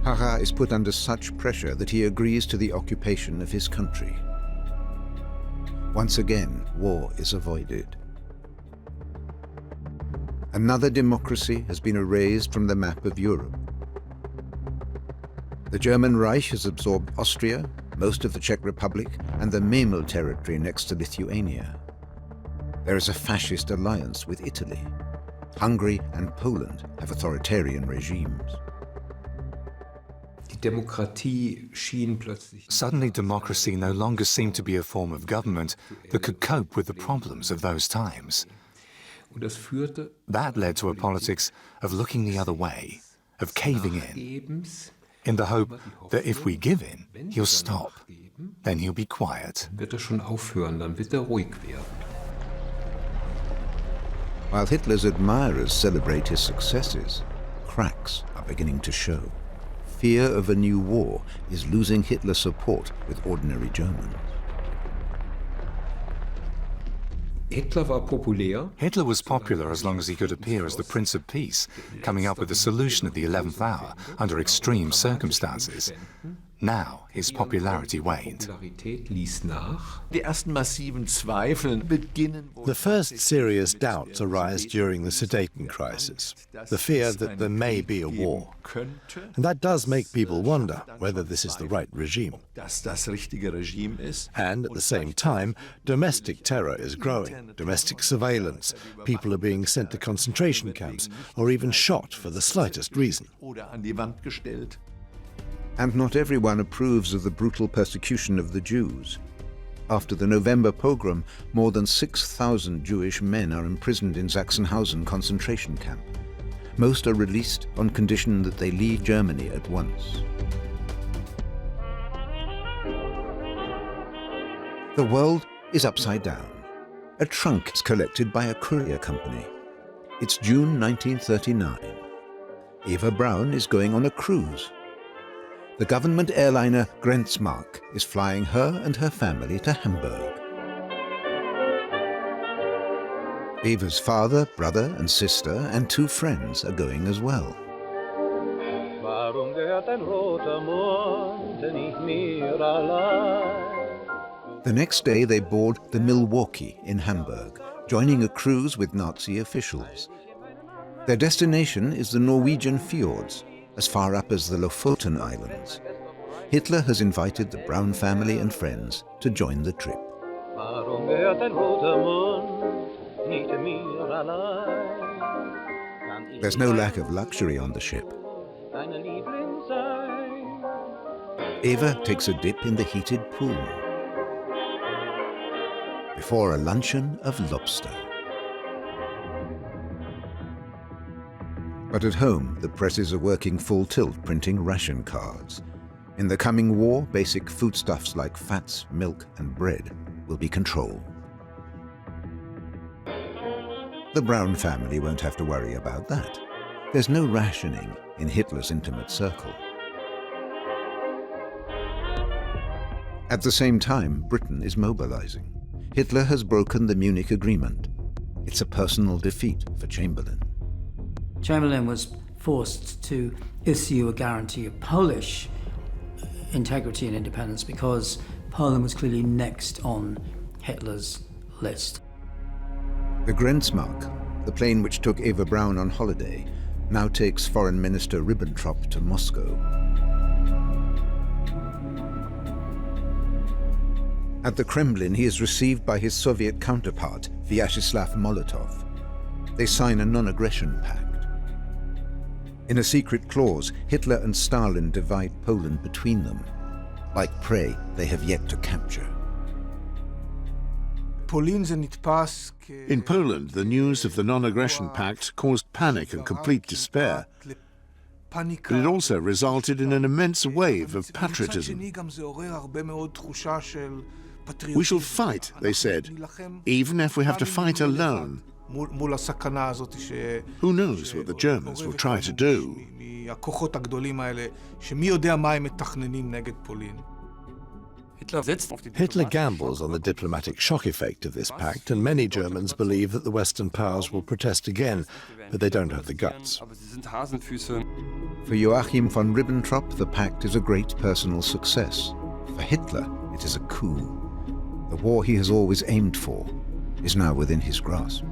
Hácha is put under such pressure that he agrees to the occupation of his country. Once again, war is avoided. Another democracy has been erased from the map of Europe. The German Reich has absorbed Austria, most of the Czech Republic, and the Memel territory next to Lithuania. There is a fascist alliance with Italy. Hungary and Poland have authoritarian regimes. Suddenly, democracy no longer seemed to be a form of government that could cope with the problems of those times. That led to a politics of looking the other way, of caving in the hope that if we give in, he'll stop, then he'll be quiet. While Hitler's admirers celebrate his successes, cracks are beginning to show. Fear of a new war is losing Hitler's support with ordinary Germans. Hitler was popular as long as he could appear as the Prince of Peace, coming up with a solution at the 11th hour under extreme circumstances. Now his popularity waned. The first serious doubts arise during the Sudeten crisis, the fear that there may be a war. And that does make people wonder whether this is the right regime. And at the same time, domestic terror is growing, domestic surveillance. People are being sent to concentration camps or even shot for the slightest reason. And not everyone approves of the brutal persecution of the Jews. After the November pogrom, more than 6,000 Jewish men are imprisoned in Sachsenhausen concentration camp. Most are released on condition that they leave Germany at once. The world is upside down. A trunk is collected by a courier company. It's June 1939. Eva Braun is going on a cruise. The government airliner Grenzmark is flying her and her family to Hamburg. Eva's father, brother and sister and 2 friends are going as well. The next day they board the Milwaukee in Hamburg, joining a cruise with Nazi officials. Their destination is the Norwegian fjords, as far up as the Lofoten Islands. Hitler has invited the Brown family and friends to join the trip. There's no lack of luxury on the ship. Eva takes a dip in the heated pool before a luncheon of lobster. But at home, the presses are working full tilt printing ration cards. In the coming war, basic foodstuffs like fats, milk, and bread will be controlled. The Brown family won't have to worry about that. There's no rationing in Hitler's intimate circle. At the same time, Britain is mobilizing. Hitler has broken the Munich Agreement. It's a personal defeat for Chamberlain. Chamberlain was forced to issue a guarantee of Polish integrity and independence because Poland was clearly next on Hitler's list. The Grenzmark, the plane which took Eva Braun on holiday, now takes Foreign Minister Ribbentrop to Moscow. At the Kremlin, he is received by his Soviet counterpart, Vyacheslav Molotov. They sign a non-aggression pact. In a secret clause, Hitler and Stalin divide Poland between them, like prey they have yet to capture. In Poland, the news of the non-aggression pact caused panic and complete despair. But it also resulted in an immense wave of patriotism. We shall fight, they said, even if we have to fight alone. Who knows what the Germans will try to do? Hitler gambles on the diplomatic shock effect of this pact, and many Germans believe that the Western powers will protest again, but they don't have the guts. For Joachim von Ribbentrop, the pact is a great personal success. For Hitler, it is a coup. The war he has always aimed for is now within his grasp.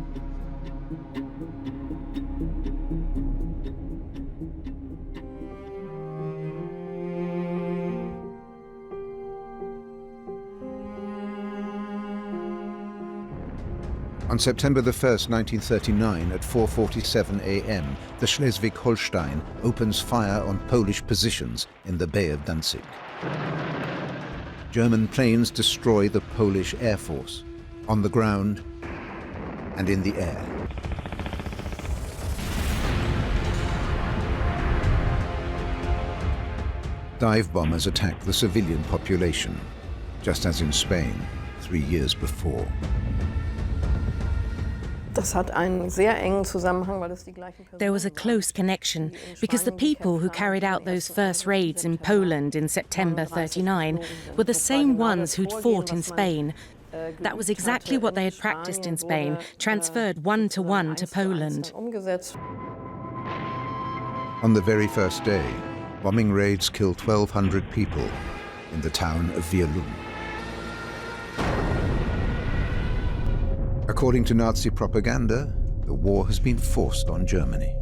On September the 1st, 1939, at 4:47 a.m., the Schleswig-Holstein opens fire on Polish positions in the Bay of Danzig. German planes destroy the Polish Air Force, on the ground and in the air. Dive bombers attack the civilian population, just as in Spain 3 years before. There was a close connection because the people who carried out those first raids in Poland in September 1939 were the same ones who'd fought in Spain. That was exactly what they had practiced in Spain, transferred one-to-one to Poland. On the very first day, bombing raids kill 1,200 people in the town of Wielun. According to Nazi propaganda, the war has been forced on Germany.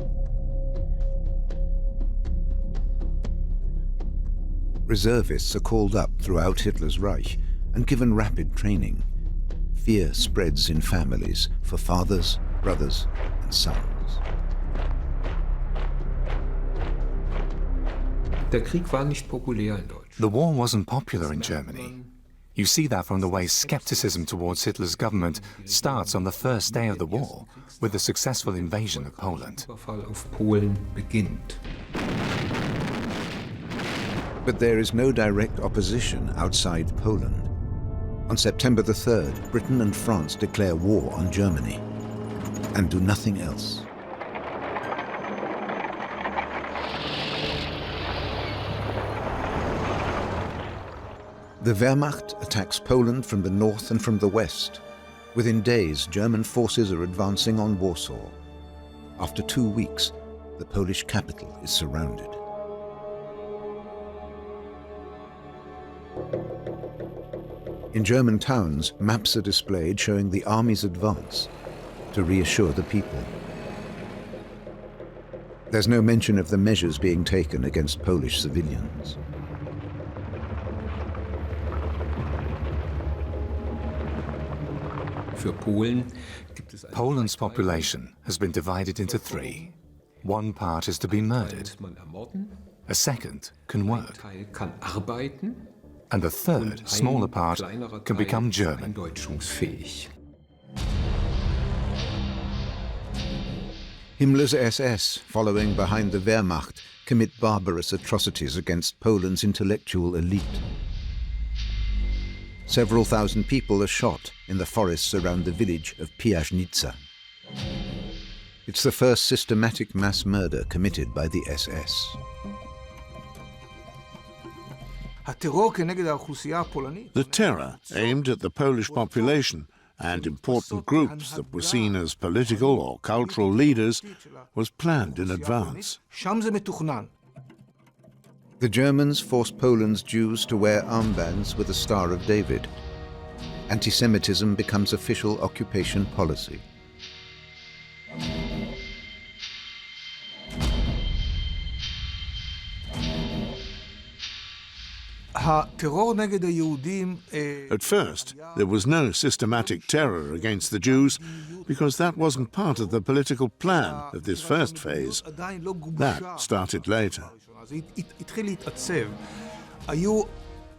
Reservists are called up throughout Hitler's Reich and given rapid training. Fear spreads in families for fathers, brothers, and sons. The war wasn't popular in Germany. You see that from the way skepticism towards Hitler's government starts on the first day of the war, with the successful invasion of Poland. But there is no direct opposition outside Poland. On September the 3rd, Britain and France declare war on Germany and do nothing else. The Wehrmacht attacks Poland from the north and from the west. Within days, German forces are advancing on Warsaw. After 2 weeks, the Polish capital is surrounded. In German towns, maps are displayed showing the army's advance to reassure the people. There's no mention of the measures being taken against Polish civilians. Poland's population has been divided into three. One part is to be murdered, a second can work, and the third, smaller part, can become German. Himmler's SS, following behind the Wehrmacht, commit barbarous atrocities against Poland's intellectual elite. Several thousand people are shot in the forests around the village of Piaśnica. It's the first systematic mass murder committed by the SS. The terror aimed at the Polish population and important groups that were seen as political or cultural leaders was planned in advance. The Germans forced Poland's Jews to wear armbands with the Star of David. Anti-Semitism becomes official occupation policy. At first, there was no systematic terror against the Jews because that wasn't part of the political plan of this first phase. That started later.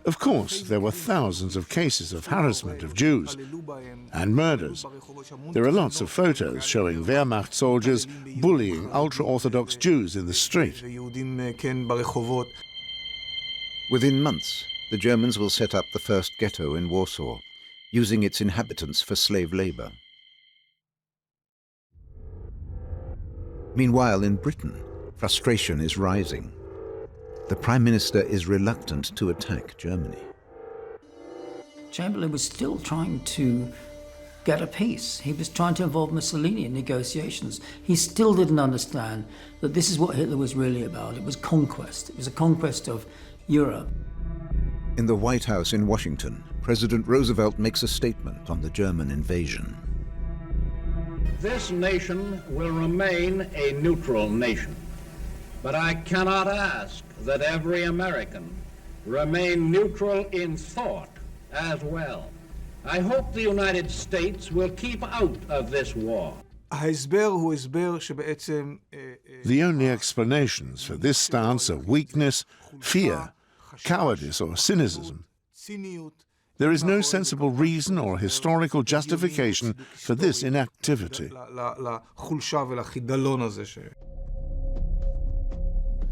Of course, there were thousands of cases of harassment of Jews and murders. There are lots of photos showing Wehrmacht soldiers bullying ultra-Orthodox Jews in the street. Within months, the Germans will set up the first ghetto in Warsaw, using its inhabitants for slave labor. Meanwhile, in Britain, frustration is rising. The Prime Minister is reluctant to attack Germany. Chamberlain was still trying to get a peace. He was trying to involve Mussolini in negotiations. He still didn't understand that this is what Hitler was really about. It was conquest. It was a conquest of Europe. In the White House in Washington, President Roosevelt makes a statement on the German invasion. This nation will remain a neutral nation, but I cannot ask that every American remain neutral in thought as well. I hope the United States will keep out of this war. The only explanations for this stance are weakness, fear, cowardice or cynicism. There is no sensible reason or historical justification for this inactivity.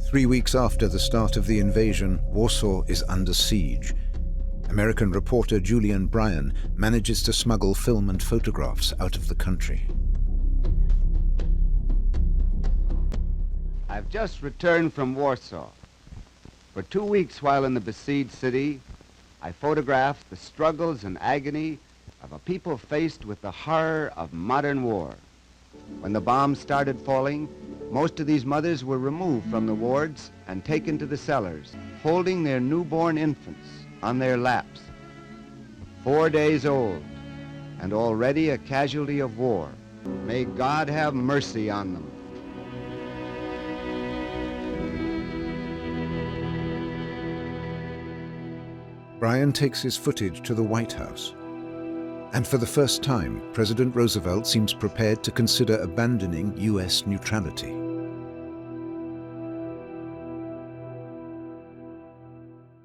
3 weeks after the start of the invasion, Warsaw is under siege. American reporter Julian Bryan manages to smuggle film and photographs out of the country. I've just returned from Warsaw. For 2 weeks while in the besieged city, I photographed the struggles and agony of a people faced with the horror of modern war. When the bombs started falling, most of these mothers were removed from the wards and taken to the cellars, holding their newborn infants on their laps. 4 days old, and already a casualty of war. May God have mercy on them. Bryan takes his footage to the White House. And for the first time, President Roosevelt seems prepared to consider abandoning US neutrality.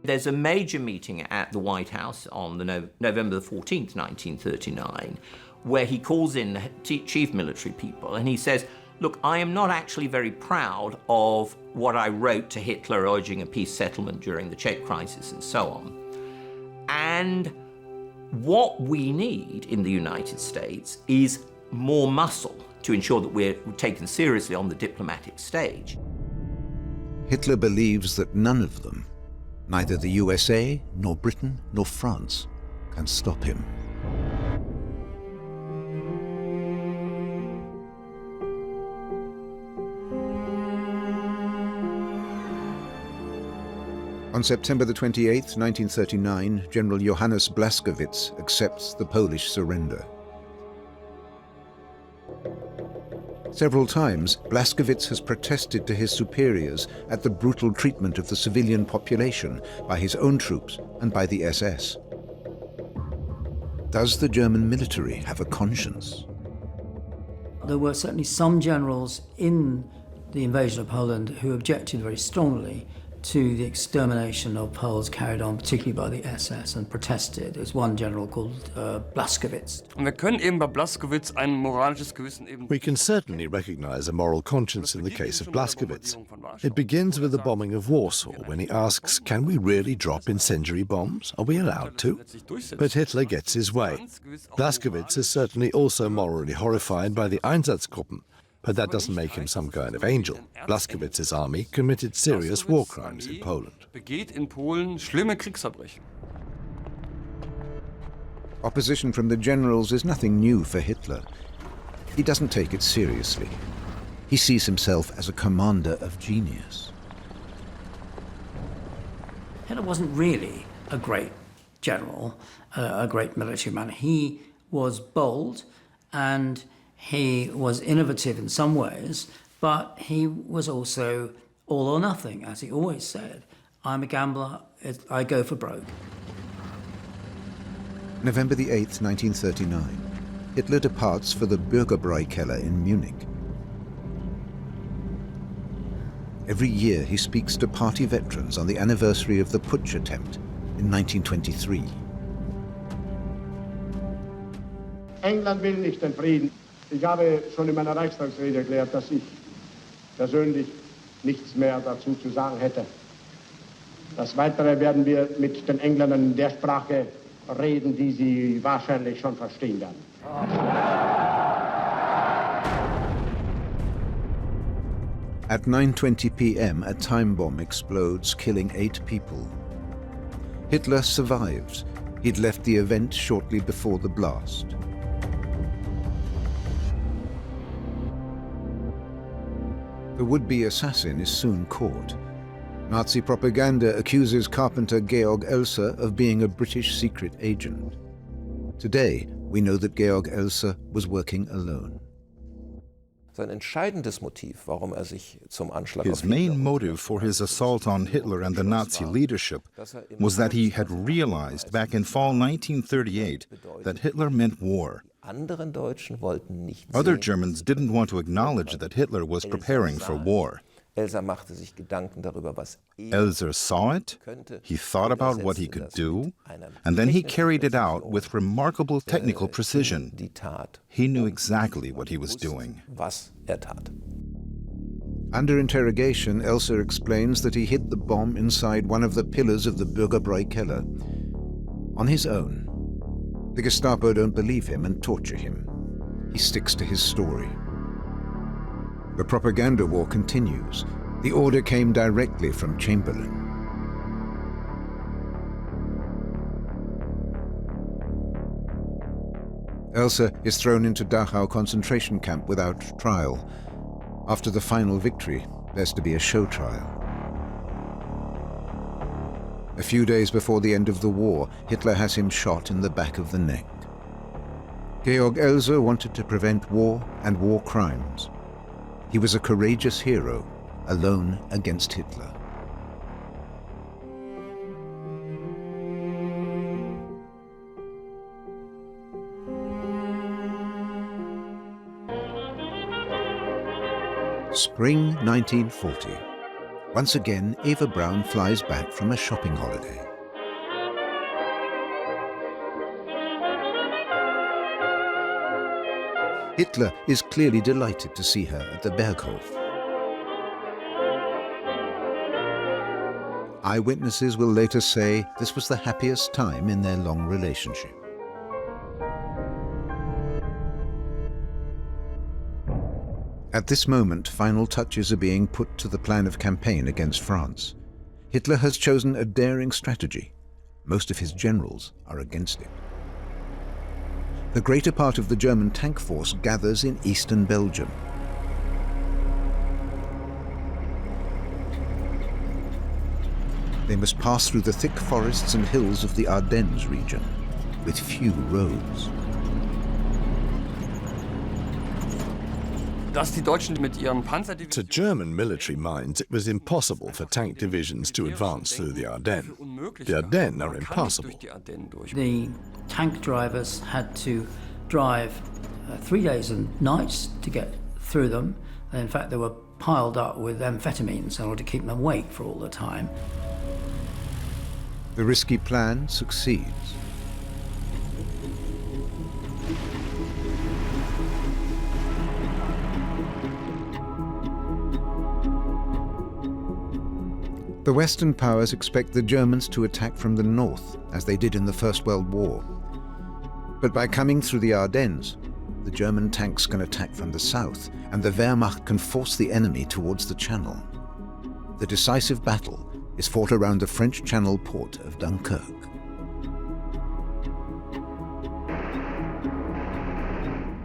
There's a major meeting at the White House on November the 14th, 1939, where he calls in the chief military people and he says, look, I am not actually very proud of what I wrote to Hitler urging a peace settlement during the Czech crisis and so on. And what we need in the United States is more muscle to ensure that we're taken seriously on the diplomatic stage. Hitler believes that none of them, neither the USA, nor Britain, nor France, can stop him. On September the 28th, 1939, General Johannes Blaskowitz accepts the Polish surrender. Several times, Blaskowitz has protested to his superiors at the brutal treatment of the civilian population by his own troops and by the SS. Does the German military have a conscience? There were certainly some generals in the invasion of Poland who objected very strongly to the extermination of Poles carried on, particularly by the SS, and protested. There's one general called Blaskowitz. We can certainly recognize a moral conscience in the case of Blaskowitz. It begins with the bombing of Warsaw, when he asks, can we really drop incendiary bombs? Are we allowed to? But Hitler gets his way. Blaskowitz is certainly also morally horrified by the Einsatzgruppen, but that doesn't make him some kind of angel. Blaskowitz's army committed serious war crimes in Poland. Opposition from the generals is nothing new for Hitler. He doesn't take it seriously. He sees himself as a commander of genius. Hitler wasn't really a great general, a great military man. He was bold and he was innovative in some ways, but he was also all or nothing, as he always said. I'm a gambler, I go for broke. November the 8th, 1939. Hitler departs for the Bürgerbräu-Keller in Munich. Every year he speaks to party veterans on the anniversary of the putsch attempt in 1923. England will nicht den Frieden. Ich habe schon in meiner Reichstagsrede erklärt, dass ich persönlich nichts mehr dazu zu sagen hätte. Das Weitere werden wir mit den Engländern in der Sprache reden, die sie wahrscheinlich schon verstehen werden. At 9:20 p.m., a time bomb explodes, killing 8 people. Hitler survives. He'd left the event shortly before the blast. The would-be assassin is soon caught. Nazi propaganda accuses carpenter Georg Elser of being a British secret agent. Today, we know that Georg Elser was working alone. His main motive for his assault on Hitler and the Nazi leadership was that he had realized back in fall 1938 that Hitler meant war. Other Germans didn't want to acknowledge that Hitler was preparing for war. Elser saw it, he thought about what he could do, and then he carried it out with remarkable technical precision. He knew exactly what he was doing. Under interrogation, Elser explains that he hid the bomb inside one of the pillars of the Bürgerbräu-Keller. On his own. The Gestapo don't believe him and torture him. He sticks to his story. The propaganda war continues. The order came directly from Chamberlain. Elsa is thrown into Dachau concentration camp without trial. After the final victory, there's to be a show trial. A few days before the end of the war, Hitler has him shot in the back of the neck. Georg Elser wanted to prevent war and war crimes. He was a courageous hero, alone against Hitler. Spring 1940. Once again, Eva Braun flies back from a shopping holiday. Hitler is clearly delighted to see her at the Berghof. Eyewitnesses will later say this was the happiest time in their long relationship. At this moment, final touches are being put to the plan of campaign against France. Hitler has chosen a daring strategy. Most of his generals are against it. The greater part of the German tank force gathers in eastern Belgium. They must pass through the thick forests and hills of the Ardennes region, with few roads. To German military minds, it was impossible for tank divisions to advance through the Ardennes. The Ardennes are impassable. The tank drivers had to drive 3 days and nights to get through them. In fact, they were piled up with amphetamines in order to keep them awake for all the time. The risky plan succeeds. The Western powers expect the Germans to attack from the north, as they did in the First World War. But by coming through the Ardennes, the German tanks can attack from the south, and the Wehrmacht can force the enemy towards the Channel. The decisive battle is fought around the French Channel port of Dunkirk.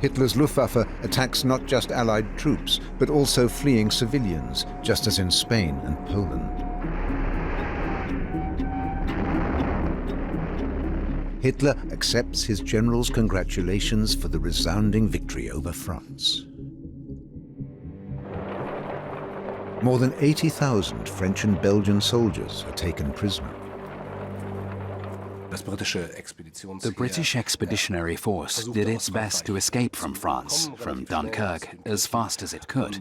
Hitler's Luftwaffe attacks not just Allied troops, but also fleeing civilians, just as in Spain and Poland. Hitler accepts his general's congratulations for the resounding victory over France. More than 80,000 French and Belgian soldiers are taken prisoner. The British Expeditionary Force did its best to escape from France, from Dunkirk, as fast as it could.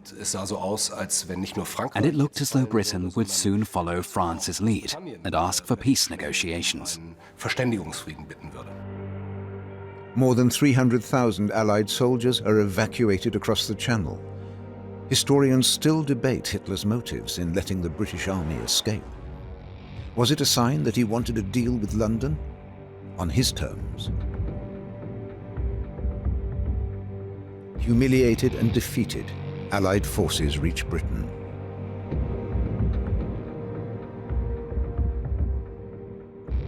And it looked as though Britain would soon follow France's lead and ask for peace negotiations. More than 300,000 Allied soldiers are evacuated across the Channel. Historians still debate Hitler's motives in letting the British army escape. Was it a sign that he wanted a deal with London? On his terms. Humiliated and defeated, Allied forces reach Britain.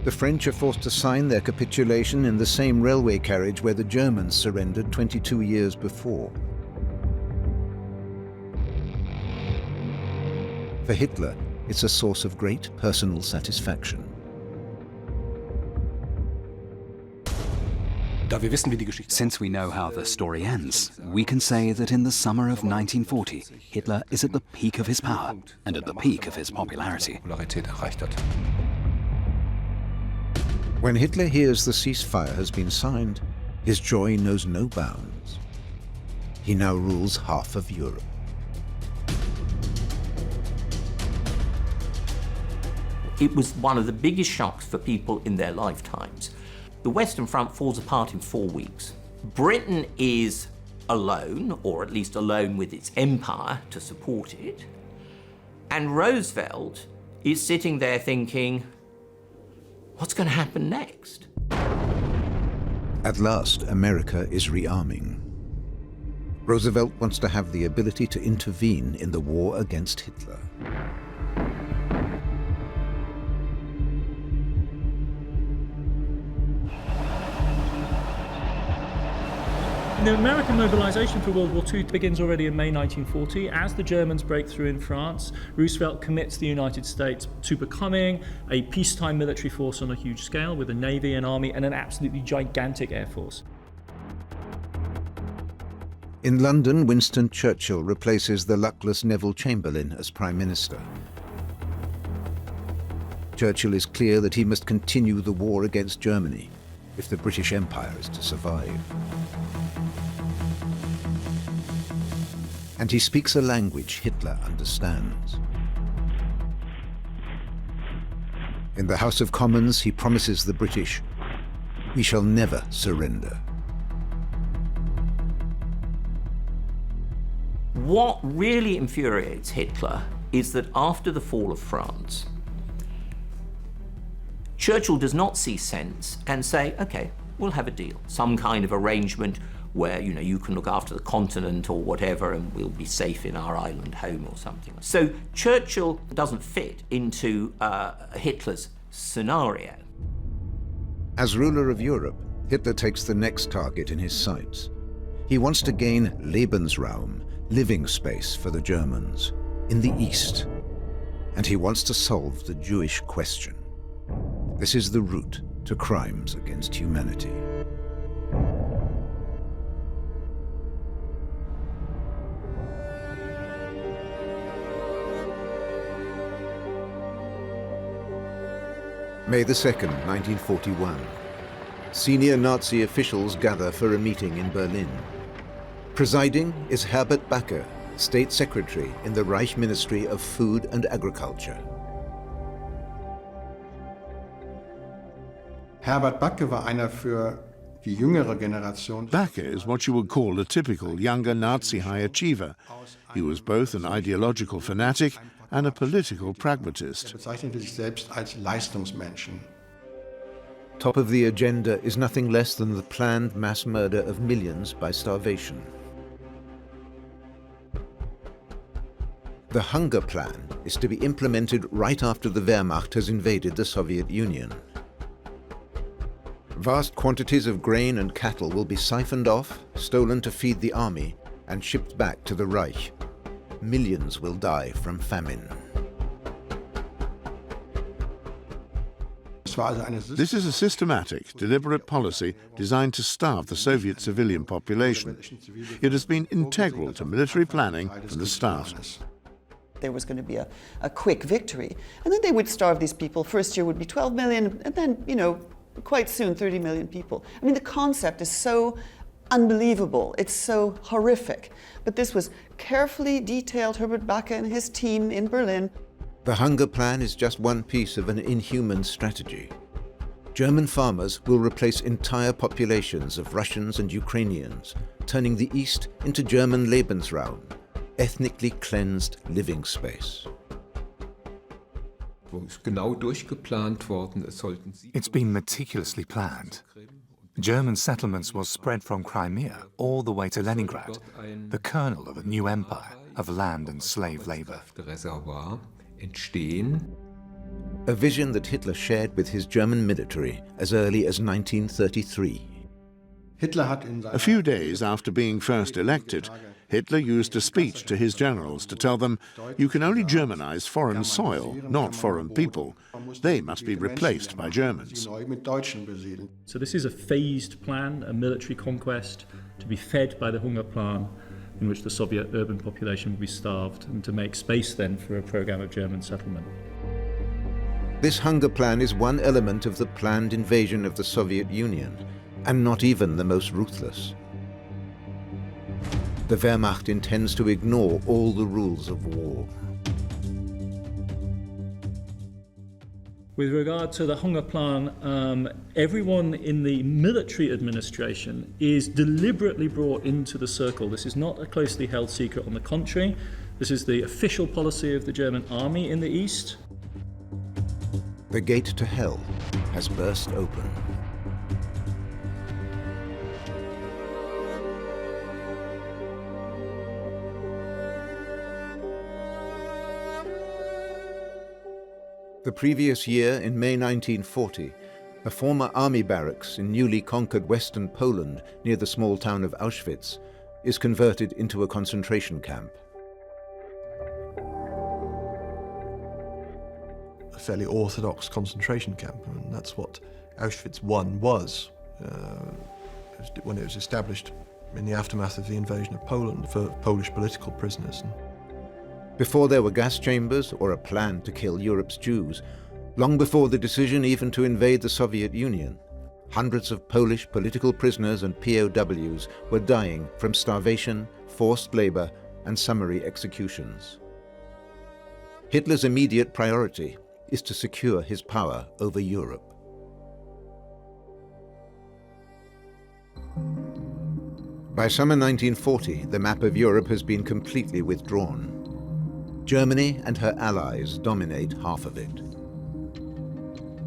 The French are forced to sign their capitulation in the same railway carriage where the Germans surrendered 22 years before. For Hitler, it's a source of great personal satisfaction. Since we know how the story ends, we can say that in the summer of 1940, Hitler is at the peak of his power and at the peak of his popularity. When Hitler hears the ceasefire has been signed, his joy knows no bounds. He now rules half of Europe. It was one of the biggest shocks for people in their lifetimes. The Western Front falls apart in 4 weeks. Britain is alone, or at least alone with its empire to support it. And Roosevelt is sitting there thinking, what's going to happen next? At last, America is rearming. Roosevelt wants to have the ability to intervene in the war against Hitler. The American mobilization for World War II begins already in May 1940. As the Germans break through in France, Roosevelt commits the United States to becoming a peacetime military force on a huge scale with a navy, an army, and an absolutely gigantic air force. In London, Winston Churchill replaces the luckless Neville Chamberlain as Prime Minister. Churchill is clear that he must continue the war against Germany if the British Empire is to survive. And he speaks a language Hitler understands. In the House of Commons, he promises the British, "We shall never surrender." What really infuriates Hitler is that after the fall of France, Churchill does not see sense and say, okay, we'll have a deal, some kind of arrangement where, you can look after the continent or whatever and we'll be safe in our island home or something. So Churchill doesn't fit into Hitler's scenario. As ruler of Europe, Hitler takes the next target in his sights. He wants to gain Lebensraum, living space for the Germans, in the East. and he wants to solve the Jewish question. This is the route to crimes against humanity. May 2nd, 1941. Senior Nazi officials gather for a meeting in Berlin. Presiding is Herbert Backer, State Secretary in the Reich Ministry of Food and Agriculture. Herbert Backer war einer für die jüngere Generation. Backer is what you would call a typical younger Nazi high achiever. He was both an ideological fanatic and a political pragmatist. Bezeichnete sich selbst als Leistungsmenschen. Top of the agenda is nothing less than the planned mass murder of millions by starvation. The hunger plan is to be implemented right after the Wehrmacht has invaded the Soviet Union. Vast quantities of grain and cattle will be siphoned off, stolen to feed the army, and shipped back to the Reich. Millions will die from famine. This is a systematic, deliberate policy designed to starve the Soviet civilian population. It has been integral to military planning from the start. There was going to be a quick victory, and then they would starve these people. First year would be 12 million, and then, quite soon 30 million people. I mean, the concept is so unbelievable, it's so horrific. But this was carefully detailed. Herbert Backer and his team in Berlin. The hunger plan is just one piece of an inhuman strategy. German farmers will replace entire populations of Russians and Ukrainians, turning the East into German Lebensraum, ethnically cleansed living space. It's been meticulously planned. German settlements will spread from Crimea all the way to Leningrad, the kernel of a new empire of land and slave labor. A vision that Hitler shared with his German military as early as 1933. A few days after being first elected, Hitler used a speech to his generals to tell them, you can only Germanize foreign soil, not foreign people. They must be replaced by Germans. So this is a phased plan, a military conquest to be fed by the hunger plan, in which the Soviet urban population will be starved, and to make space then for a program of German settlement. This hunger plan is one element of the planned invasion of the Soviet Union, and not even the most ruthless. The Wehrmacht intends to ignore all the rules of war. With regard to the hunger plan, everyone in the military administration is deliberately brought into the circle. This is not a closely held secret. On the contrary, this is the official policy of the German army in the East. The gate to hell has burst open. The previous year, in May 1940, a former army barracks in newly conquered western Poland near the small town of Auschwitz is converted into a concentration camp. A fairly orthodox concentration camp, and that's what Auschwitz I was when it was established in the aftermath of the invasion of Poland for Polish political prisoners. Before there were gas chambers or a plan to kill Europe's Jews, long before the decision even to invade the Soviet Union, hundreds of Polish political prisoners and POWs were dying from starvation, forced labor, and summary executions. Hitler's immediate priority is to secure his power over Europe. By summer 1940, the map of Europe has been completely withdrawn. Germany and her allies dominate half of it.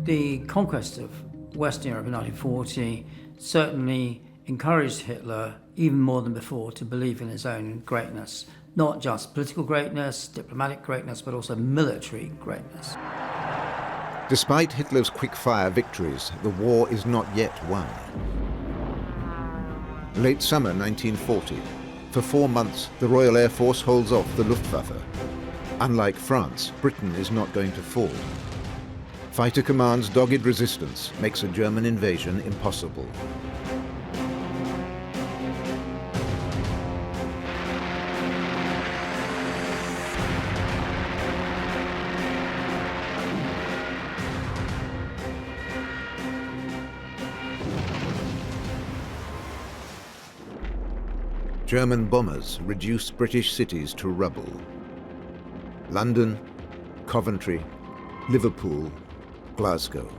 The conquest of Western Europe in 1940 certainly encouraged Hitler, even more than before, to believe in his own greatness. Not just political greatness, diplomatic greatness, but also military greatness. Despite Hitler's quick-fire victories, the war is not yet won. Late summer 1940. For 4 months, the Royal Air Force holds off the Luftwaffe. Unlike France, Britain is not going to fall. Fighter Command's dogged resistance makes a German invasion impossible. German bombers reduce British cities to rubble. London, Coventry, Liverpool, Glasgow.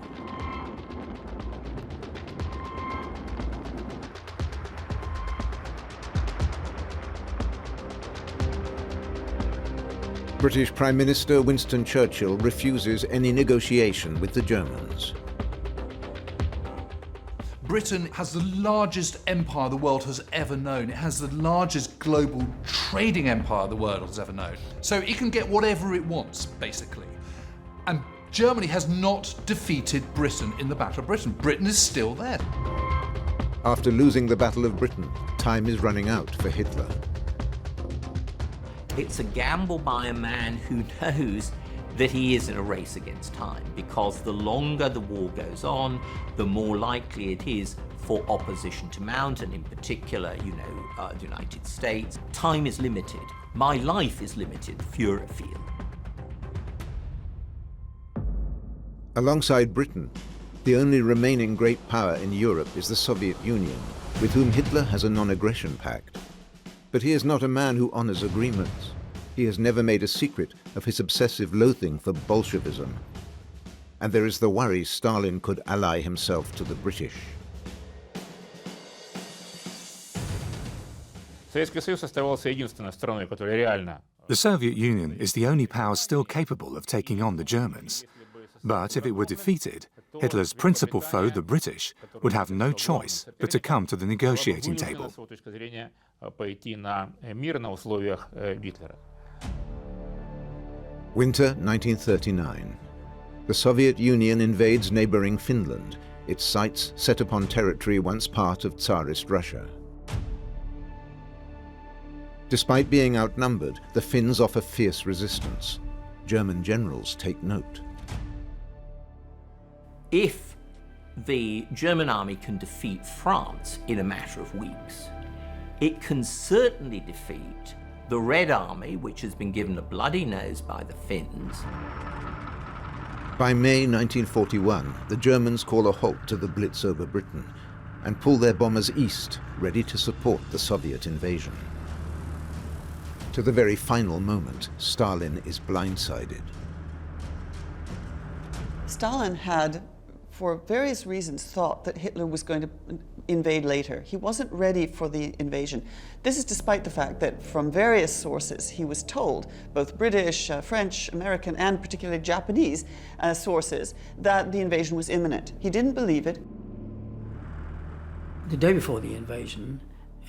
British Prime Minister Winston Churchill refuses any negotiation with the Germans. Britain has the largest empire the world has ever known. It has the largest global trading empire the world has ever known. So it can get whatever it wants, basically. And Germany has not defeated Britain in the Battle of Britain. Britain is still there. After losing the Battle of Britain, time is running out for Hitler. It's a gamble by a man who knows that he is in a race against time, because the longer the war goes on, the more likely it is for opposition to mount, and in particular, the United States. Time is limited. My life is limited, Führer feel. Alongside Britain, the only remaining great power in Europe is the Soviet Union, with whom Hitler has a non-aggression pact. But he is not a man who honors agreements. He has never made a secret of his obsessive loathing for Bolshevism. And there is the worry Stalin could ally himself to the British. The Soviet Union is the only power still capable of taking on the Germans. But if it were defeated, Hitler's principal foe, the British, would have no choice but to come to the negotiating table. Winter 1939. The Soviet Union invades neighboring Finland, its sights set upon territory once part of Tsarist Russia. Despite being outnumbered, the Finns offer fierce resistance. German generals take note. If the German army can defeat France in a matter of weeks, it can certainly defeat the Red Army, which has been given a bloody nose by the Finns. By May 1941, the Germans call a halt to the Blitz over Britain and pull their bombers east, ready to support the Soviet invasion. To the very final moment, Stalin is blindsided. Stalin had, for various reasons, thought that Hitler was going to invade later. He wasn't ready for the invasion. This is despite the fact that from various sources he was told, both British, French, American, and particularly Japanese sources, that the invasion was imminent. He didn't believe it. The day before the invasion,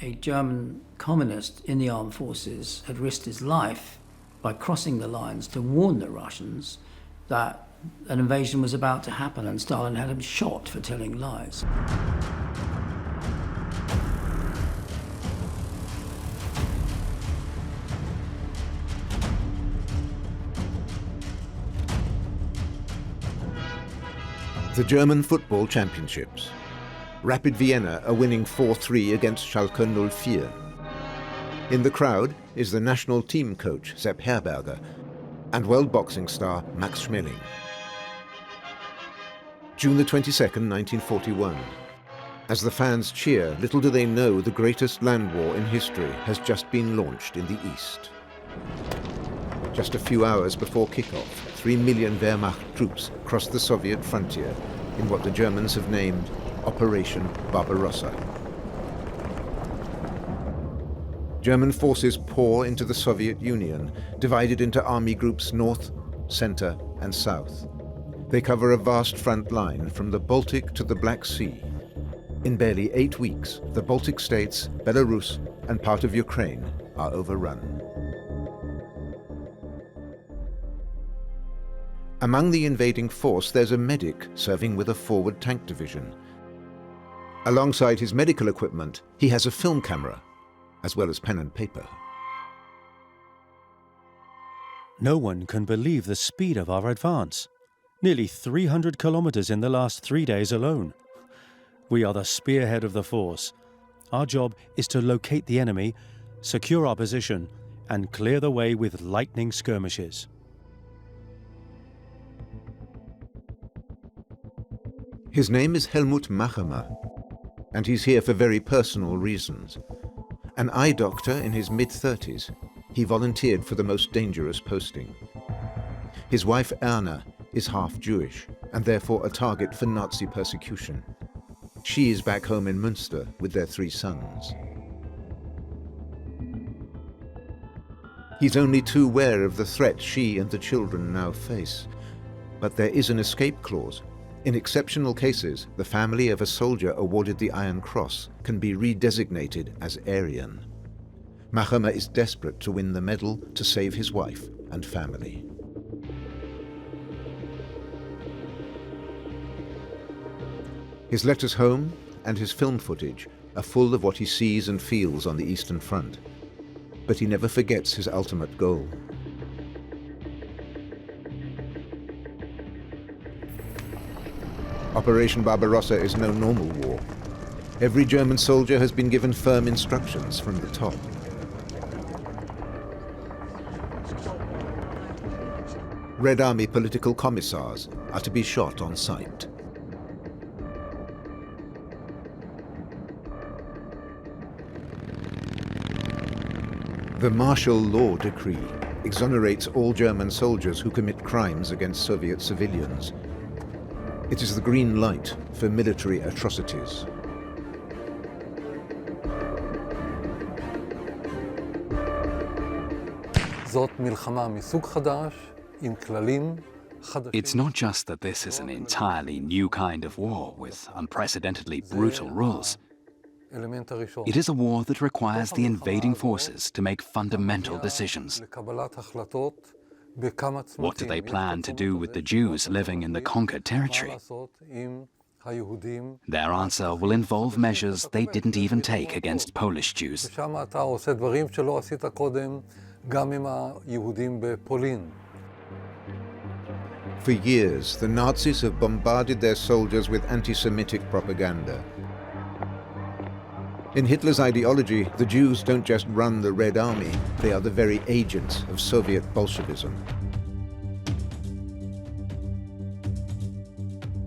a German communist in the armed forces had risked his life by crossing the lines to warn the Russians that an invasion was about to happen, and Stalin had him shot for telling lies. The German Football Championships. Rapid Vienna are winning 4-3 against Schalke 04. In the crowd is the national team coach Sepp Herberger and world boxing star Max Schmeling. June the 22nd, 1941. As the fans cheer, little do they know the greatest land war in history has just been launched in the east. Just a few hours before kickoff, 3 million Wehrmacht troops crossed the Soviet frontier in what the Germans have named Operation Barbarossa. German forces pour into the Soviet Union, divided into army groups north, center, and south. They cover a vast front line from the Baltic to the Black Sea. In barely 8 weeks, the Baltic states, Belarus, and part of Ukraine are overrun. Among the invading force, there's a medic serving with a forward tank division. Alongside his medical equipment, he has a film camera, as well as pen and paper. No one can believe the speed of our advance. Nearly 300 kilometers in the last 3 days alone. We are the spearhead of the force. Our job is to locate the enemy, secure our position, and clear the way with lightning skirmishes. His name is Helmut Machemer, and he's here for very personal reasons. An eye doctor in his mid-30s, he volunteered for the most dangerous posting. His wife Erna is half Jewish and therefore a target for Nazi persecution. She is back home in Münster with their 3 sons. He's only too aware of the threat she and the children now face. But there is an escape clause. In exceptional cases, the family of a soldier awarded the Iron Cross can be redesignated as Aryan. Machemer is desperate to win the medal to save his wife and family. His letters home and his film footage are full of what he sees and feels on the Eastern Front. But he never forgets his ultimate goal. Operation Barbarossa is no normal war. Every German soldier has been given firm instructions from the top. Red Army political commissars are to be shot on sight. The martial law decree exonerates all German soldiers who commit crimes against Soviet civilians. It is the green light for military atrocities. It's not just that this is an entirely new kind of war with unprecedentedly brutal rules. It is a war that requires the invading forces to make fundamental decisions. What do they plan to do with the Jews living in the conquered territory? Their answer will involve measures they didn't even take against Polish Jews. For years, the Nazis have bombarded their soldiers with anti-Semitic propaganda. In Hitler's ideology, the Jews don't just run the Red Army, they are the very agents of Soviet Bolshevism.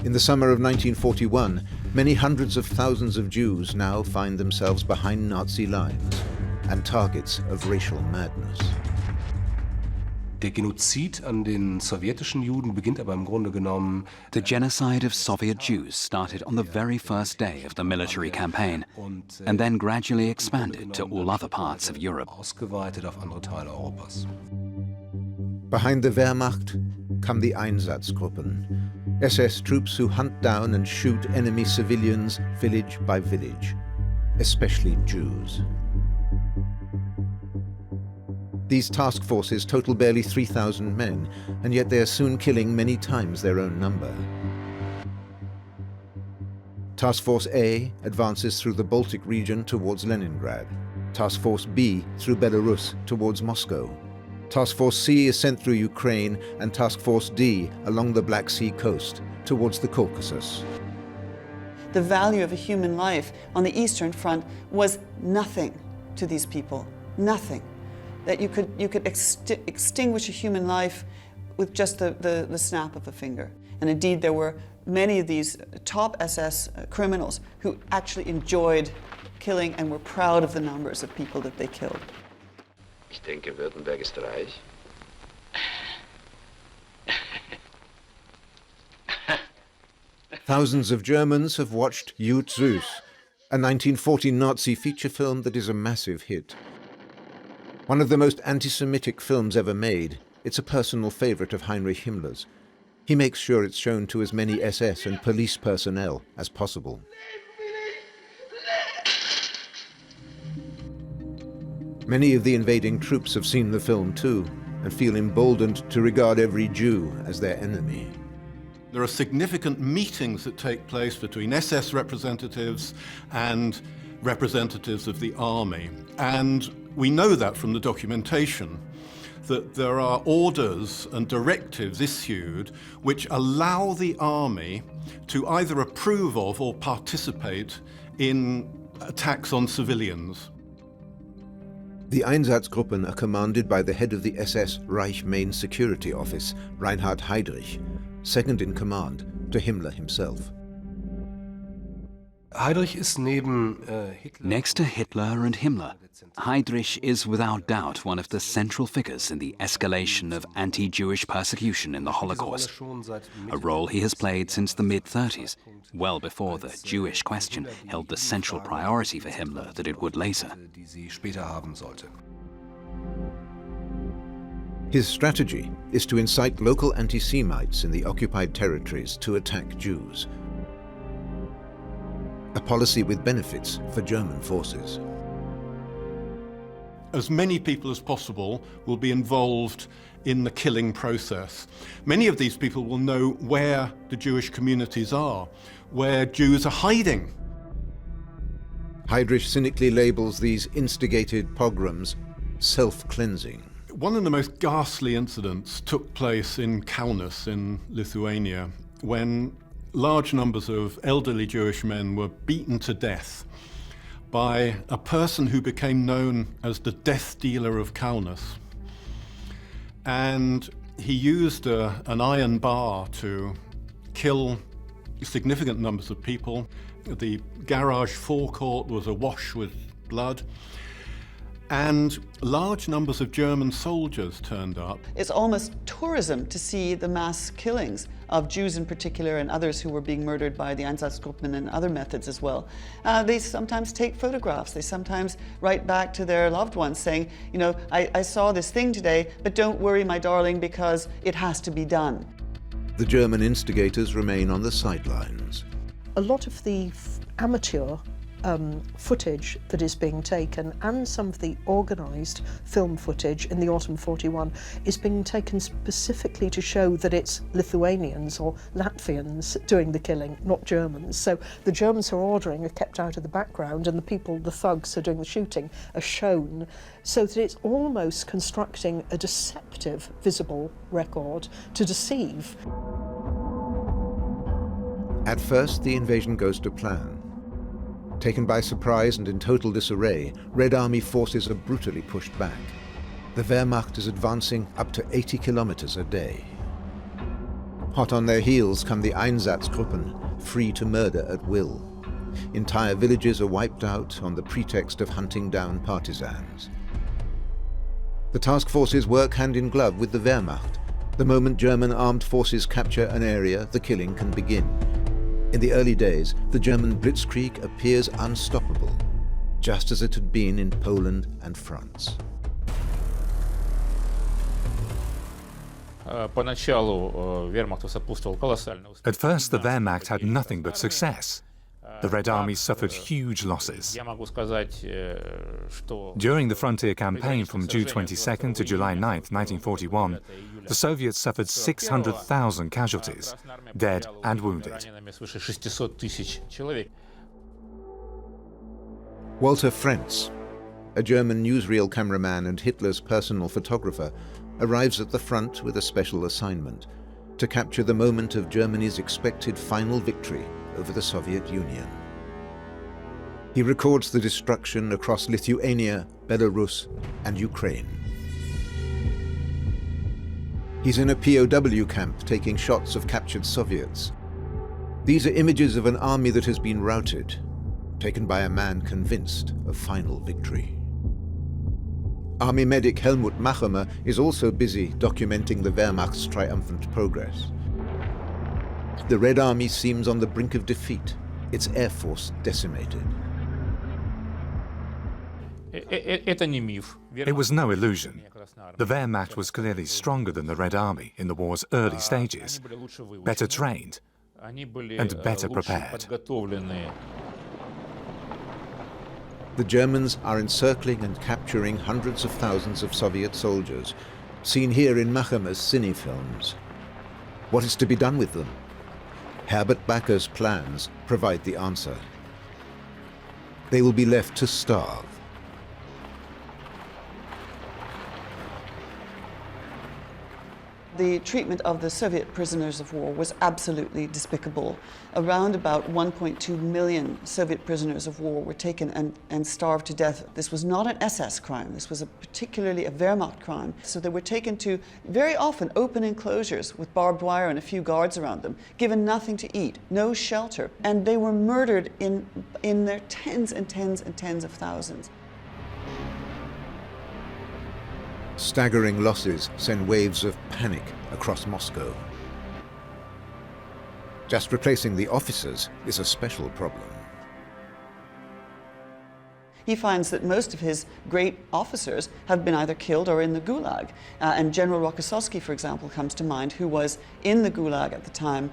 In the summer of 1941, many hundreds of thousands of Jews now find themselves behind Nazi lines and targets of racial madness. Der Genozid an den sowjetischen Juden beginnt aber im Grunde genommen. The genocide of Soviet Jews started on the very first day of the military campaign and then gradually expanded to all other parts of Europe. Ausgeweitet auf andere Teile Europas. Behind the Wehrmacht come the Einsatzgruppen, SS troops who hunt down and shoot enemy civilians village by village, especially Jews. These task forces total barely 3,000 men, and yet they are soon killing many times their own number. Task Force A advances through the Baltic region towards Leningrad. Task Force B through Belarus towards Moscow. Task Force C is sent through Ukraine, and Task Force D along the Black Sea coast towards the Caucasus. The value of a human life on the Eastern Front was nothing to these people, nothing. That you could extinguish a human life with just the snap of a finger. And indeed, there were many of these top SS criminals who actually enjoyed killing and were proud of the numbers of people that they killed. Ich denke, Württemberg ist reich. Thousands of Germans have watched Jud Süß, a 1940 Nazi feature film that is a massive hit. One of the most anti-Semitic films ever made, it's a personal favorite of Heinrich Himmler's. He makes sure it's shown to as many SS and police personnel as possible. Many of the invading troops have seen the film too, and feel emboldened to regard every Jew as their enemy. There are significant meetings that take place between SS representatives and representatives of the army, and we know that from the documentation. that there are orders and directives issued which allow the army to either approve of or participate in attacks on civilians. The Einsatzgruppen are commanded by the head of the SS Reich Main Security Office, Reinhard Heydrich, second in command to Himmler himself. Next to Hitler and Himmler, Heydrich is without doubt one of the central figures in the escalation of anti-Jewish persecution in the Holocaust, a role he has played since the mid-30s, well before the Jewish question held the central priority for Himmler that it would later. His strategy is to incite local anti-Semites in the occupied territories to attack Jews, a policy with benefits for German forces. As many people as possible will be involved in the killing process. Many of these people will know where the Jewish communities are, where Jews are hiding. Heydrich cynically labels these instigated pogroms self-cleansing. One of the most ghastly incidents took place in Kaunas in Lithuania, when large numbers of elderly Jewish men were beaten to death by a person who became known as the death dealer of Kaunas. And he used an iron bar to kill significant numbers of people. The garage forecourt was awash with blood. And large numbers of German soldiers turned up. It's almost tourism to see the mass killings of Jews in particular and others who were being murdered by the Einsatzgruppen and other methods as well. They sometimes take photographs. They sometimes write back to their loved ones saying, you know, I saw this thing today, but don't worry, my darling, because it has to be done. The German instigators remain on the sidelines. A lot of the amateur footage that is being taken and some of the organised film footage in the autumn 41 is being taken specifically to show that it's Lithuanians or Latvians doing the killing, not Germans. So the Germans who are ordering are kept out of the background and the people, the thugs who are doing the shooting, are shown, so that it's almost constructing a deceptive visible record to deceive. At first, the invasion goes to plan. Taken by surprise and in total disarray, Red Army forces are brutally pushed back. The Wehrmacht is advancing up to 80 kilometers a day. Hot on their heels come the Einsatzgruppen, free to murder at will. Entire villages are wiped out on the pretext of hunting down partisans. The task forces work hand in glove with the Wehrmacht. The moment German armed forces capture an area, the killing can begin. In the early days, the German blitzkrieg appears unstoppable, just as it had been in Poland and France. At first, the Wehrmacht had nothing but success. The Red Army suffered huge losses. During the frontier campaign from June 22nd to July 9th, 1941, the Soviets suffered 600,000 casualties, dead and wounded. Walter Frenz, a German newsreel cameraman and Hitler's personal photographer, arrives at the front with a special assignment: to capture the moment of Germany's expected final victory over the Soviet Union. He records the destruction across Lithuania, Belarus, and Ukraine. He's in a POW camp taking shots of captured Soviets. These are images of an army that has been routed, taken by a man convinced of final victory. Army medic Helmut Machemer is also busy documenting the Wehrmacht's triumphant progress. The Red Army seems on the brink of defeat, its air force decimated. It was no illusion. The Wehrmacht was clearly stronger than the Red Army in the war's early stages, better trained and better prepared. The Germans are encircling and capturing hundreds of thousands of Soviet soldiers, seen here in Machemer's cine films. What is to be done with them? Herbert Backer's plans provide the answer. They will be left to starve. The treatment of the Soviet prisoners of war was absolutely despicable. Around about 1.2 million Soviet prisoners of war were taken and starved to death. This was not an SS crime. This was particularly a Wehrmacht crime. So they were taken to very often open enclosures with barbed wire and a few guards around them, given nothing to eat, no shelter, and they were murdered in their tens and tens and tens of thousands. Staggering losses send waves of panic across Moscow. Just replacing the officers is a special problem. He finds that most of his great officers have been either killed or in the Gulag. And General Rokossovsky, for example, comes to mind, who was in the Gulag at the time.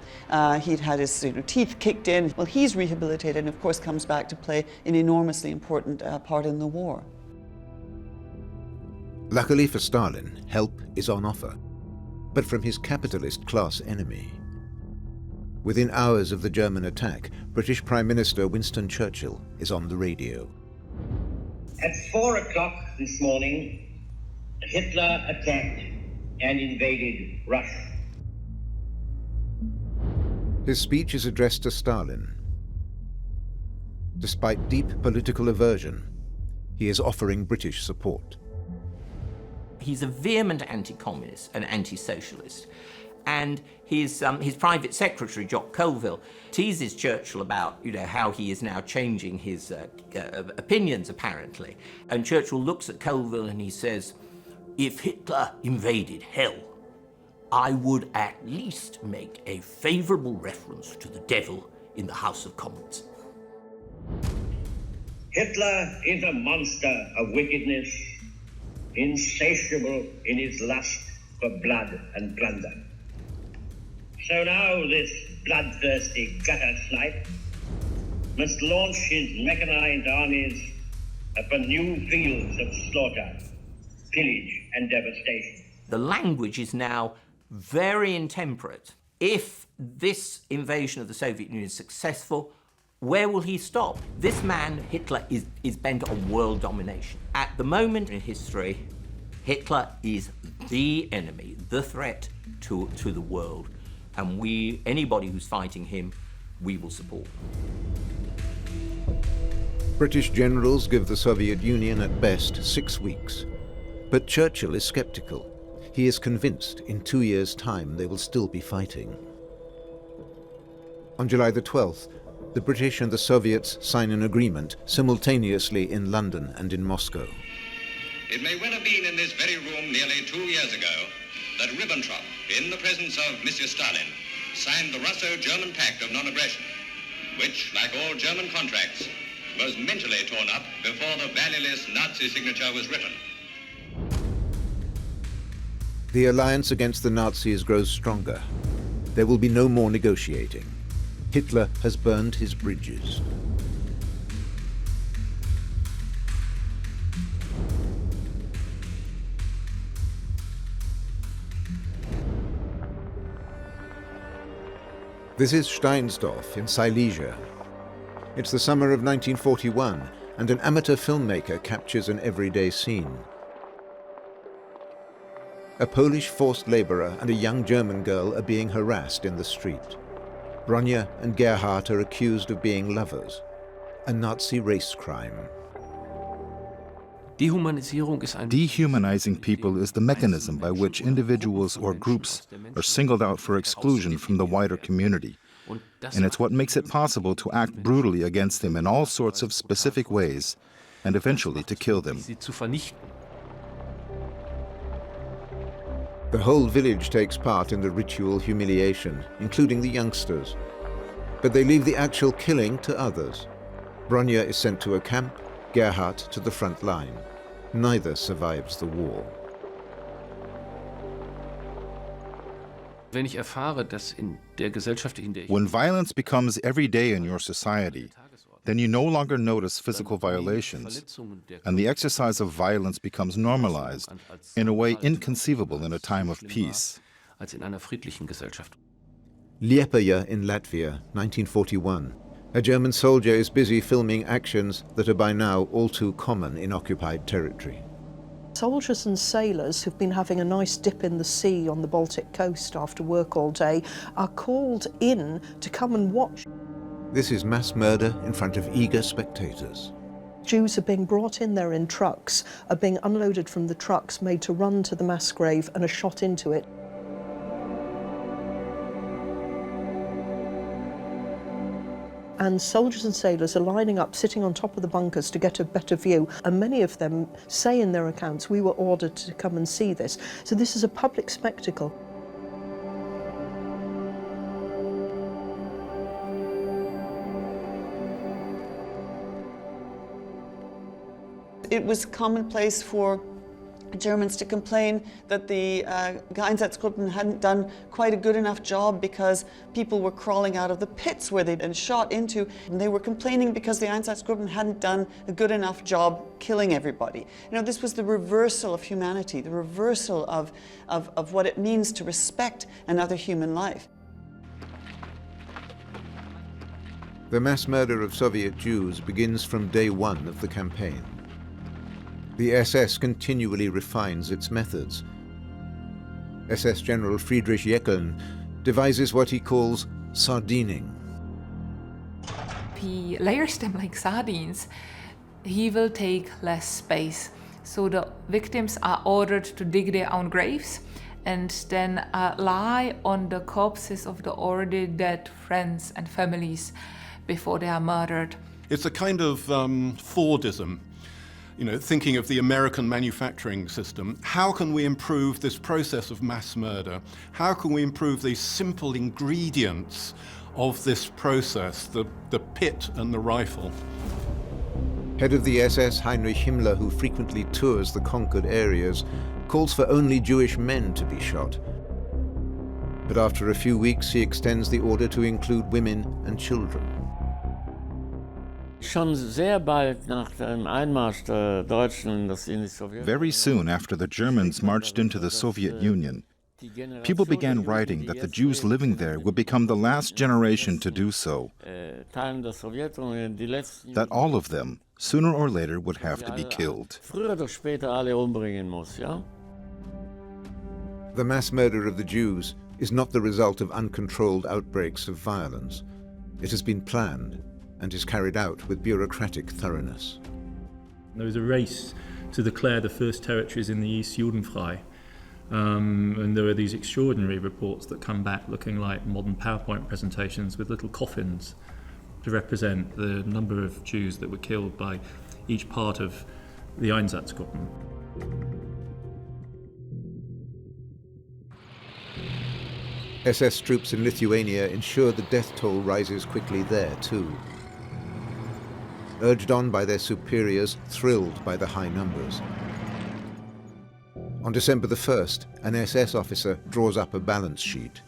He'd had his teeth kicked in. Well, he's rehabilitated and, of course, comes back to play an enormously important part in the war. Luckily for Stalin, help is on offer, but from his capitalist class enemy. Within hours of the German attack, British Prime Minister Winston Churchill is on the radio. At 4 o'clock this morning, Hitler attacked and invaded Russia. His speech is addressed to Stalin. Despite deep political aversion, he is offering British support. He's a vehement anti-communist and anti-socialist. And his private secretary, Jock Colville, teases Churchill about, how he is now changing his opinions, apparently. And Churchill looks at Colville and he says, "If Hitler invaded hell, I would at least make a favourable reference to the devil in the House of Commons." Hitler is a monster of wickedness, insatiable in his lust for blood and plunder. So now this bloodthirsty gutter snipe must launch his mechanized armies upon new fields of slaughter, pillage and devastation. The language is now very intemperate. If this invasion of the Soviet Union is successful, where will he stop? This man, Hitler, is bent on world domination. At the moment in history, Hitler is the enemy, the threat to the world. And anybody who's fighting him, we will support. British generals give the Soviet Union at best 6 weeks. But Churchill is skeptical. He is convinced in 2 years' time they will still be fighting. On July the 12th, the British and the Soviets sign an agreement simultaneously in London and in Moscow. It may well have been in this very room nearly 2 years ago that Ribbentrop, in the presence of Monsieur Stalin, signed the Russo-German Pact of Non-Aggression, which, like all German contracts, was mentally torn up before the valueless Nazi signature was written. The alliance against the Nazis grows stronger. There will be no more negotiating. Hitler has burned his bridges. This is Steinsdorf in Silesia. It's the summer of 1941, and an amateur filmmaker captures an everyday scene. A Polish forced laborer and a young German girl are being harassed in the street. Bronja and Gerhard are accused of being lovers, a Nazi race crime. Dehumanizing people is the mechanism by which individuals or groups are singled out for exclusion from the wider community. And it's what makes it possible to act brutally against them in all sorts of specific ways, and eventually to kill them. The whole village takes part in the ritual humiliation, including the youngsters. But they leave the actual killing to others. Bronja is sent to a camp, Gerhard to the front line. Neither survives the war. When violence becomes every day in your society, then you no longer notice physical violations, and the exercise of violence becomes normalized in a way inconceivable in a time of peace. Liepaja in Latvia, 1941. A German soldier is busy filming actions that are by now all too common in occupied territory. Soldiers and sailors who've been having a nice dip in the sea on the Baltic coast after work all day are called in to come and watch. This is mass murder in front of eager spectators. Jews are being brought in there in trucks, are being unloaded from the trucks, made to run to the mass grave and are shot into it. And soldiers and sailors are lining up, sitting on top of the bunkers to get a better view. And many of them say in their accounts, we were ordered to come and see this. So this is a public spectacle. It was commonplace for Germans to complain that the Einsatzgruppen hadn't done quite a good enough job because people were crawling out of the pits where they'd been shot into. And they were complaining because the Einsatzgruppen hadn't done a good enough job killing everybody. You know, this was the reversal of humanity, the reversal of what it means to respect another human life. The mass murder of Soviet Jews begins from day one of the campaign. The SS continually refines its methods. SS General Friedrich Jeckeln devises what he calls sardining. If he layers them like sardines, he will take less space. So the victims are ordered to dig their own graves and then lie on the corpses of the already dead friends and families before they are murdered. It's a kind of Fordism. You know, thinking of the American manufacturing system, how can we improve this process of mass murder? How can we improve these simple ingredients of this process, the pit and the rifle? Head of the SS, Heinrich Himmler, who frequently tours the conquered areas, calls for only Jewish men to be shot. But after a few weeks, he extends the order to include women and children. Very soon after the Germans marched into the Soviet Union, people began writing that the Jews living there would become the last generation to do so, that all of them, sooner or later, would have to be killed. The mass murder of the Jews is not the result of uncontrolled outbreaks of violence. It has been planned and is carried out with bureaucratic thoroughness. There was a race to declare the first territories in the East Judenfrei. And there are these extraordinary reports that come back looking like modern PowerPoint presentations with little coffins to represent the number of Jews that were killed by each part of the Einsatzgruppen. SS troops in Lithuania ensure the death toll rises quickly there too. Urged on by their superiors, thrilled by the high numbers. On December the 1st, an SS officer draws up a balance sheet.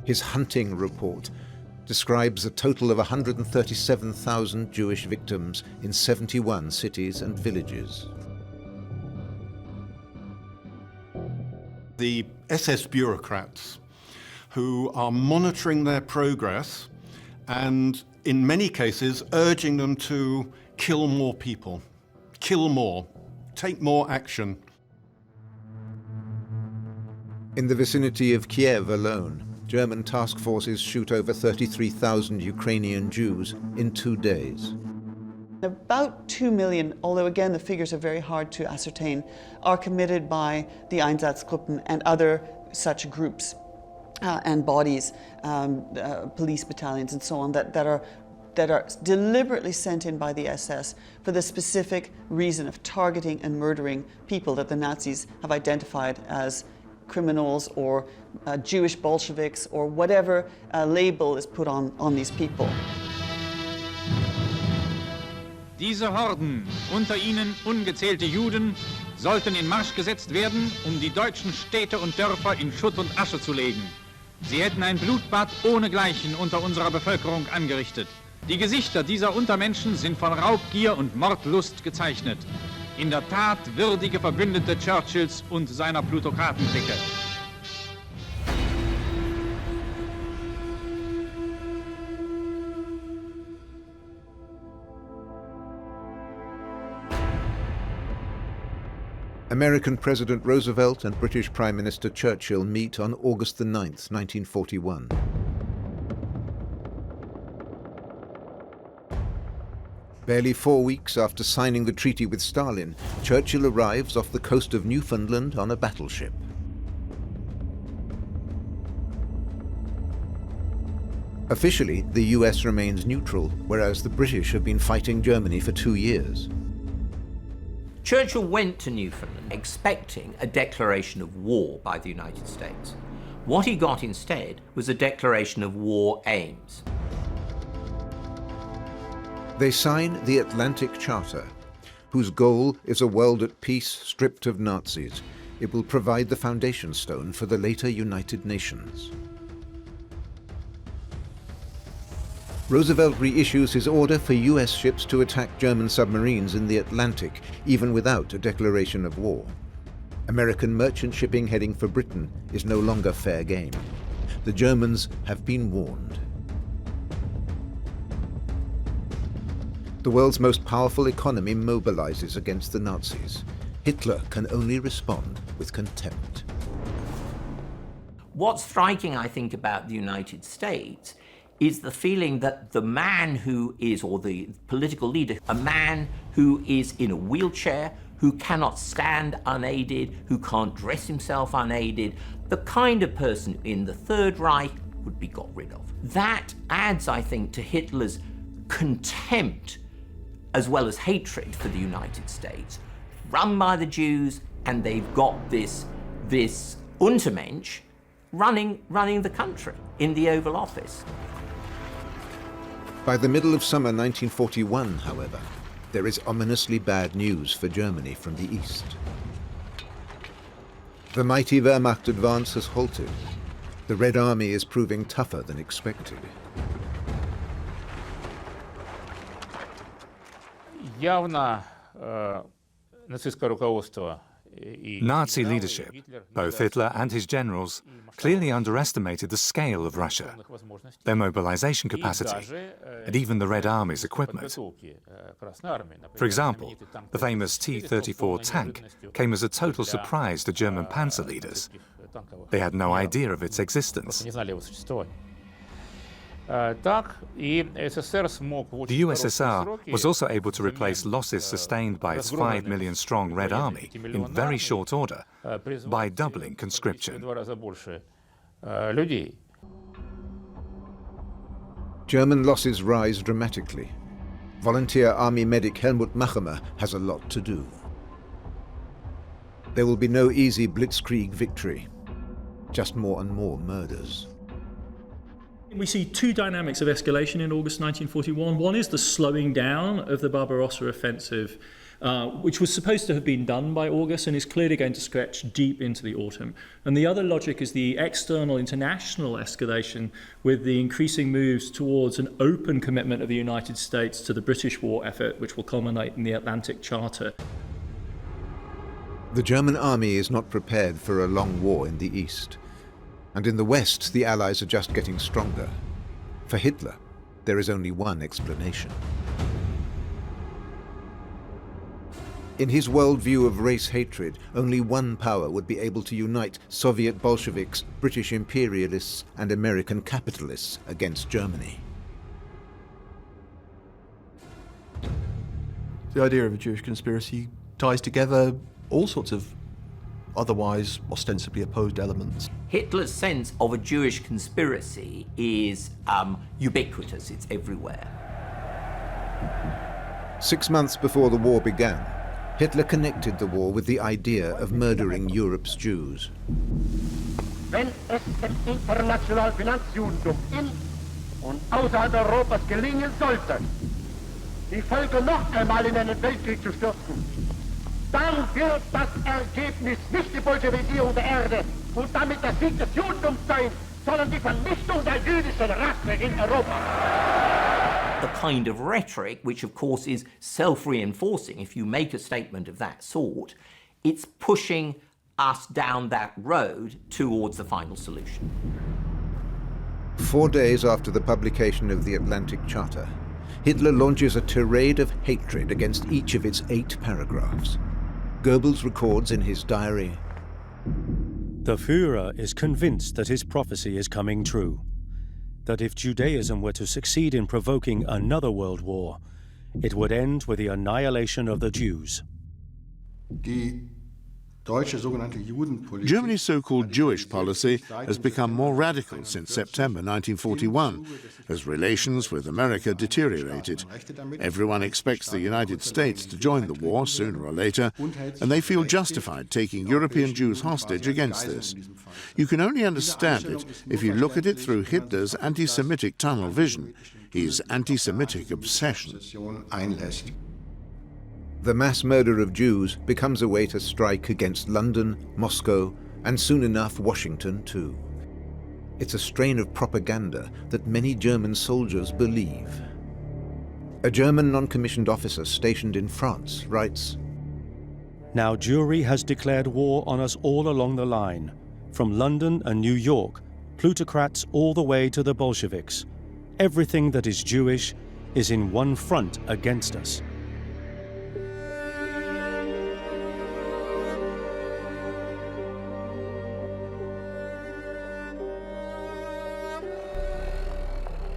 His hunting report describes a total of 137,000 Jewish victims in 71 cities and villages. The SS bureaucrats who are monitoring their progress and in many cases urging them to kill more people, kill more, take more action. In the vicinity of Kiev alone, German task forces shoot over 33,000 Ukrainian Jews in 2 days. About 2 million, although again the figures are very hard to ascertain, are committed by the Einsatzgruppen and other such groups. And bodies, police battalions and so on, that are deliberately sent in by the SS for the specific reason of targeting and murdering people that the Nazis have identified as criminals or Jewish Bolsheviks or whatever label is put on these people. Diese Horden, unter ihnen ungezählte Juden, sollten in Marsch gesetzt werden, die deutschen Städte und Dörfer in Schutt und Asche zu legen. Sie hätten ein Blutbad ohnegleichen unter unserer Bevölkerung angerichtet. Die Gesichter dieser Untermenschen sind von Raubgier und Mordlust gezeichnet. In der Tat würdige Verbündete Churchills und seiner Plutokratenklicke. American President Roosevelt and British Prime Minister Churchill meet on August the 9th, 1941. Barely 4 weeks after signing the treaty with Stalin, Churchill arrives off the coast of Newfoundland on a battleship. Officially, the US remains neutral, whereas the British have been fighting Germany for 2 years. Churchill went to Newfoundland expecting a declaration of war by the United States. What he got instead was a declaration of war aims. They sign the Atlantic Charter, whose goal is a world at peace stripped of Nazis. It will provide the foundation stone for the later United Nations. Roosevelt reissues his order for US ships to attack German submarines in the Atlantic, even without a declaration of war. American merchant shipping heading for Britain is no longer fair game. The Germans have been warned. The world's most powerful economy mobilizes against the Nazis. Hitler can only respond with contempt. What's striking, I think, about the United States is the feeling that the man who is, or the political leader, a man who is in a wheelchair, who cannot stand unaided, who can't dress himself unaided, the kind of person in the Third Reich would be got rid of. That adds, I think, to Hitler's contempt as well as hatred for the United States, run by the Jews, and they've got this Untermensch running the country in the Oval Office. By the middle of summer 1941, however, there is ominously bad news for Germany from the east. The mighty Wehrmacht advance has halted. The Red Army is proving tougher than expected. Nazi leadership, both Hitler and his generals, clearly underestimated the scale of Russia, their mobilization capacity, and even the Red Army's equipment. For example, the famous T-34 tank came as a total surprise to German panzer leaders. They had no idea of its existence. The USSR was also able to replace losses sustained by its 5 million-strong Red Army in very short order by doubling conscription. German losses rise dramatically. Volunteer army medic Helmut Machemer has a lot to do. There will be no easy blitzkrieg victory, just more and more murders. We see two dynamics of escalation in August 1941. One is the slowing down of the Barbarossa offensive, which was supposed to have been done by August and is clearly going to stretch deep into the autumn. And the other logic is the external international escalation with the increasing moves towards an open commitment of the United States to the British war effort, which will culminate in the Atlantic Charter. The German army is not prepared for a long war in the east. And in the West, the Allies are just getting stronger. For Hitler, there is only one explanation. In his worldview of race hatred, only one power would be able to unite Soviet Bolsheviks, British imperialists, and American capitalists against Germany. The idea of a Jewish conspiracy ties together all sorts of otherwise ostensibly opposed elements. Hitler's sense of a Jewish conspiracy is ubiquitous, it's everywhere. 6 months before the war began, Hitler connected the war with the idea of murdering Europe's Jews. Wenn es dem internationalen Finanzjudentum in und außerhalb Europas gelingen sollte, die Völker noch einmal in einen Weltkrieg zu stürzen, dann wird das Ergebnis nicht die Bolschewisierung der Erde und damit der Sieg des Judentums sein, sondern die Vernichtung der jüdischen Rasse in Europa. The kind of rhetoric, which of course is self-reinforcing, if you make a statement of that sort, it's pushing us down that road towards the final solution. 4 days after the publication of the Atlantic Charter, Hitler launches a tirade of hatred against each of its 8 paragraphs. Goebbels records in his diary, "The Führer is convinced that his prophecy is coming true, that if Judaism were to succeed in provoking another world war, it would end with the annihilation of the Jews." Germany's so-called Jewish policy has become more radical since September 1941, as relations with America deteriorated. Everyone expects the United States to join the war sooner or later, and they feel justified taking European Jews hostage against this. You can only understand it if you look at it through Hitler's anti-Semitic tunnel vision, his anti-Semitic obsession. The mass murder of Jews becomes a way to strike against London, Moscow, and soon enough Washington too. It's a strain of propaganda that many German soldiers believe. A German non-commissioned officer stationed in France writes, "Now Jewry has declared war on us all along the line, from London and New York, plutocrats all the way to the Bolsheviks. Everything that is Jewish is in one front against us."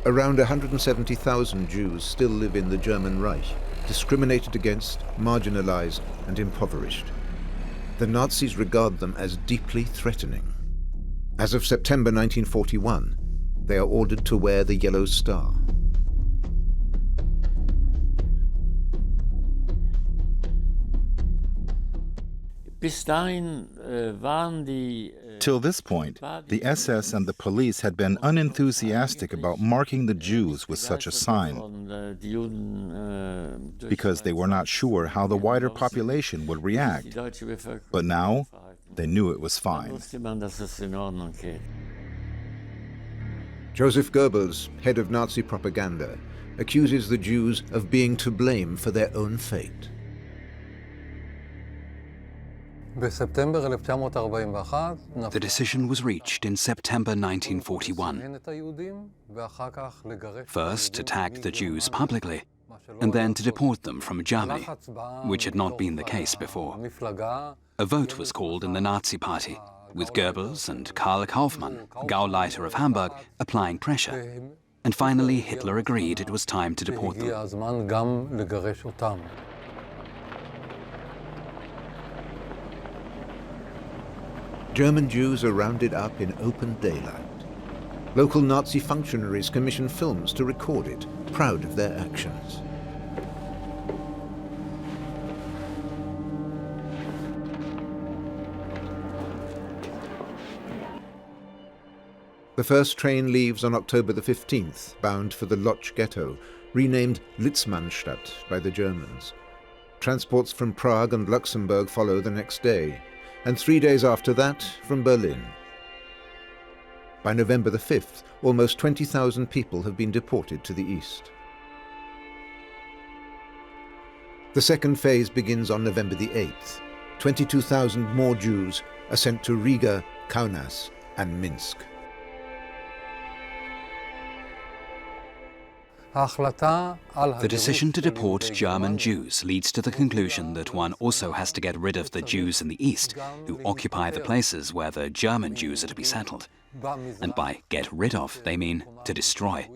Around 170,000 Jews still live in the German Reich, discriminated against, marginalized, and impoverished. The Nazis regard them as deeply threatening. As of September 1941, they are ordered to wear the yellow star. Till this point, the SS and the police had been unenthusiastic about marking the Jews with such a sign, because they were not sure how the wider population would react. But now, they knew it was fine. Joseph Goebbels, head of Nazi propaganda, accuses the Jews of being to blame for their own fate. The decision was reached in September 1941. First, to attack the Jews publicly, and then to deport them from Germany, which had not been the case before. A vote was called in the Nazi Party, with Goebbels and Karl Kaufmann, Gauleiter of Hamburg, applying pressure. And finally, Hitler agreed it was time to deport them. German Jews are rounded up in open daylight. Local Nazi functionaries commission films to record it, proud of their actions. The first train leaves on October the 15th, bound for the Lodz ghetto, renamed Litzmannstadt by the Germans. Transports from Prague and Luxembourg follow the next day, and 3 days after that, from Berlin. By November the 5th, almost 20,000 people have been deported to the east. The second phase begins on November the 8th. 22,000 more Jews are sent to Riga, Kaunas, and Minsk. The decision to deport German Jews leads to the conclusion that one also has to get rid of the Jews in the East, who occupy the places where the German Jews are to be settled. And by get rid of, they mean to destroy.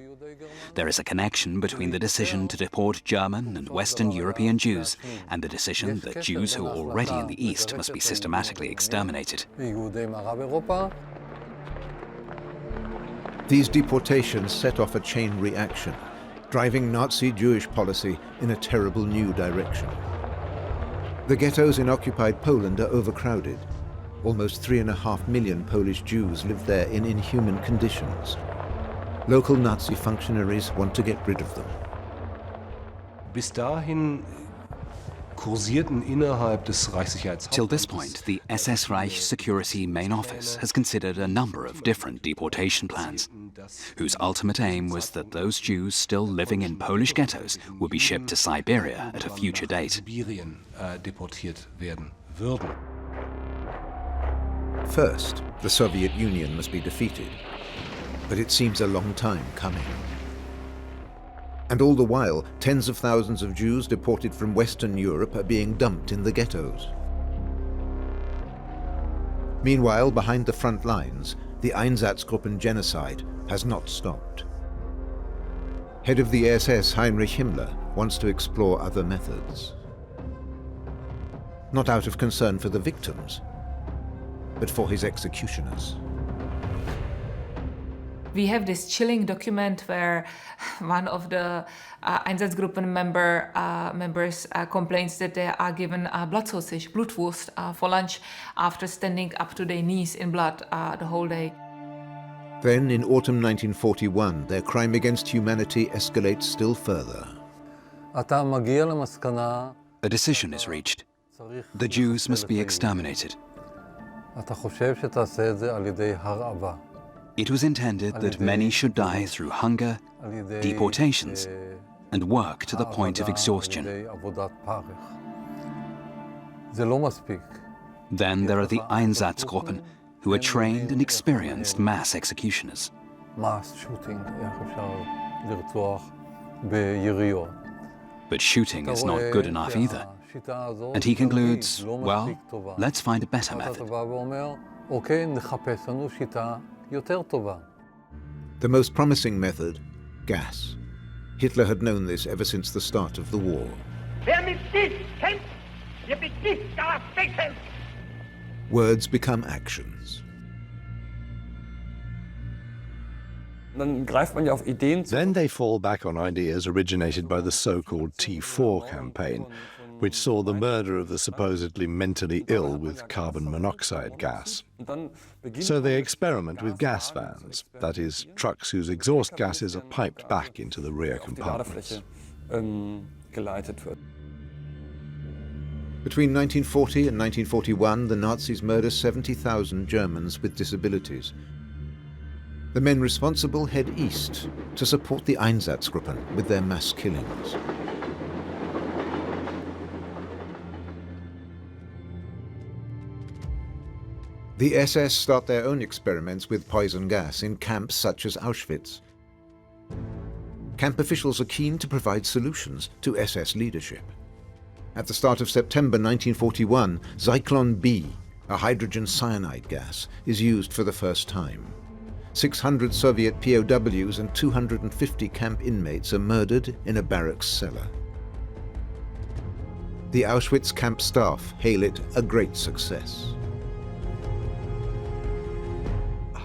There is a connection between the decision to deport German and Western European Jews and the decision that Jews who are already in the East must be systematically exterminated. These deportations set off a chain reaction, driving Nazi Jewish policy in a terrible new direction. The ghettos in occupied Poland are overcrowded. Almost 3.5 million Polish Jews live there in inhuman conditions. Local Nazi functionaries want to get rid of them. Bis dahin kursierten innerhalb des Reichssicherheitshauptamts. Till this point, the SS Reich Security Main Office has considered a number of different deportation plans, whose ultimate aim was that those Jews still living in Polish ghettos would be shipped to Siberia at a future date. Deportiert werden würden. First, the Soviet Union must be defeated, but it seems a long time coming. And all the while, tens of thousands of Jews deported from Western Europe are being dumped in the ghettos. Meanwhile, behind the front lines, the Einsatzgruppen genocide has not stopped. Head of the SS Heinrich Himmler wants to explore other methods. Not out of concern for the victims, but for his executioners. We have this chilling document where one of the Einsatzgruppen members complains that they are given Blattsausage, Blutwurst, for lunch after standing up to their knees in blood the whole day. Then, in autumn 1941, their crime against humanity escalates still further. A decision is reached. The Jews must be exterminated. It was intended that many should die through hunger, deportations, and work to the point of exhaustion. Then there are the Einsatzgruppen, who are trained and experienced mass executioners. But shooting is not good enough either. And he concludes, well, let's find a better method. The most promising method, gas. Hitler had known this ever since the start of the war. Words become actions. Then they fall back on ideas originated by the so-called T4 campaign, which saw the murder of the supposedly mentally ill with carbon monoxide gas. So they experiment with gas vans, that is, trucks whose exhaust gases are piped back into the rear compartments. Between 1940 and 1941, the Nazis murder 70,000 Germans with disabilities. The men responsible head east to support the Einsatzgruppen with their mass killings. The SS start their own experiments with poison gas in camps such as Auschwitz. Camp officials are keen to provide solutions to SS leadership. At the start of September 1941, Zyklon B, a hydrogen cyanide gas, is used for the first time. 600 Soviet POWs and 250 camp inmates are murdered in a barracks cellar. The Auschwitz camp staff hail it a great success.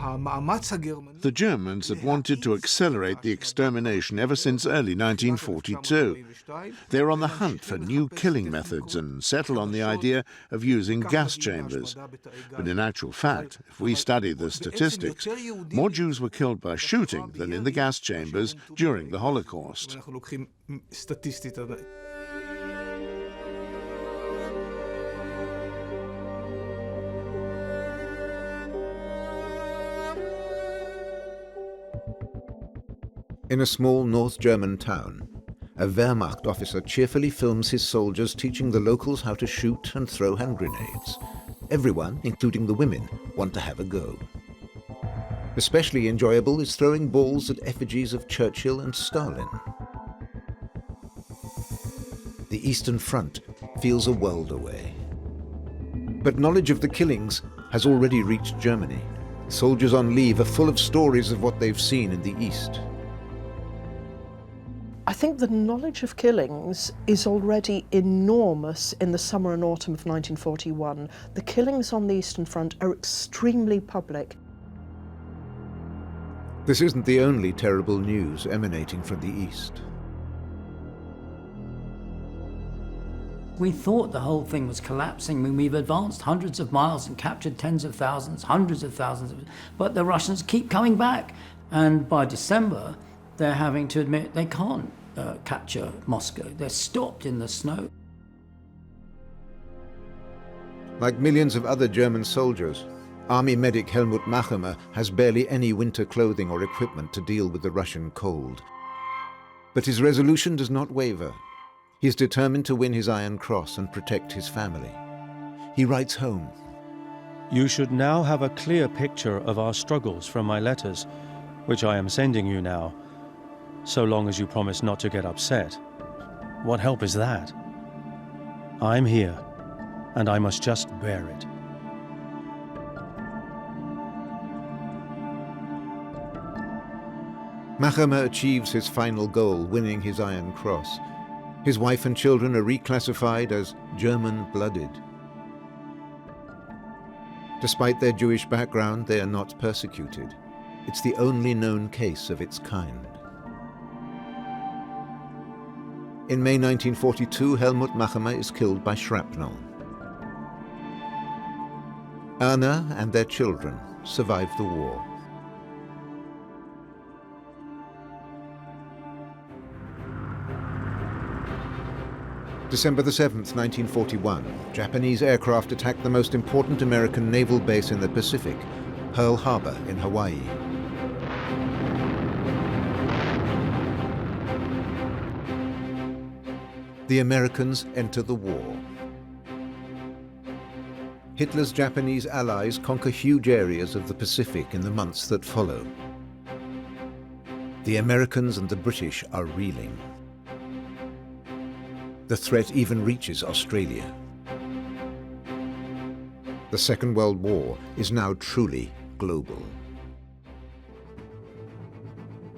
The Germans had wanted to accelerate the extermination ever since early 1942. They were on the hunt for new killing methods and settled on the idea of using gas chambers. But in actual fact, if we study the statistics, more Jews were killed by shooting than in the gas chambers during the Holocaust. In a small North German town, a Wehrmacht officer cheerfully films his soldiers teaching the locals how to shoot and throw hand grenades. Everyone, including the women, want to have a go. Especially enjoyable is throwing balls at effigies of Churchill and Stalin. The Eastern Front feels a world away. But knowledge of the killings has already reached Germany. Soldiers on leave are full of stories of what they've seen in the East. I think the knowledge of killings is already enormous in the summer and autumn of 1941. The killings on the Eastern Front are extremely public. This isn't the only terrible news emanating from the East. We thought the whole thing was collapsing. I mean, we've advanced hundreds of miles and captured tens of thousands, hundreds of thousands, but the Russians keep coming back. And by December, they're having to admit they can't capture Moscow. They're stopped in the snow. Like millions of other German soldiers, Army medic Helmut Machemer has barely any winter clothing or equipment to deal with the Russian cold. But his resolution does not waver. He is determined to win his Iron Cross and protect his family. He writes home. You should now have a clear picture of our struggles from my letters, which I am sending you now, so long as you promise not to get upset. What help is that? I'm here, and I must just bear it. Machama achieves his final goal, winning his Iron Cross. His wife and children are reclassified as German-blooded. Despite their Jewish background, they are not persecuted. It's the only known case of its kind. In May 1942, Helmut Machama is killed by shrapnel. Anna and their children survive the war. December the 7th, 1941, Japanese aircraft attacked the most important American naval base in the Pacific, Pearl Harbor in Hawaii. The Americans enter the war. Hitler's Japanese allies conquer huge areas of the Pacific in the months that follow. The Americans and the British are reeling. The threat even reaches Australia. The Second World War is now truly global.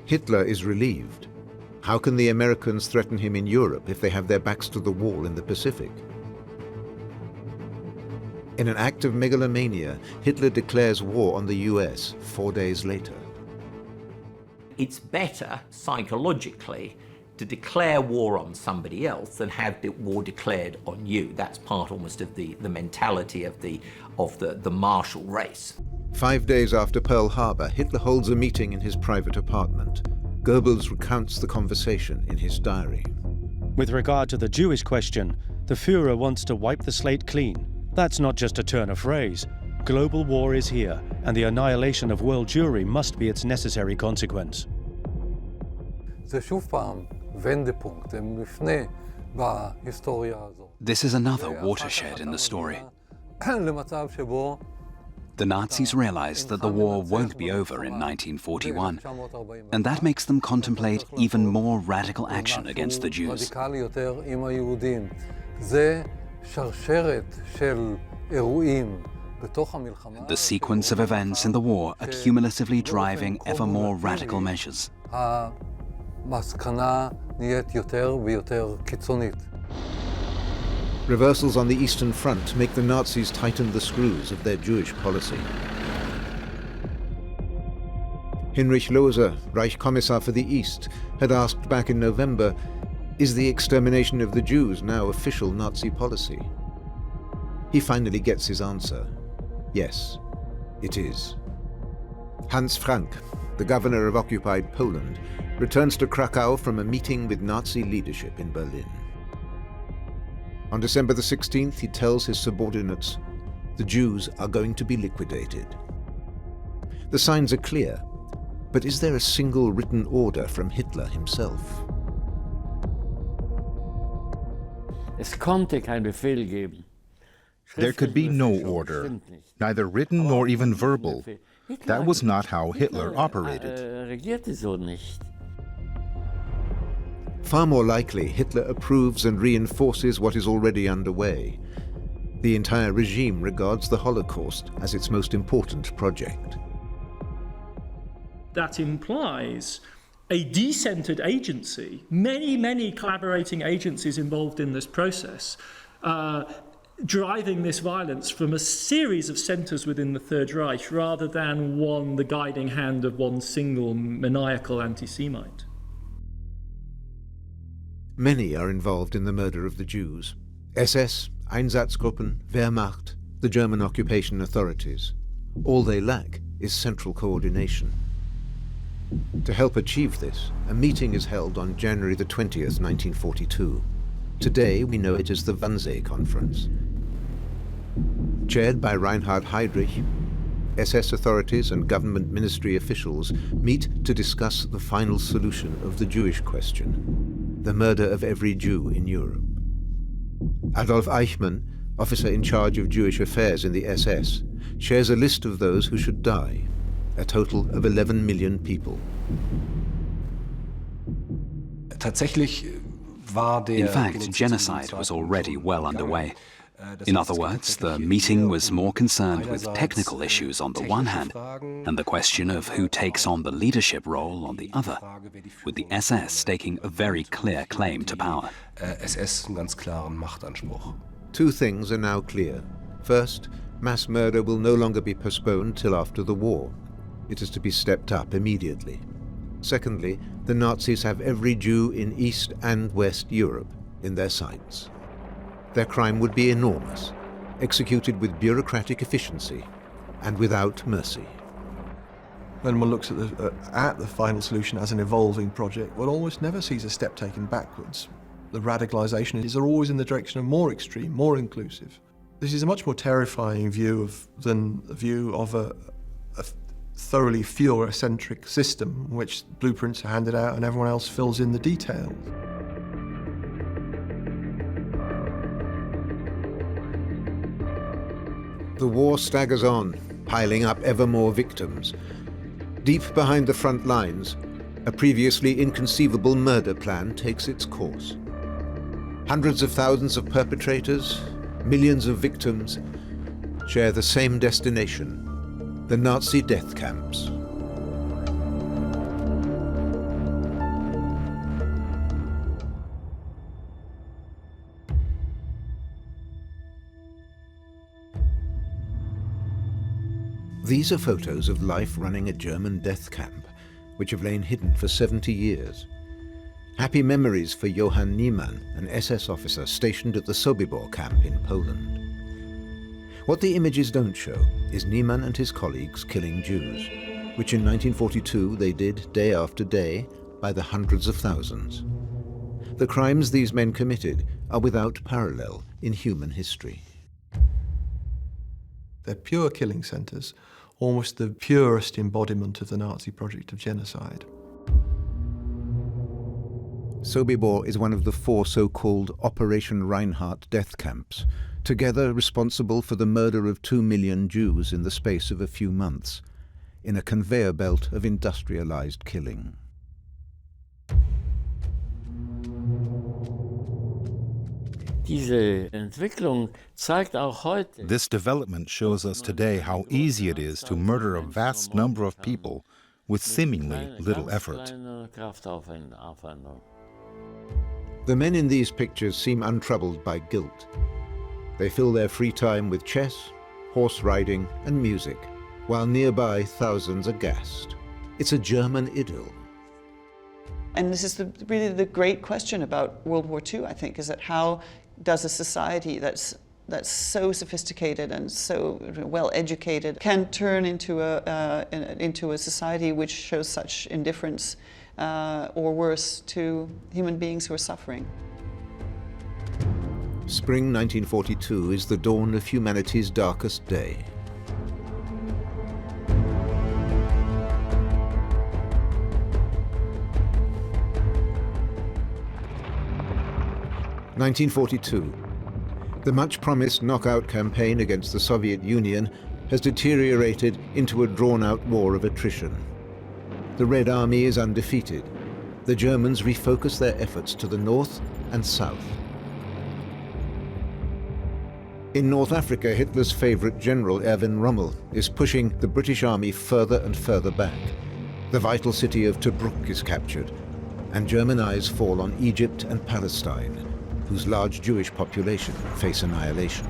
Hitler is relieved. How can the Americans threaten him in Europe if they have their backs to the wall in the Pacific? In an act of megalomania, Hitler declares war on the US 4 days later. It's better psychologically to declare war on somebody else than have the war declared on you. That's part almost of the mentality of the martial race. 5 days after Pearl Harbor, Hitler holds a meeting in his private apartment. Goebbels recounts the conversation in his diary. With regard to the Jewish question, the Führer wants to wipe the slate clean. That's not just a turn of phrase. Global war is here, and the annihilation of world Jewry must be its necessary consequence. This is another watershed in the story. The Nazis realized that the war won't be over in 1941, and that makes them contemplate even more radical action against the Jews. The sequence of events in the war are cumulatively driving ever more radical measures. Reversals on the Eastern Front make the Nazis tighten the screws of their Jewish policy. Hinrich Lohse, Reich Kommissar for the East, had asked back in November, is the extermination of the Jews now official Nazi policy? He finally gets his answer. Yes, it is. Hans Frank, the governor of occupied Poland, returns to Krakow from a meeting with Nazi leadership in Berlin. On December the 16th, he tells his subordinates, the Jews are going to be liquidated. The signs are clear, but is there a single written order from Hitler himself? There could be no order, neither written nor even verbal. That was not how Hitler operated. Far more likely, Hitler approves and reinforces what is already underway. The entire regime regards the Holocaust as its most important project. That implies a decentered agency, many collaborating agencies involved in this process, driving this violence from a series of centers within the Third Reich rather than the guiding hand of one single maniacal anti-Semite. Many are involved in the murder of the Jews. SS, Einsatzgruppen, Wehrmacht, the German occupation authorities. All they lack is central coordination. To help achieve this, a meeting is held on January the 20th, 1942. Today, we know it as the Wannsee Conference. Chaired by Reinhard Heydrich, SS authorities and government ministry officials meet to discuss the final solution of the Jewish question, the murder of every Jew in Europe. Adolf Eichmann, officer in charge of Jewish affairs in the SS, shares a list of those who should die, a total of 11 million people. In fact, genocide was already well underway. In other words, the meeting was more concerned with technical issues on the one hand and the question of who takes on the leadership role on the other, with the SS staking a very clear claim to power. Two things are now clear. First, mass murder will no longer be postponed till after the war. It is to be stepped up immediately. Secondly, the Nazis have every Jew in East and West Europe in their sights. Their crime would be enormous, executed with bureaucratic efficiency and without mercy. When one looks at the final solution as an evolving project, one almost never sees a step taken backwards. The radicalization is always in the direction of more extreme, more inclusive. This is a much more terrifying view than the view of a thoroughly Führer-centric system in which blueprints are handed out and everyone else fills in the details. The war staggers on, piling up ever more victims. Deep behind the front lines, a previously inconceivable murder plan takes its course. Hundreds of thousands of perpetrators, millions of victims, share the same destination, the Nazi death camps. These are photos of life running a German death camp, which have lain hidden for 70 years. Happy memories for Johann Niemann, an SS officer stationed at the Sobibor camp in Poland. What the images don't show is Niemann and his colleagues killing Jews, which in 1942 they did day after day by the hundreds of thousands. The crimes these men committed are without parallel in human history. They're pure killing centres, almost the purest embodiment of the Nazi project of genocide. Sobibor is one of the 4 so-called Operation Reinhardt death camps, together responsible for the murder of 2 million Jews in the space of a few months, in a conveyor belt of industrialized killing. This development shows us today how easy it is to murder a vast number of people with seemingly little effort. The men in these pictures seem untroubled by guilt. They fill their free time with chess, horse riding, and music, while nearby thousands are gassed. It's a German idyll. And this is really the great question about World War II, I think, is that how does a society that's so sophisticated and so well educated can turn into a society which shows such indifference or worse to human beings who are suffering. Spring 1942 is the dawn of humanity's darkest day. (1942). The much-promised knockout campaign against the Soviet Union has deteriorated into a drawn-out war of attrition. The Red Army is undefeated. The Germans refocus their efforts to the north and south. In North Africa, Hitler's favorite general, Erwin Rommel, is pushing the British army further and further back. The vital city of Tobruk is captured, and German eyes fall on Egypt and Palestine, whose large Jewish population face annihilation.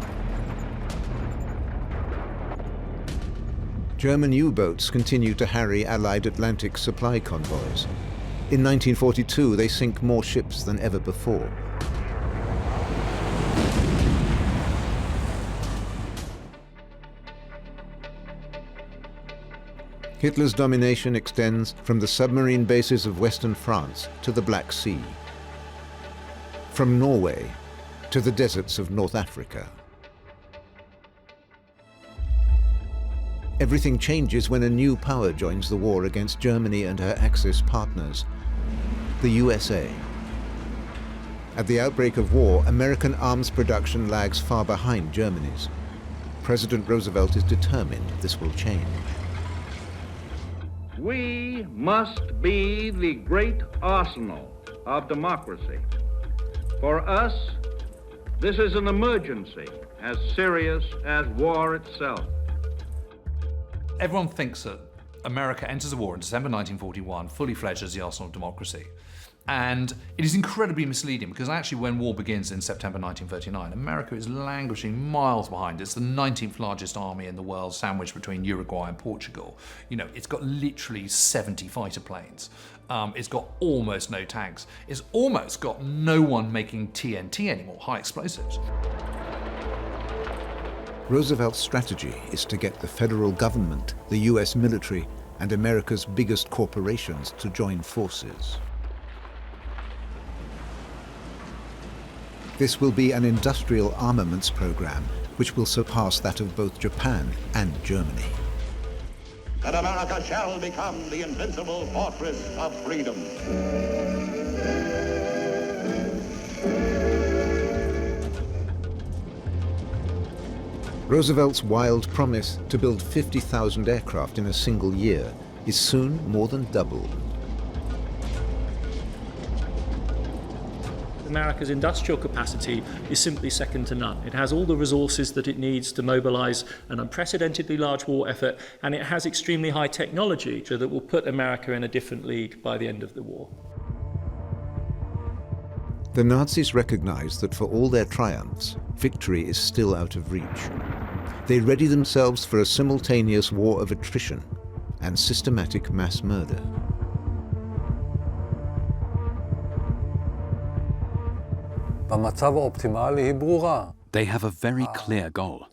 German U-boats continue to harry Allied Atlantic supply convoys. In 1942, they sink more ships than ever before. Hitler's domination extends from the submarine bases of Western France to the Black Sea, from Norway to the deserts of North Africa. Everything changes when a new power joins the war against Germany and her Axis partners, the USA. At the outbreak of war, American arms production lags far behind Germany's. President Roosevelt is determined this will change. We must be the great arsenal of democracy. For us, this is an emergency as serious as war itself. Everyone thinks that America enters the war in December 1941, fully fledged as the arsenal of democracy. And it is incredibly misleading because actually when war begins in September 1939, America is languishing miles behind. It's the 19th largest army in the world, sandwiched between Uruguay and Portugal. You know, it's got literally 70 fighter planes. It's got almost no tanks. It's almost got no one making TNT anymore, high explosives. Roosevelt's strategy is to get the federal government, the US military, and America's biggest corporations to join forces. This will be an industrial armaments program which will surpass that of both Japan and Germany. And America shall become the invincible fortress of freedom. Roosevelt's wild promise to build 50,000 aircraft in a single year is soon more than doubled. America's industrial capacity is simply second to none. It has all the resources that it needs to mobilize an unprecedentedly large war effort, and it has extremely high technology that will put America in a different league by the end of the war. The Nazis recognize that for all their triumphs, victory is still out of reach. They ready themselves for a simultaneous war of attrition and systematic mass murder. They have a very clear goal.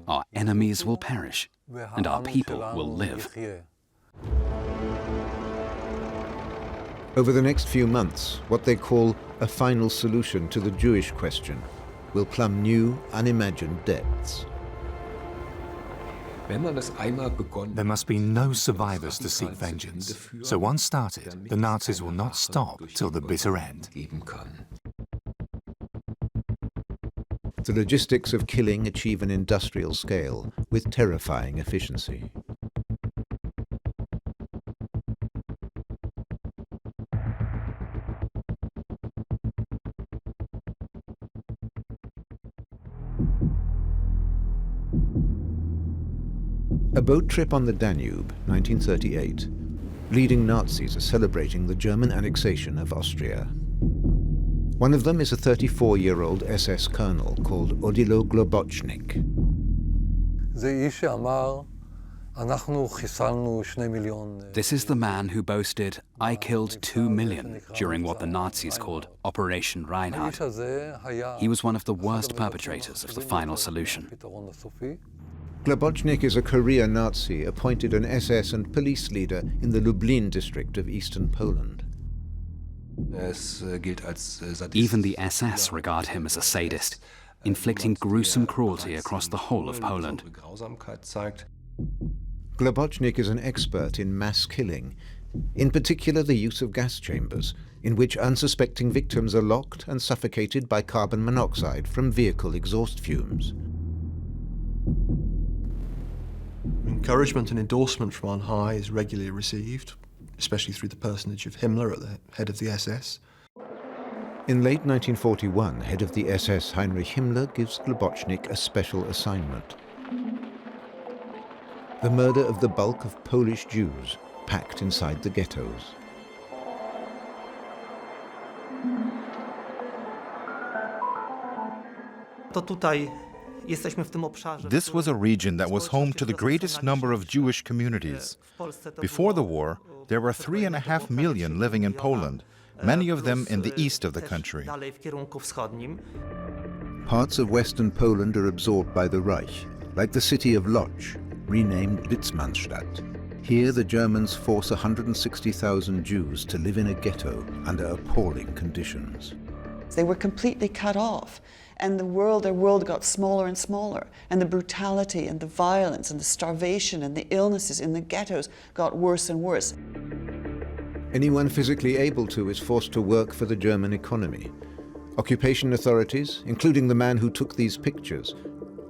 Our enemies will perish, and our people will live. Over the next few months, what they call a final solution to the Jewish question will plumb new, unimagined depths. There must be no survivors to seek vengeance. So once started, the Nazis will not stop till the bitter end. The logistics of killing achieve an industrial scale with terrifying efficiency. A boat trip on the Danube, 1938. Leading Nazis are celebrating the German annexation of Austria. One of them is a 34-year-old SS colonel called Odilo Globocnik. This is the man who boasted, "I killed 2 million" during what the Nazis called Operation Reinhard. He was one of the worst perpetrators of the final solution. Globocnik is a career Nazi appointed an SS and police leader in the Lublin district of eastern Poland. Even the SS regard him as a sadist, inflicting gruesome cruelty across the whole of Poland. Globocnik is an expert in mass killing, in particular the use of gas chambers, in which unsuspecting victims are locked and suffocated by carbon monoxide from vehicle exhaust fumes. Encouragement and endorsement from on high is regularly received, especially through the personage of Himmler at the head of the SS. In late 1941, head of the SS Heinrich Himmler gives Globocnik a special assignment: the murder of the bulk of Polish Jews packed inside the ghettos. This was a region that was home to the greatest number of Jewish communities. Before the war, there were 3.5 million living in Poland, many of them in the east of the country. Parts of western Poland are absorbed by the Reich, like the city of Lodz, renamed Litzmannstadt. Here the Germans force 160,000 Jews to live in a ghetto under appalling conditions. They were completely cut off, and their world got smaller and smaller, and the brutality and the violence and the starvation and the illnesses in the ghettos got worse and worse. Anyone physically able to is forced to work for the German economy. Occupation authorities, including the man who took these pictures,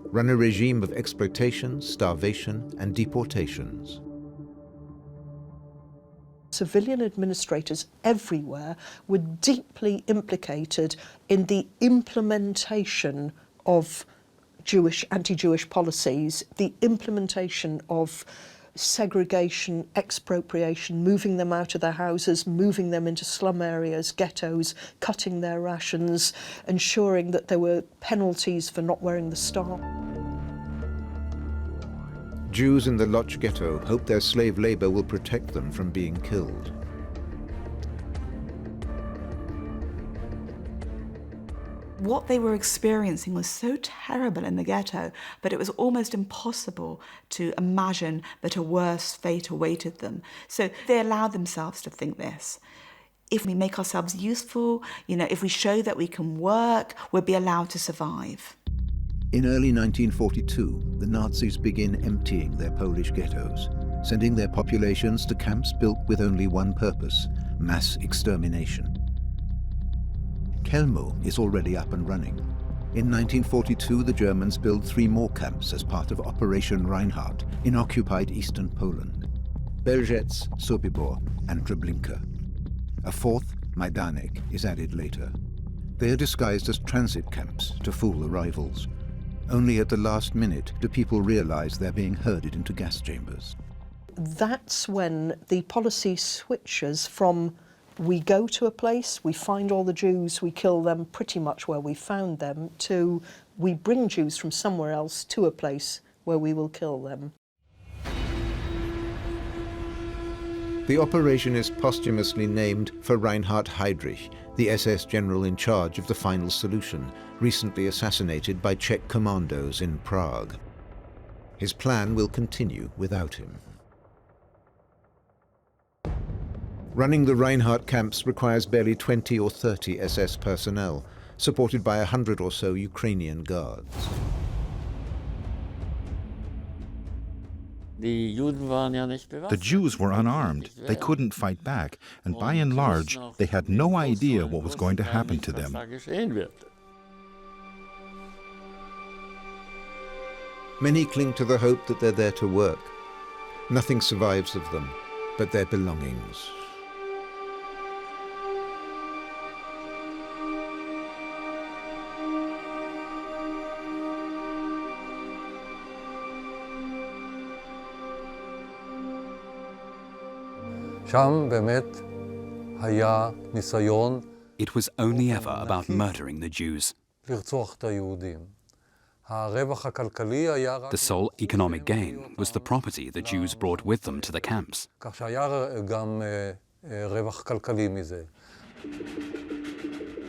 run a regime of exploitation, starvation, and deportations. Civilian administrators everywhere were deeply implicated in the implementation of anti-Jewish policies, the implementation of segregation, expropriation, moving them out of their houses, moving them into slum areas, ghettos, cutting their rations, ensuring that there were penalties for not wearing the star. Jews in the Lodz ghetto hope their slave labor will protect them from being killed. What they were experiencing was so terrible in the ghetto, but it was almost impossible to imagine that a worse fate awaited them. So they allowed themselves to think this. If we make ourselves useful, if we show that we can work, we'll be allowed to survive. In early 1942, the Nazis begin emptying their Polish ghettos, sending their populations to camps built with only one purpose: mass extermination. Kelmo is already up and running. In 1942, the Germans build 3 more camps as part of Operation Reinhardt in occupied eastern Poland: Belzec, Sobibor, and Treblinka. A 4th, Majdanek, is added later. They are disguised as transit camps to fool arrivals. Only at the last minute do people realize they're being herded into gas chambers. That's when the policy switches from we go to a place, we find all the Jews, we kill them pretty much where we found them, to we bring Jews from somewhere else to a place where we will kill them. The operation is posthumously named for Reinhard Heydrich, the SS general in charge of the final solution, recently assassinated by Czech commandos in Prague. His plan will continue without him. Running the Reinhardt camps requires barely 20 or 30 SS personnel, supported by 100 or so Ukrainian guards. The Jews were unarmed. They couldn't fight back, and by and large, they had no idea what was going to happen to them. Many cling to the hope that they're there to work. Nothing survives of them but their belongings. It was only ever about murdering the Jews. The sole economic gain was the property the Jews brought with them to the camps.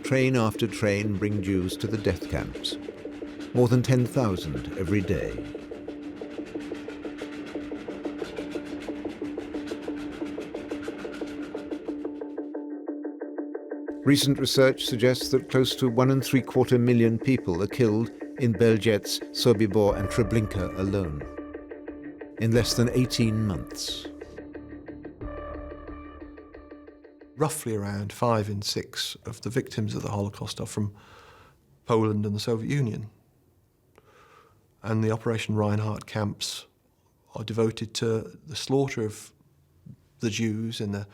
Train after train bring Jews to the death camps. More than 10,000 every day. Recent research suggests that close to 1.75 million people are killed in Belzec, Sobibor and Treblinka alone, in less than 18 months. Roughly around 5 in 6 of the victims of the Holocaust are from Poland and the Soviet Union. And the Operation Reinhardt camps are devoted to the slaughter of the Jews in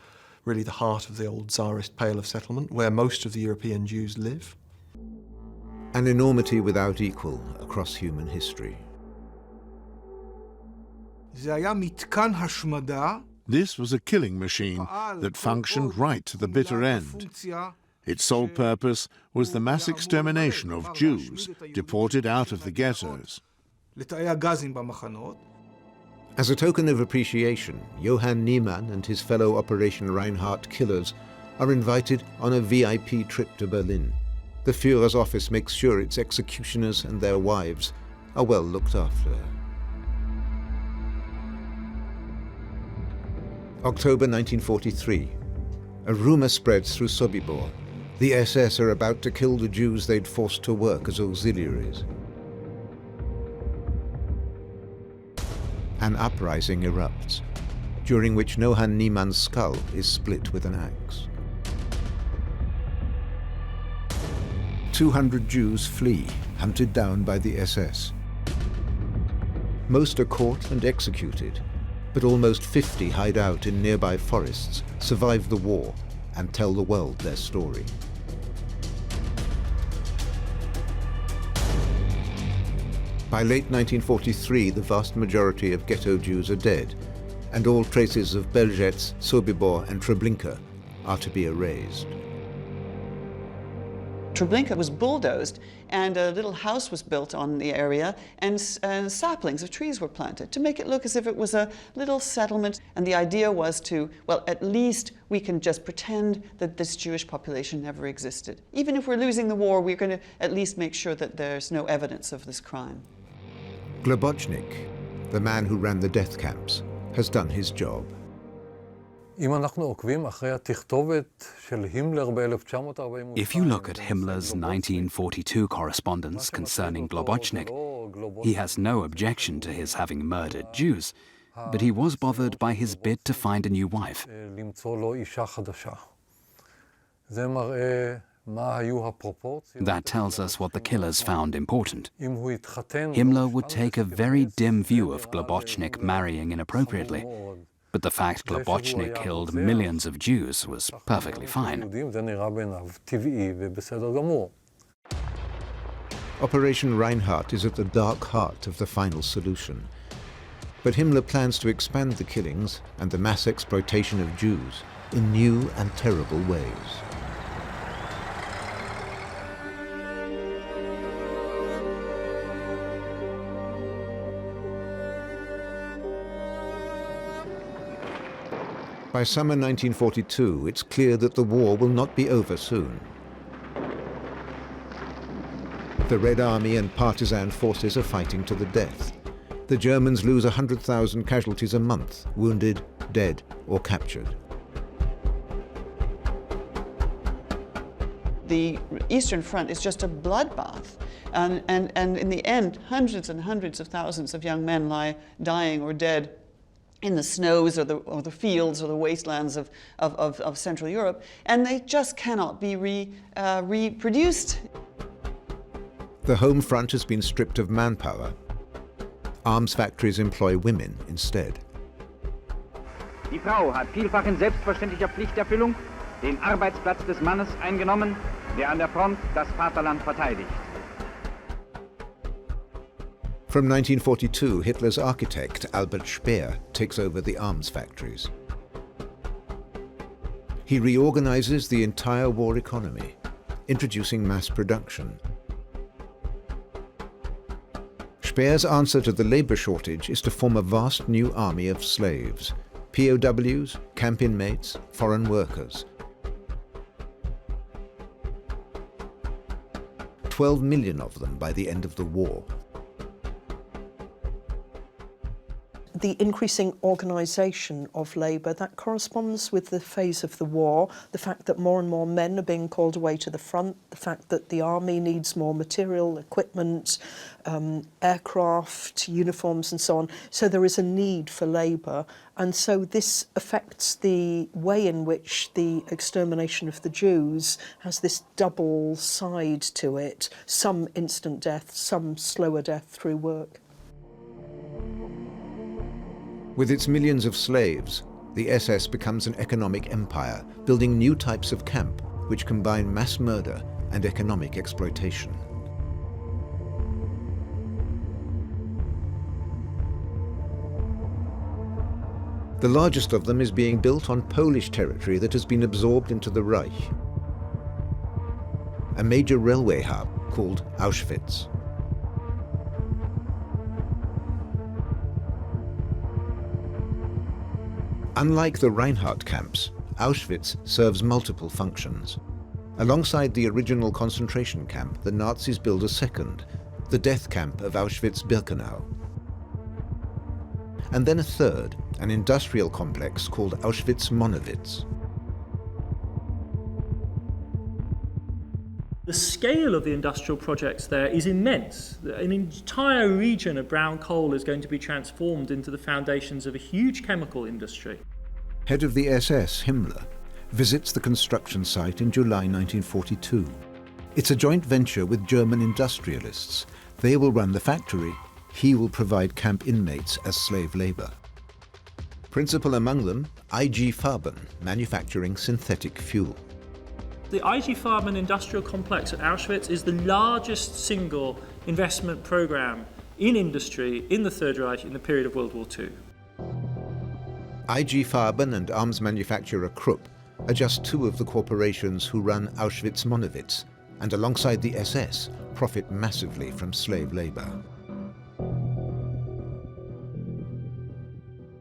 really the heart of the old Tsarist Pale of Settlement, where most of the European Jews live. An enormity without equal across human history. This was a killing machine that functioned right to the bitter end. Its sole purpose was the mass extermination of Jews deported out of the ghettos. As a token of appreciation, Johann Niemann and his fellow Operation Reinhardt killers are invited on a VIP trip to Berlin. The Führer's office makes sure its executioners and their wives are well looked after. October 1943. A rumor spreads through Sobibor. The SS are about to kill the Jews they'd forced to work as auxiliaries. An uprising erupts, during which Johann Niemann's skull is split with an axe. 200 Jews flee, hunted down by the SS. Most are caught and executed, but almost 50 hide out in nearby forests, survive the war, and tell the world their story. By late 1943, the vast majority of ghetto Jews are dead, and all traces of Belzec, Sobibor and Treblinka are to be erased. Treblinka was bulldozed, and a little house was built on the area, and saplings of trees were planted to make it look as if it was a little settlement. And the idea was to, well, at least we can just pretend that this Jewish population never existed. Even if we're losing the war, we're going to at least make sure that there's no evidence of this crime. Globocnik, the man who ran the death camps, has done his job. If you look at Himmler's 1942 correspondence concerning Globocnik, he has no objection to his having murdered Jews, but he was bothered by his bid to find a new wife. That tells us what the killers found important. Himmler would take a very dim view of Globocnik marrying inappropriately. But the fact Globocnik killed millions of Jews was perfectly fine. Operation Reinhardt is at the dark heart of the final solution. But Himmler plans to expand the killings and the mass exploitation of Jews in new and terrible ways. By summer 1942, it's clear that the war will not be over soon. The Red Army and partisan forces are fighting to the death. The Germans lose 100,000 casualties a month, wounded, dead, or captured. The Eastern Front is just a bloodbath. And in the end, hundreds and hundreds of thousands of young men lie dying or dead in the snows or the fields or the wastelands of Central Europe, and they just cannot be reproduced. The home front has been stripped of manpower. Arms factories employ women instead. Die Frau hat vielfach in selbstverständlicher Pflichterfüllung den Arbeitsplatz des Mannes eingenommen, der an der Front das Vaterland verteidigt. From 1942, Hitler's architect, Albert Speer, takes over the arms factories. He reorganizes the entire war economy, introducing mass production. Speer's answer to the labor shortage is to form a vast new army of slaves, POWs, camp inmates, foreign workers. 12 million of them by the end of the war. The increasing organisation of labour, that corresponds with the phase of the war, the fact that more and more men are being called away to the front, the fact that the army needs more material, equipment, aircraft, uniforms and so on. So there is a need for labour, and so this affects the way in which the extermination of the Jews has this double side to it, some instant death, some slower death through work. With its millions of slaves, the SS becomes an economic empire, building new types of camp which combine mass murder and economic exploitation. The largest of them is being built on Polish territory that has been absorbed into the Reich. A major railway hub called Auschwitz. Unlike the Reinhardt camps, Auschwitz serves multiple functions. Alongside the original concentration camp, the Nazis build a second, the death camp of Auschwitz-Birkenau. And then a third, an industrial complex called Auschwitz-Monowitz. The scale of the industrial projects there is immense. An entire region of brown coal is going to be transformed into the foundations of a huge chemical industry. Head of the SS, Himmler, visits the construction site in July 1942. It's a joint venture with German industrialists. They will run the factory. He will provide camp inmates as slave labor. Principal among them, IG Farben, manufacturing synthetic fuel. The IG Farben industrial complex at Auschwitz is the largest single investment program in industry in the Third Reich in the period of World War II. IG Farben and arms manufacturer Krupp are just two of the corporations who run Auschwitz-Monowitz, and alongside the SS, profit massively from slave labor.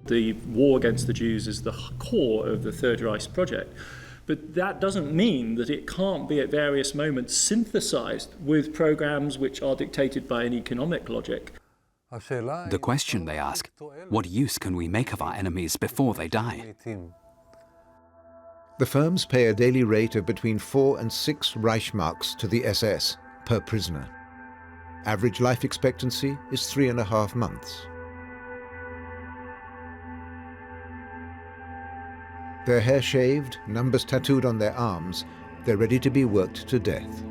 The war against the Jews is the core of the Third Reich project, but that doesn't mean that it can't be at various moments synthesized with programs which are dictated by an economic logic. The question they ask, what use can we make of our enemies before they die? The firms pay a daily rate of between 4 and 6 Reichsmarks to the SS per prisoner. Average life expectancy is 3.5 months. Their hair shaved, numbers tattooed on their arms, they're ready to be worked to death.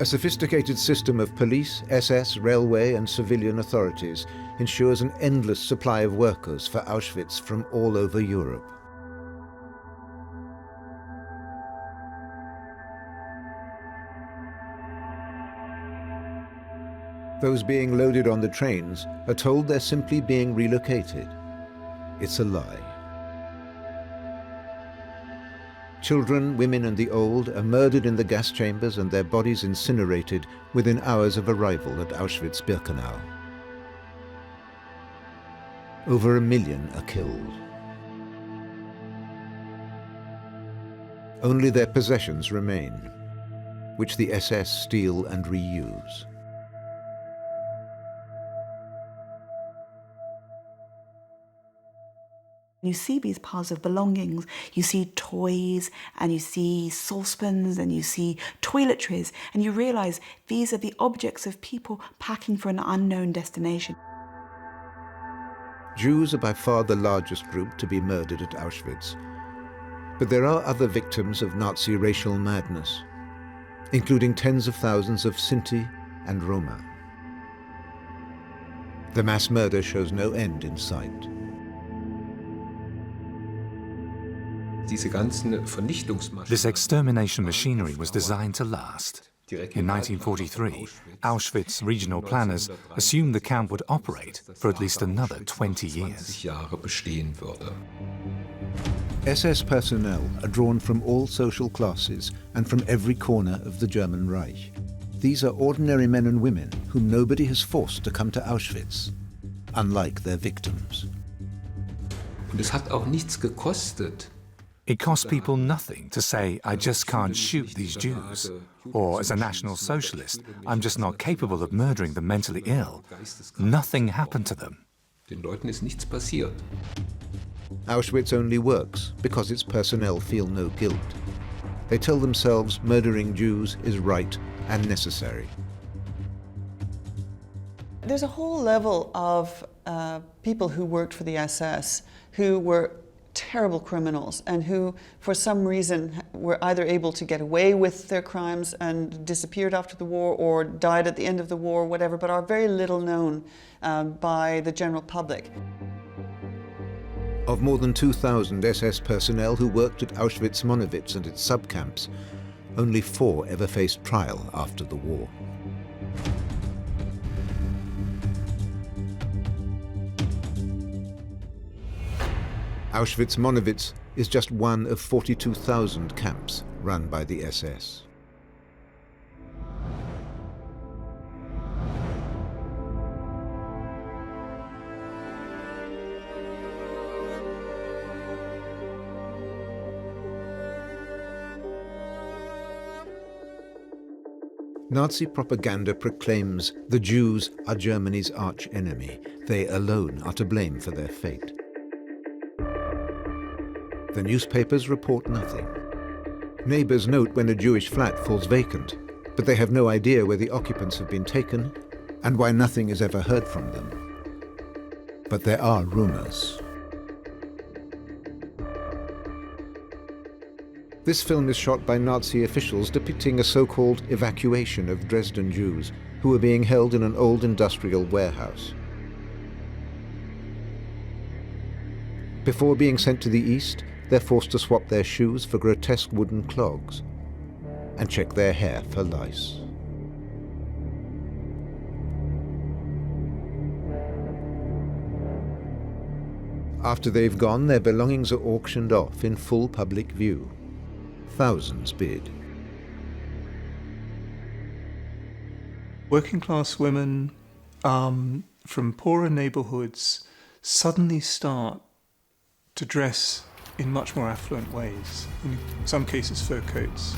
A sophisticated system of police, SS, railway and civilian authorities ensures an endless supply of workers for Auschwitz from all over Europe. Those being loaded on the trains are told they're simply being relocated. It's a lie. Children, women and the old are murdered in the gas chambers and their bodies incinerated within hours of arrival at Auschwitz-Birkenau. Over 1 million are killed. Only their possessions remain, which the SS steal and reuse. You see these piles of belongings, you see toys, and you see saucepans, and you see toiletries, and you realize these are the objects of people packing for an unknown destination. Jews are by far the largest group to be murdered at Auschwitz. But there are other victims of Nazi racial madness, including tens of thousands of Sinti and Roma. The mass murder shows no end in sight. This extermination machinery was designed to last. In 1943, Auschwitz regional planners assumed the camp would operate for at least another 20 years. SS personnel are drawn from all social classes and from every corner of the German Reich. These are ordinary men and women whom nobody has forced to come to Auschwitz, unlike their victims. It costs people nothing to say, I just can't shoot these Jews. Or, as a National Socialist, I'm just not capable of murdering the mentally ill. Nothing happened to them. Auschwitz only works because its personnel feel no guilt. They tell themselves murdering Jews is right and necessary. There's a whole level of people who worked for the SS who were terrible criminals and who, for some reason, were either able to get away with their crimes and disappeared after the war or died at the end of the war, whatever, but are very little known by the general public. Of more than 2,000 SS personnel who worked at Auschwitz-Monowitz and its subcamps, only 4 ever faced trial after the war. Auschwitz-Monowitz is just one of 42,000 camps run by the SS. Nazi propaganda proclaims the Jews are Germany's arch-enemy. They alone are to blame for their fate. The newspapers report nothing. Neighbors note when a Jewish flat falls vacant, but they have no idea where the occupants have been taken and why nothing is ever heard from them. But there are rumors. This film is shot by Nazi officials depicting a so-called evacuation of Dresden Jews who were being held in an old industrial warehouse. Before being sent to the east, they're forced to swap their shoes for grotesque wooden clogs. and check their hair for lice. After they've gone, their belongings are auctioned off in full public view. Thousands bid. Working class women from poorer neighborhoods suddenly start to dress in much more affluent ways, in some cases fur coats.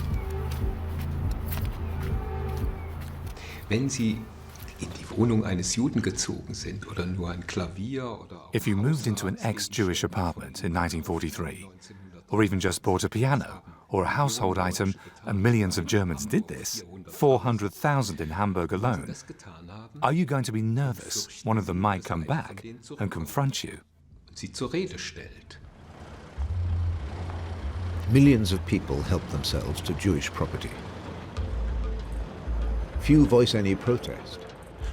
Wenn Sie in die Wohnung eines Juden gezogen sind oder nur ein Klavier oder If you moved into an ex-Jewish apartment in 1943, or even just bought a piano or a household item, and millions of Germans did this, 400,000 in Hamburg alone, are you going to be nervous one of them might come back and confront you? Sie zur Rede stellt. Millions of people help themselves to Jewish property. Few voice any protest,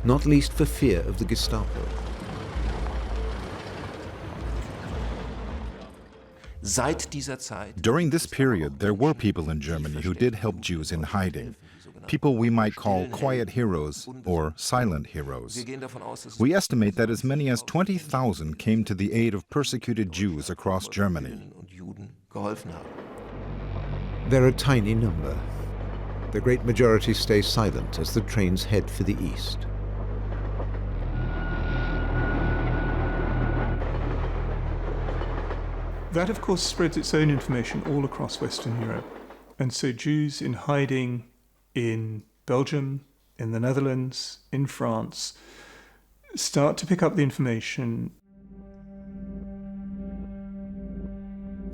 not least for fear of the Gestapo. During this period, there were people in Germany who did help Jews in hiding, people we might call quiet heroes or silent heroes. We estimate that as many as 20,000 came to the aid of persecuted Jews across Germany. They're a tiny number. The great majority stay silent as the trains head for the east. That, of course, spreads its own information all across Western Europe. And so Jews in hiding in Belgium, in the Netherlands, in France, start to pick up the information.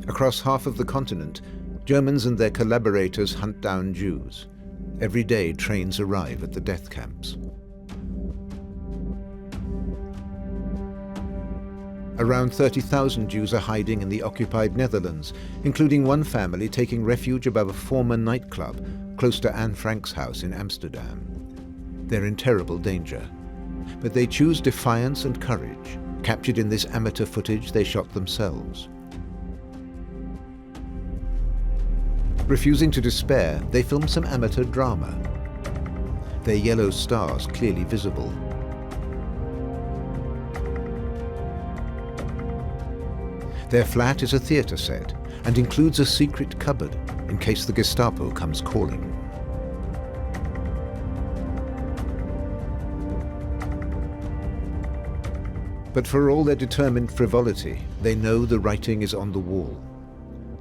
Across half of the continent, Germans and their collaborators hunt down Jews. Every day, trains arrive at the death camps. Around 30,000 Jews are hiding in the occupied Netherlands, including one family taking refuge above a former nightclub close to Anne Frank's house in Amsterdam. They're in terrible danger, but they choose defiance and courage, captured in this amateur footage they shot themselves. Refusing to despair, they film some amateur drama. Their yellow stars clearly visible. Their flat is a theatre set and includes a secret cupboard in case the Gestapo comes calling. But for all their determined frivolity, they know the writing is on the wall.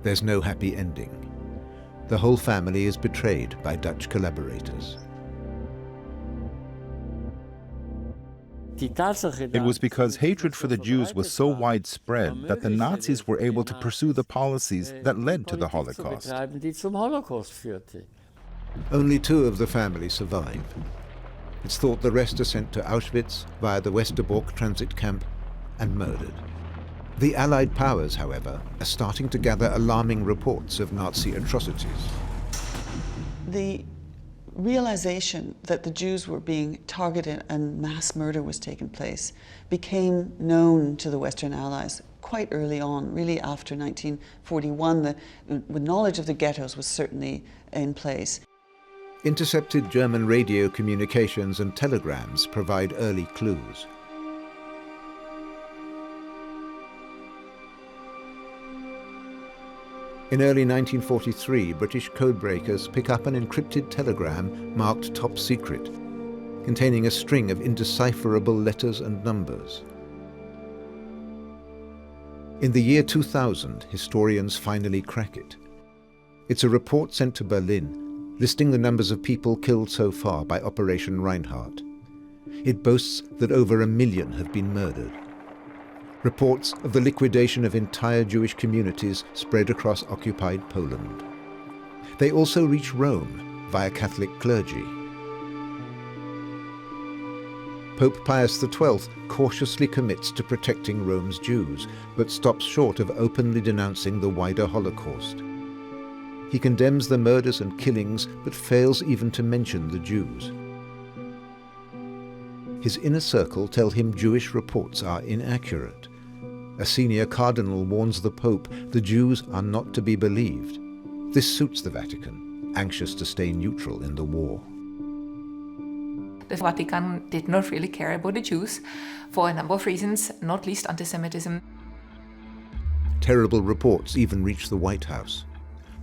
There's no happy ending. The whole family is betrayed by Dutch collaborators. It was because hatred for the Jews was so widespread that the Nazis were able to pursue the policies that led to the Holocaust. Only 2 of the family survive. It's thought the rest are sent to Auschwitz via the Westerbork transit camp and murdered. The Allied powers, however, are starting to gather alarming reports of Nazi atrocities. The realization that the Jews were being targeted and mass murder was taking place became known to the Western Allies quite early on, really after 1941. The knowledge of the ghettos was certainly in place. Intercepted German radio communications and telegrams provide early clues. In early 1943, British codebreakers pick up an encrypted telegram marked Top Secret, containing a string of indecipherable letters and numbers. In the year 2000, historians finally crack it. It's a report sent to Berlin, listing the numbers of people killed so far by Operation Reinhardt. It boasts that over 1 million have been murdered. Reports of the liquidation of entire Jewish communities spread across occupied Poland. They also reach Rome via Catholic clergy. Pope Pius XII cautiously commits to protecting Rome's Jews, but stops short of openly denouncing the wider Holocaust. He condemns the murders and killings, but fails even to mention the Jews. His inner circle tell him Jewish reports are inaccurate. A senior cardinal warns the Pope the Jews are not to be believed. This suits the Vatican. anxious to stay neutral in the war. The Vatican did not really care about the Jews for a number of reasons, not least anti-Semitism. Terrible reports even reach the White House.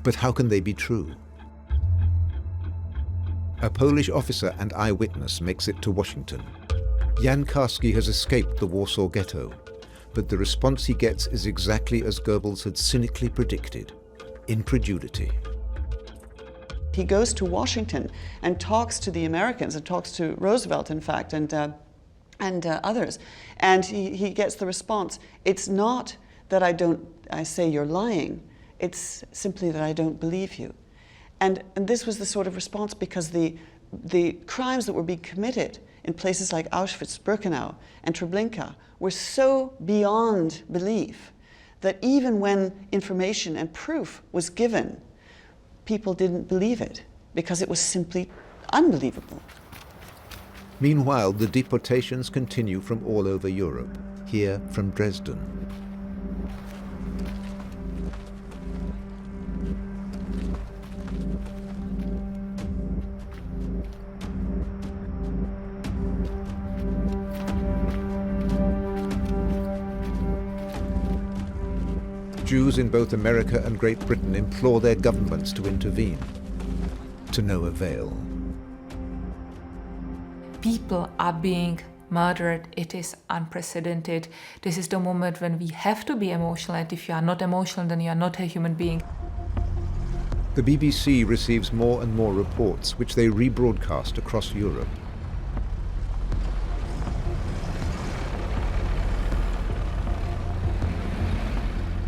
But how can they be true? A Polish officer and eyewitness makes it to Washington. Jan Karski has escaped the Warsaw Ghetto, but the response he gets is exactly as Goebbels had cynically predicted: incredulity. He goes to Washington and talks to the Americans, and talks to Roosevelt, in fact, and others, and he gets the response: it's not that I say you're lying, it's simply that I don't believe you. And this was the sort of response because the crimes that were being committed in places like Auschwitz, Birkenau, and Treblinka were so beyond belief that even when information and proof was given, people didn't believe it because it was simply unbelievable. Meanwhile, the deportations continue from all over Europe, here from Dresden. Jews in both America and Great Britain implore their governments to intervene, to no avail. People are being murdered. It is unprecedented. This is the moment when we have to be emotional, and if you are not emotional, then you are not a human being. The BBC receives more and more reports, which they rebroadcast across Europe.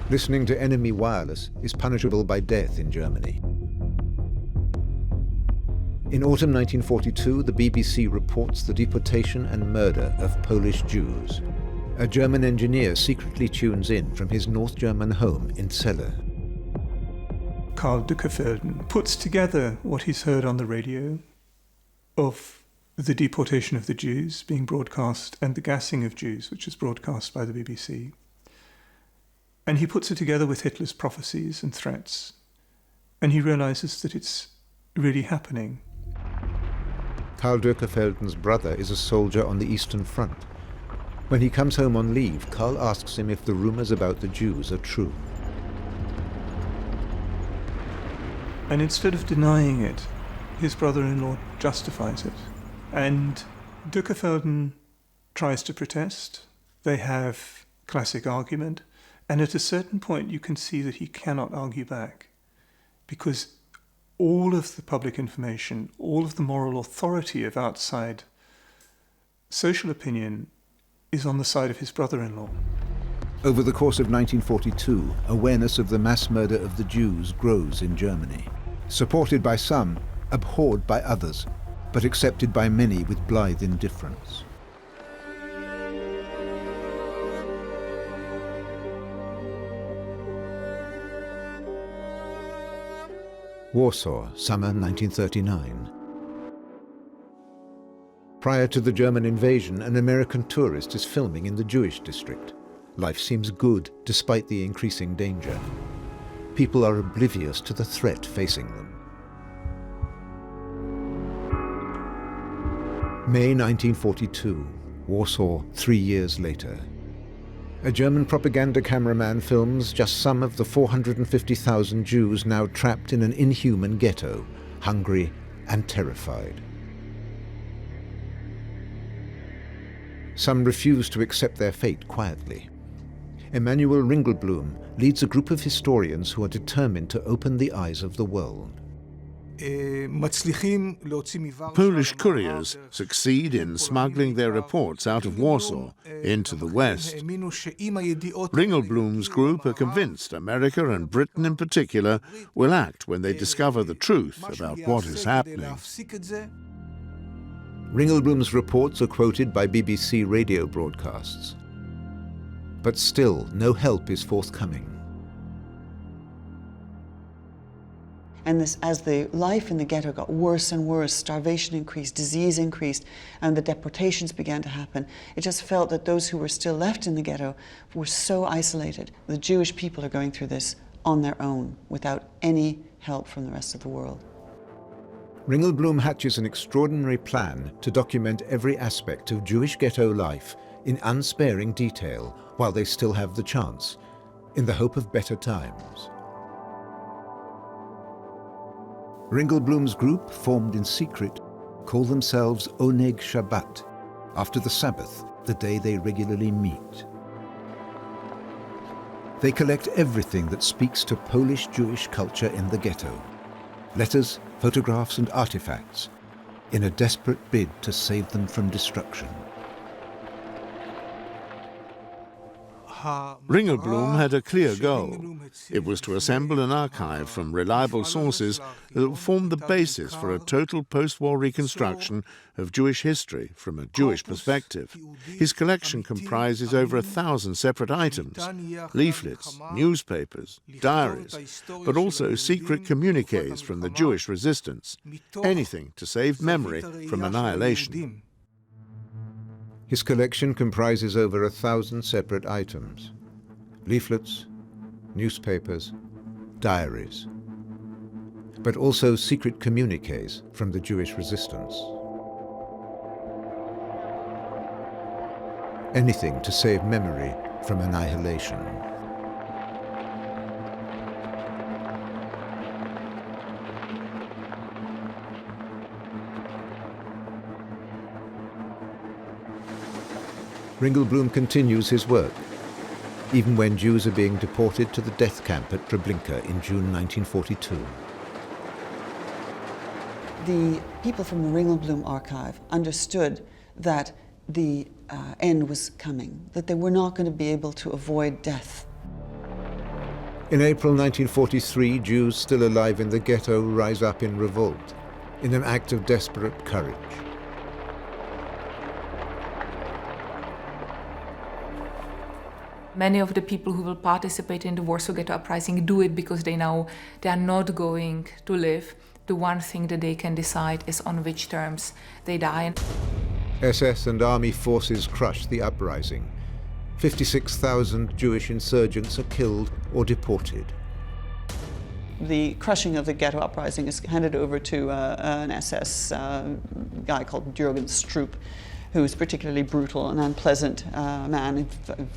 Listening to enemy wireless is punishable by death in Germany. In autumn 1942, the BBC reports the deportation and murder of Polish Jews. A German engineer secretly tunes in from his North German home in Celle. Karl Duckerfelden puts together what he's heard on the radio of the deportation of the Jews being broadcast and the gassing of Jews, which is broadcast by the BBC. And he puts it together with Hitler's prophecies and threats. And he realizes that it's really happening. Karl Duckerfelden's brother is a soldier on the Eastern Front. When he comes home on leave, Karl asks him if the rumors about the Jews are true. And instead of denying it, his brother-in-law justifies it. And Duckerfelden tries to protest. They have classic argument. And at a certain point, you can see that he cannot argue back, because all of the public information, all of the moral authority of outside social opinion is on the side of his brother-in-law. Over the course of 1942, awareness of the mass murder of the Jews grows in Germany. Supported by some, abhorred by others, but accepted by many with blithe indifference. Warsaw, summer 1939. Prior to the German invasion, an American tourist is filming in the Jewish district. Life seems good, despite the increasing danger. People are oblivious to the threat facing them. May 1942, Warsaw 3 years later. A German propaganda cameraman films just some of the 450,000 Jews now trapped in an inhuman ghetto, hungry and terrified. Some refuse to accept their fate quietly. Emanuel Ringelblum leads a group of historians who are determined to open the eyes of the world. Polish couriers succeed in smuggling their reports out of Warsaw into the West. Ringelblum's group are convinced America and Britain in particular will act when they discover the truth about what is happening. Ringelblum's reports are quoted by BBC radio broadcasts. But still, no help is forthcoming. And as the life in the ghetto got worse and worse, starvation increased, disease increased, and the deportations began to happen, it just felt that those who were still left in the ghetto were so isolated. The Jewish people are going through this on their own, without any help from the rest of the world. Ringelblum hatches an extraordinary plan to document every aspect of Jewish ghetto life in unsparing detail while they still have the chance, in the hope of better times. Ringelblum's group, formed in secret, call themselves Oneg Shabbat, after the Sabbath, the day they regularly meet. They collect everything that speaks to Polish Jewish culture in the ghetto, letters, photographs and artifacts, in a desperate bid to save them from destruction. Ringelblum had a clear goal. It was to assemble an archive from reliable sources that would form the basis for a total post-war reconstruction of Jewish history from a Jewish perspective. His collection comprises over 1,000 separate items, leaflets, newspapers, diaries, but also secret communiques from the Jewish resistance, anything to save memory from annihilation. His collection comprises over 1,000 separate items, leaflets, newspapers, diaries, but also secret communiques from the Jewish resistance. Anything to save memory from annihilation. Ringelblum continues his work, even when Jews are being deported to the death camp at Treblinka in June 1942. The people from the Ringelblum archive understood that the end was coming, that they were not going to be able to avoid death. In April 1943, Jews still alive in the ghetto rise up in revolt, in an act of desperate courage. Many of the people who will participate in the Warsaw Ghetto Uprising do it because they know they are not going to live. The one thing that they can decide is on which terms they die. SS and army forces crush the uprising. 56,000 Jewish insurgents are killed or deported. The crushing of the ghetto uprising is handed over to an SS guy called Jürgen Stroop, who is particularly brutal and unpleasant man,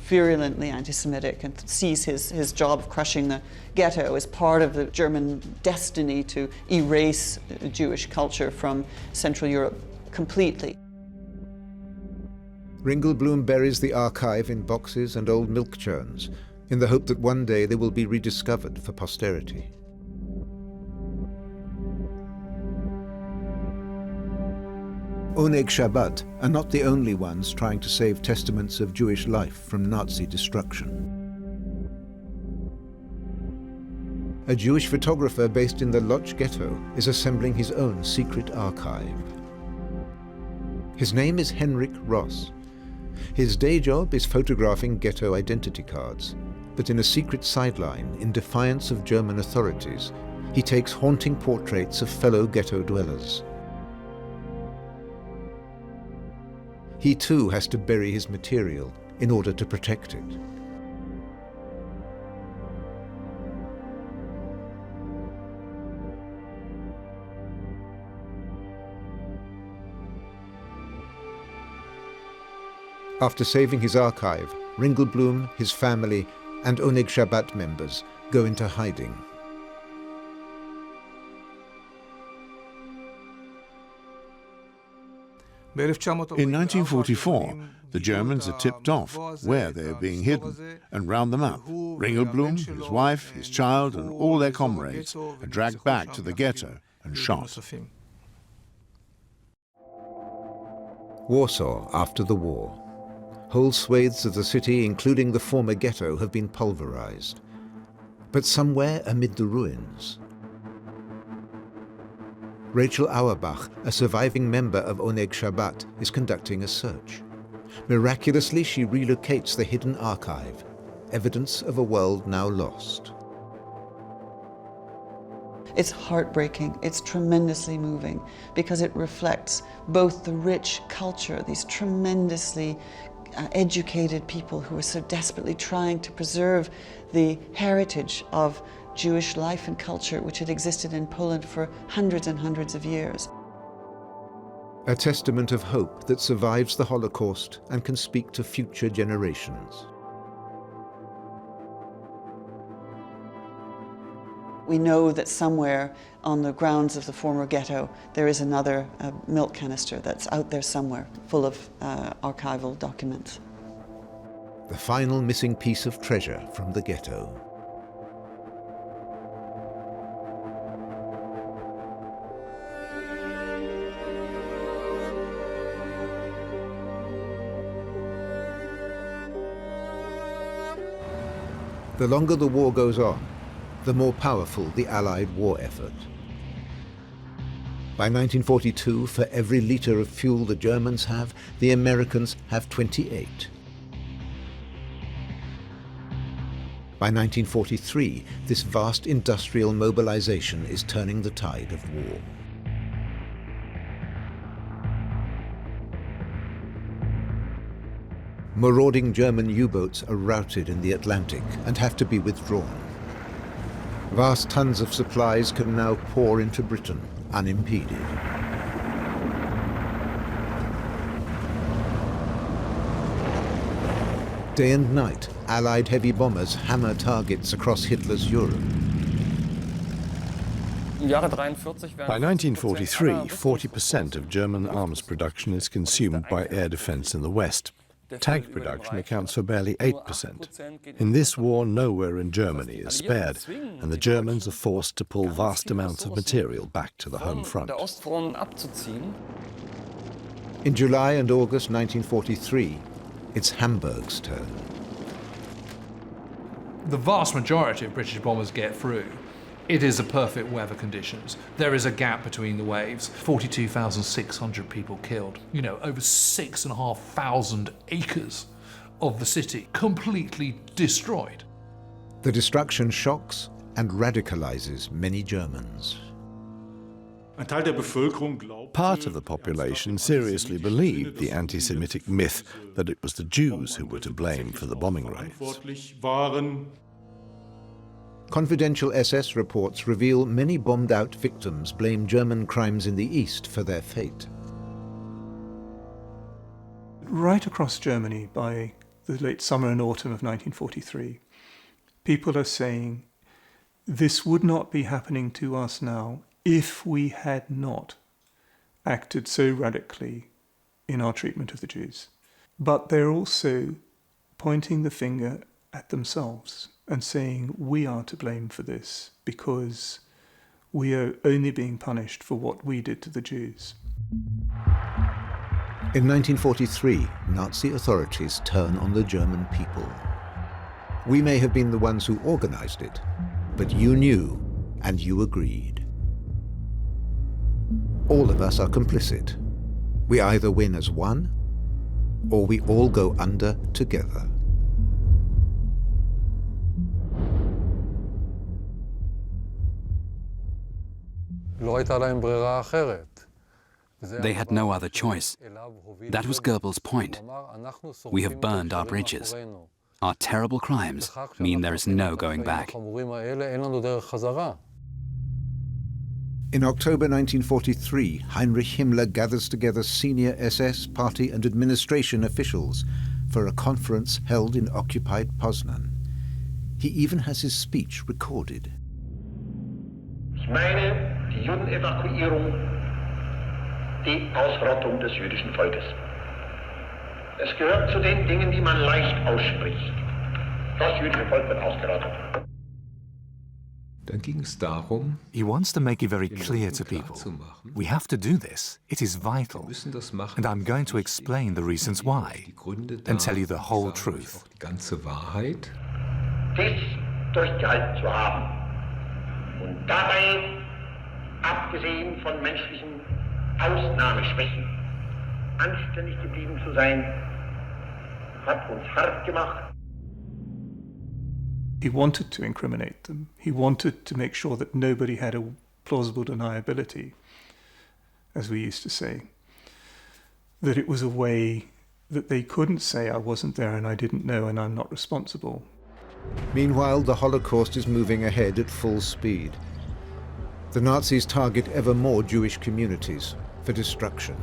virulently anti-Semitic, and sees his job of crushing the ghetto as part of the German destiny to erase Jewish culture from Central Europe completely. Ringelblum buries the archive in boxes and old milk churns, in the hope that one day they will be rediscovered for posterity. Oneg Shabbat are not the only ones trying to save testaments of Jewish life from Nazi destruction. A Jewish photographer based in the Lodz ghetto is assembling his own secret archive. His name is Henrik Ross. His day job is photographing ghetto identity cards, but in a secret sideline, in defiance of German authorities, he takes haunting portraits of fellow ghetto dwellers. He too has to bury his material in order to protect it. After saving his archive, Ringelblum, his family, and Oneg Shabbat members go into hiding. In 1944, the Germans are tipped off where they are being hidden and round them up. Ringelblum, his wife, his child, and all their comrades are dragged back to the ghetto and shot. Warsaw after the war. Whole swathes of the city, including the former ghetto, have been pulverized. But somewhere amid the ruins, Rachel Auerbach, a surviving member of Oneg Shabbat, is conducting a search. Miraculously, she relocates the hidden archive, evidence of a world now lost. It's heartbreaking, it's tremendously moving, because it reflects both the rich culture, these tremendously educated people who are so desperately trying to preserve the heritage of Jewish life and culture which had existed in Poland for hundreds and hundreds of years. A testament of hope that survives the Holocaust and can speak to future generations. We know that somewhere on the grounds of the former ghetto there is another milk canister that's out there somewhere, full of archival documents. The final missing piece of treasure from the ghetto. The longer the war goes on, the more powerful the Allied war effort. By 1942, for every litre of fuel the Germans have, the Americans have 28. By 1943, this vast industrial mobilization is turning the tide of war. Marauding German U-boats are routed in the Atlantic and have to be withdrawn. Vast tons of supplies can now pour into Britain unimpeded. Day and night, Allied heavy bombers hammer targets across Hitler's Europe. By 1943, 40% of German arms production is consumed by air defense in the West. Tank production accounts for barely 8%. In this war, nowhere in Germany is spared, and the Germans are forced to pull vast amounts of material back to the home front. In July and August 1943, it's Hamburg's turn. The vast majority of British bombers get through. It is a perfect weather conditions. There is a gap between the waves. 42,600 people killed. You know, over 6,500 acres of the city completely destroyed. The destruction shocks and radicalizes many Germans. Part of the population seriously believed the anti-Semitic myth that it was the Jews who were to blame for the bombing raids. Confidential SS reports reveal many bombed-out victims blame German crimes in the East for their fate. Right across Germany by the late summer and autumn of 1943, people are saying, this would not be happening to us now if we had not acted so radically in our treatment of the Jews. But they're also pointing the finger at themselves and saying we are to blame for this because we are only being punished for what we did to the Jews. In 1943, Nazi authorities turn on the German people. We may have been the ones who organized it, but you knew and you agreed. All of us are complicit. We either win as one, or we all go under together. They had no other choice. That was Goebbels' point. We have burned our bridges. Our terrible crimes mean there is no going back. In October 1943, Heinrich Himmler gathers together senior SS, party and administration officials for a conference held in occupied Poznan. He even has his speech recorded. Ich meine die Judenevakuierung, die Ausrottung des jüdischen Volkes. Es gehört zu den Dingen, die man leicht ausspricht. Das jüdische Volk wird ausgerottet. Dann ging es darum, he wants to make it very clear to people. We have to do this. It is vital. And I'm going to explain the reasons why and tell you the whole truth. Die ganze Wahrheit. Dies durchgehalten zu haben. Und dabei, abgesehen von menschlichen Ausnahmeschwächen, anständig geblieben zu sein, hat uns hart gemacht. He wanted to incriminate them. He wanted to make sure that nobody had a plausible deniability, as we used to say. That it was a way that they couldn't say I wasn't there and I didn't know and I'm not responsible. Meanwhile, the Holocaust is moving ahead at full speed. The Nazis target ever more Jewish communities for destruction.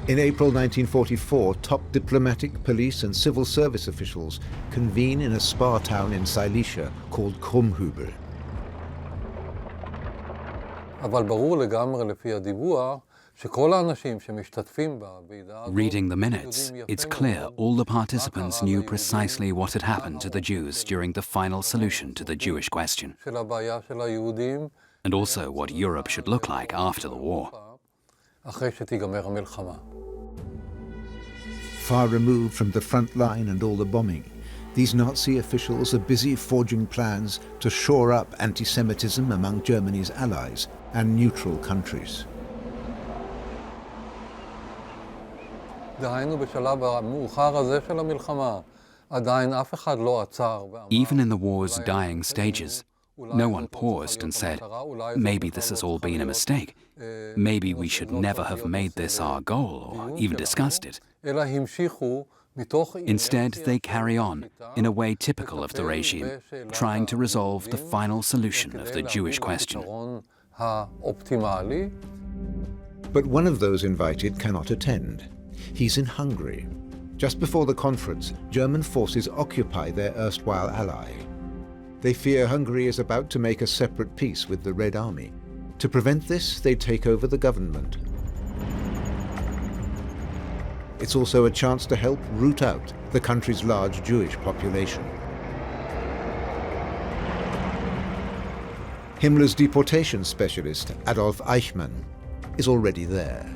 In April 1944, top diplomatic, police and civil service officials convene in a spa town in Silesia called Krummhübel. Reading the minutes, it's clear all the participants knew precisely what had happened to the Jews during the final solution to the Jewish question, and also what Europe should look like after the war. Far removed from the front line and all the bombing, these Nazi officials are busy forging plans to shore up anti-Semitism among Germany's allies and neutral countries. Even in the war's dying stages, no one paused and said, maybe this has all been a mistake. Maybe we should never have made this our goal or even discussed it. Instead, they carry on, in a way typical of the regime, trying to resolve the final solution of the Jewish question. But one of those invited cannot attend. He's in Hungary. Just before the conference, German forces occupy their erstwhile ally. They fear Hungary is about to make a separate peace with the Red Army. To prevent this, they take over the government. It's also a chance to help root out the country's large Jewish population. Himmler's deportation specialist, Adolf Eichmann, is already there.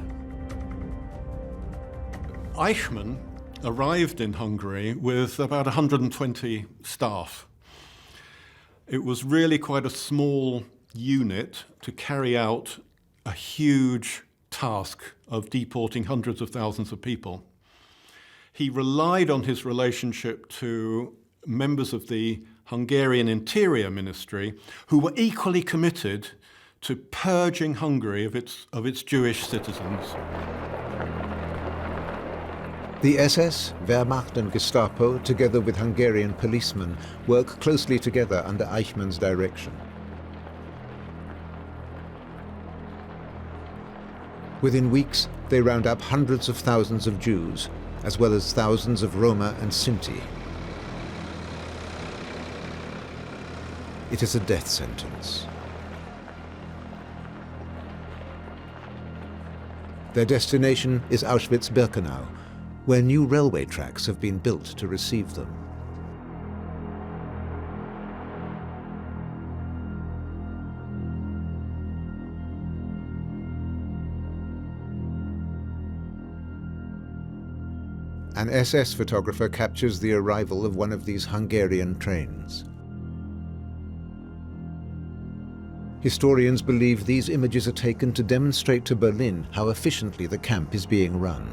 Eichmann arrived in Hungary with about 120 staff. It was really quite a small unit to carry out a huge task of deporting hundreds of thousands of people. He relied on his relationship to members of the Hungarian Interior Ministry who were equally committed to purging Hungary of its Jewish citizens. The SS, Wehrmacht and Gestapo, together with Hungarian policemen, work closely together under Eichmann's direction. Within weeks, they round up hundreds of thousands of Jews, as well as thousands of Roma and Sinti. It is a death sentence. Their destination is Auschwitz-Birkenau, where new railway tracks have been built to receive them. An SS photographer captures the arrival of one of these Hungarian trains. Historians believe these images are taken to demonstrate to Berlin how efficiently the camp is being run.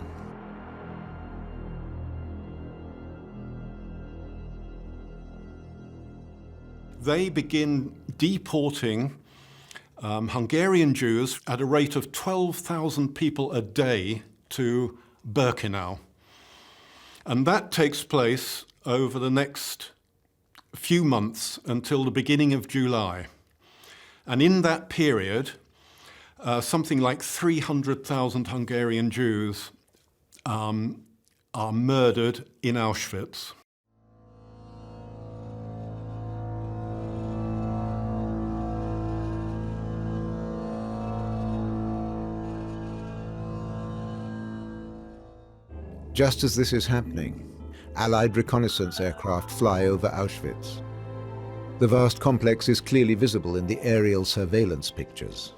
They begin deporting Hungarian Jews at a rate of 12,000 people a day to Birkenau. And that takes place over the next few months until the beginning of July. And in that period, something like 300,000 Hungarian Jews are murdered in Auschwitz. Just as this is happening, Allied reconnaissance aircraft fly over Auschwitz. The vast complex is clearly visible in the aerial surveillance pictures.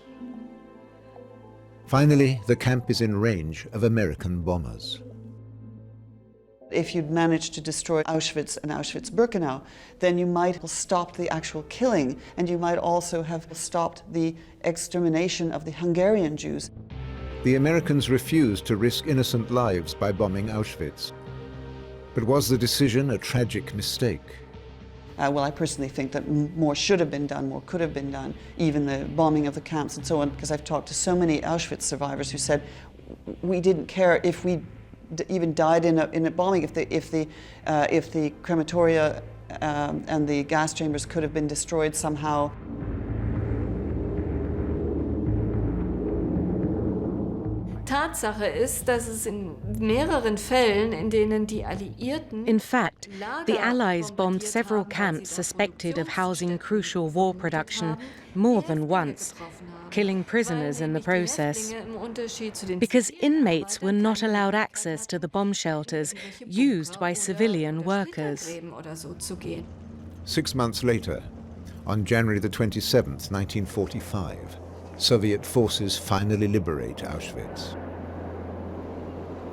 Finally, the camp is in range of American bombers. If you'd managed to destroy Auschwitz and Auschwitz-Birkenau, then you might have stopped the actual killing, and you might also have stopped the extermination of the Hungarian Jews. The Americans refused to risk innocent lives by bombing Auschwitz. But was the decision a tragic mistake? Well, I personally think that more should have been done, more could have been done, even the bombing of the camps and so on, because I've talked to so many Auschwitz survivors who said, we didn't care if we even died in a bombing. If the crematoria and the gas chambers could have been destroyed somehow. Tatsache ist, dass es in mehreren Fällen, in denen die Alliierten... In fact, the Allies bombed several camps suspected of housing crucial war production more than once, killing prisoners in the process. Because inmates were not allowed access to the bomb shelters used by civilian workers. 6 months later, on January the 27th, 1945, Soviet forces finally liberate Auschwitz.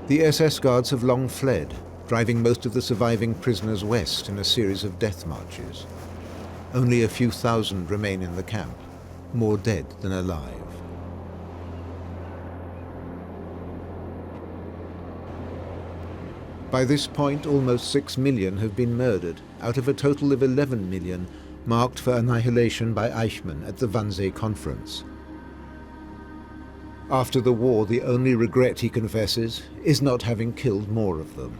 The SS guards have long fled, driving most of the surviving prisoners west in a series of death marches. Only a few thousand remain in the camp, more dead than alive. By this point, almost 6 million have been murdered, out of a total of 11 million marked for annihilation by Eichmann at the Wannsee Conference. After the war, the only regret he confesses is not having killed more of them.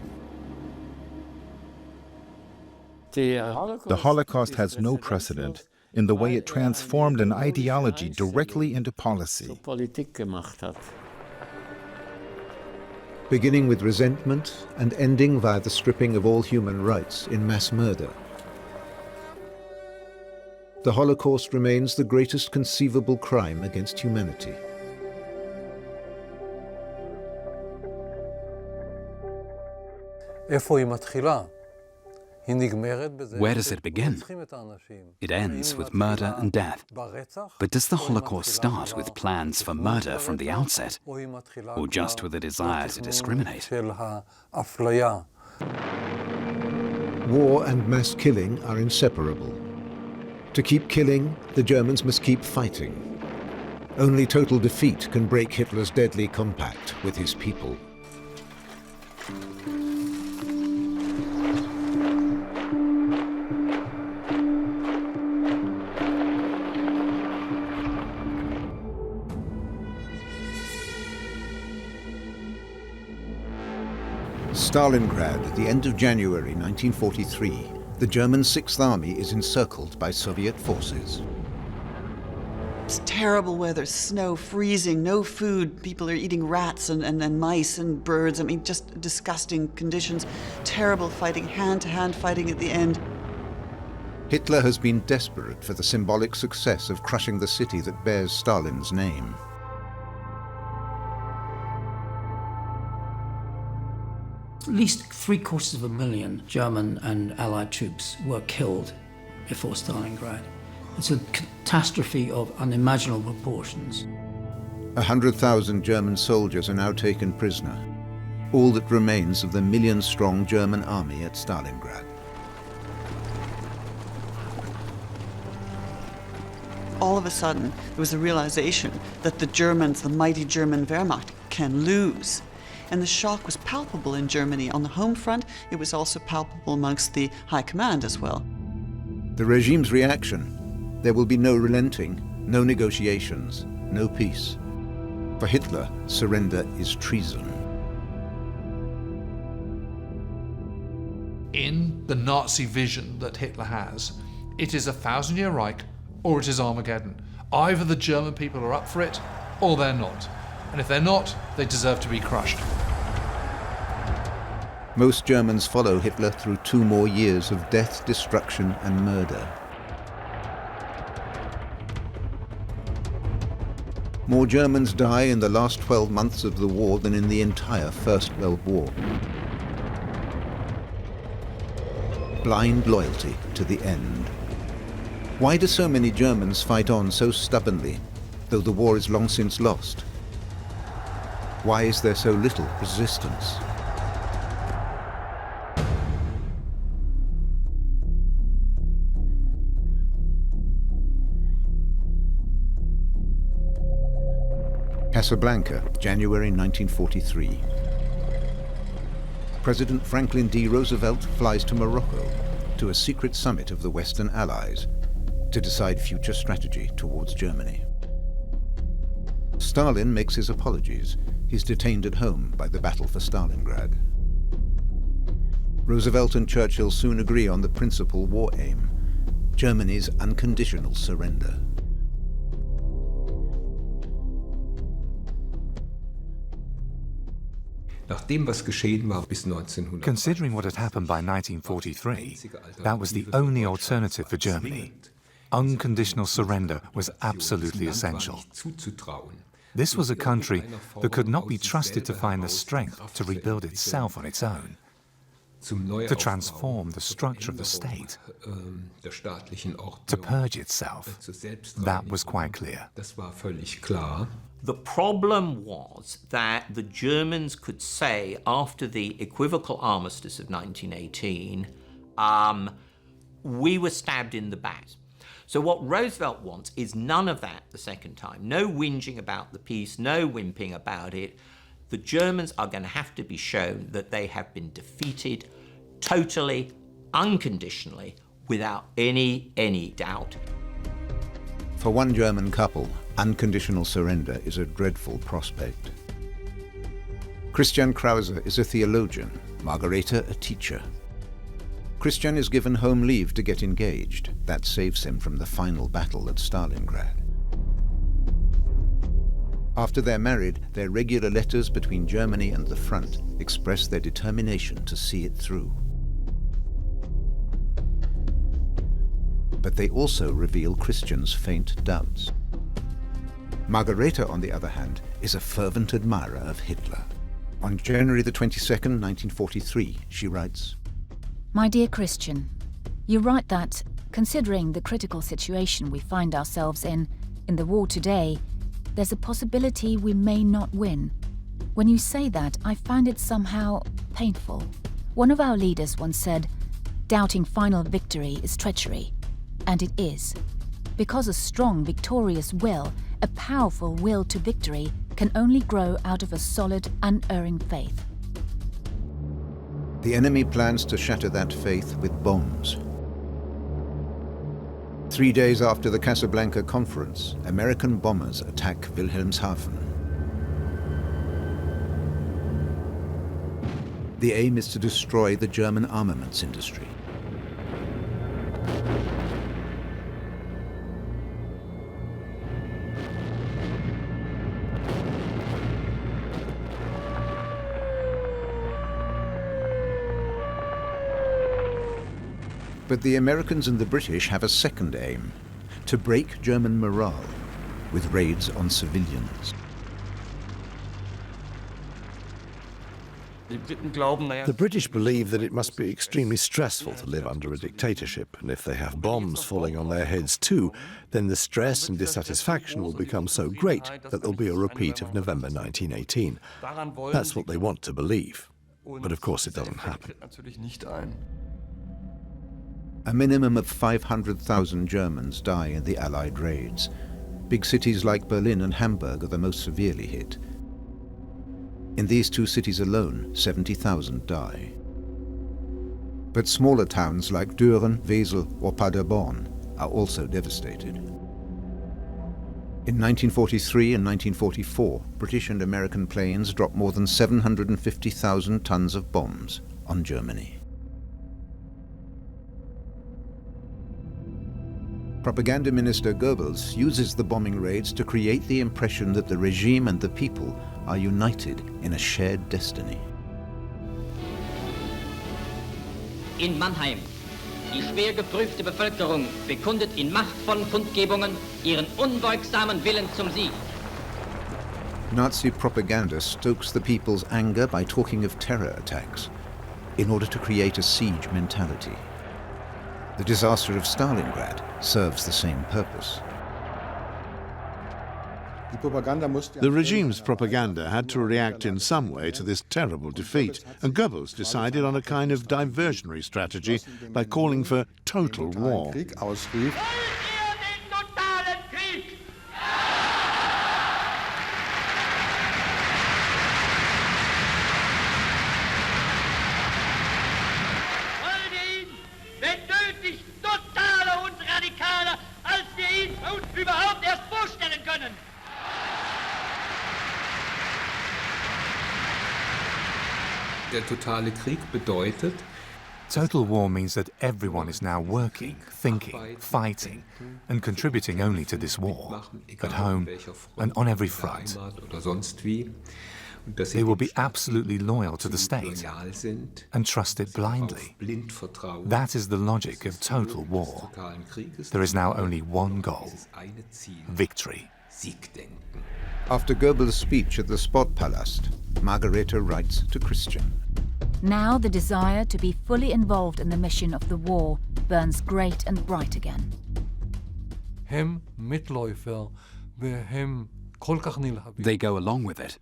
The Holocaust has no precedent in the way it transformed an ideology directly into policy. Beginning with resentment and ending via the stripping of all human rights in mass murder. The Holocaust remains the greatest conceivable crime against humanity. Where does it begin? It ends with murder and death. But does the Holocaust start with plans for murder from the outset, or just with a desire to discriminate? War and mass killing are inseparable. To keep killing, the Germans must keep fighting. Only total defeat can break Hitler's deadly compact with his people. Stalingrad, at the end of January 1943, the German Sixth Army is encircled by Soviet forces. It's terrible weather, snow, freezing, no food. People are eating rats and mice and birds. I mean, just disgusting conditions. Terrible fighting, hand-to-hand fighting at the end. Hitler has been desperate for the symbolic success of crushing the city that bears Stalin's name. At least 750,000 German and Allied troops were killed before Stalingrad. It's a catastrophe of unimaginable proportions. 100,000 German soldiers are now taken prisoner, all that remains of the million-strong German army at Stalingrad. All of a sudden, there was a realization that the Germans, the mighty German Wehrmacht, can lose. And the shock was palpable in Germany. On the home front, it was also palpable amongst the high command as well. The regime's reaction: there will be no relenting, no negotiations, no peace. For Hitler, surrender is treason. In the Nazi vision that Hitler has, it is a 1,000-year Reich or it is Armageddon. Either the German people are up for it or they're not. And if they're not, they deserve to be crushed. Most Germans follow Hitler through 2 more years of death, destruction, and murder. More Germans die in the last 12 months of the war than in the entire First World War. Blind loyalty to the end. Why do so many Germans fight on so stubbornly, though the war is long since lost? Why is there so little resistance? Casablanca, January 1943. President Franklin D. Roosevelt flies to Morocco to a secret summit of the Western Allies to decide future strategy towards Germany. Stalin makes his apologies. He's detained at home by the battle for Stalingrad. Roosevelt and Churchill soon agree on the principal war aim: Germany's unconditional surrender. Considering what had happened by 1943, that was the only alternative for Germany. Unconditional surrender was absolutely essential. This was a country that could not be trusted to find the strength to rebuild itself on its own, to transform the structure of the state, to purge itself. That was quite clear. The problem was that the Germans could say, after the equivocal armistice of 1918, we were stabbed in the back. So what Roosevelt wants is none of that the second time. No whinging about the peace, no wimping about it. The Germans are going to have to be shown that they have been defeated totally, unconditionally, without any doubt. For one German couple, unconditional surrender is a dreadful prospect. Christian Krause is a theologian, Margareta a teacher. Christian is given home leave to get engaged. That saves him from the final battle at Stalingrad. After they're married, their regular letters between Germany and the front express their determination to see it through. But they also reveal Christian's faint doubts. Margareta, on the other hand, is a fervent admirer of Hitler. On January the 22nd, 1943, she writes, "My dear Christian, you write that, considering the critical situation we find ourselves in the war today, there's a possibility we may not win. When you say that, I find it somehow painful. One of our leaders once said, 'Doubting final victory is treachery.' And it is. Because a strong, victorious will, a powerful will to victory, can only grow out of a solid, unerring faith." The enemy plans to shatter that faith with bombs. 3 days after the Casablanca Conference, American bombers attack Wilhelmshaven. The aim is to destroy the German armaments industry. But the Americans and the British have a second aim: to break German morale with raids on civilians. The British believe that it must be extremely stressful to live under a dictatorship, and if they have bombs falling on their heads too, then the stress and dissatisfaction will become so great that there'll be a repeat of November 1918. That's what they want to believe. But of course it doesn't happen. A minimum of 500,000 Germans die in the Allied raids. Big cities like Berlin and Hamburg are the most severely hit. In these two cities alone, 70,000 die. But smaller towns like Düren, Wesel or Paderborn are also devastated. In 1943 and 1944, British and American planes dropped more than 750,000 tons of bombs on Germany. Propaganda Minister Goebbels uses the bombing raids to create the impression that the regime and the people are united in a shared destiny. In Mannheim, die schwer geprüfte Bevölkerung bekundet in machtvollen Kundgebungen ihren unbeugsamen Willen zum Sieg. Nazi propaganda stokes the people's anger by talking of terror attacks in order to create a siege mentality. The disaster of Stalingrad serves the same purpose. The regime's propaganda had to react in some way to this terrible defeat, and Goebbels decided on a kind of diversionary strategy by calling for total war. Der totale Krieg bedeutet, total war means that everyone is now working, thinking, fighting, and contributing only to this war, at home and on every front. They will be absolutely loyal to the state and trust it blindly. That is the logic of total war. There is now only one goal: victory. After Goebbels' speech at the Sportpalast, Margareta writes to Christian. Now the desire to be fully involved in the mission of the war burns great and bright again. They go along with it,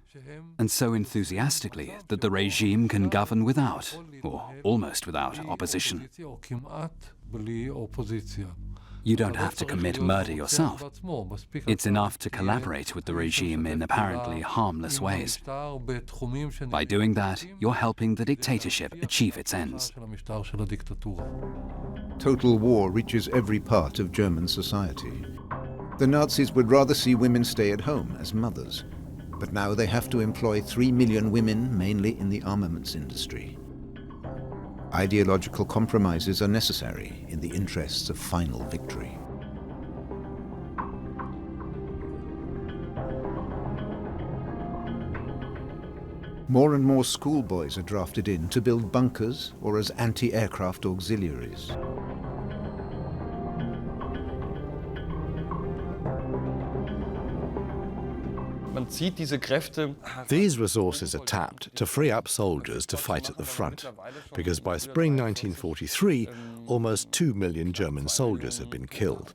and so enthusiastically that the regime can govern without, or almost without, opposition. You don't have to commit murder yourself. It's enough to collaborate with the regime in apparently harmless ways. By doing that, you're helping the dictatorship achieve its ends. Total war reaches every part of German society. The Nazis would rather see women stay at home as mothers, but now they have to employ 3 million women, mainly in the armaments industry. Ideological compromises are necessary in the interests of final victory. More and more schoolboys are drafted in to build bunkers or as anti-aircraft auxiliaries. These resources are tapped to free up soldiers to fight at the front, because by spring 1943, almost 2 million German soldiers have been killed,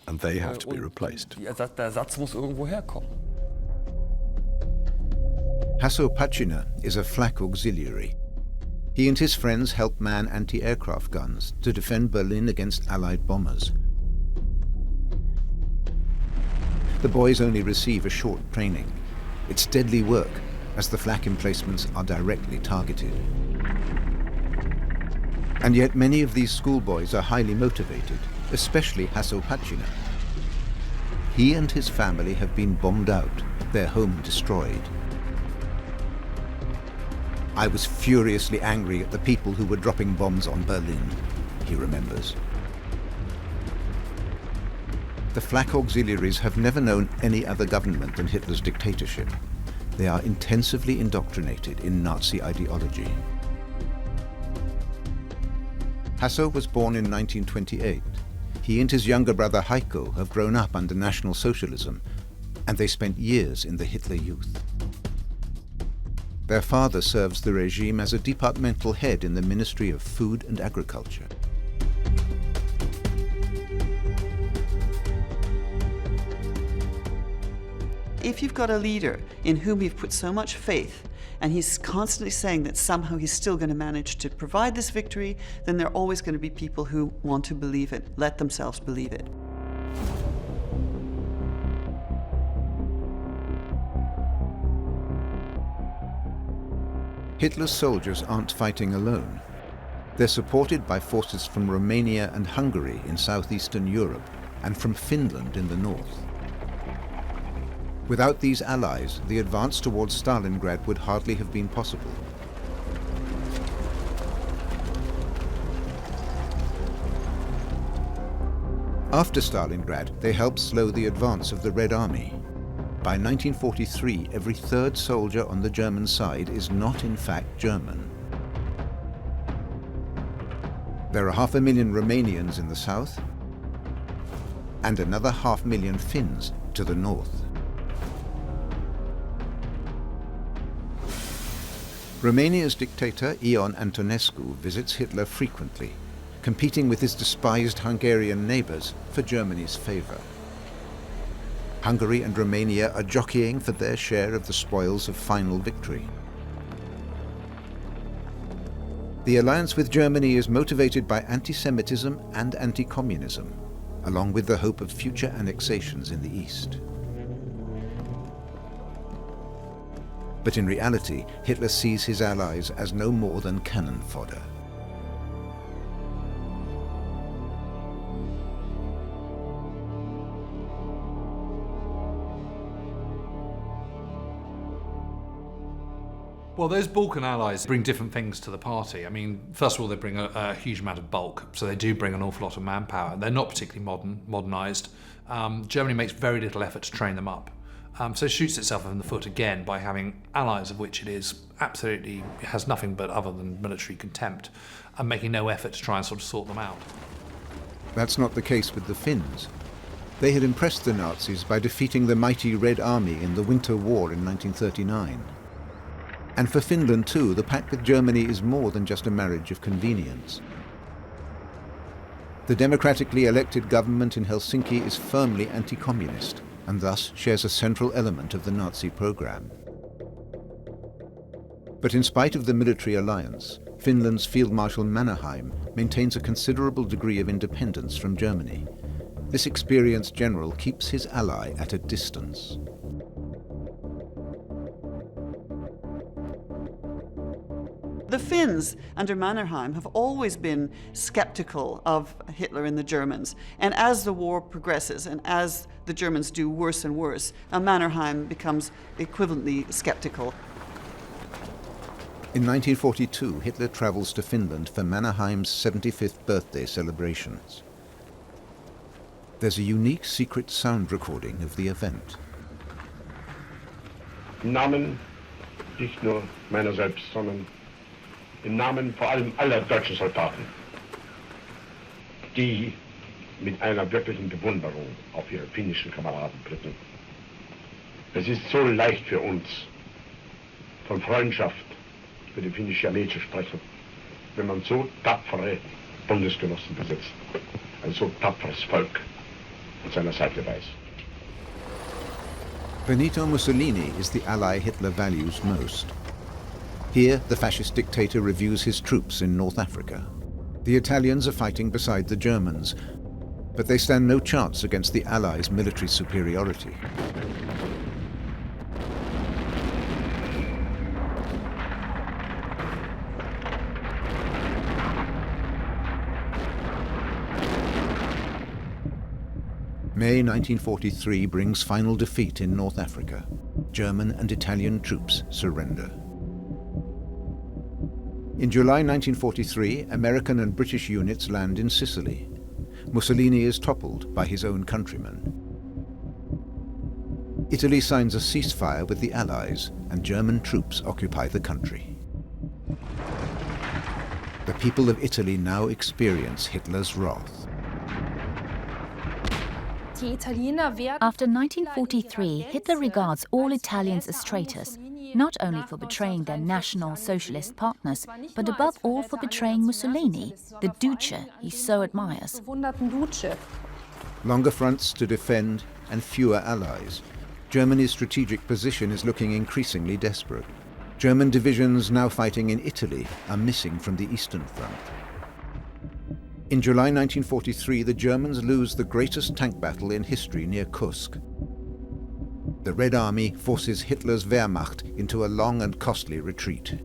and they have to be replaced. Hasso Pacina is a flak auxiliary. He and his friends help man anti-aircraft guns to defend Berlin against Allied bombers. The boys only receive a short training. It's deadly work, as the flak emplacements are directly targeted. And yet many of these schoolboys are highly motivated, especially Hasso Pacina. He and his family have been bombed out, their home destroyed. I was furiously angry at the people who were dropping bombs on Berlin, he remembers. The flak auxiliaries have never known any other government than Hitler's dictatorship. They are intensively indoctrinated in Nazi ideology. Hasso was born in 1928. He and his younger brother Heiko have grown up under National Socialism, and they spent years in the Hitler Youth. Their father serves the regime as a departmental head in the Ministry of Food and Agriculture. If you've got a leader in whom you've put so much faith, and he's constantly saying that somehow he's still going to manage to provide this victory, then there are always going to be people who want to believe it, let themselves believe it. Hitler's soldiers aren't fighting alone. They're supported by forces from Romania and Hungary in southeastern Europe, and from Finland in the north. Without these allies, the advance towards Stalingrad would hardly have been possible. After Stalingrad, they helped slow the advance of the Red Army. By 1943, every third soldier on the German side is not in fact German. There are 500,000 Romanians in the south, and another 500,000 Finns to the north. Romania's dictator Ion Antonescu visits Hitler frequently, competing with his despised Hungarian neighbors for Germany's favor. Hungary and Romania are jockeying for their share of the spoils of final victory. The alliance with Germany is motivated by anti-Semitism and anti-communism, along with the hope of future annexations in the East. But in reality, Hitler sees his allies as no more than cannon fodder. Well, those Balkan allies bring different things to the party. I mean, first of all, they bring a huge amount of bulk, so they do bring an awful lot of manpower. They're not particularly modernised. Germany makes very little effort to train them up. So it shoots itself in the foot again by having allies of which it is absolutely, it has nothing but other than military contempt, and making no effort to try and sort of sort them out. That's not the case with the Finns. They had impressed the Nazis by defeating the mighty Red Army in the Winter War in 1939. And for Finland too, the pact with Germany is more than just a marriage of convenience. The democratically elected government in Helsinki is firmly anti-communist, and thus shares a central element of the Nazi program. But in spite of the military alliance, Finland's Field Marshal Mannerheim maintains a considerable degree of independence from Germany. This experienced general keeps his ally at a distance. The Finns under Mannerheim have always been skeptical of Hitler and the Germans. And as the war progresses and as the Germans do worse and worse, Mannerheim becomes equivalently skeptical. In 1942, Hitler travels to Finland for Mannerheim's 75th birthday celebrations. There's a unique secret sound recording of the event. Im Namen nicht nur meiner selbst, sondern im Namen vor allem aller deutschen Soldaten, die mit einer wirklichen Bewunderung auf ihre finnischen Kameraden blicken. Es ist so leicht für uns, von Freundschaft für die finnische Armee zu sprechen, wenn man so tapfere Bundesgenossen besitzt, ein so tapferes Volk an seiner Seite weiß. Benito Mussolini is the ally Hitler values most. Here, the fascist dictator reviews his troops in North Africa. The Italians are fighting beside the Germans, but they stand no chance against the Allies' military superiority. May 1943 brings final defeat in North Africa. German and Italian troops surrender. In July 1943, American and British units land in Sicily. Mussolini is toppled by his own countrymen. Italy signs a ceasefire with the Allies, and German troops occupy the country. The people of Italy now experience Hitler's wrath. After 1943, Hitler regards all Italians as traitors, not only for betraying their National Socialist partners, but above all for betraying Mussolini, the Duce he so admires. Longer fronts to defend and fewer allies. Germany's strategic position is looking increasingly desperate. German divisions now fighting in Italy are missing from the Eastern Front. In July 1943, the Germans lose the greatest tank battle in history near Kursk. The Red Army forces Hitler's Wehrmacht into a long and costly retreat.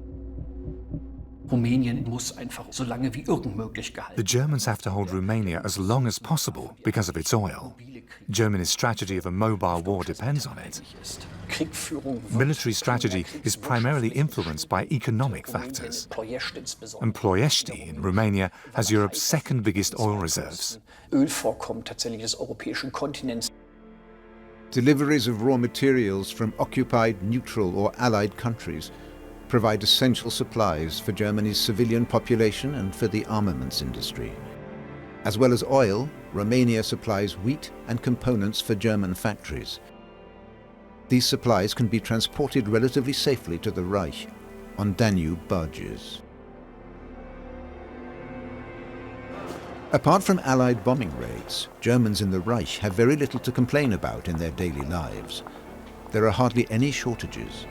The Germans have to hold Romania as long as possible because of its oil. Germany's strategy of a mobile war depends on it. Military strategy is primarily influenced by economic factors. And Ploiești in Romania has Europe's second biggest oil reserves. Deliveries of raw materials from occupied, neutral or allied countries provide essential supplies for Germany's civilian population and for the armaments industry. As well as oil, Romania supplies wheat and components for German factories. These supplies can be transported relatively safely to the Reich on Danube barges. Apart from Allied bombing raids, Germans in the Reich have very little to complain about in their daily lives. There are hardly any shortages.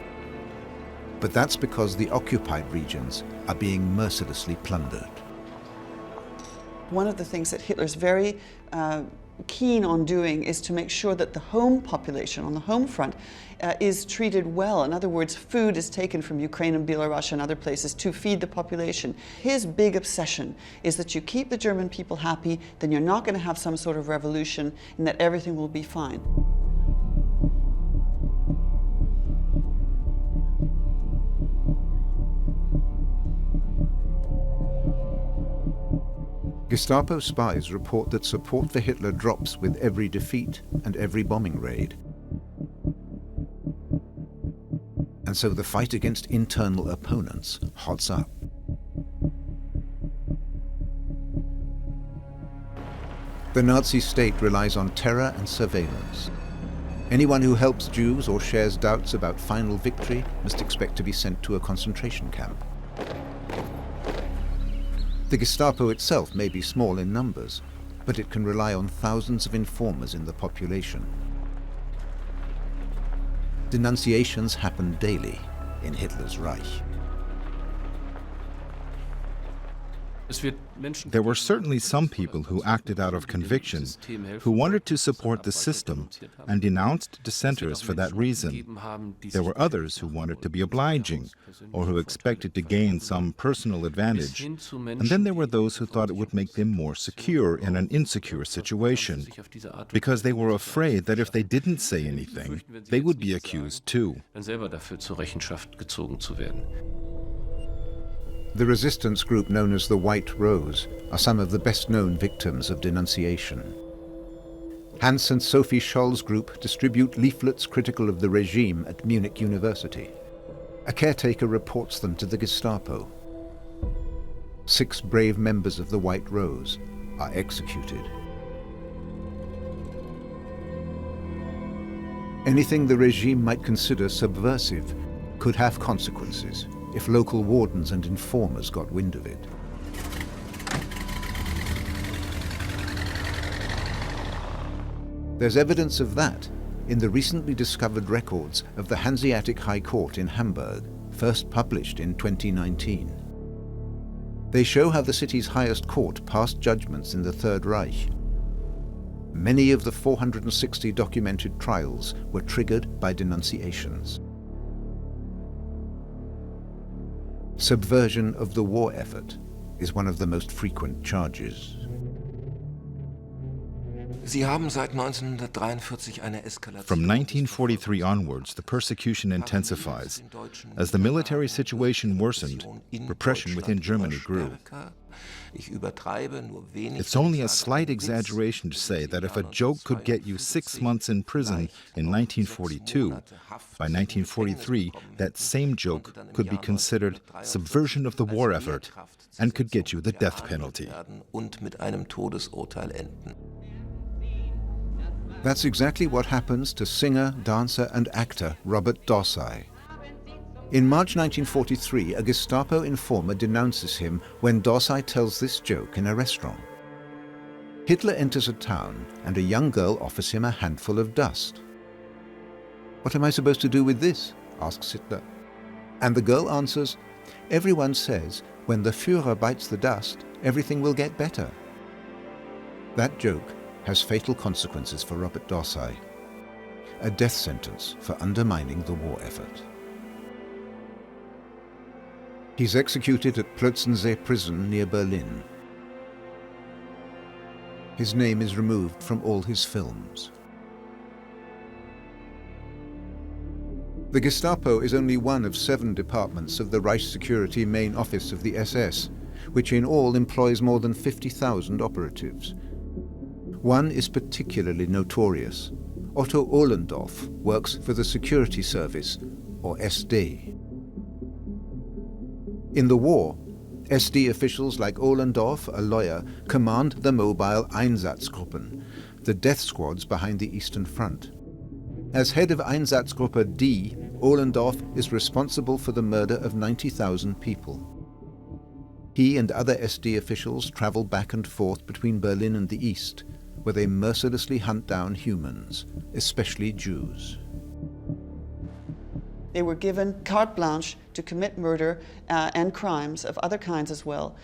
But that's because the occupied regions are being mercilessly plundered. One of the things that Hitler's very keen on doing is to make sure that the home population on the home front is treated well. In other words, food is taken from Ukraine and Belarus and other places to feed the population. His big obsession is that you keep the German people happy, then you're not going to have some sort of revolution, and that everything will be fine. Gestapo spies report that support for Hitler drops with every defeat and every bombing raid. And so the fight against internal opponents hots up. The Nazi state relies on terror and surveillance. Anyone who helps Jews or shares doubts about final victory must expect to be sent to a concentration camp. The Gestapo itself may be small in numbers, but it can rely on thousands of informers in the population. Denunciations happen daily in Hitler's Reich. There were certainly some people who acted out of conviction, who wanted to support the system and denounced dissenters for that reason. There were others who wanted to be obliging, or who expected to gain some personal advantage. And then there were those who thought it would make them more secure in an insecure situation, because they were afraid that if they didn't say anything, they would be accused too. The resistance group known as the White Rose are some of the best-known victims of denunciation. Hans and Sophie Scholl's group distribute leaflets critical of the regime at Munich University. A caretaker reports them to the Gestapo. 6 brave members of the White Rose are executed. Anything the regime might consider subversive could have consequences if local wardens and informers got wind of it. There's evidence of that in the recently discovered records of the Hanseatic High Court in Hamburg, first published in 2019. They show how the city's highest court passed judgments in the Third Reich. Many of the 460 documented trials were triggered by denunciations. Subversion of the war effort is one of the most frequent charges. From 1943 onwards, the persecution intensifies. As the military situation worsened, repression within Germany grew. It's only a slight exaggeration to say that if a joke could get you 6 months in prison in 1942, by 1943 that same joke could be considered subversion of the war effort and could get you the death penalty. That's exactly what happens to singer, dancer and actor Robert Dossai. In March 1943, a Gestapo informer denounces him when Dossai tells this joke in a restaurant. Hitler enters a town and a young girl offers him a handful of dust. "What am I supposed to do with this?" asks Hitler. And the girl answers, "Everyone says when the Führer bites the dust, everything will get better." That joke has fatal consequences for Robert Dossai, a death sentence for undermining the war effort. He's executed at Plötzensee prison near Berlin. His name is removed from all his films. The Gestapo is only one of 7 departments of the Reich Security Main Office of the SS, which in all employs more than 50,000 operatives. One is particularly notorious. Otto Ohlendorf works for the Security Service, or SD. In the war, SD officials like Ohlendorf, a lawyer, command the mobile Einsatzgruppen, the death squads behind the Eastern Front. As head of Einsatzgruppe D, Ohlendorf is responsible for the murder of 90,000 people. He and other SD officials travel back and forth between Berlin and the East, where they mercilessly hunt down humans, especially Jews. They were given carte blanche to commit murder and crimes of other kinds as well,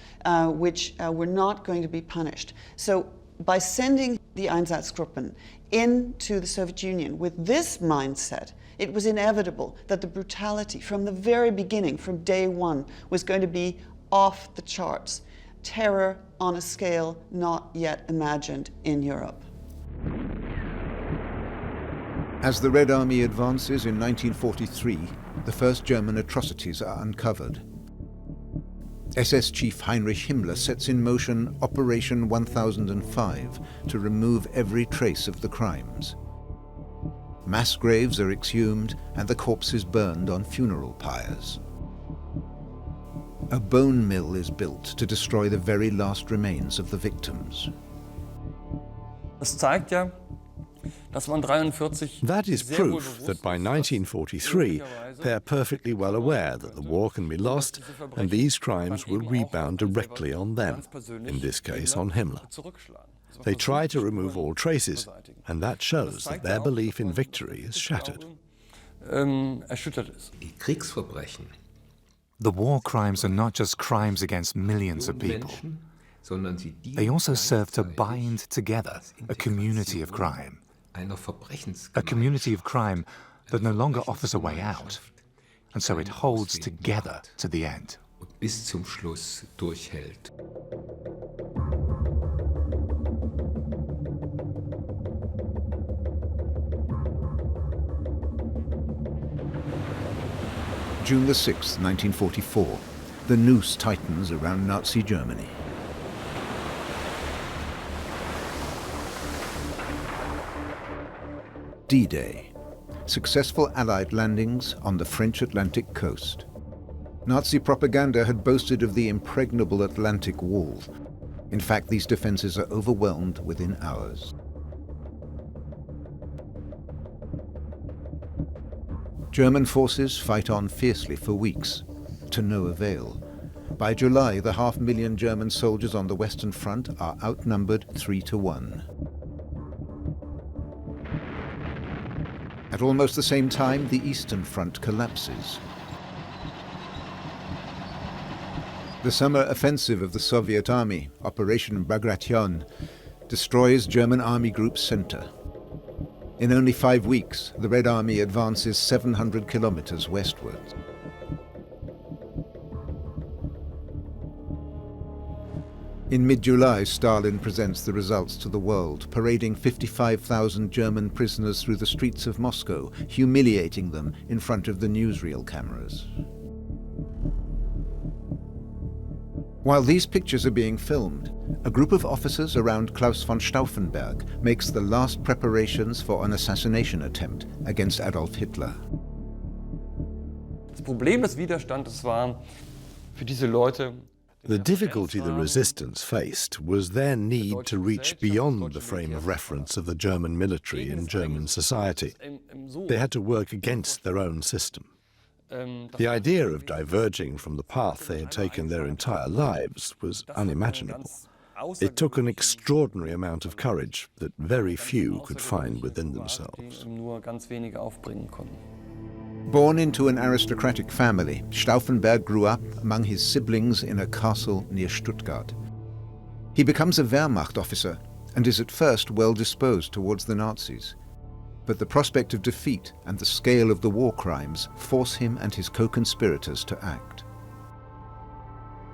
which were not going to be punished. So by sending the Einsatzgruppen into the Soviet Union with this mindset, it was inevitable that the brutality from the very beginning, from day one, was going to be off the charts. Terror on a scale not yet imagined in Europe. As the Red Army advances in 1943, the first German atrocities are uncovered. SS Chief Heinrich Himmler sets in motion Operation 1005 to remove every trace of the crimes. Mass graves are exhumed and the corpses burned on funeral pyres. A bone mill is built to destroy the very last remains of the victims. That is proof that by 1943 they are perfectly well aware that the war can be lost and these crimes will rebound directly on them, in this case on Himmler. They try to remove all traces, and that shows that their belief in victory is shattered. The war crimes are not just crimes against millions of people. They also serve to bind together a community of crime. A community of crime that no longer offers a way out, and so it holds together to the end. June the 6th, 1944. The noose tightens around Nazi Germany. D-Day. Successful Allied landings on the French Atlantic coast. Nazi propaganda had boasted of the impregnable Atlantic Wall. In fact, these defenses are overwhelmed within hours. German forces fight on fiercely for weeks, to no avail. By July, the 500,000 German soldiers on the Western Front are outnumbered 3-1. At almost the same time, the Eastern Front collapses. The summer offensive of the Soviet Army, Operation Bagration, destroys German Army Group Center. In only 5 weeks, the Red Army advances 700 kilometers westward. In mid-July, Stalin presents the results to the world, parading 55,000 German prisoners through the streets of Moscow, humiliating them in front of the newsreel cameras. While these pictures are being filmed, a group of officers around Klaus von Stauffenberg makes the last preparations for an assassination attempt against Adolf Hitler. The difficulty the resistance faced was their need to reach beyond the frame of reference of the German military and German society. They had to work against their own system. The idea of diverging from the path they had taken their entire lives was unimaginable. It took an extraordinary amount of courage that very few could find within themselves. Born into an aristocratic family, Stauffenberg grew up among his siblings in a castle near Stuttgart. He becomes a Wehrmacht officer and is at first well disposed towards the Nazis. But the prospect of defeat and the scale of the war crimes force him and his co-conspirators to act.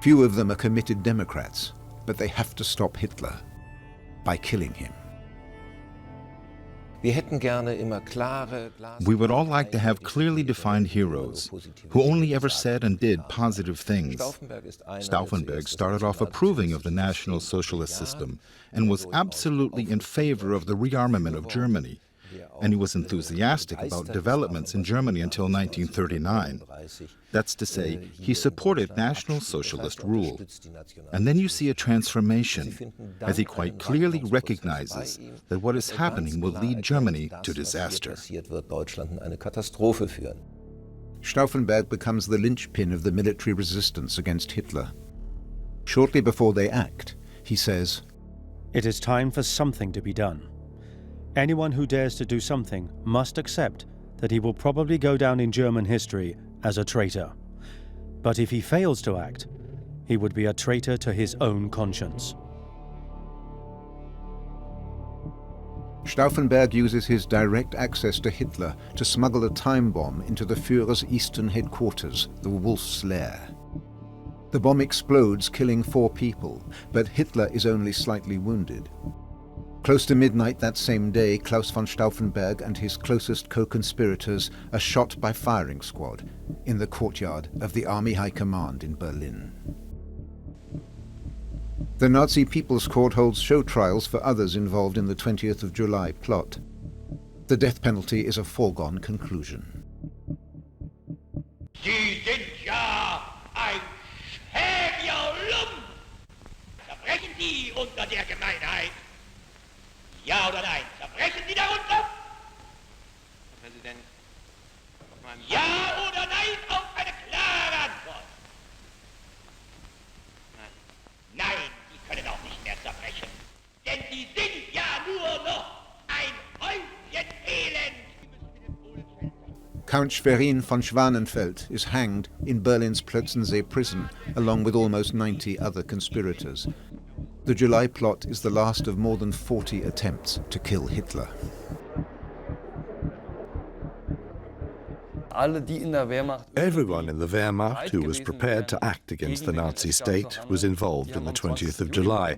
Few of them are committed Democrats, but they have to stop Hitler by killing him. We would all like to have clearly defined heroes who only ever said and did positive things. Stauffenberg started off approving of the National Socialist system and was absolutely in favor of the rearmament of Germany. And he was enthusiastic about developments in Germany until 1939. That's to say, he supported National Socialist rule. And then you see a transformation, as he quite clearly recognizes that what is happening will lead Germany to disaster. Stauffenberg becomes the linchpin of the military resistance against Hitler. Shortly before they act, he says, "It is time for something to be done. Anyone who dares to do something must accept that he will probably go down in German history as a traitor. But if he fails to act, he would be a traitor to his own conscience." Stauffenberg uses his direct access to Hitler to smuggle a time bomb into the Führer's eastern headquarters, the Wolf's Lair. The bomb explodes, killing 4 people, but Hitler is only slightly wounded. Close to midnight that same day, Klaus von Stauffenberg and his closest co-conspirators are shot by firing squad in the courtyard of the Army High Command in Berlin. The Nazi People's Court holds show trials for others involved in the 20th of July plot. The death penalty is a foregone conclusion. Sie sind ja ein schäbiger Lump! Zerbrechen Sie unter der Gemeinheit? Ja oder nein? Zerbrechen Sie darunter? Herr Präsident. Ja oder nein auf eine klare Antwort? Nein, Sie können auch nicht mehr zerbrechen. Denn Sie sind ja nur noch ein Häufchen Elend. Count Schwerin von Schwanenfeld is hanged in Berlin's Plötzensee prison, along with almost 90 other conspirators. The July plot is the last of more than 40 attempts to kill Hitler. Everyone in the Wehrmacht who was prepared to act against the Nazi state was involved in the 20th of July,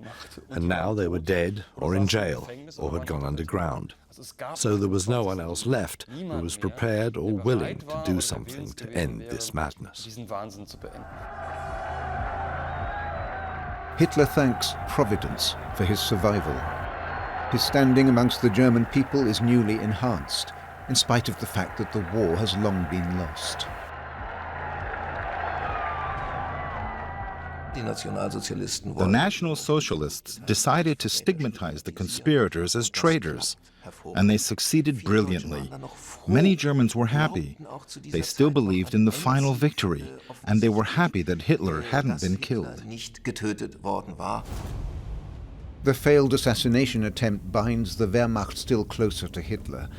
and now they were dead or in jail or had gone underground. So there was no one else left who was prepared or willing to do something to end this madness. Hitler thanks Providence for his survival. His standing amongst the German people is newly enhanced, in spite of the fact that the war has long been lost. The National Socialists decided to stigmatize the conspirators as traitors, and they succeeded brilliantly. Many Germans were happy. They still believed in the final victory, and they were happy that Hitler hadn't been killed. The failed assassination attempt binds the Wehrmacht still closer to Hitler.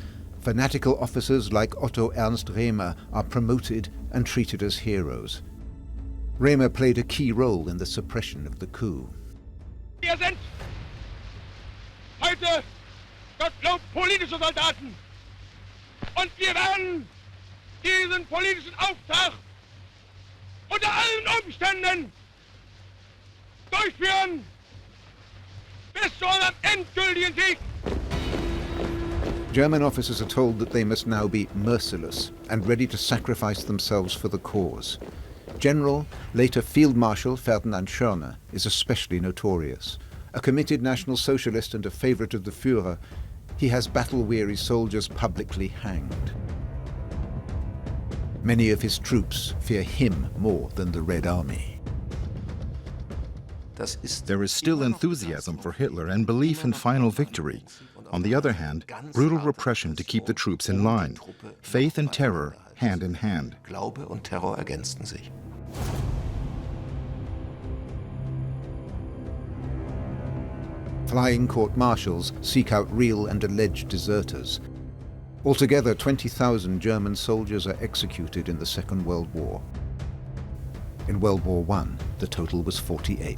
Fanatical officers like Otto Ernst Rehmer are promoted and treated as heroes. Rehmer played a key role in the suppression of the coup. Wir sind heute Gottlob politische Soldaten. Und wir werden diesen politischen Auftrag unter allen Umständen durchführen bis zu unserem endgültigen Sieg. German officers are told that they must now be merciless and ready to sacrifice themselves for the cause. General, later Field Marshal Ferdinand Schörner is especially notorious. A committed National Socialist and a favorite of the Führer, he has battle-weary soldiers publicly hanged. Many of his troops fear him more than the Red Army. There is still enthusiasm for Hitler and belief in final victory. On the other hand, brutal repression to keep the troops in line. Faith and terror, hand in hand. Glaube und Terror ergänzten sich. Flying court-martials seek out real and alleged deserters. Altogether, 20,000 German soldiers are executed in the Second World War. In World War I, the total was 48.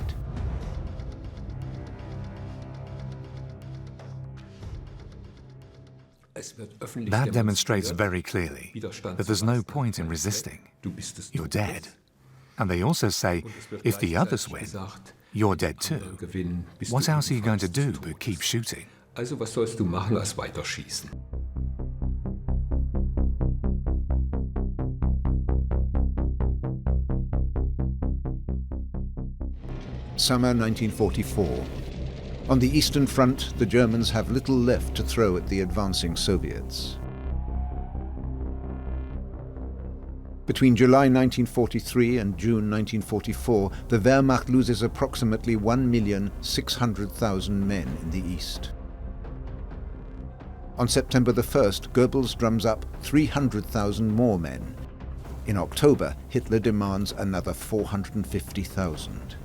That demonstrates very clearly that there's no point in resisting. You're dead. And they also say, if the others win, you're dead too. What else are you going to do but keep shooting? Also was sollst du machen als weiterschießen? Summer 1944. On the Eastern Front, the Germans have little left to throw at the advancing Soviets. Between July 1943 and June 1944, the Wehrmacht loses approximately 1,600,000 men in the East. On September the 1st, Goebbels drums up 300,000 more men. In October, Hitler demands another 450,000.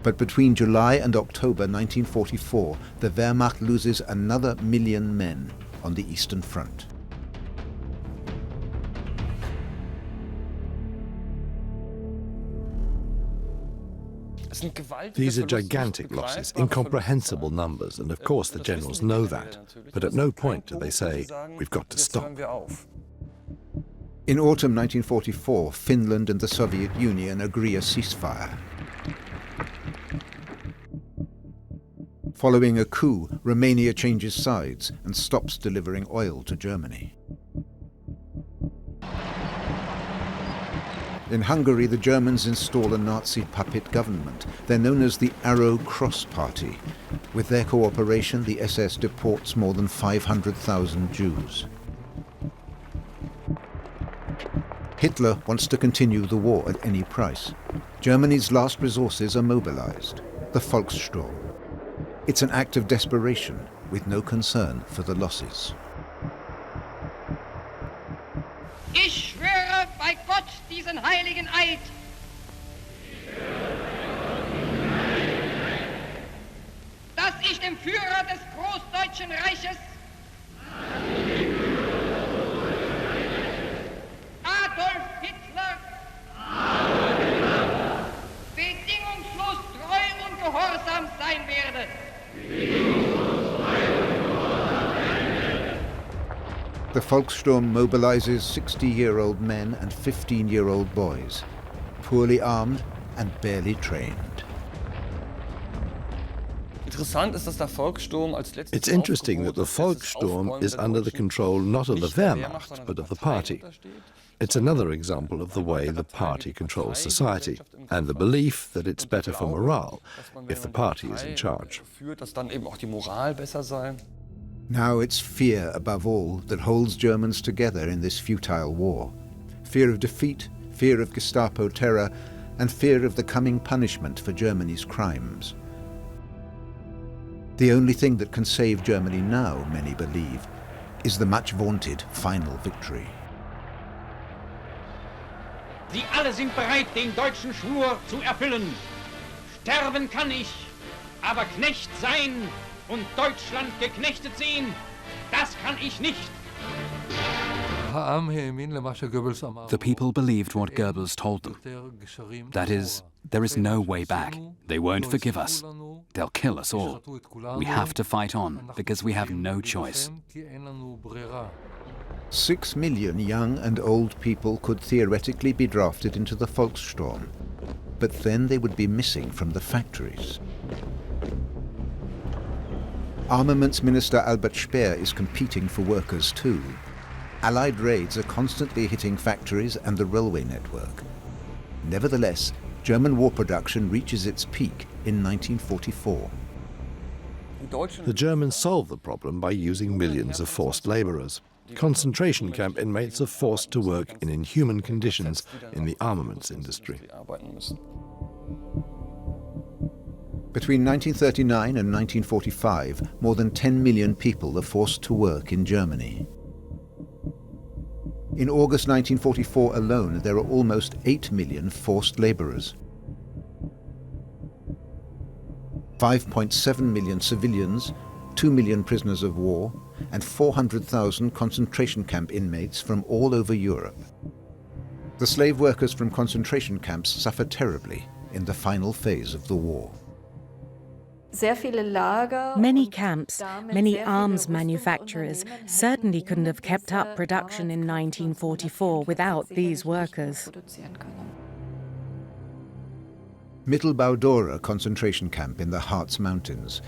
But between July and October 1944, the Wehrmacht loses another 1 million men on the Eastern Front. These are gigantic losses, incomprehensible numbers, and of course the generals know that. But at no point do they say, we've got to stop. In autumn 1944, Finland and the Soviet Union agree a ceasefire. Following a coup, Romania changes sides and stops delivering oil to Germany. In Hungary, the Germans install a Nazi puppet government. They're known as the Arrow Cross Party. With their cooperation, the SS deports more than 500,000 Jews. Hitler wants to continue the war at any price. Germany's last resources are mobilized, the Volkssturm. It's an act of desperation with no concern for the losses. Ich schwöre bei Gott diesen heiligen Eid, dass ich dem Führer des Großdeutschen Reiches, Adolf Hitler, bedingungslos treu und gehorsam sein werde. The Volkssturm mobilizes 60-year-old men and 15-year-old boys, poorly armed and barely trained. It's interesting that the Volkssturm is under the control not of the Wehrmacht, but of the party. It's another example of the way the party controls society, and the belief that it's better for morale if the party is in charge. Now it's fear above all that holds Germans together in this futile war. Fear of defeat, fear of Gestapo terror, and fear of the coming punishment for Germany's crimes. The only thing that can save Germany now, many believe, is the much vaunted final victory. Sie alle sind bereit, den deutschen Schwur zu erfüllen. Sterben kann ich, aber Knecht sein und Deutschland geknechtet sehen, das kann ich nicht. The people believed what Goebbels told them. That is, there is no way back. They won't forgive us. They'll kill us all. We have to fight on because we have no choice. 6 million young and old people could theoretically be drafted into the Volkssturm, but then they would be missing from the factories. Armaments Minister Albert Speer is competing for workers too. Allied raids are constantly hitting factories and the railway network. Nevertheless, German war production reaches its peak in 1944. The Germans solve the problem by using millions of forced laborers. Concentration camp inmates are forced to work in inhuman conditions in the armaments industry. Between 1939 and 1945, more than 10 million people are forced to work in Germany. In August 1944 alone, there are almost 8 million forced laborers. 5.7 million civilians, 2 million prisoners of war, and 400,000 concentration camp inmates from all over Europe. The slave workers from concentration camps suffer terribly in the final phase of the war. Many camps, many arms manufacturers certainly couldn't have kept up production in 1944 without these workers. Mittelbau-Dora concentration camp in the Harz Mountains.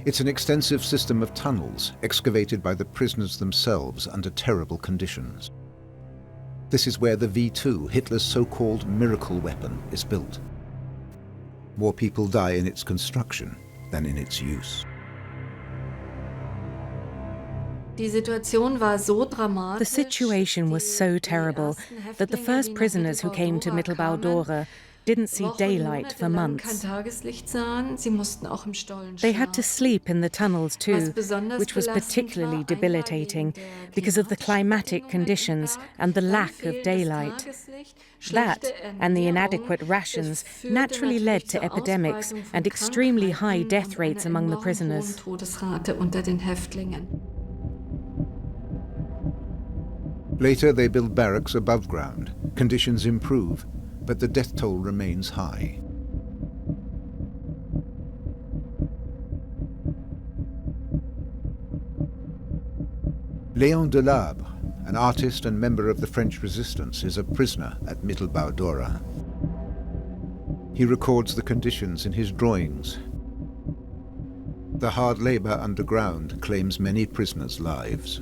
It's an extensive system of tunnels excavated by the prisoners themselves under terrible conditions. This is where the V2, Hitler's so-called miracle weapon, is built. More people die in its construction than in its use. The situation was so terrible that the first prisoners who came to Mittelbau-Dora didn't see daylight for months. They had to sleep in the tunnels too, which was particularly debilitating because of the climatic conditions and the lack of daylight. That, and the inadequate rations, naturally led to epidemics and extremely high death rates among the prisoners. Later they build barracks above ground. Conditions improve, but the death toll remains high. Léon Delabre, an artist and member of the French resistance, is a prisoner at Mittelbau-Dora. He records the conditions in his drawings. The hard labor underground claims many prisoners' lives.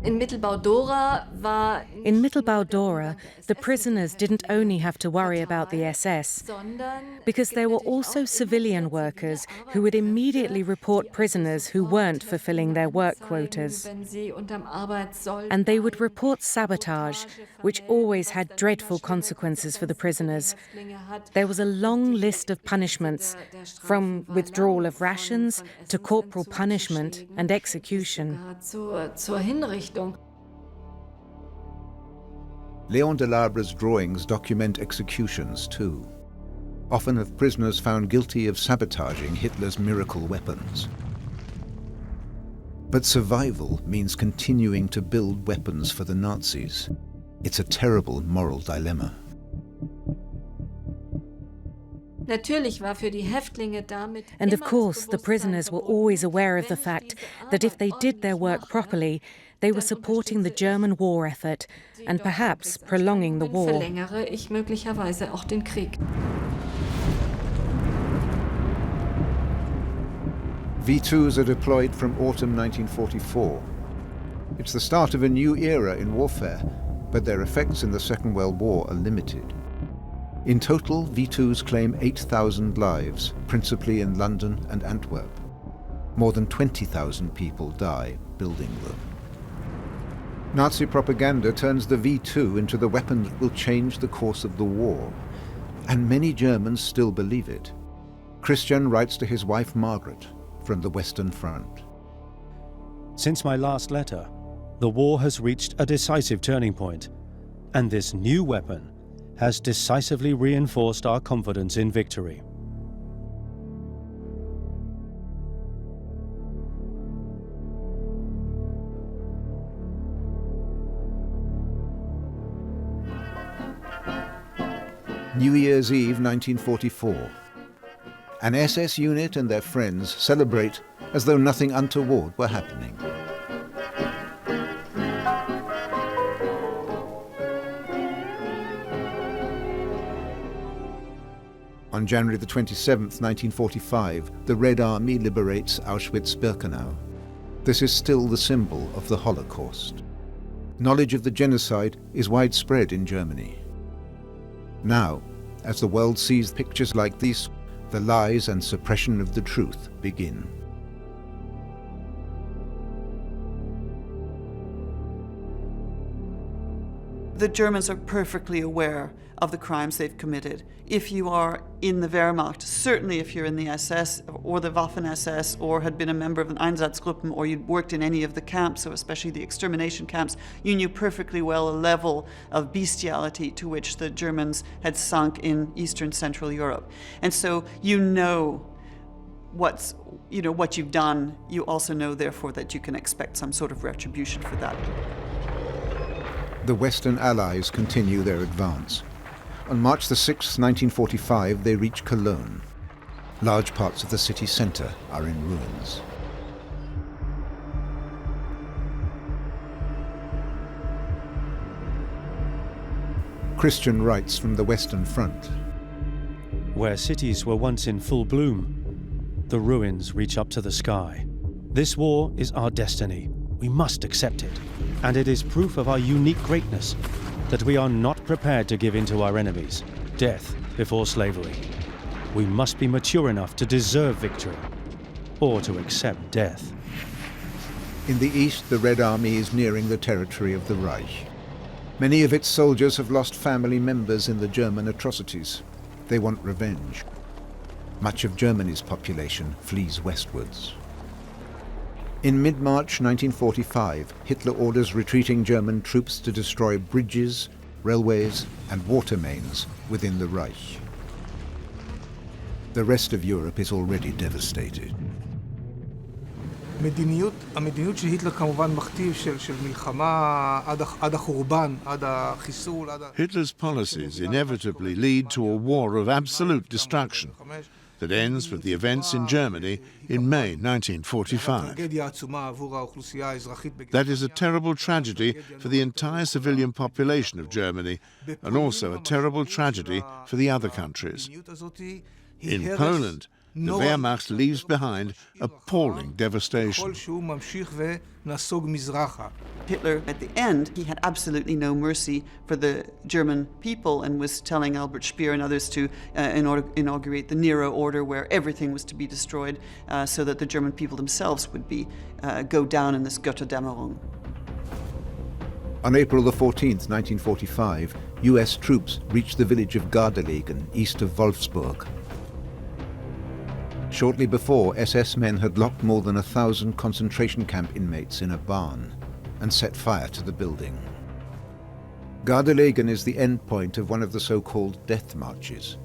In Mittelbau-Dora, the prisoners didn't only have to worry about the SS, because there were also civilian workers who would immediately report prisoners who weren't fulfilling their work quotas. And they would report sabotage, which always had dreadful consequences for the prisoners. There was a long list of punishments, from withdrawal of rations to corporal punishment and execution. Léon Delabre's drawings document executions too, often of prisoners found guilty of sabotaging Hitler's miracle weapons. But survival means continuing to build weapons for the Nazis. It's a terrible moral dilemma. And of course, the prisoners were always aware of the fact that if they did their work properly, they were supporting the German war effort and perhaps prolonging the war. V2s are deployed from autumn 1944. It's the start of a new era in warfare, but their effects in the Second World War are limited. In total, V2s claim 8,000 lives, principally in London and Antwerp. More than 20,000 people die building them. Nazi propaganda turns the V2 into the weapon that will change the course of the war. And many Germans still believe it. Christian writes to his wife Margaret from the Western Front. Since my last letter, the war has reached a decisive turning point, and this new weapon has decisively reinforced our confidence in victory. New Year's Eve 1944. An SS unit and their friends celebrate as though nothing untoward were happening. On January the 27th, 1945, the Red Army liberates Auschwitz-Birkenau. This is still the symbol of the Holocaust. Knowledge of the genocide is widespread in Germany. Now, as the world sees pictures like these, the lies and suppression of the truth begin. The Germans are perfectly aware of the crimes they've committed. If you are in the Wehrmacht, certainly if you're in the SS or the Waffen-SS or had been a member of an Einsatzgruppen or you'd worked in any of the camps, so especially the extermination camps, you knew perfectly well a level of bestiality to which the Germans had sunk in Eastern Central Europe. And so you know what you've done. You also know, therefore, that you can expect some sort of retribution for that. The Western Allies continue their advance. On March the 6th, 1945, they reach Cologne. Large parts of the city centre are in ruins. Christian writes from the Western Front. Where cities were once in full bloom, the ruins reach up to the sky. This war is our destiny. We must accept it. And it is proof of our unique greatness that we are not prepared to give in to our enemies, death before slavery. We must be mature enough to deserve victory, or to accept death. In the east, the Red Army is nearing the territory of the Reich. Many of its soldiers have lost family members in the German atrocities. They want revenge. Much of Germany's population flees westwards. In mid-March 1945, Hitler orders retreating German troops to destroy bridges, railways, and water mains within the Reich. The rest of Europe is already devastated. המדיניות של היטלר כמובן מכתיב של מלחמה עד החורבן, עד החיסול, Hitler's policies inevitably lead to a war of absolute destruction that ends with the events in Germany in May 1945. That is a terrible tragedy for the entire civilian population of Germany, and also a terrible tragedy for the other countries. In Poland, the Wehrmacht leaves behind appalling devastation. Hitler, at the end, he had absolutely no mercy for the German people and was telling Albert Speer and others to inaugurate the Nero order, where everything was to be destroyed so that the German people themselves would go down in this Götterdämmerung. On April the 14th, 1945, US troops reached the village of Gardelegen, east of Wolfsburg. Shortly before, SS men had locked more than 1,000 concentration camp inmates in a barn and set fire to the building. Gardelegen is the end point of one of the so-called death marches.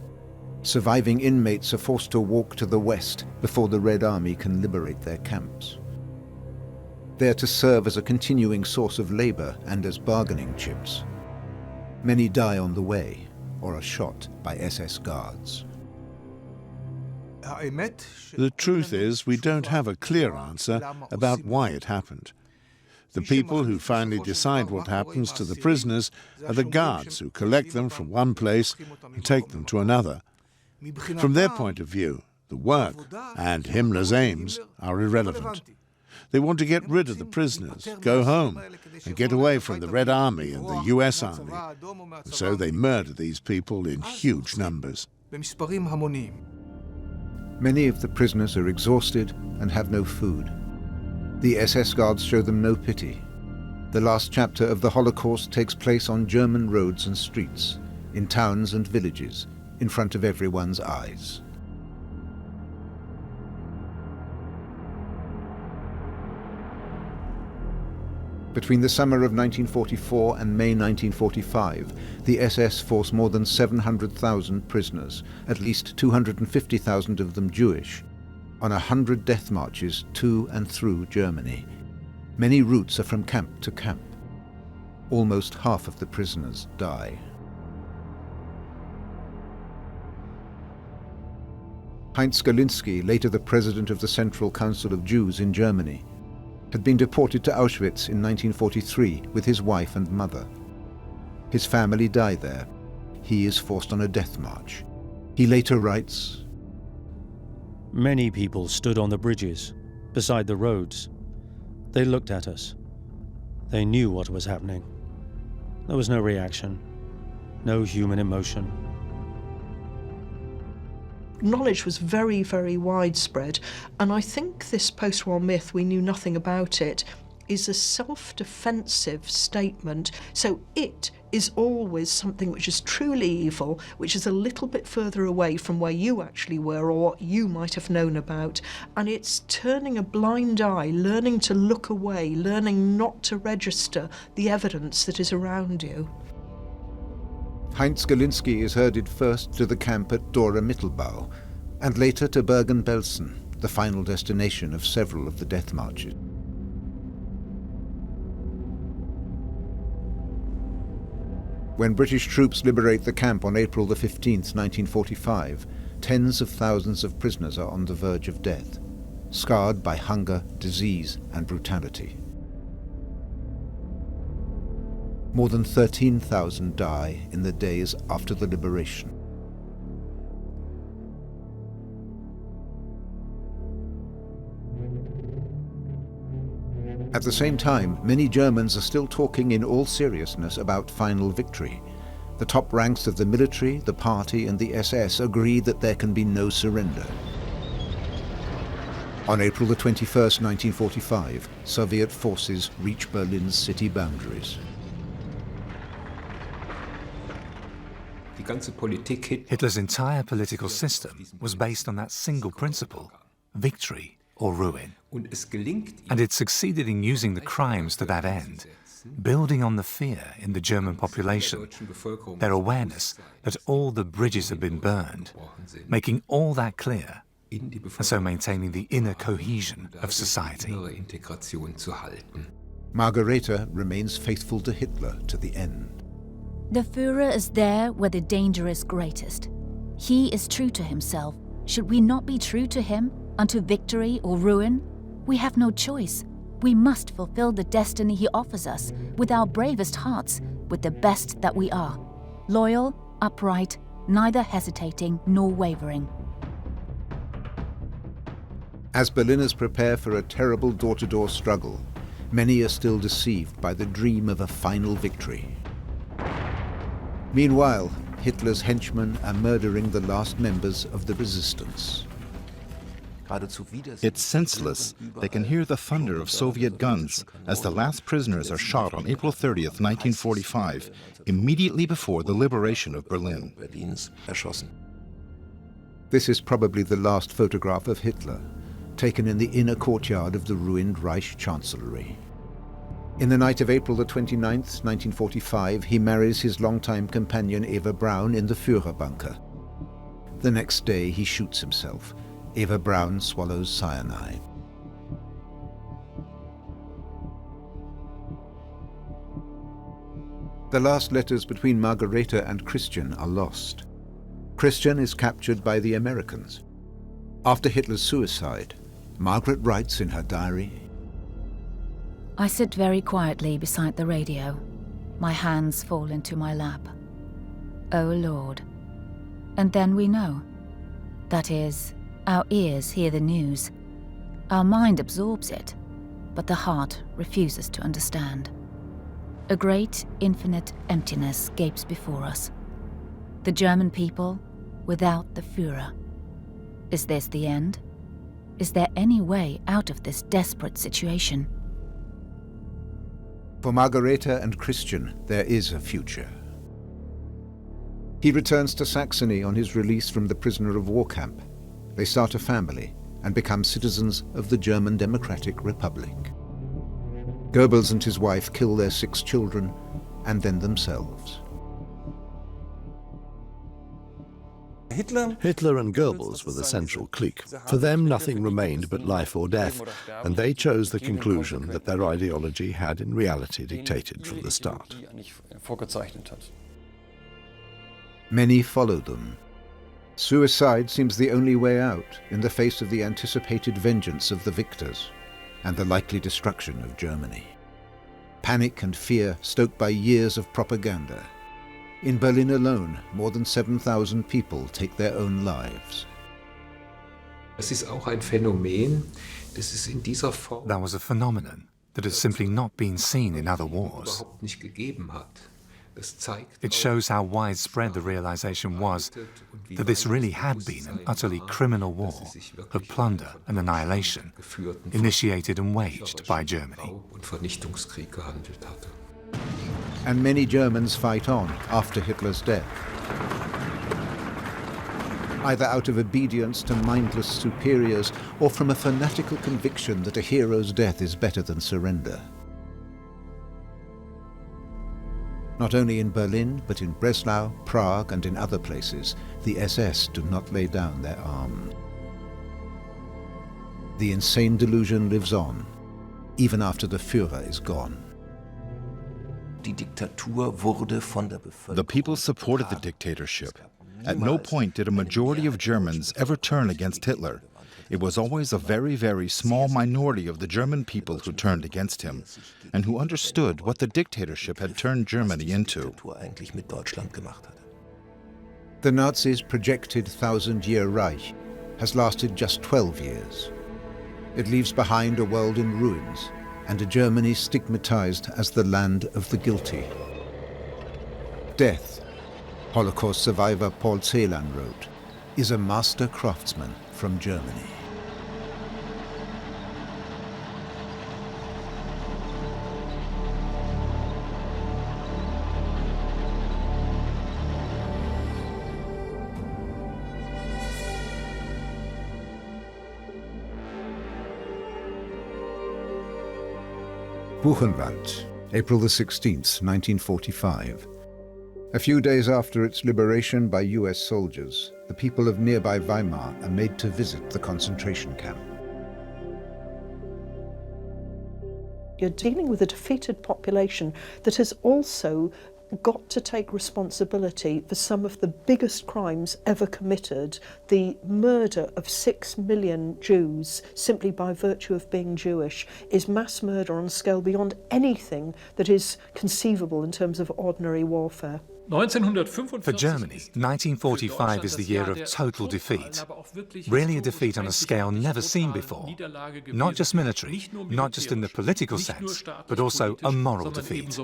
Surviving inmates are forced to walk to the west before the Red Army can liberate their camps. They are to serve as a continuing source of labor and as bargaining chips. Many die on the way or are shot by SS guards. The truth is, we don't have a clear answer about why it happened. The people who finally decide what happens to the prisoners are the guards who collect them from one place and take them to another. From their point of view, the work and Himmler's aims are irrelevant. They want to get rid of the prisoners, go home, and get away from the Red Army and the US Army. And so they murder these people in huge numbers. Many of the prisoners are exhausted and have no food. The SS guards show them no pity. The last chapter of the Holocaust takes place on German roads and streets, in towns and villages, in front of everyone's eyes. Between the summer of 1944 and May 1945, the SS forced more than 700,000 prisoners, at least 250,000 of them Jewish, on 100 death marches to and through Germany. Many routes are from camp to camp. Almost half of the prisoners die. Heinz Galinski, later the president of the Central Council of Jews in Germany, had been deported to Auschwitz in 1943 with his wife and mother. His family died there. He is forced on a death march. He later writes, "Many people stood on the bridges, beside the roads. They looked at us. They knew what was happening. There was no reaction, no human emotion." Knowledge was very, very widespread, and I think this post-war myth, we knew nothing about it, is a self-defensive statement. So it is always something which is truly evil, which is a little bit further away from where you actually were or what you might have known about, and it's turning a blind eye, learning to look away, learning not to register the evidence that is around you. Heinz Galinski is herded first to the camp at Dora Mittelbau, and later to Bergen-Belsen, the final destination of several of the death marches. When British troops liberate the camp on April the 15th, 1945, tens of thousands of prisoners are on the verge of death, scarred by hunger, disease, and brutality. More than 13,000 die in the days after the liberation. At the same time, many Germans are still talking in all seriousness about final victory. The top ranks of the military, the party, and the SS agree that there can be no surrender. On April the 21st, 1945, Soviet forces reach Berlin's city boundaries. Hitler's entire political system was based on that single principle, victory or ruin. And it succeeded in using the crimes to that end, building on the fear in the German population, their awareness that all the bridges had been burned, making all that clear, and so maintaining the inner cohesion of society. Margareta remains faithful to Hitler to the end. The Führer is there where the danger is greatest. He is true to himself. Should we not be true to him, unto victory or ruin? We have no choice. We must fulfill the destiny he offers us, with our bravest hearts, with the best that we are. Loyal, upright, neither hesitating nor wavering. As Berliners prepare for a terrible door-to-door struggle, many are still deceived by the dream of a final victory. Meanwhile, Hitler's henchmen are murdering the last members of the resistance. It's senseless. They can hear the thunder of Soviet guns as the last prisoners are shot on April 30th, 1945, immediately before the liberation of Berlin. This is probably the last photograph of Hitler, taken in the inner courtyard of the ruined Reich Chancellery. In the night of April the 29th, 1945, he marries his longtime companion Eva Braun in the Führer bunker. The next day, he shoots himself. Eva Braun swallows cyanide. The last letters between Margareta and Christian are lost. Christian is captured by the Americans. After Hitler's suicide, Margaret writes in her diary, I sit very quietly beside the radio. My hands fall into my lap. Oh Lord. And then we know. That is, our ears hear the news. Our mind absorbs it, but the heart refuses to understand. A great, infinite emptiness gapes before us. The German people without the Führer. Is this the end? Is there any way out of this desperate situation? For Margareta and Christian, there is a future. He returns to Saxony on his release from the prisoner of war camp. They start a family and become citizens of the German Democratic Republic. Goebbels and his wife kill their 6 children and then themselves. Hitler and Goebbels were the central clique. For them, nothing remained but life or death, and they chose the conclusion that their ideology had in reality dictated from the start. Many followed them. Suicide seems the only way out in the face of the anticipated vengeance of the victors and the likely destruction of Germany. Panic and fear stoked by years of propaganda. In Berlin alone, more than 7,000 people take their own lives. That was a phenomenon that has simply not been seen in other wars. It shows how widespread the realization was that this really had been an utterly criminal war of plunder and annihilation, initiated and waged by Germany. And many Germans fight on after Hitler's death, either out of obedience to mindless superiors or from a fanatical conviction that a hero's death is better than surrender. Not only in Berlin, but in Breslau, Prague, and in other places, the SS do not lay down their arms. The insane delusion lives on, even after the Führer is gone. The people supported the dictatorship. At no point did a majority of Germans ever turn against Hitler. It was always a very, very small minority of the German people who turned against him and who understood what the dictatorship had turned Germany into. The Nazis' projected 1,000-year Reich has lasted just 12 years. It leaves behind a world in ruins and a Germany stigmatized as the land of the guilty. Death, Holocaust survivor Paul Celan wrote, is a master craftsman from Germany. Buchenwald, April the 16th, 1945. A few days after its liberation by US soldiers, the people of nearby Weimar are made to visit the concentration camp. You're dealing with a defeated population that has also got to take responsibility for some of the biggest crimes ever committed. The murder of 6 million Jews simply by virtue of being Jewish is mass murder on a scale beyond anything that is conceivable in terms of ordinary warfare. For Germany, 1945 is the year of total defeat. Really a defeat on a scale never seen before. Not just military, not just in the political sense, but also a moral defeat.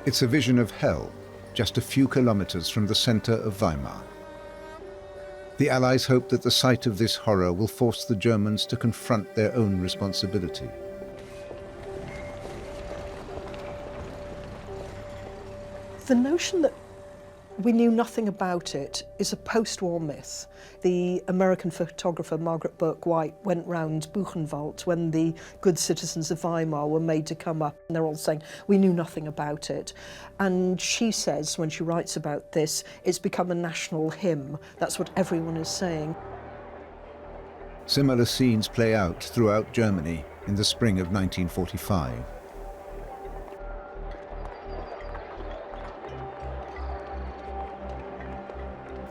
It's a vision of hell, just a few kilometers from the center of Weimar. The Allies hope that the sight of this horror will force the Germans to confront their own responsibility. The notion that we knew nothing about it is a post-war myth. The American photographer Margaret Burke-White went round Buchenwald when the good citizens of Weimar were made to come up, and they're all saying, we knew nothing about it. And she says, when she writes about this, it's become a national hymn. That's what everyone is saying. Similar scenes play out throughout Germany in the spring of 1945.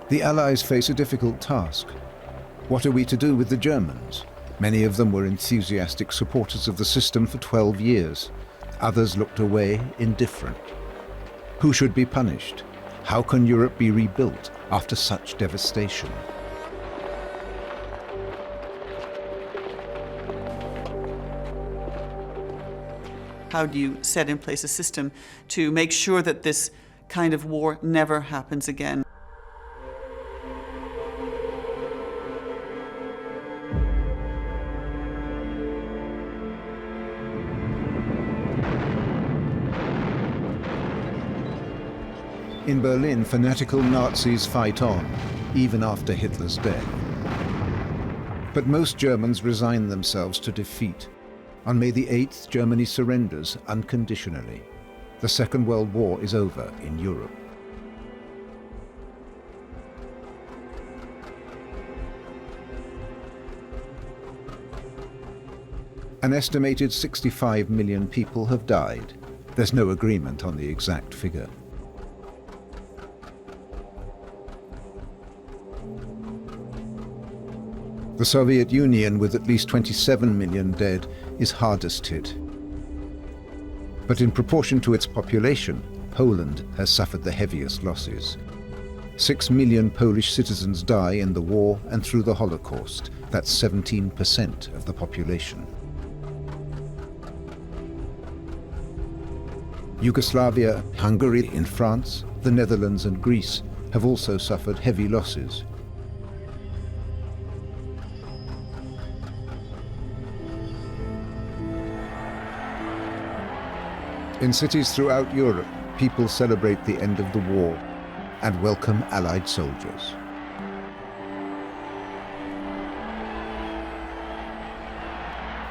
The Allies face a difficult task. What are we to do with the Germans? Many of them were enthusiastic supporters of the system for 12 years. Others looked away, indifferent. Who should be punished? How can Europe be rebuilt after such devastation? How do you set in place a system to make sure that this kind of war never happens again? In Berlin, fanatical Nazis fight on, even after Hitler's death. But most Germans resign themselves to defeat. On May the 8th, Germany surrenders unconditionally. The Second World War is over in Europe. An estimated 65 million people have died. There's no agreement on the exact figure. The Soviet Union, with at least 27 million dead, is hardest hit. But in proportion to its population, Poland has suffered the heaviest losses. 6 million Polish citizens die in the war and through the Holocaust. That's 17% of the population. Yugoslavia, Hungary, in France, the Netherlands and Greece have also suffered heavy losses. In cities throughout Europe, people celebrate the end of the war and welcome Allied soldiers.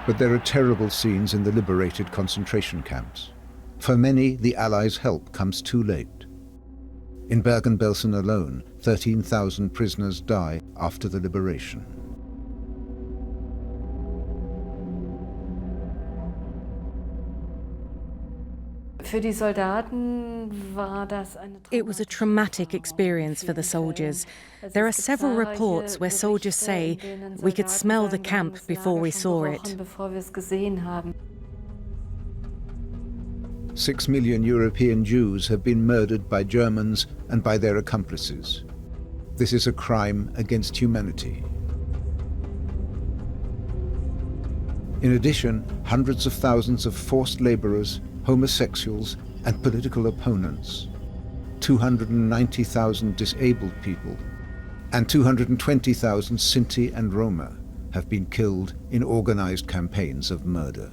But there are terrible scenes in the liberated concentration camps. For many, the Allies' help comes too late. In Bergen-Belsen alone, 13,000 prisoners die after the liberation. It was a traumatic experience for the soldiers. There are several reports where soldiers say, we could smell the camp before we saw it. 6 million European Jews have been murdered by Germans and by their accomplices. This is a crime against humanity. In addition, hundreds of thousands of forced laborers, homosexuals, and political opponents, 290,000 disabled people, and 220,000 Sinti and Roma have been killed in organized campaigns of murder.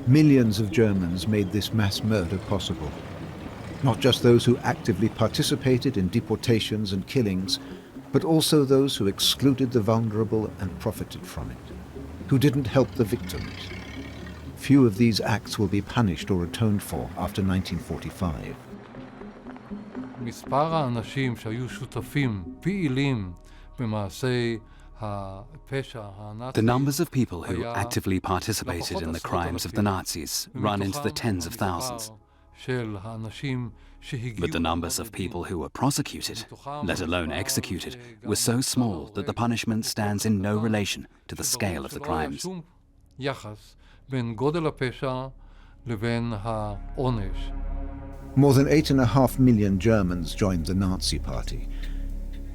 Millions of Germans made this mass murder possible. Not just those who actively participated in deportations and killings, but also those who excluded the vulnerable and profited from it, who didn't help the victims. Few of these acts will be punished or atoned for after 1945. מספר האנשים שהיו שותפים פעילים במעשי The numbers of people who actively participated in the crimes of the Nazis run into the tens of thousands. But the numbers of people who were prosecuted, let alone executed, were so small that the punishment stands in no relation to the scale of the crimes. More than 8.5 million Germans joined the Nazi Party.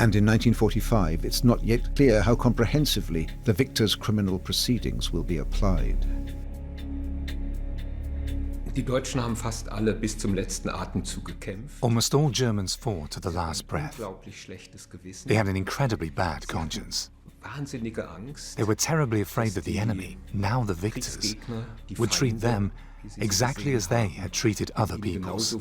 And in 1945, it's not yet clear how comprehensively the victors' criminal proceedings will be applied. Die Deutschen haben fast alle bis zum letzten Atemzug gekämpft. Almost all Germans fought to the last breath. They had an incredibly bad conscience. They were terribly afraid that the enemy, now the victors, would treat them exactly as they had treated other peoples.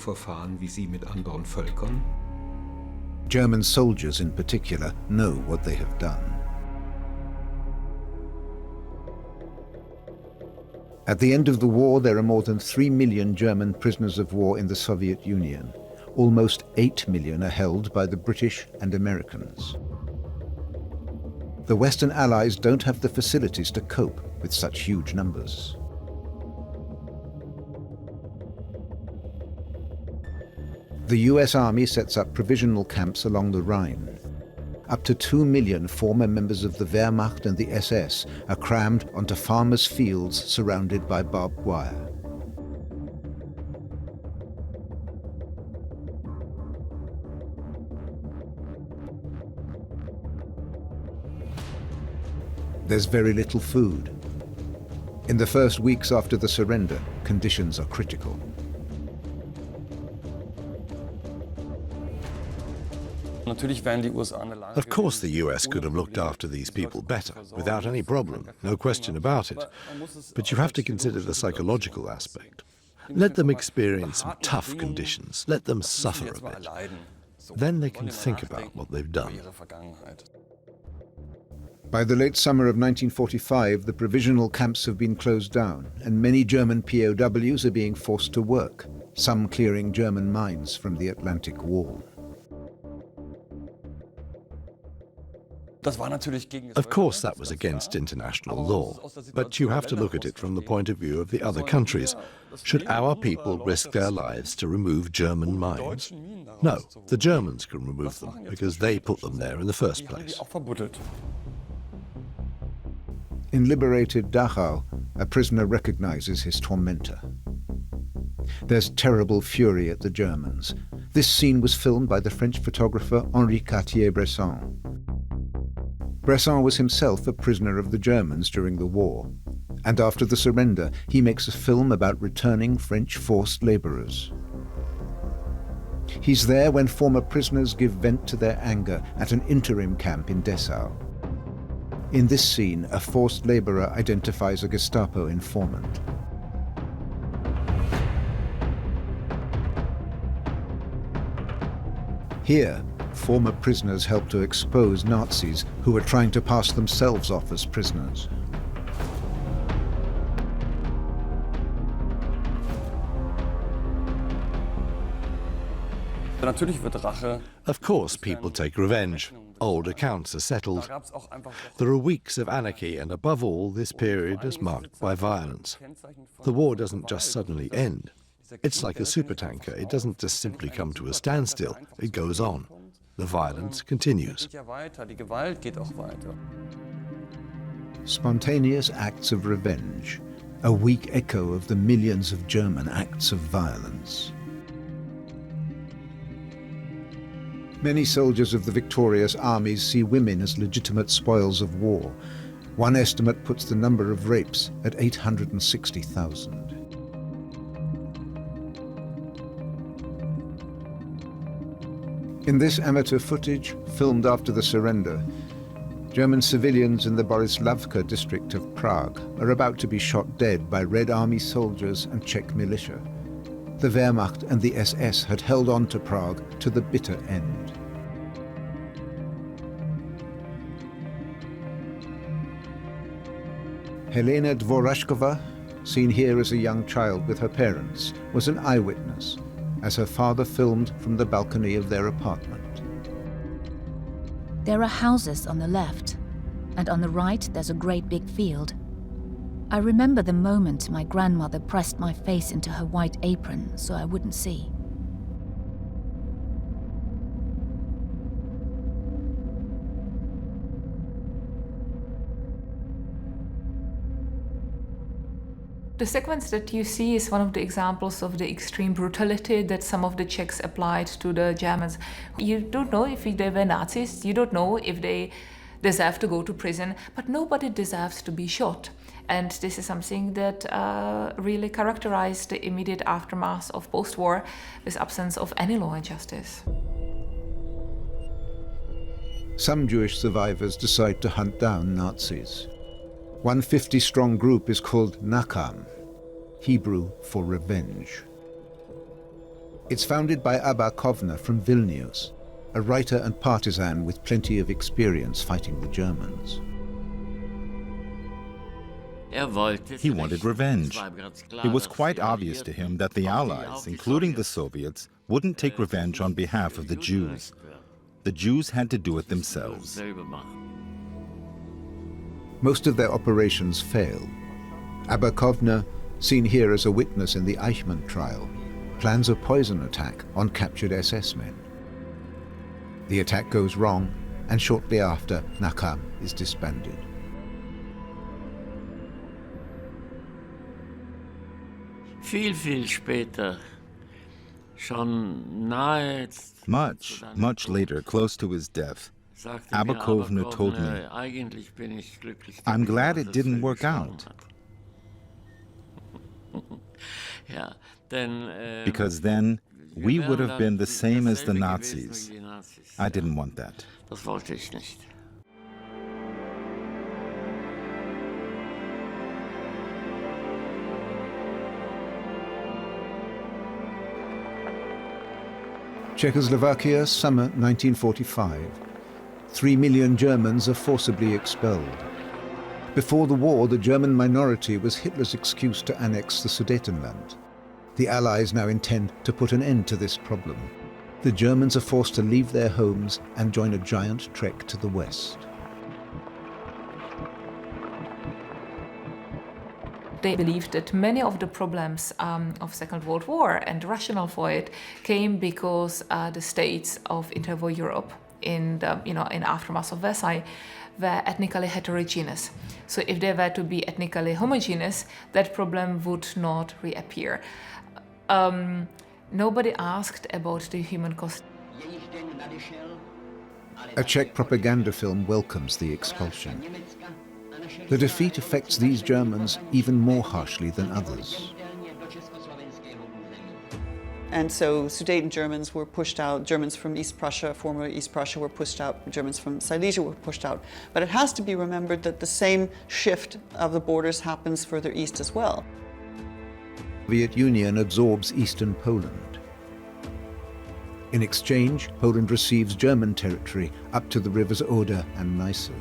German soldiers in particular know what they have done. At the end of the war, there are more than 3 million German prisoners of war in the Soviet Union. Almost 8 million are held by the British and Americans. The Western Allies don't have the facilities to cope with such huge numbers. The US Army sets up provisional camps along the Rhine. Up to 2 million former members of the Wehrmacht and the SS are crammed onto farmers' fields surrounded by barbed wire. There's very little food. In the first weeks after the surrender, conditions are critical. Of course the US could have looked after these people better, without any problem, no question about it. But you have to consider the psychological aspect. Let them experience some tough conditions, let them suffer a bit. Then they can think about what they've done. By the late summer of 1945, the provisional camps have been closed down, and many German POWs are being forced to work, some clearing German mines from the Atlantic Wall. Of course that was against international law, but you have to look at it from the point of view of the other countries. Should our people risk their lives to remove German mines? No, the Germans can remove them, because they put them there in the first place. In liberated Dachau, a prisoner recognizes his tormentor. There's terrible fury at the Germans. This scene was filmed by the French photographer Henri Cartier-Bresson. Bresson was himself a prisoner of the Germans during the war, and after the surrender, he makes a film about returning French forced laborers. He's there when former prisoners give vent to their anger at an interim camp in Dessau. In this scene, a forced laborer identifies a Gestapo informant. Here, former prisoners help to expose Nazis who were trying to pass themselves off as prisoners. Of course, people take revenge. Old accounts are settled. There are weeks of anarchy, and above all, this period is marked by violence. The war doesn't just suddenly end. It's like a supertanker. It doesn't just simply come to a standstill. It goes on. The violence continues. Spontaneous acts of revenge, a weak echo of the millions of German acts of violence. Many soldiers of the victorious armies see women as legitimate spoils of war. One estimate puts the number of rapes at 860,000. In this amateur footage, filmed after the surrender, German civilians in the Borislavka district of Prague are about to be shot dead by Red Army soldiers and Czech militia. The Wehrmacht and the SS had held on to Prague to the bitter end. Helena Dvorashkova, seen here as a young child with her parents, was an eyewitness, as her father filmed from the balcony of their apartment. There are houses on the left, and on the right there's a great big field. I remember the moment my grandmother pressed my face into her white apron so I wouldn't see. The sequence that you see is one of the examples of the extreme brutality that some of the Czechs applied to the Germans. You don't know if they were Nazis, you don't know if they deserve to go to prison, but nobody deserves to be shot. And this is something that really characterized the immediate aftermath of post-war, this absence of any law and justice. Some Jewish survivors decide to hunt down Nazis. One 50-strong group is called Nakam, Hebrew for revenge. It's founded by Abba Kovner from Vilnius, a writer and partisan with plenty of experience fighting the Germans. He wanted revenge. It was quite obvious to him that the Allies, including the Soviets, wouldn't take revenge on behalf of the Jews. The Jews had to do it themselves. Most of their operations fail. Abba Kovner, seen here as a witness in the Eichmann trial, plans a poison attack on captured SS men. The attack goes wrong, and shortly after, Nakam is disbanded. Much later, close to his death, Abba Kovner told me, "I'm glad it didn't work out." Because then we would have been the same as the Nazis. I didn't want that. Czechoslovakia, summer 1945. 3 million Germans are forcibly expelled. Before the war, the German minority was Hitler's excuse to annex the Sudetenland. The Allies now intend to put an end to this problem. The Germans are forced to leave their homes and join a giant trek to the west. They believed that many of the problems of Second World War and the rationale for it came because the states of interwar Europe in the in aftermath of Versailles were ethnically heterogeneous. So if they were to be ethnically homogeneous, that problem would not reappear. Nobody asked about the human cost. A Czech propaganda film welcomes the expulsion. The defeat affects these Germans even more harshly than others. And so Sudeten Germans were pushed out, Germans from East Prussia, former East Prussia were pushed out, Germans from Silesia were pushed out. But it has to be remembered that the same shift of the borders happens further east as well. The Soviet Union absorbs eastern Poland. In exchange, Poland receives German territory up to the rivers Oder and Neisse.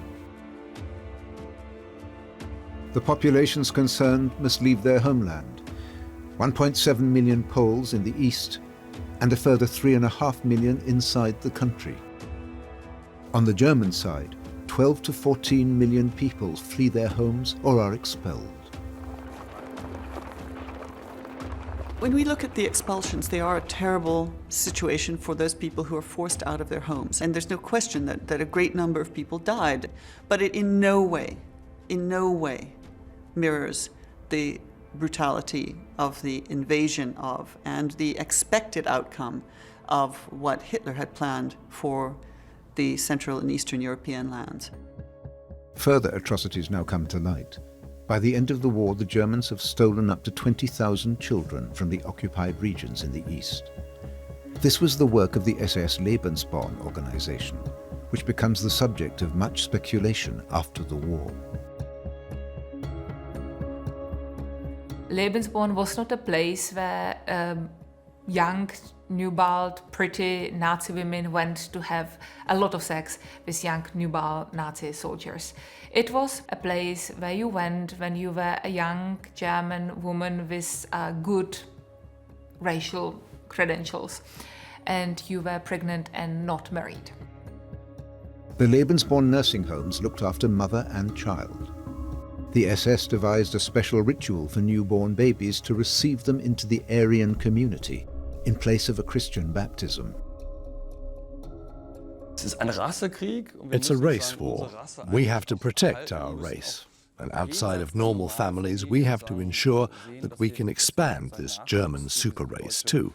The populations concerned must leave their homeland. 1.7 million Poles in the east, and a further 3.5 million inside the country. On the German side, 12 to 14 million people flee their homes or are expelled. When we look at the expulsions, they are a terrible situation for those people who are forced out of their homes. And there's no question that a great number of people died, but it in no way mirrors the brutality of the invasion of and the expected outcome of what Hitler had planned for the Central and Eastern European lands. Further atrocities now come to light. By the end of the war, the Germans have stolen up to 20,000 children from the occupied regions in the east. This was the work of the SS Lebensborn organization, which becomes the subject of much speculation after the war. Lebensborn was not a place where young, nubile, pretty Nazi women went to have a lot of sex with young, nubile Nazi soldiers. It was a place where you went when you were a young German woman with good racial credentials and you were pregnant and not married. The Lebensborn nursing homes looked after mother and child. The SS devised a special ritual for newborn babies to receive them into the Aryan community in place of a Christian baptism. It's a race war. We have to protect our race. And outside of normal families, we have to ensure that we can expand this German super race too.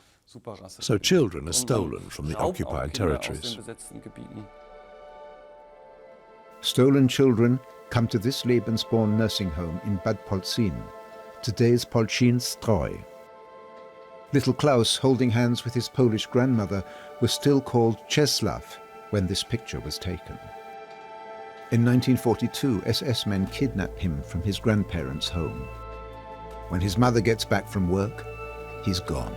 So children are stolen from the occupied territories. Stolen children come to this Lebensborn nursing home in Bad Polzin, today's Polzin-Streu. Little Klaus, holding hands with his Polish grandmother, was still called Czesław when this picture was taken. In 1942, SS men kidnap him from his grandparents' home. When his mother gets back from work, he's gone.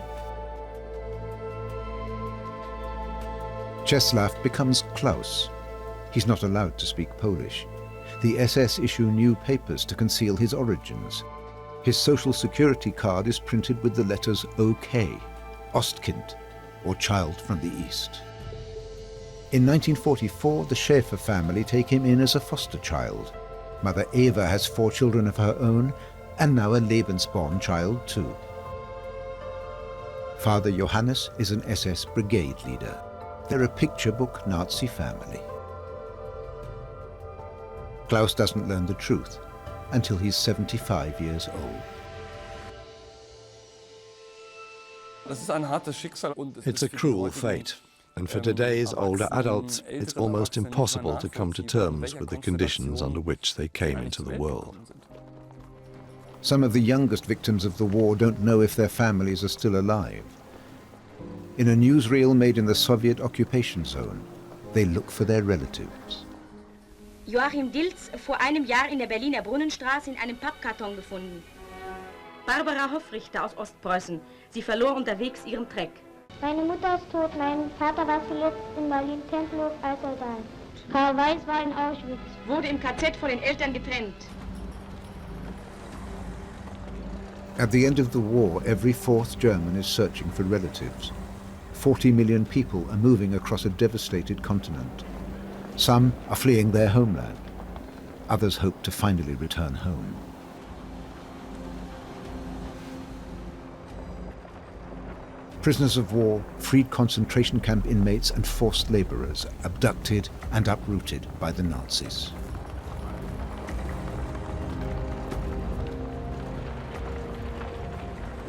Czesław becomes Klaus. He's not allowed to speak Polish. The SS issue new papers to conceal his origins. His social security card is printed with the letters OK, Ostkind, or child from the East. In 1944, the Schäfer family take him in as a foster child. Mother Eva has 4 children of her own, and now a Lebensborn child too. Father Johannes is an SS brigade leader. They're a picture book Nazi family. Klaus doesn't learn the truth until he's 75 years old. It's a cruel fate. And for today's older adults, it's almost impossible to come to terms with the conditions under which they came into the world. Some of the youngest victims of the war don't know if their families are still alive. In a newsreel made in the Soviet occupation zone, they look for their relatives. Joachim Dilz vor einem Jahr in der Berliner Brunnenstraße in einem Pappkarton gefunden. Barbara Hoffrichter aus Ostpreußen. Sie verlor unterwegs ihren Treck. Meine Mutter ist tot, mein Vater war zuletzt in Berlin-Tempelhof als Soldat. Karl Weiß war in Auschwitz. Wurde im KZ von den Eltern getrennt. At the end of the war, every 4th German is searching for relatives. 40 million people are moving across a devastated continent. Some are fleeing their homeland. Others hope to finally return home. Prisoners of war, freed concentration camp inmates and forced laborers, abducted and uprooted by the Nazis.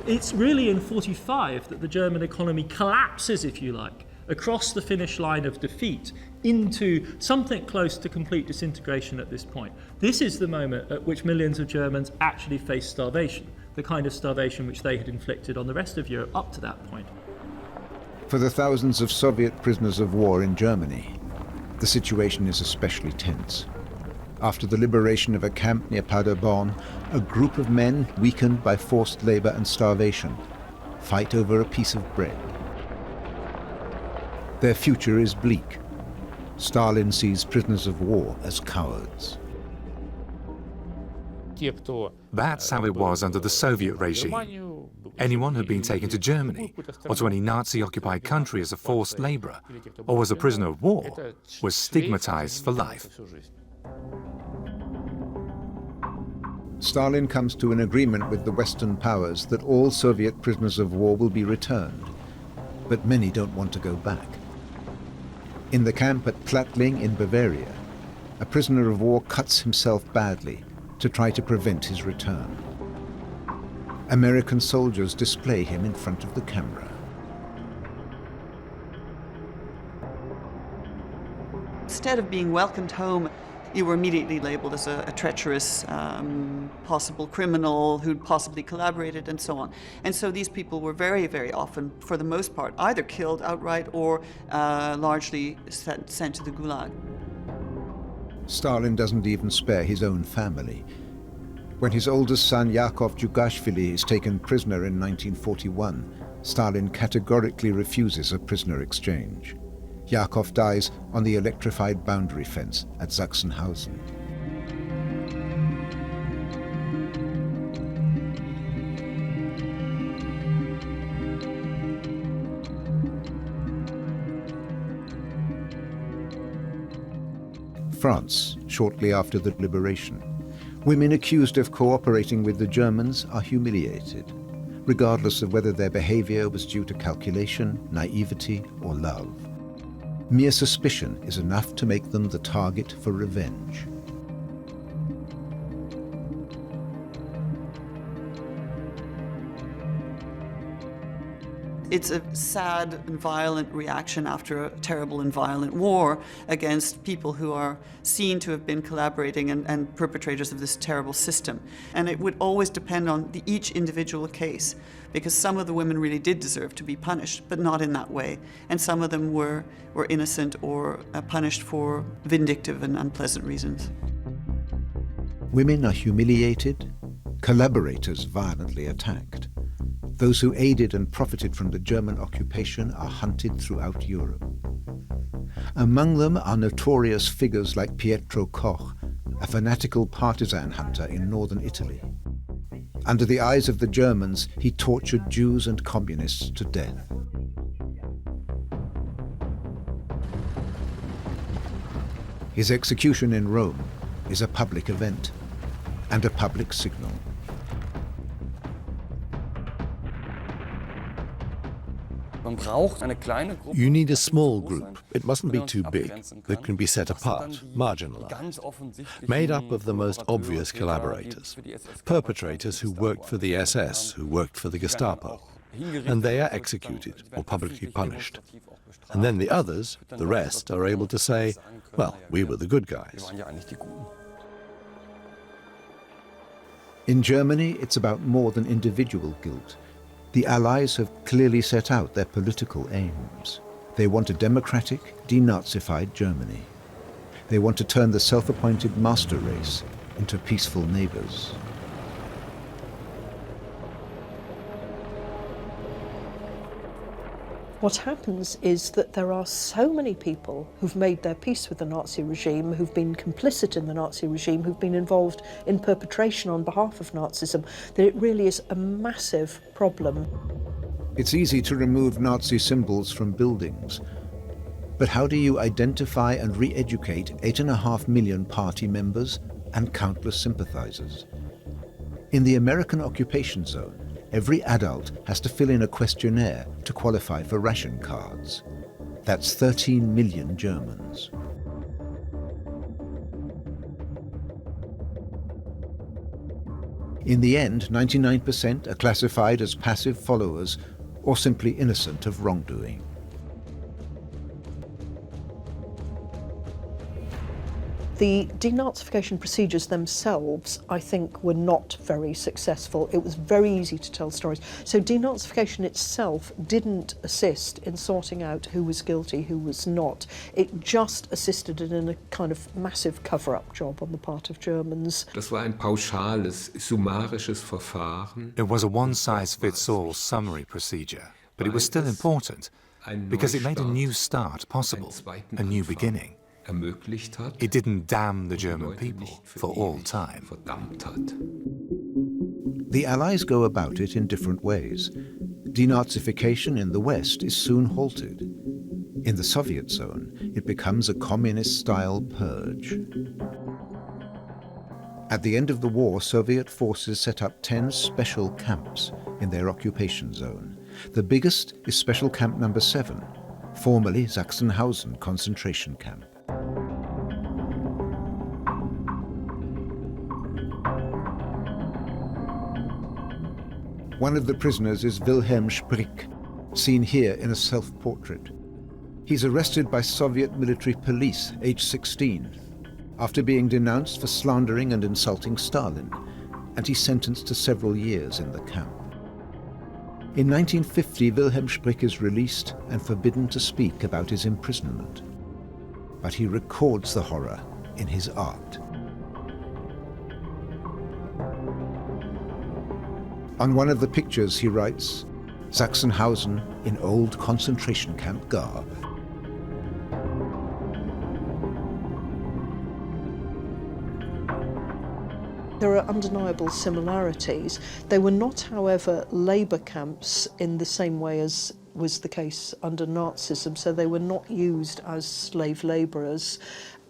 It's really in 1945 that the German economy collapses, if you like, across the finish line of defeat into something close to complete disintegration at this point. This is the moment at which millions of Germans actually face starvation, the kind of starvation which they had inflicted on the rest of Europe up to that point. For the thousands of Soviet prisoners of war in Germany, the situation is especially tense. After the liberation of a camp near Paderborn, a group of men, weakened by forced labor and starvation, fight over a piece of bread. Their future is bleak. Stalin sees prisoners of war as cowards. That's how it was under the Soviet regime. Anyone who'd been taken to Germany or to any Nazi-occupied country as a forced laborer or was a prisoner of war was stigmatized for life. Stalin comes to an agreement with the Western powers that all Soviet prisoners of war will be returned, but many don't want to go back. In the camp at Plattling in Bavaria, a prisoner of war cuts himself badly to try to prevent his return. American soldiers display him in front of the camera. Instead of being welcomed home, you were immediately labeled as a treacherous possible criminal who'd possibly collaborated and so on. And so these people were very, very often, for the most part, either killed outright or largely sent to the Gulag. Stalin doesn't even spare his own family. When his oldest son Yakov Djugashvili is taken prisoner in 1941, Stalin categorically refuses a prisoner exchange. Yakov dies on the electrified boundary fence at Sachsenhausen. France, shortly after the liberation. Women accused of cooperating with the Germans are humiliated, regardless of whether their behavior was due to calculation, naivety, or love. Mere suspicion is enough to make them the target for revenge. It's a sad and violent reaction after a terrible and violent war against people who are seen to have been collaborating and perpetrators of this terrible system. And it would always depend on each individual case, because some of the women really did deserve to be punished, but not in that way. And some of them were innocent or punished for vindictive and unpleasant reasons. Women are humiliated, collaborators violently attacked. Those who aided and profited from the German occupation are hunted throughout Europe. Among them are notorious figures like Pietro Koch, a fanatical partisan hunter in northern Italy. Under the eyes of the Germans, he tortured Jews and communists to death. His execution in Rome is a public event and a public signal. You need a small group, it mustn't be too big, that can be set apart, marginalized, made up of the most obvious collaborators, perpetrators who worked for the SS, who worked for the Gestapo, and they are executed or publicly punished. And then the others, the rest, are able to say, well, we were the good guys. In Germany, it's about more than individual guilt. The Allies have clearly set out their political aims. They want a democratic, denazified Germany. They want to turn the self-appointed master race into peaceful neighbors. What happens is that there are so many people who've made their peace with the Nazi regime, who've been complicit in the Nazi regime, who've been involved in perpetration on behalf of Nazism, that it really is a massive problem. It's easy to remove Nazi symbols from buildings. But how do you identify and re-educate 8.5 million party members and countless sympathizers? In the American occupation zone, every adult has to fill in a questionnaire to qualify for ration cards. That's 13 million Germans. In the end, 99% are classified as passive followers or simply innocent of wrongdoing. The denazification procedures themselves, I think, were not very successful. It was very easy to tell stories. So denazification itself didn't assist in sorting out who was guilty, who was not. It just assisted in a kind of massive cover-up job on the part of Germans. Das war ein pauschales, summarisches Verfahren. It was a one-size-fits-all summary procedure, but it was still important because it made a new start possible, a new beginning. It didn't damn the German people for all time. The Allies go about it in different ways. Denazification in the West is soon halted. In the Soviet zone, it becomes a communist-style purge. At the end of the war, Soviet forces set up 10 special camps in their occupation zone. The biggest is Special Camp Number 7, formerly Sachsenhausen concentration camp. One of the prisoners is Wilhelm Sprick, seen here in a self-portrait. He's arrested by Soviet military police, age 16, after being denounced for slandering and insulting Stalin, and he's sentenced to several years in the camp. In 1950, Wilhelm Sprick is released and forbidden to speak about his imprisonment. But he records the horror in his art. On one of the pictures, he writes, Sachsenhausen in old concentration camp garb. There are undeniable similarities. They were not, however, labour camps in the same way as was the case under Nazism, so they were not used as slave labourers.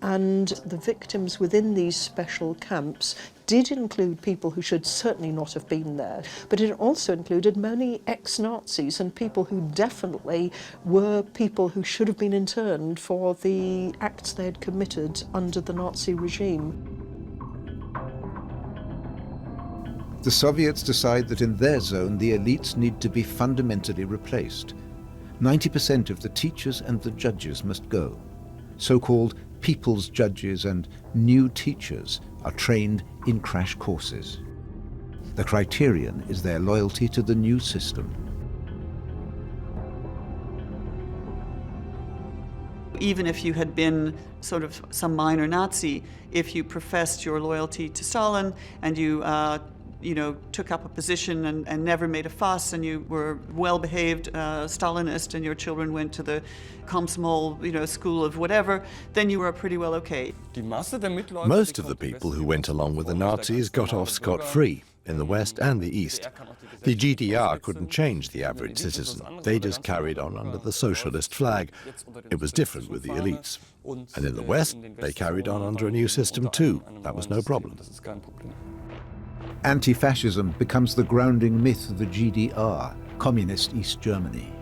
And the victims within these special camps did include people who should certainly not have been there, but it also included many ex-Nazis and people who definitely were people who should have been interned for the acts they had committed under the Nazi regime. The Soviets decide that in their zone the elites need to be fundamentally replaced. 90% of the teachers and the judges must go. So-called people's judges and new teachers are trained in crash courses. The criterion is their loyalty to the new system. Even if you had been sort of some minor Nazi, if you professed your loyalty to Stalin and you took up a position and never made a fuss, and you were well-behaved Stalinist, and your children went to the Komsomol, school of whatever, then you were pretty well okay. Most of the people who went along with the Nazis got off scot-free in the West and the East. The GDR couldn't change the average citizen. They just carried on under the socialist flag. It was different with the elites. And in the West, they carried on under a new system too. That was no problem. Anti-fascism becomes the grounding myth of the GDR, Communist East Germany.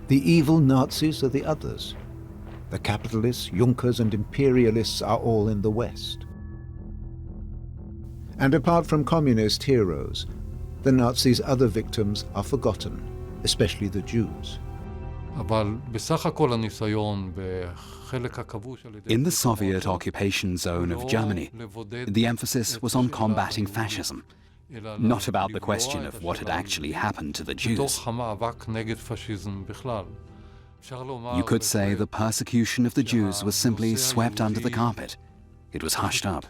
The evil Nazis are the others. The capitalists, Junkers and imperialists are all in the West. And apart from communist heroes, the Nazis' other victims are forgotten, especially the Jews. In the Soviet occupation zone of Germany, the emphasis was on combating fascism, not about the question of what had actually happened to the Jews. You could say the persecution of the Jews was simply swept under the carpet. It was hushed up.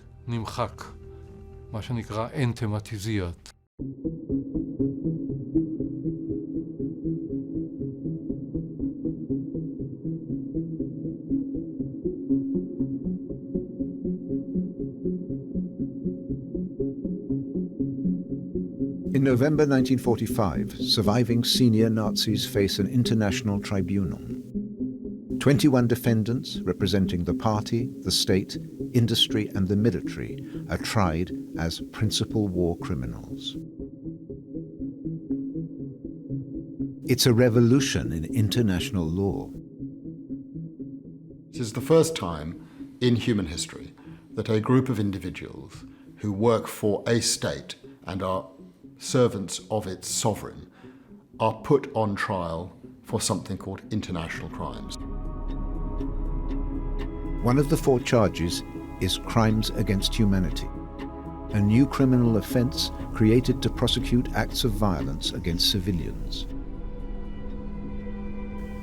In November 1945, surviving senior Nazis face an international tribunal. 21 defendants, representing the party, the state, industry and the military, are tried as principal war criminals. It's a revolution in international law. This is the first time in human history that a group of individuals who work for a state and are servants of its sovereign are put on trial for something called international crimes. One of the 4 charges is crimes against humanity, a new criminal offence created to prosecute acts of violence against civilians.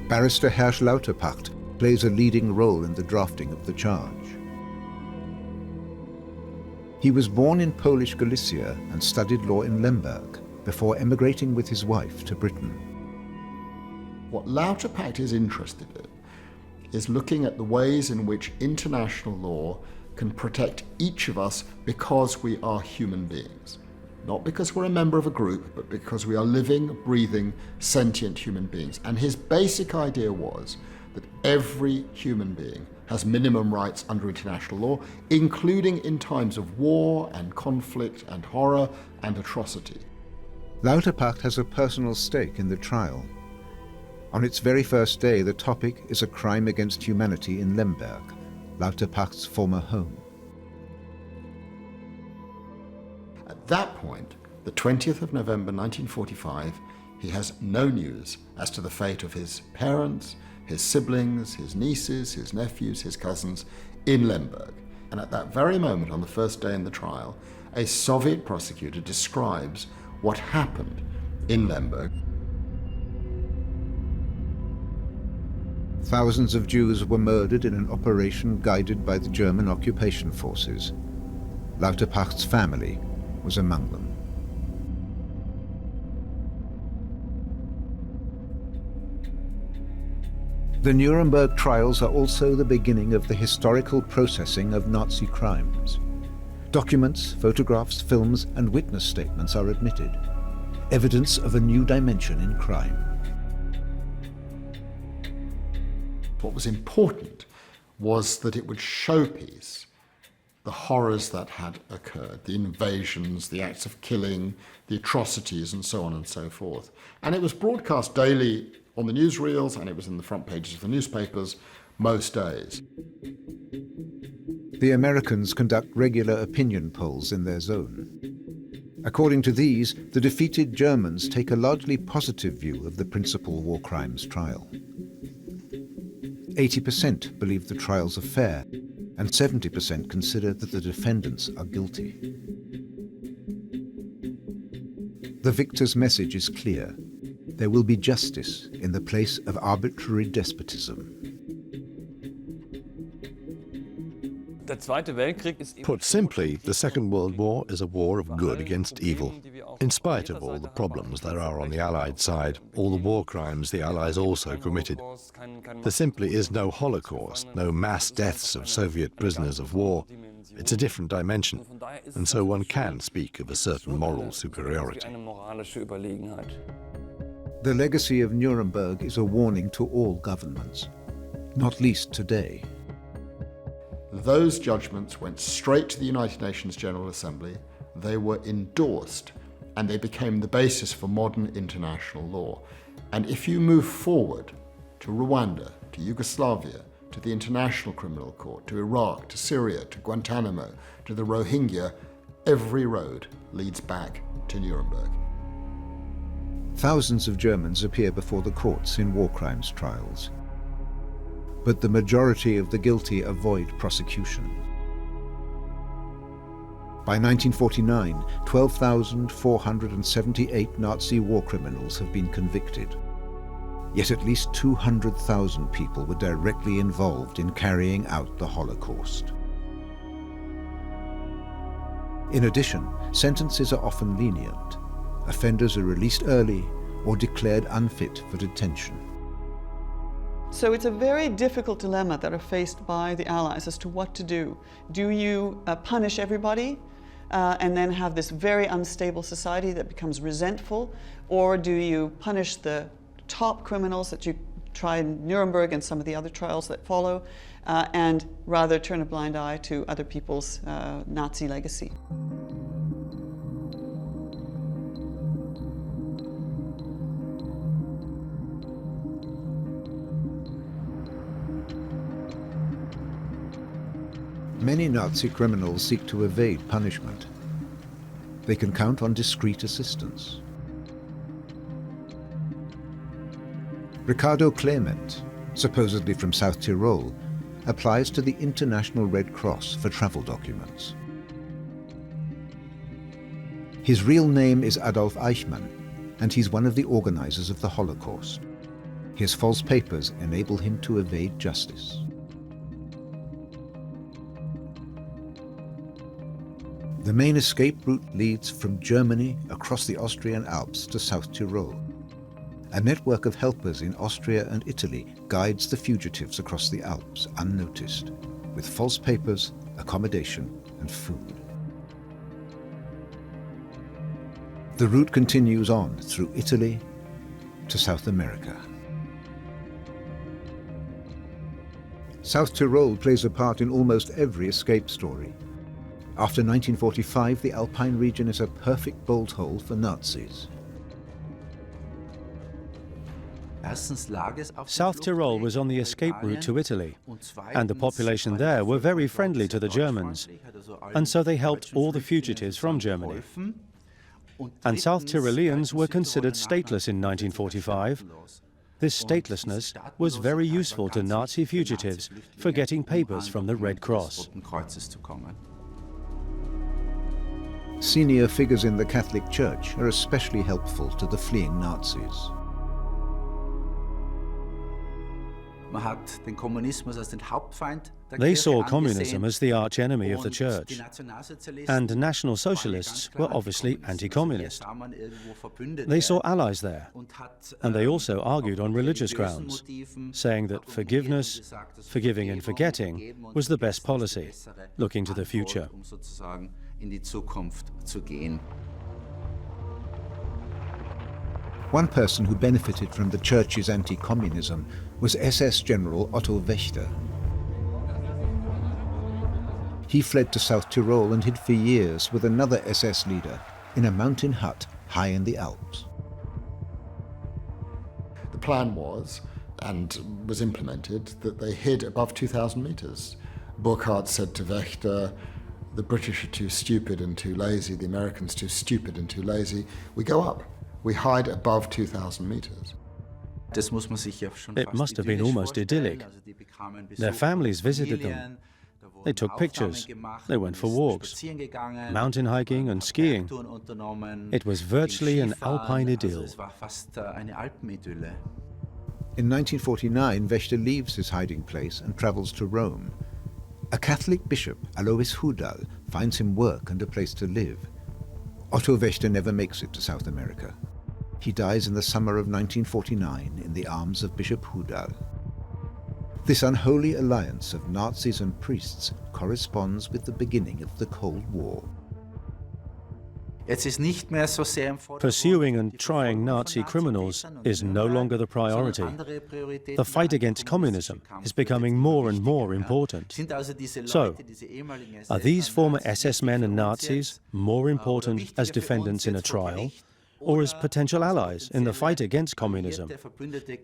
Barrister Hersch Lauterpacht plays a leading role in the drafting of the charge. He was born in Polish Galicia and studied law in Lemberg before emigrating with his wife to Britain. What Lauterpacht is interested in is looking at the ways in which international law can protect each of us because we are human beings. Not because we're a member of a group, but because we are living, breathing, sentient human beings. And his basic idea was that every human being has minimum rights under international law, including in times of war and conflict and horror and atrocity. Lauterpacht has a personal stake in the trial. On its very first day, the topic is a crime against humanity in Lemberg, Lauterpacht's former home. At that point, the 20th of November 1945, he has no news as to the fate of his parents, his siblings, his nieces, his nephews, his cousins in Lemberg. And at that very moment, on the first day in the trial, a Soviet prosecutor describes what happened in Lemberg. Thousands of Jews were murdered in an operation guided by the German occupation forces. Lauterpacht's family was among them. The Nuremberg trials are also the beginning of the historical processing of Nazi crimes. Documents, photographs, films, and witness statements are admitted. Evidence of a new dimension in crime. What was important was that it would showpiece the horrors that had occurred, the invasions, the acts of killing, the atrocities, and so on and so forth. And it was broadcast daily on the newsreels, and it was in the front pages of the newspapers most days. The Americans conduct regular opinion polls in their zone. According to these, the defeated Germans take a largely positive view of the principal war crimes trial. 80% believe the trials are fair, and 70% consider that the defendants are guilty. The victor's message is clear. There will be justice in the place of arbitrary despotism. Put simply, the Second World War is a war of good against evil. In spite of all the problems there are on the Allied side, all the war crimes the Allies also committed, there simply is no Holocaust, no mass deaths of Soviet prisoners of war. It's a different dimension, and so one can speak of a certain moral superiority. The legacy of Nuremberg is a warning to all governments, not least today. Those judgments went straight to the United Nations General Assembly. They were endorsed, and they became the basis for modern international law. And if you move forward to Rwanda, to Yugoslavia, to the International Criminal Court, to Iraq, to Syria, to Guantanamo, to the Rohingya, every road leads back to Nuremberg. Thousands of Germans appear before the courts in war crimes trials. But the majority of the guilty avoid prosecution. By 1949, 12,478 Nazi war criminals have been convicted. Yet at least 200,000 people were directly involved in carrying out the Holocaust. In addition, sentences are often lenient. Offenders are released early or declared unfit for detention. So it's a very difficult dilemma that are faced by the Allies as to what to do. Do you punish everybody and then have this very unstable society that becomes resentful, or do you punish the top criminals that you try in Nuremberg and some of the other trials that follow, and rather turn a blind eye to other people's Nazi legacy? Many Nazi criminals seek to evade punishment. They can count on discreet assistance. Ricardo Clement, supposedly from South Tyrol, applies to the International Red Cross for travel documents. His real name is Adolf Eichmann, and he's one of the organizers of the Holocaust. His false papers enable him to evade justice. The main escape route leads from Germany across the Austrian Alps to South Tyrol. A network of helpers in Austria and Italy guides the fugitives across the Alps unnoticed, with false papers, accommodation, and food. The route continues on through Italy to South America. South Tyrol plays a part in almost every escape story. After 1945, the Alpine region is a perfect bolt hole for Nazis. South Tyrol was on the escape route to Italy, and the population there were very friendly to the Germans, and so they helped all the fugitives from Germany. And South Tyroleans were considered stateless in 1945. This statelessness was very useful to Nazi fugitives for getting papers from the Red Cross. Senior figures in the Catholic Church are especially helpful to the fleeing Nazis. They saw communism as the arch-enemy of the Church, and National Socialists were obviously anti-communist. They saw allies there, and they also argued on religious grounds, saying that forgiveness, forgiving and forgetting was the best policy, looking to the future. One person who benefited from the Church's anti-communism was SS General Otto Wächter. He fled to South Tyrol and hid for years with another SS leader in a mountain hut high in the Alps. The plan was, and was implemented, that they hid above 2,000 meters. Burckhardt said to Wächter, the British are too stupid and too lazy, the Americans too stupid and too lazy. We go up. We hide above 2,000 meters. It must have been almost idyllic. Their families visited them. They took pictures. They went for walks, mountain hiking and skiing. It was virtually an alpine idyll. In 1949, Wächter leaves his hiding place and travels to Rome. A Catholic bishop, Alois Hudal, finds him work and a place to live. Otto Wächter never makes it to South America. He dies in the summer of 1949 in the arms of Bishop Hudal. This unholy alliance of Nazis and priests corresponds with the beginning of the Cold War. Pursuing and trying Nazi criminals is no longer the priority. The fight against communism is becoming more and more important. So, are these former SS men and Nazis more important as defendants in a trial, or as potential allies in the fight against communism?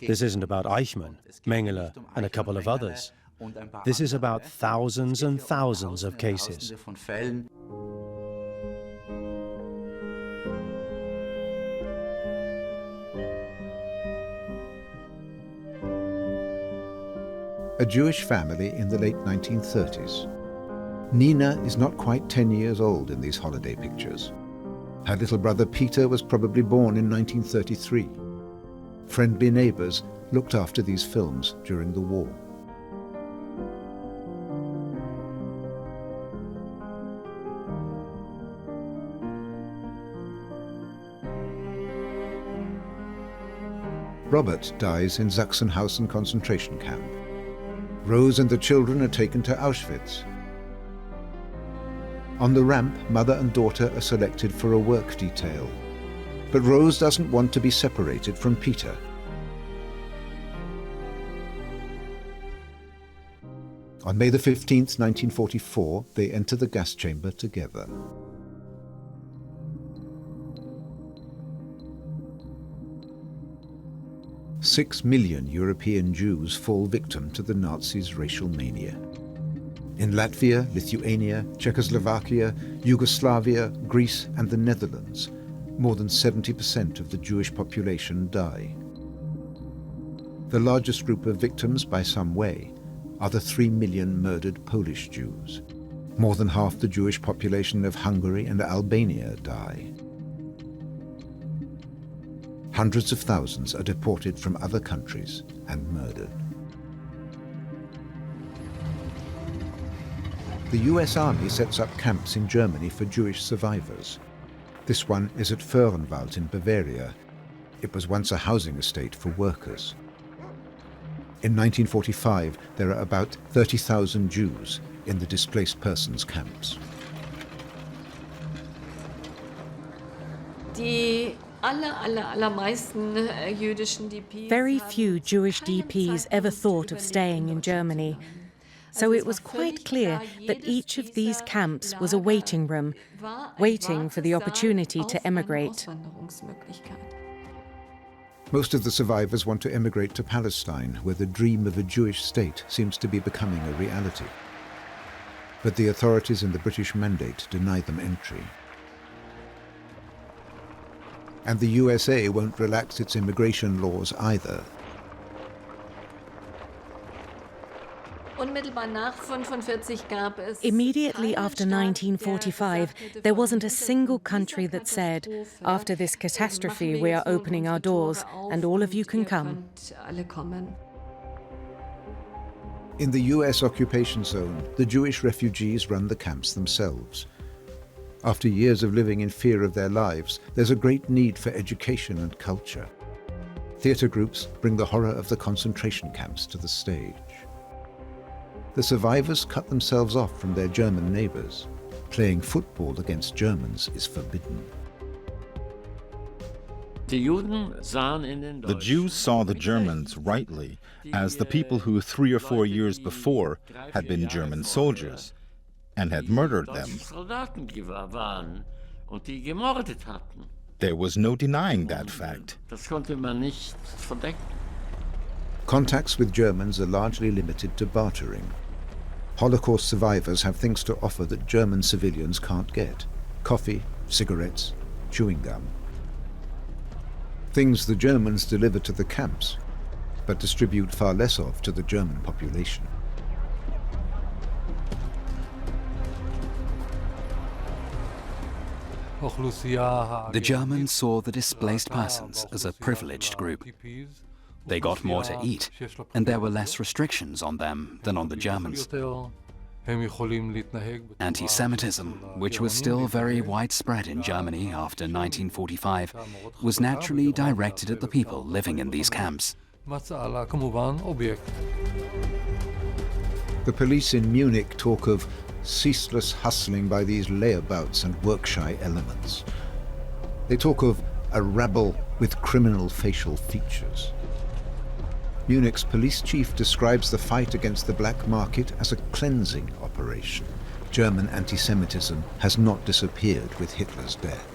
This isn't about Eichmann, Mengele, and a couple of others. This is about thousands and thousands of cases. A Jewish family in the late 1930s. Nina is not quite 10 years old in these holiday pictures. Her little brother Peter was probably born in 1933. Friendly neighbors looked after these films during the war. Robert dies in Sachsenhausen concentration camp. Rose and the children are taken to Auschwitz. On the ramp, mother and daughter are selected for a work detail. But Rose doesn't want to be separated from Peter. On May the 15th, 1944, they enter the gas chamber together. Six million European Jews fall victim to the Nazis' racial mania. In Latvia, Lithuania, Czechoslovakia, Yugoslavia, Greece and the Netherlands, more than 70% of the Jewish population die. The largest group of victims by some way are the 3 million murdered Polish Jews. More than half the Jewish population of Hungary and Albania die. Hundreds of thousands are deported from other countries and murdered. The US Army sets up camps in Germany for Jewish survivors. This one is at Föhrenwald in Bavaria. It was once a housing estate for workers. In 1945, there are about 30,000 Jews in the displaced persons camps. Very few Jewish DPs ever thought of staying in Germany. So it was quite clear that each of these camps was a waiting room, waiting for the opportunity to emigrate. Most of the survivors want to emigrate to Palestine, where the dream of a Jewish state seems to be becoming a reality. But the authorities in the British Mandate deny them entry. And the USA won't relax its immigration laws either. Immediately after 1945, there wasn't a single country that said, after this catastrophe, we are opening our doors and all of you can come. In the US occupation zone, the Jewish refugees run the camps themselves. After years of living in fear of their lives, there's a great need for education and culture. Theatre groups bring the horror of the concentration camps to the stage. The survivors cut themselves off from their German neighbors. Playing football against Germans is forbidden. The Jews saw the Germans, rightly, as the people who 3 or 4 years before had been German soldiers. and had murdered them. There was no denying that fact. Contacts with Germans are largely limited to bartering. Holocaust survivors have things to offer that German civilians can't get: coffee, cigarettes, chewing gum. Things the Germans deliver to the camps, but distribute far less of to the German population. The Germans saw the displaced persons as a privileged group. They got more to eat, and there were less restrictions on them than on the Germans. Anti-Semitism, which was still very widespread in Germany after 1945, was naturally directed at the people living in these camps. The police in Munich talk of ceaseless hustling by these layabouts and work-shy elements. They talk of a rabble with criminal facial features. Munich's police chief describes the fight against the black market as a cleansing operation. German anti-Semitism has not disappeared with Hitler's death.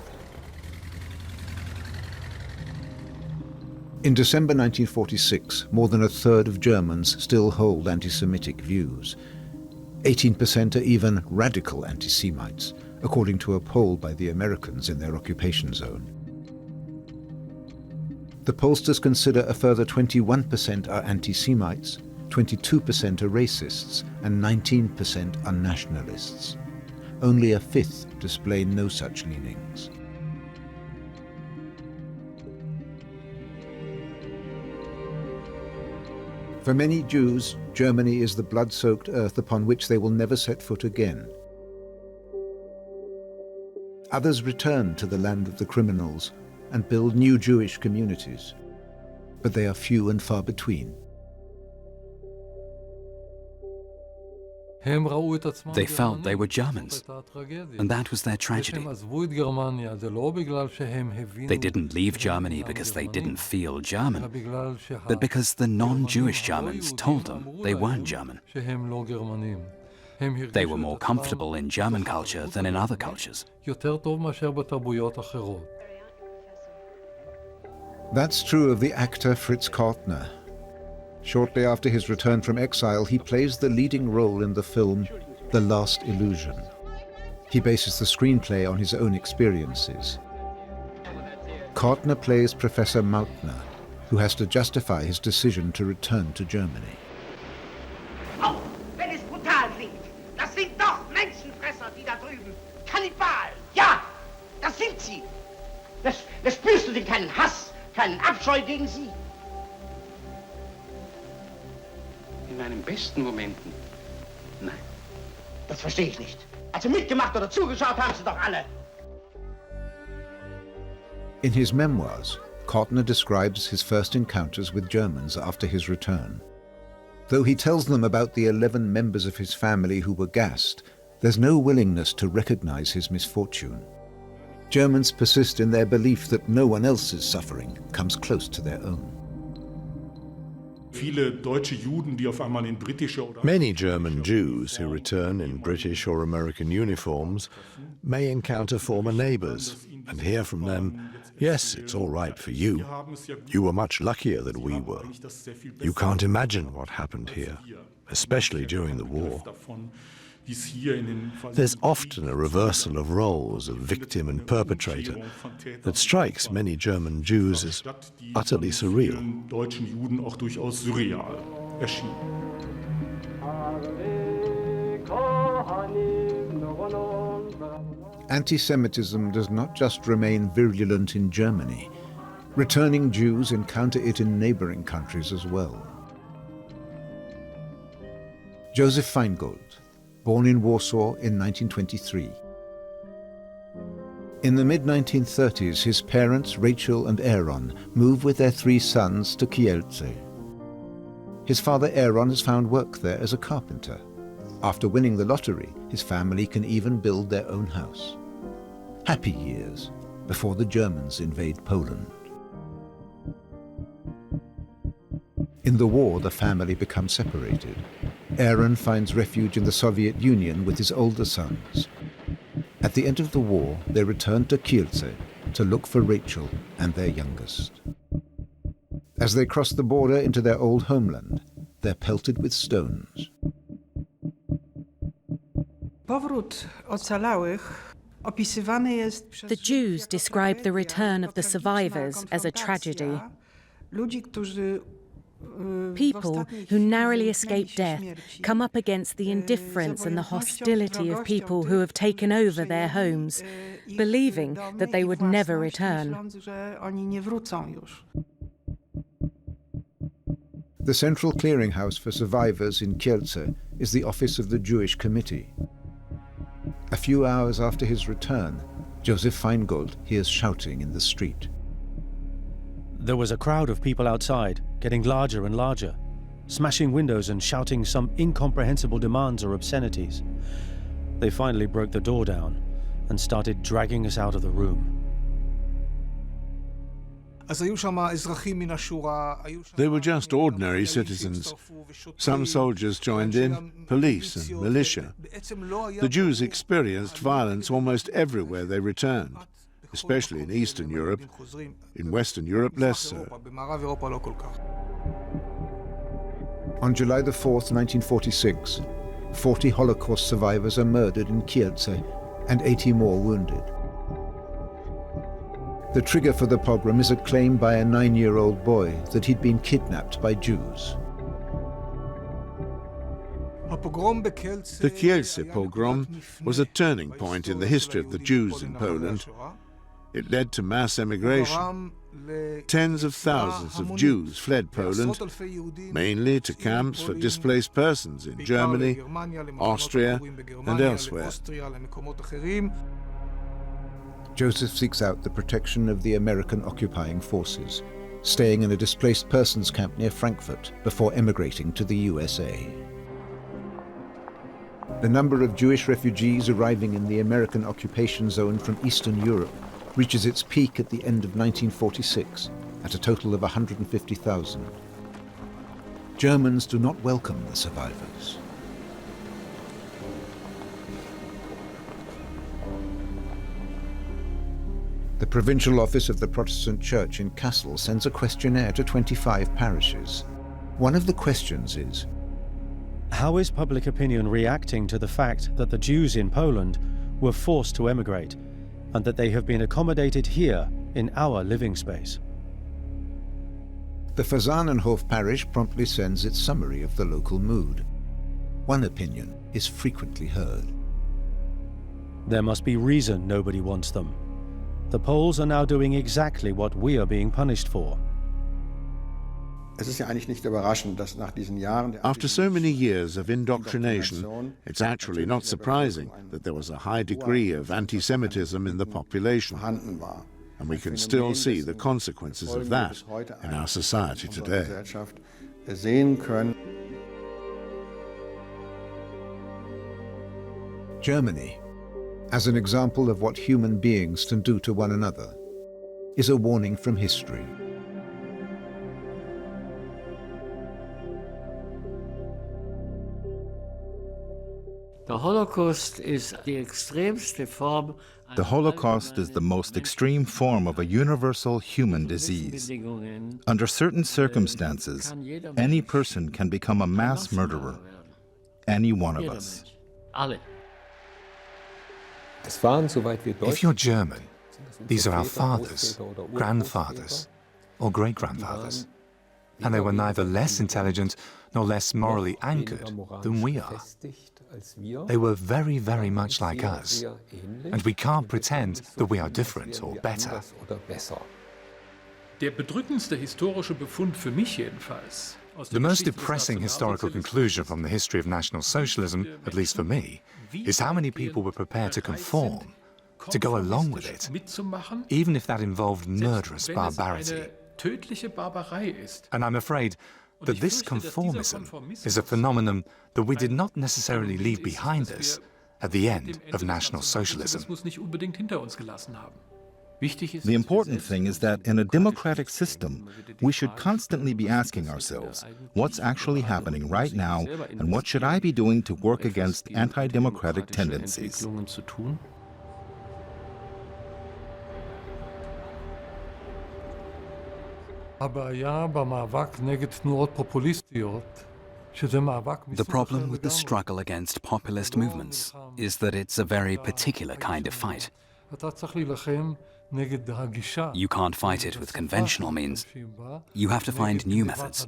In December 1946, more than a third of Germans still hold anti-Semitic views. 18% are even radical anti-Semites, according to a poll by the Americans in their occupation zone. The pollsters consider a further 21% are anti-Semites, 22% are racists, and 19% are nationalists. Only a fifth display no such leanings. For many Jews, Germany is the blood-soaked earth upon which they will never set foot again. Others return to the land of the criminals and build new Jewish communities, but they are few and far between. They felt they were Germans, and that was their tragedy. They didn't leave Germany because they didn't feel German, but because the non-Jewish Germans told them they weren't German. They were more comfortable in German culture than in other cultures. That's true of the actor Fritz Kortner. Shortly after his return from exile, he plays the leading role in the film The Last Illusion. He bases the screenplay on his own experiences. Kortner plays Professor Mautner, who has to justify his decision to return to Germany. Auch wenn es brutal klingt, das sind doch Menschenfresser, die da drüben. Kannibalen, ja, das sind sie. Spürst du denn keinen Hass, keinen Abscheu gegen sie? In meinen besten Momenten? Nein. Das verstehe ich nicht. Also mitgemacht oder zugeschaut haben sie doch alle. In his memoirs, Kortner describes his first encounters with Germans after his return. Though he tells them about the 11 members of his family who were gassed, there's no willingness to recognize his misfortune. Germans persist in their belief that no one else's suffering comes close to their own. Many German Jews who return in British or American uniforms may encounter former neighbors and hear from them, "Yes, it's all right for you. You were much luckier than we were. You can't imagine what happened here, especially during the war." There's often a reversal of roles of victim and perpetrator that strikes many German Jews as utterly surreal. Anti-Semitism does not just remain virulent in Germany. Returning Jews encounter it in neighboring countries as well. Joseph Feingold, born in Warsaw in 1923. In the mid-1930s, his parents, Rachel and Aaron, move with their 3 sons to Kielce. His father, Aaron, has found work there as a carpenter. After winning the lottery, his family can even build their own house. Happy years before the Germans invade Poland. In the war, the family becomes separated. Aaron finds refuge in the Soviet Union with his older sons. At the end of the war, they return to Kielce to look for Rachel and their youngest. As they cross the border into their old homeland, they're pelted with stones. The Jews describe the return of the survivors as a tragedy. People who narrowly escape death come up against the indifference and the hostility of people who have taken over their homes, believing that they would never return. The central clearinghouse for survivors in Kielce is the office of the Jewish Committee. A few hours after his return, Joseph Feingold hears shouting in the street. There was a crowd of people outside, getting larger and larger, smashing windows and shouting some incomprehensible demands or obscenities. They finally broke the door down and started dragging us out of the room. They were just ordinary citizens. Some soldiers joined in, police and militia. The Jews experienced violence almost everywhere they returned, especially in Eastern Europe. In Western Europe, less so. On July the 4th, 1946, 40 Holocaust survivors are murdered in Kielce and 80 more wounded. The trigger for the pogrom is a claim by a 9-year-old boy that he'd been kidnapped by Jews. The Kielce pogrom was a turning point in the history of the Jews in Poland. It led to mass emigration. Tens of thousands of Jews fled Poland, mainly to camps for displaced persons in Germany, Austria, and elsewhere. Joseph seeks out the protection of the American occupying forces, staying in a displaced persons camp near Frankfurt before emigrating to the USA. The number of Jewish refugees arriving in the American occupation zone from Eastern Europe reaches its peak at the end of 1946, at a total of 150,000. Germans do not welcome the survivors. The provincial office of the Protestant Church in Kassel sends a questionnaire to 25 parishes. One of the questions is, how is public opinion reacting to the fact that the Jews in Poland were forced to emigrate and that they have been accommodated here in our living space? The Fasanenhof parish promptly sends its summary of the local mood. One opinion is frequently heard. There must be reason nobody wants them. The Poles are now doing exactly what we are being punished for. After so many years of indoctrination, it's actually not surprising that there was a high degree of anti-Semitism in the population. And we can still see the consequences of that in our society today. Germany, as an example of what human beings can do to one another, is a warning from history. The Holocaust is the most extreme form of a universal human disease. Under certain circumstances, any person can become a mass murderer. Any one of us. If you're German, these are our fathers, grandfathers, or great-grandfathers. And they were neither less intelligent nor less morally anchored than we are. They were very, very much like us, and we can't pretend that we are different or better. Der bedrückendste historische Befund für mich jedenfalls. The most depressing historical conclusion from the history of National Socialism, at least for me, is how many people were prepared to conform, to go along with it, even if that involved murderous barbarity. And I'm afraid that this conformism is a phenomenon that we did not necessarily leave behind us at the end of National Socialism. The important thing is that in a democratic system, we should constantly be asking ourselves, what's actually happening right now, and what should I be doing to work against anti-democratic tendencies? The problem with the struggle against populist movements is that it's a very particular kind of fight. You can't fight it with conventional means. You have to find new methods.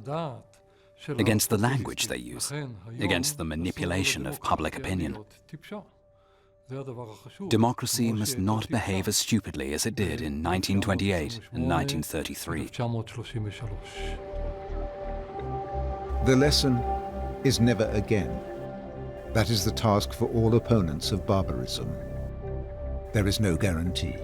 Against the language they use, against the manipulation of public opinion. Democracy must not behave as stupidly as it did in 1928 and 1933. The lesson is never again. That is the task for all opponents of barbarism. There is no guarantee.